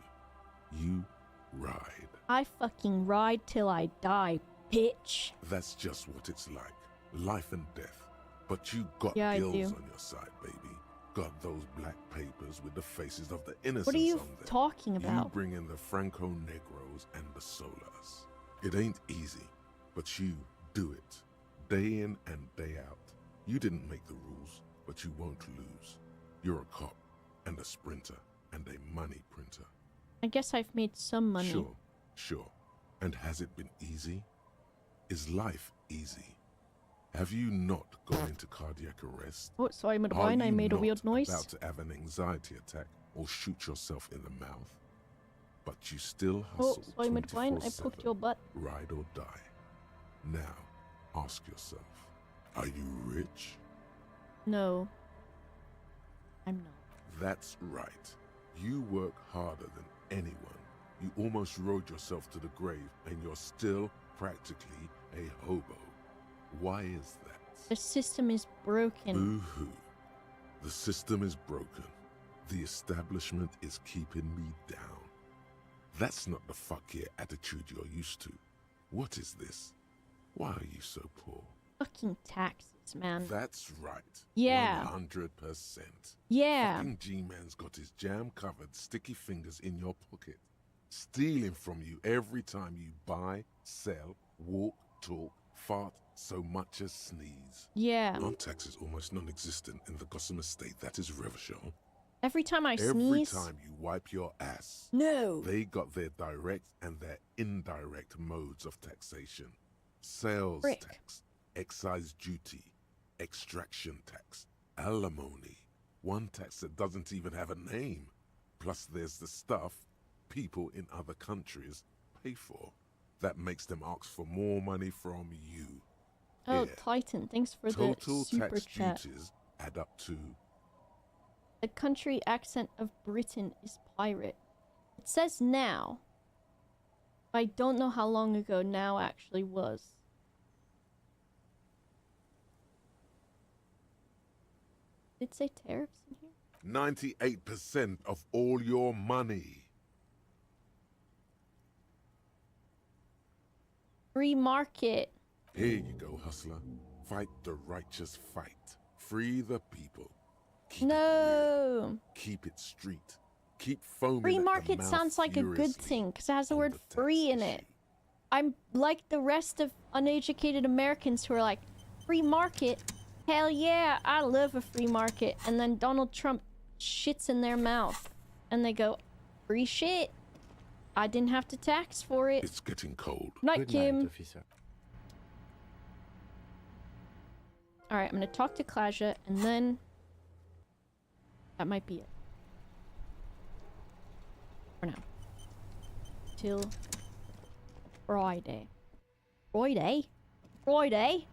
You ride. I fucking ride till I die, bitch. That's just what it's like. Life and death. But you got Yeah, I gills do. on your side, baby. Got those black papers with the faces of the innocents What are you on them. talking You about? bring in the Franco Negros and the Solas. It ain't easy, but you do it. Day in and day out. You didn't make the rules, but you won't lose. You're a cop, and a sprinter, and a money printer. I guess I've made some money. Sure. And has it been easy? Is life easy? Have you not gone into cardiac arrest? Oh, sorry, Are Madwine, I you made a not weird noise. about to have an anxiety attack or shoot yourself in the mouth? But you still Oh, hustle sorry, Madwine, I 24/7, poked your butt. ride or die. Now, ask yourself, are you rich? No. I'm not. That's right. You work harder than anyone. You almost rode yourself to the grave, and you're still practically a hobo. Why is that? The system is broken. Boo-hoo. The system is broken. The establishment is keeping me down. That's not the fuck yeah attitude you're used to. What is this? Why are you so poor? Fucking taxes, man. That's right. Yeah. 100%. Yeah. Fucking G-Man's got his jam-covered sticky fingers in your pocket, stealing from you every time you buy, sell, walk, talk, fart, so much as sneeze. Yeah. Aren't taxes almost non-existent in the Gotham estate that is Revachol? Every time I Every sneeze. time you wipe your ass. No. They got their direct and their indirect modes of taxation. Sales Frick. tax, excise duty, extraction tax, alimony. One tax that doesn't even have a name. Plus there's the stuff people in other countries pay for. That makes them ask for more money from you. Oh, Here, Titan, thanks for the total super tax chat. duties add up to... The country accent of Britain is pirate. It says now. I don't know how long ago now actually was. Did it say tariffs in here? 98% of all your money. Free market. Here you go, hustler. Fight the righteous fight. Free the people. No. Keep it street. Keep foaming Free at the market mouth sounds like a good furiously. thing because it has the word free in it. I'm like the rest of uneducated Americans who are like, free market? Hell yeah, I love a free market. And then Donald Trump shits in their mouth. And they go, free shit. I didn't have to tax for it. It's getting cold. Night, Kim. Alright, I'm gonna talk to Klaja and then... that might be it. For now. Till... Friday. Friday? Friday?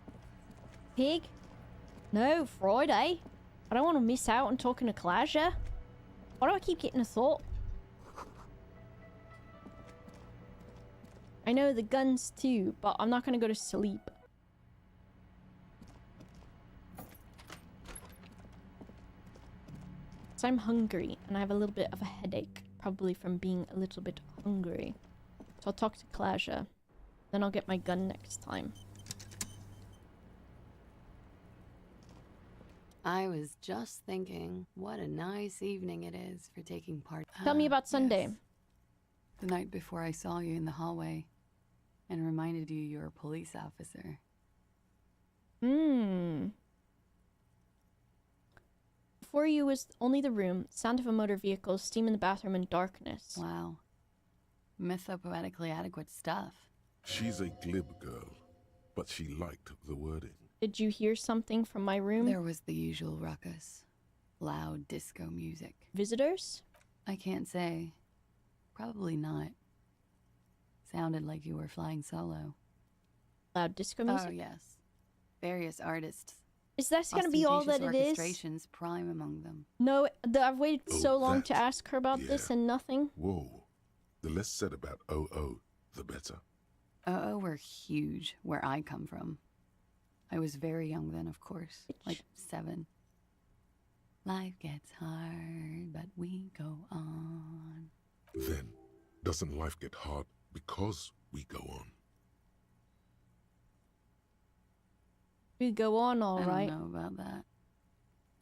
Pig? No, Friday. I don't want to miss out on talking to Klaja. Why do I keep getting a thought? I know the guns too, but I'm not gonna go to sleep. So I'm hungry, and I have a little bit of a headache, probably from being a little bit hungry. So I'll talk to Klaja. Then I'll get my gun next time. I was just thinking, what a nice evening it is for taking part. Tell me about Sunday. Yes. The night before I saw you in the hallway and reminded you you're a police officer. Before you was only the room, sound of a motor vehicle, steam in the bathroom, and darkness. Wow. Mythopoetically adequate stuff. She's a glib girl, but she liked the wording. Did you hear something from my room? There was the usual ruckus. Loud disco music. Visitors? I can't say. Probably not. Sounded like you were flying solo. Loud disco music? Oh, yes. Various artists. Is that gonna be all that it is? Orchestrations prime among them. No, I've waited Oh, so long that. to ask her about this and nothing. Whoa. The less said about OO, the better. Oh, were huge where I come from. I was very young then, of course. Like 7. Life gets hard, but we go on. Then, doesn't life get hard because we go on? We go on all right. I don't know about that.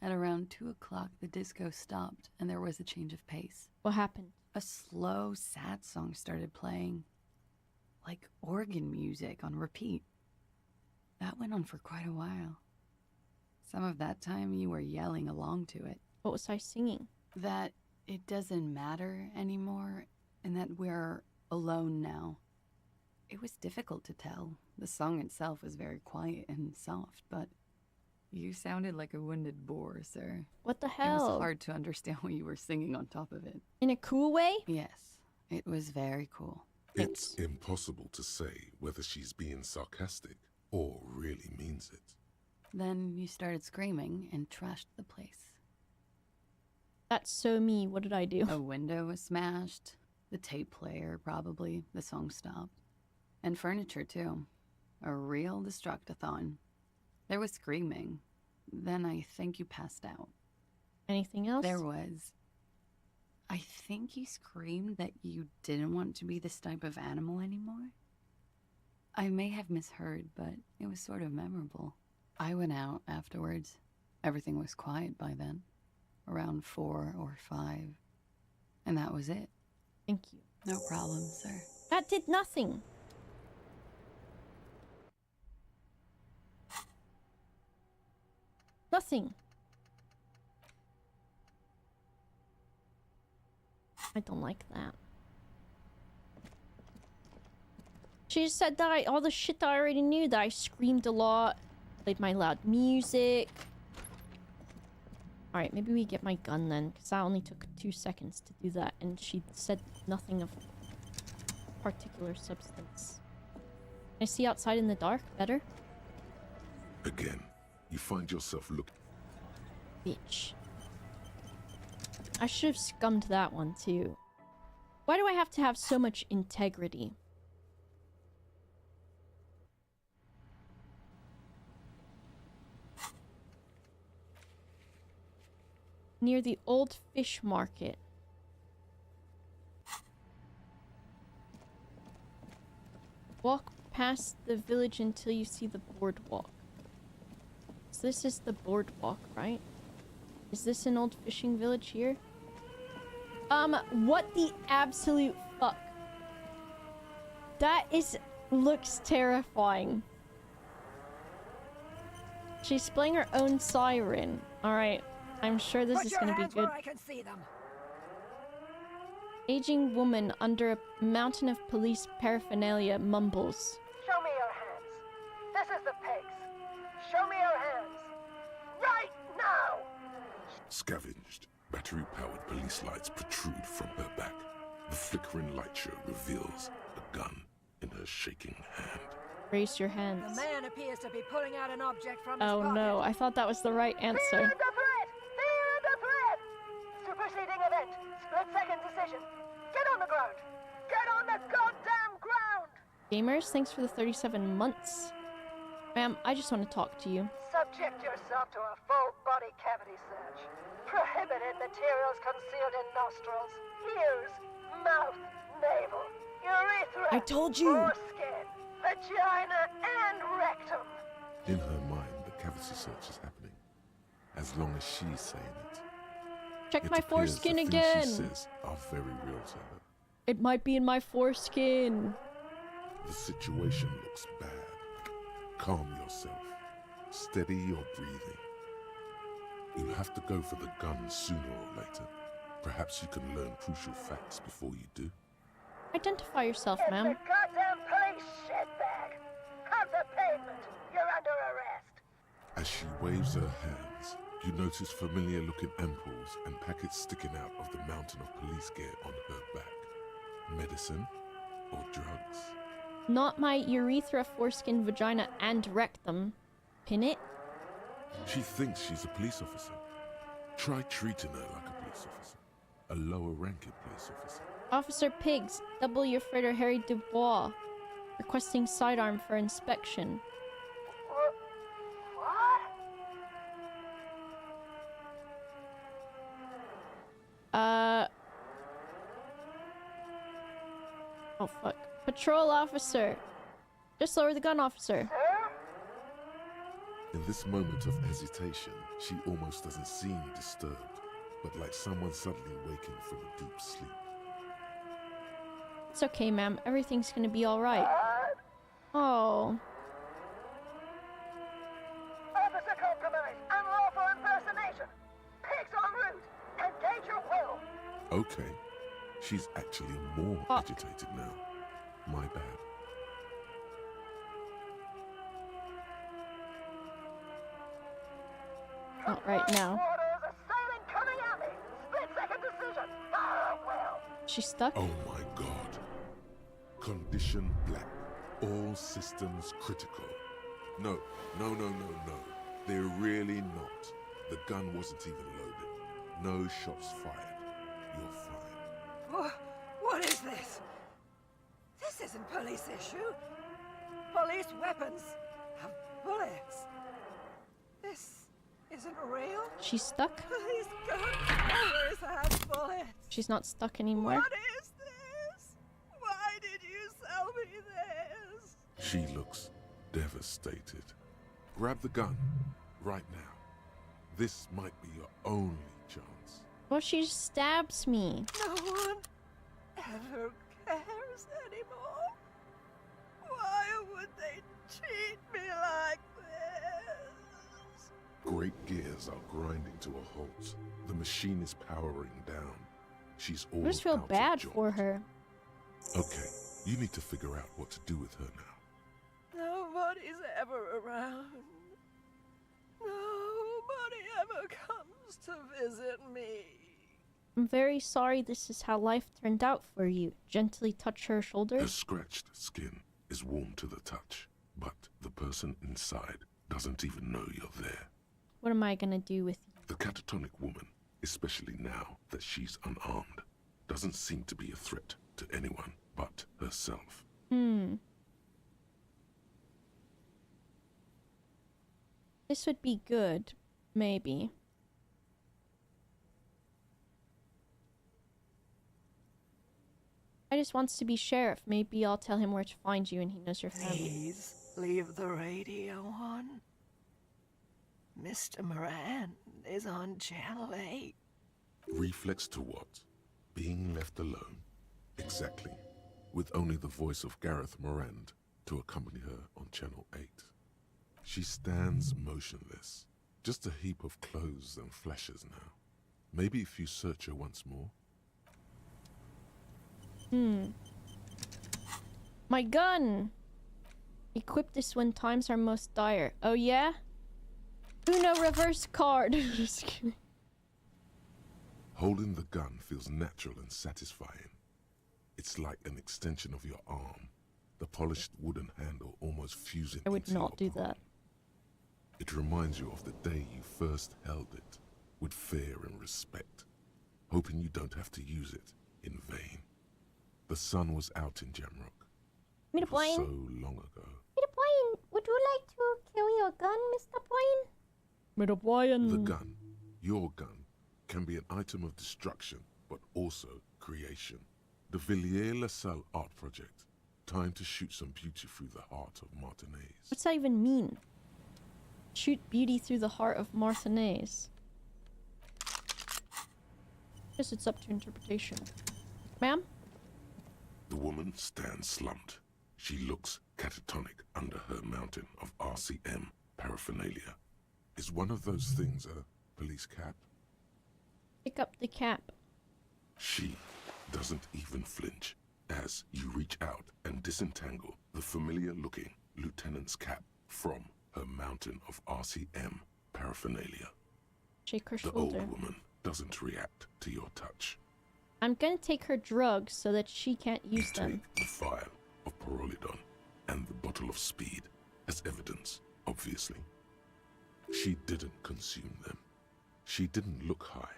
At around 2 o'clock, the disco stopped, and there was a change of pace. What happened? A slow, sad song started playing, like organ music on repeat. That went on for quite a while. Some of that time, you were yelling along to it. What was I singing? That it doesn't matter anymore, and that we're alone now. It was difficult to tell. The song itself was very quiet and soft, but you sounded like a wounded boar, sir. What the It hell? was hard to understand what you were singing on top of it. In a cool way? Yes, it was very cool. It's impossible to say whether she's being sarcastic or really means it. Then you started screaming and trashed the place. That's so me. What did I do? A window was smashed. The tape player, probably. The song stopped. And furniture, too. A real destructathon. There was screaming. Then I think you passed out. Anything else? There was. I think you screamed that you didn't want to be this type of animal anymore. I may have misheard, but it was sort of memorable. I went out afterwards. Everything was quiet by then. Around 4 or 5. And that was it. Thank you. No problem, sir. That did nothing. Nothing. I don't like that. She just said that all the shit that I already knew, that I screamed a lot, played my loud music. Alright, maybe we get my gun then, because that only took 2 seconds to do that, and she said nothing of particular substance. Can I see outside in the dark better? Again, you find yourself looking. Bitch. I should have scummed that one too. Why do I have to have so much integrity? Near the old fish market. Walk past the village until you see the boardwalk. So this is the boardwalk, right? Is this an old fishing village here? What the absolute fuck? That looks terrifying. She's playing her own siren. Alright, I'm sure this is gonna be good. I can see them. Aging woman under a mountain of police paraphernalia mumbles. Show me your hands. This is the pigs. Show me your hands. Right now! Scavenged, battery-powered police lights protrude from her back. The flickering light show reveals a gun in her shaking hand. Raise your hands. The man appears to be pulling out an object from his Oh pocket. no, I thought that was the right answer. Fear the threat! Fear the threat! Superseding event. Split-second decision. Get on the ground. Get on the goddamn ground! Gamers, thanks for the 37 months. Ma'am, I just want to talk to you. Subject yourself to a full body cavity search. Prohibited materials concealed in nostrils, ears, mouth, navel, urethra, I told you! foreskin, vagina, and rectum. In her mind, the cavity search is happening. As long as she's saying it. Check It my appears foreskin the things again! she says are very real to her. It might be in my foreskin. The situation looks bad. Calm yourself. Steady your breathing. You'll have to go for the gun sooner or later. Perhaps you can learn crucial facts before you do. Identify yourself, It's ma'am. a goddamn police shitbag. Have the pavement. You're under arrest. As she waves her hands, you notice familiar-looking ampoules and packets sticking out of the mountain of police gear on her back. Medicine or drugs? Not my urethra, foreskin, vagina, and rectum. Pin it? She thinks she's a police officer. Try treating her like a police officer. A lower-ranking police officer. Officer Pigs, W. Freighter Harry Dubois. Requesting sidearm for inspection. What? Oh, fuck. Patrol officer. Just lower the gun, officer. In this moment of hesitation, she almost doesn't seem disturbed, but like someone suddenly waking from a deep sleep. It's okay, ma'am. Everything's gonna be alright. Oh. Officer compromise, unlawful impersonation. Pigs en route. Engage your will. Okay, she's actually more agitated now. My bad. Not right now. She's stuck? Oh my god. Condition black. All systems critical. No. They're really not. The gun wasn't even loaded. No shots fired. You're fine. What is this? This isn't police issue. Police weapons have bullets. This isn't real. She's stuck? Police gun always has bullets. She's not stuck anymore. What is this? Why did you sell me this? She looks devastated. Grab the gun right now. This might be your only chance. Well, she just stabs me. No one ever cares anymore. Why would they treat me like this? Great gears are grinding to a halt. The machine is powering down. She's all I just feel out of bad joint. for her. Okay, you need to figure out what to do with her now. Nobody's ever around. Nobody ever comes to visit me. I'm very sorry this is how life turned out for you. Gently touch her Her shoulders. scratched skin is warm to the touch, but the person inside doesn't even know you're there. What am I gonna do with you? The catatonic woman, especially now that she's unarmed, doesn't seem to be a threat to anyone but herself. This would be good. Maybe. I just wants to be sheriff. Maybe I'll tell him where to find you and he knows your family. Please leave the radio on. Mr. Moran is on Channel 8. Reflex to what? Being left alone. Exactly. With only the voice of Gareth Morand to accompany her on Channel 8. She stands motionless. Just a heap of clothes and flashes now. Maybe if you search her once more. My gun! Equip this when times are most dire. Oh yeah? Uno reverse card. Just kidding. Holding the gun feels natural and satisfying. It's like an extension of your arm. The polished wooden handle almost fusing I would into not do your palm. that. It reminds you of the day you first held it, with fear and respect, hoping you don't have to use it in vain. The sun was out in Jamrock. It was so long ago. Mr. Brian, would you like to carry your gun, Mr. Brian? Mr. Brian. The gun, your gun, can be an item of destruction, but also creation. The Villiers-LaSalle art project. Time to shoot some beauty through the heart of Martinez. What's that even mean? Shoot beauty through the heart of Martinez. Guess it's up to interpretation. Ma'am? The woman stands slumped. She looks catatonic under her mountain of RCM paraphernalia. Is one of those things a police cap? Pick up the cap. She doesn't even flinch as you reach out and disentangle the familiar-looking lieutenant's cap from her mountain of RCM paraphernalia. Shake her The shoulder. old woman doesn't react to your touch. I'm gonna take her drugs so that she can't use them. The vial of Parolidon and the bottle of speed as evidence, obviously. She didn't consume them. She didn't look high.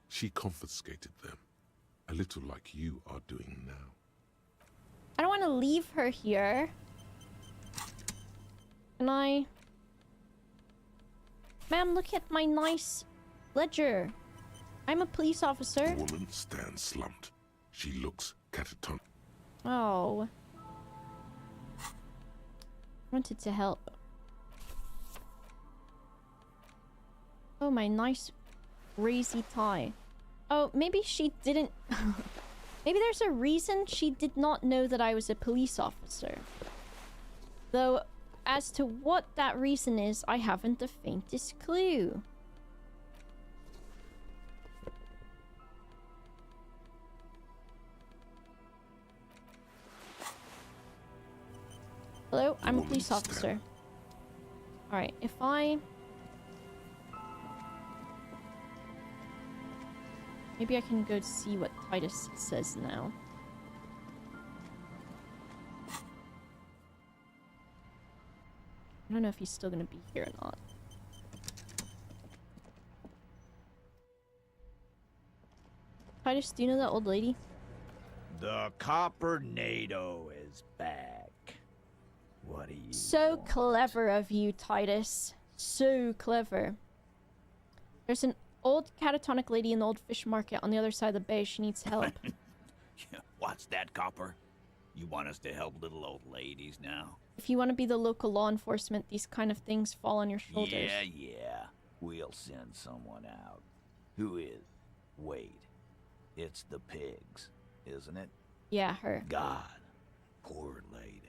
She confiscated them, a little like you are doing now. I don't want to leave her here. Can I? Ma'am, look at my nice ledger. I'm a police officer. The woman stands slumped. She looks catatonic. Oh. Wanted to help. Oh, my nice crazy tie. Oh, maybe she didn't... Maybe there's a reason she did not know that I was a police officer. Though, as to what that reason is, I haven't the faintest clue. Hello, I'm a police officer. Alright, if I... Maybe I can go see what Titus says now. I don't know if he's still gonna be here or not. Titus, do you know that old lady? The Copper-nado is back. What do you So clever of you, Titus. So clever. There's an old catatonic lady in the old fish market on the other side of the bay. She needs help. What's that, Copper? You want us to help little old ladies now? If you want to be the local law enforcement, these kind of things fall on your shoulders. Yeah. We'll send someone out. Who is? Wait. It's the pigs, isn't it? Yeah, her. God. Poor lady.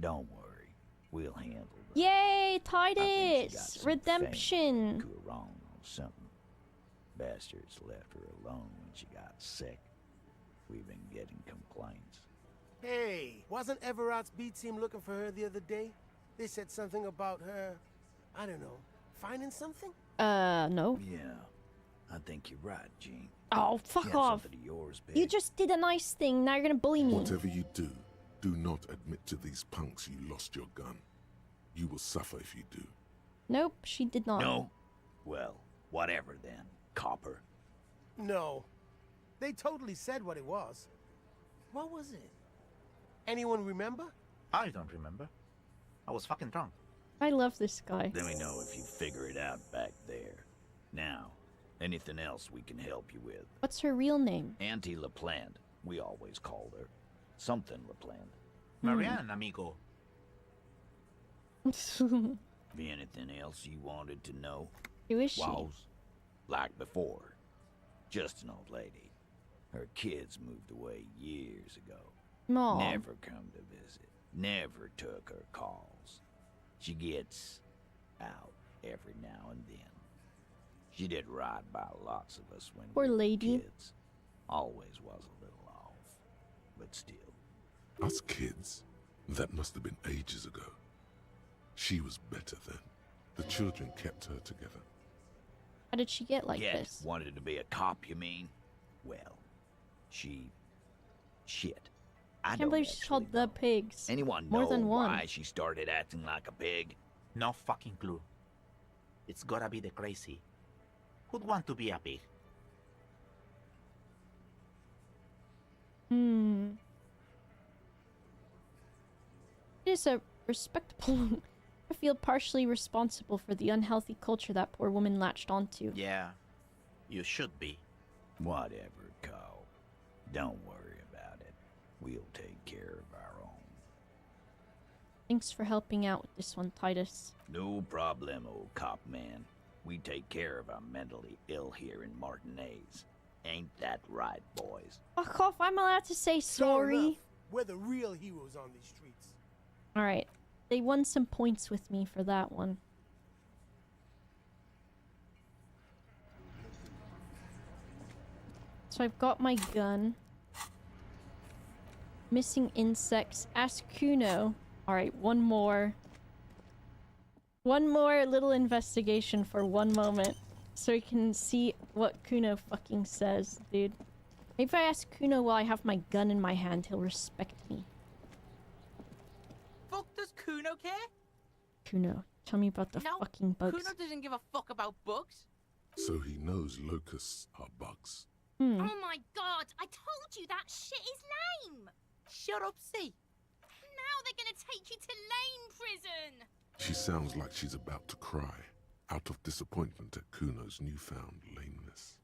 Don't worry. We'll handle it. Yay, Titus! Redemption! Go wrong on something. Bastards left her alone when she got sick. We've been getting complaints. Hey, wasn't Everard's B team looking for her the other day? They said something about her, I don't know, finding something? No. Yeah, I think you're right, Gene. Oh, fuck off. You just did a nice thing, now you're gonna bully me. Whatever you do, do not admit to these punks you lost your gun. You will suffer if you do. Nope, she did not. No? Well, whatever then, Copper. No. They totally said what it was. What was it? Anyone remember? I don't remember. I was fucking drunk. I love this guy. Let me know if you figure it out back there. Now, anything else we can help you with? What's her real name? Auntie LaPlante. We always called her. Something LaPlante. Marianne, amigo. Be anything else you wanted to know? Who is she? Was, like before. Just an old lady. Her kids moved away years ago. Aw. Never come to visit. Never took her calls. She gets out every now and then. She did right by lots of us when Poor we were lady. kids. Always was a little off, but still. Us kids? That must have been ages ago. She was better then. The children kept her together. How did she get like Yet this? wanted to be a cop, you mean? Well, she... Shit. I Can't believe she's called the pigs. Anyone More know than one. why she started acting like a pig? No fucking clue. It's gotta be the crazy. Who'd want to be a pig? It is a respectable... I feel partially responsible for the unhealthy culture that poor woman latched onto. Yeah, you should be. Whatever, Cole. Don't worry about it. We'll take care of our own. Thanks for helping out with this one, Titus. No problemo, cop man. We take care of our mentally ill here in Martinez. Ain't that right, boys? Fuck off, I'm allowed to say sorry. Enough. We're the real heroes on these streets. Alright, they won some points with me for that one. So I've got my gun. Missing insects. Ask Kuno. Alright, one more. One more little investigation for one moment. So we can see what Kuno fucking says, dude. Maybe if I ask Kuno while I have my gun in my hand, he'll respect me. Fuck does Kuno care? Kuno, tell me about the fucking bugs. Kuno doesn't give a fuck about bugs. So he knows locusts are bugs. Oh my god, I told you that shit is lame! Shut up, see. Now they're gonna take you to lame prison! She sounds like she's about to cry, out of disappointment at Kuno's newfound lameness.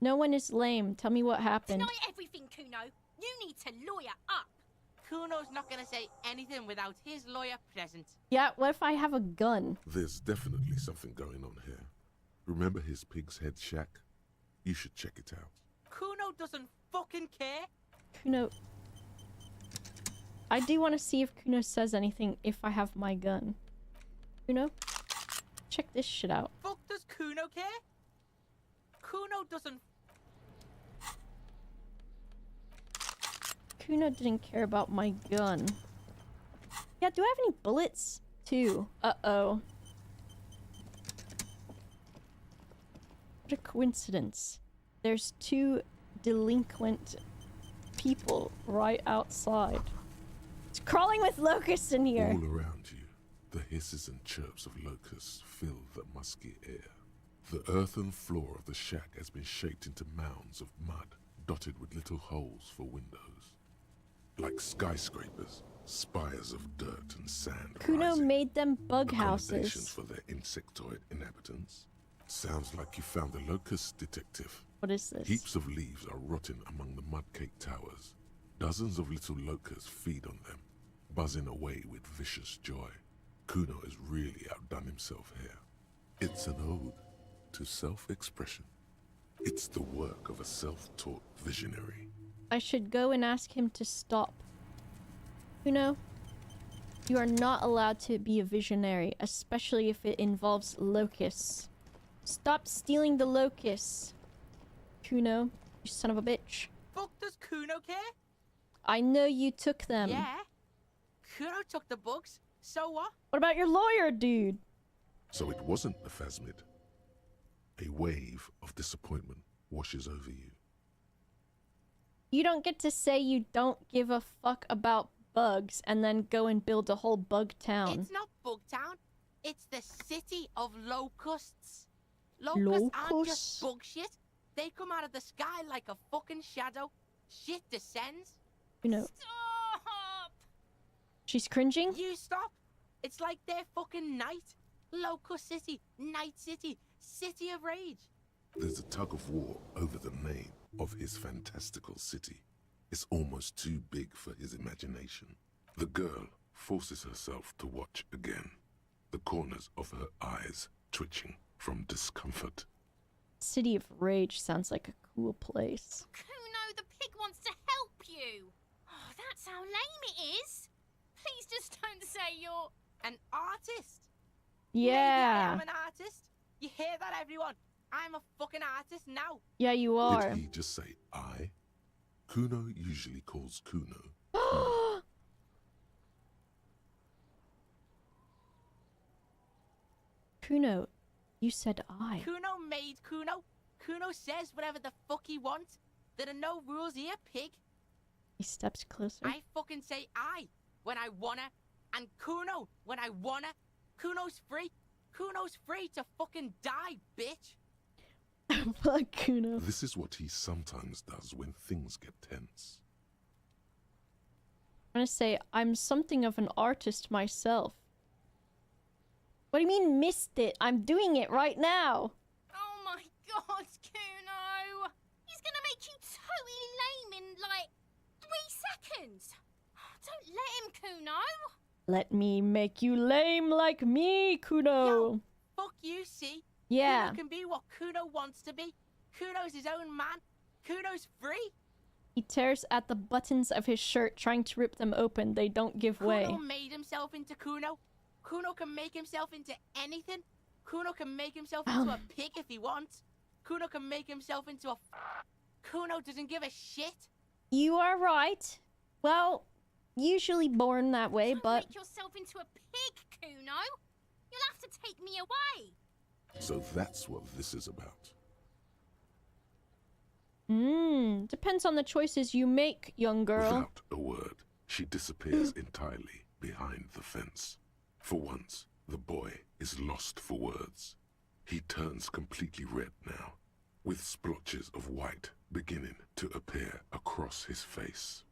No one is lame. Tell me what happened. Deny everything, Kuno. You need to lawyer up. Kuno's not gonna say anything without his lawyer present. Yeah, what if I have a gun? There's definitely something going on here. Remember his pig's head shack? You should check it out. Kuno doesn't fucking care. Kuno... I do want to see if Kuno says anything if I have my gun. Kuno? Check this shit out. Fuck does Kuno care? Kuno doesn't... Kuno didn't care about my gun. Yeah, do I have any bullets? Too. Uh-oh. What a coincidence. There's 2 delinquent people right outside. It's crawling with locusts in here. All around you, the hisses and chirps of locusts fill the musky air. The earthen floor of the shack has been shaped into mounds of mud, dotted with little holes for windows. Like skyscrapers, spires of dirt and sand Kuno rising. made them bug Accommodations houses. for their insectoid inhabitants. Sounds like you found the locust, detective. What is this? Heaps of leaves are rotting among the mud-caked towers. Dozens of little locusts feed on them, buzzing away with vicious joy. Kuno has really outdone himself here. It's an ode to self-expression. It's the work of a self-taught visionary. I should go and ask him to stop. Kuno, you are not allowed to be a visionary, especially if it involves locusts. Stop stealing the locusts. Kuno, you son of a bitch. Fuck does Kuno care? I know you took them. Yeah. Kuno took the bugs. So what? What about your lawyer, dude? So it wasn't a phasmid. A wave of disappointment washes over you. You don't get to say you don't give a fuck about bugs and then go and build a whole bug town. It's not Bugtown. It's the city of locusts. Locusts aren't just bug shit. They come out of the sky like a fucking shadow. Shit descends. You know. Stop! She's cringing? You stop. It's like their fucking night. Locust City, Night City, City of Rage. There's a tug of war over the name of his fantastical city. It's almost too big for his imagination. The girl forces herself to watch again, the corners of her eyes twitching from discomfort. City of Rage sounds like a cool place. Kuno, the pig wants to help you. Oh, that's how lame it is. Please just don't say you're an artist. Yeah. Maybe I am an artist. You hear that, everyone? I'm a fucking artist now. Yeah, you are. Did he just say I? Kuno usually calls Kuno. Kuno, you said I. Kuno made Kuno. Kuno says whatever the fuck he wants. There are no rules here, pig. He steps closer. I fucking say I when I wanna, and Kuno when I wanna. Kuno's free. Kuno's free to fucking die, bitch. Fuck Kuno. This is what he sometimes does when things get tense. I'm gonna say I'm something of an artist myself. What do you mean missed it? I'm doing it right now. Oh my god, Kuno! He's gonna make you totally lame in like 3 seconds. Don't let him, Kuno. Let me make you lame like me, Kuno. Yo, fuck you, see? Yeah. Kuno can be what Kuno wants to be. Kuno's his own man. Kuno's free. He tears at the buttons of his shirt, trying to rip them open. They don't give way. Kuno made himself into Kuno. Kuno can make himself into anything. Kuno can make himself into a pig if he wants. Kuno can make himself into a... Kuno doesn't give a shit. You are right. Well, usually born that way, Don't but... make yourself into a pig, Kuno. You'll have to take me away. So that's what this is about. Depends on the choices you make, young girl. Without a word, she disappears entirely behind the fence. For once, the boy is lost for words. He turns completely red now, with splotches of white beginning to appear across his face.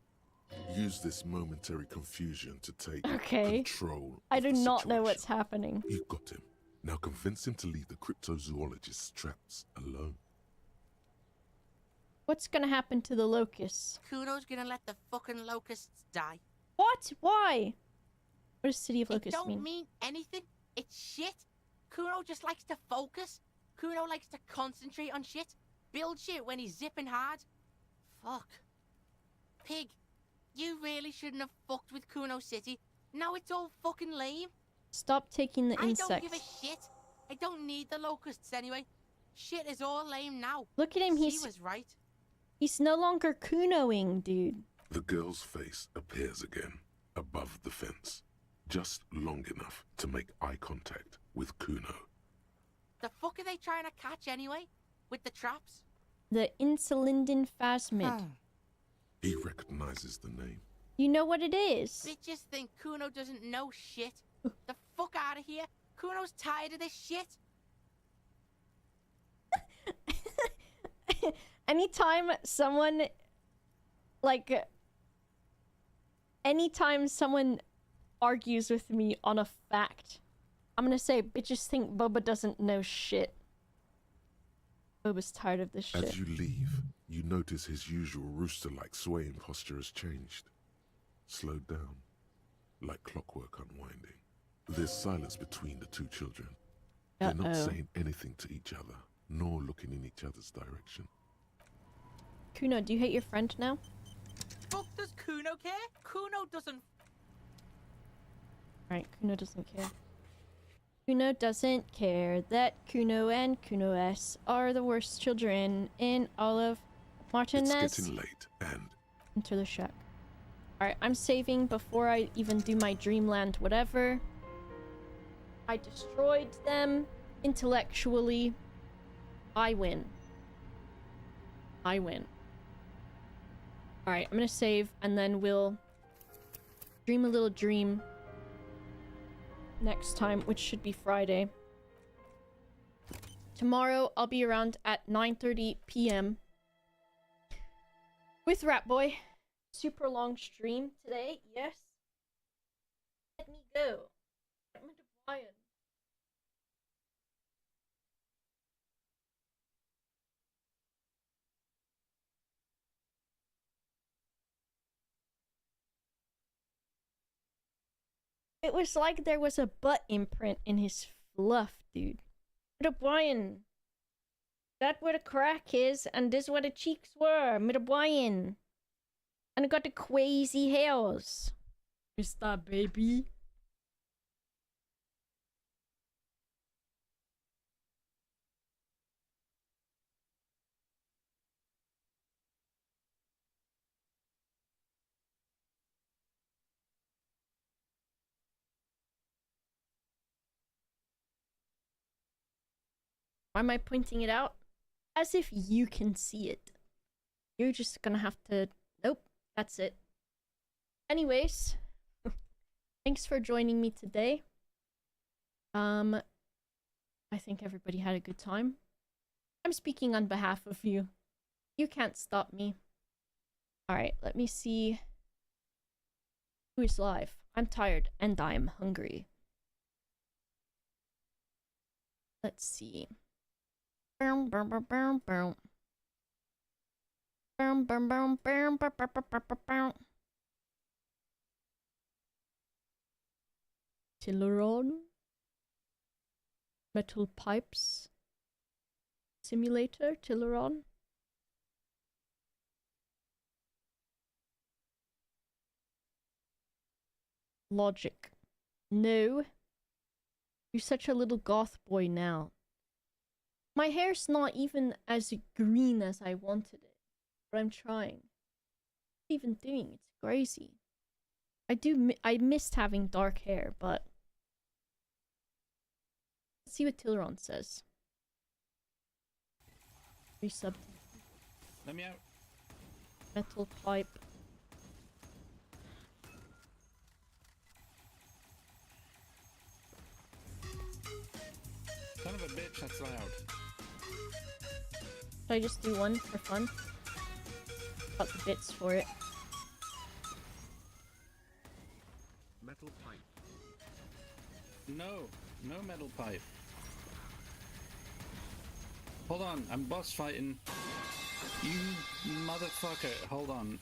Use this momentary confusion to take control. I do not know what's happening. You got him. Now convince him to leave the cryptozoologist's traps alone. What's gonna happen to the locusts? Kuno's gonna let the fucking locusts die. What? Why? What does City of It Locust don't mean? mean anything. It's shit. Kuno just likes to focus. Kuno likes to concentrate on shit. Build shit when he's zipping hard. Fuck. Pig, you really shouldn't have fucked with Kuno City. Now it's all fucking lame. Stop taking the I insects. don't give a shit. I don't need the locusts anyway. Shit is all lame now. Look at him, He was right. He's no longer Kunoing, dude. The girl's face appears again, above the fence, just long enough to make eye contact with Kuno. The fuck are they trying to catch anyway? With the traps? The Insulinden phasmid. He recognizes the name. You know what it is? Bitches think Kuno doesn't know shit. The fuck out of here. Kuno's tired of this shit. Anytime someone argues with me on a fact, I'm gonna say bitches think Boba doesn't know shit. Boba's tired of this shit. As you leave, you notice his usual rooster-like swaying posture has changed. Slowed down, like clockwork unwinding. There's silence between the two children. They're not saying anything to each other, nor looking in each other's direction. Kuno, do you hate your friend now? Fuck does Kuno care? Kuno doesn't. Right, Kuno doesn't care. Kuno doesn't care that Kuno and Kuno S are the worst children in all of Martinez. It's getting late and... Enter the shack. Alright, I'm saving before I even do my Dreamland whatever. I destroyed them intellectually. I win. I win. Alright, I'm gonna save and then we'll dream a little dream next time, which should be Friday. Tomorrow I'll be around at 9:30 p.m. with Rat Boy. Super long stream today, yes. Let me go. I'm into Brian. It was like there was a butt imprint in his fluff, dude. Mr. Brian. That where the crack is, and this where the cheeks were, Mr. Brian. And I got the crazy hairs. Mr. Baby. Why am I pointing it out? As if you can see it. You're just gonna have to... Nope, that's it. Anyways, thanks for joining me today. I think everybody had a good time. I'm speaking on behalf of you. You can't stop me. Alright, let me see who is live. I'm tired and I'm hungry. Let's see. Boom, boom, boom, boom, boom. Boom, boom, boom, boom, boom, boom, boom, boom, boom. Tilleron. Metal pipes. Simulator, Tilleron. Logic. No. You're such a little goth boy now. My hair's not even as green as I wanted it, but I'm trying. What am I even doing? It's crazy. I missed having dark hair, but let's see what Tilleron says. Resub. Let me out. Metal pipe. Son of a bitch, that's loud. Should I just do one for fun? Got the bits for it. Metal pipe. No, no metal pipe. Hold on, I'm boss fighting. You motherfucker, hold on.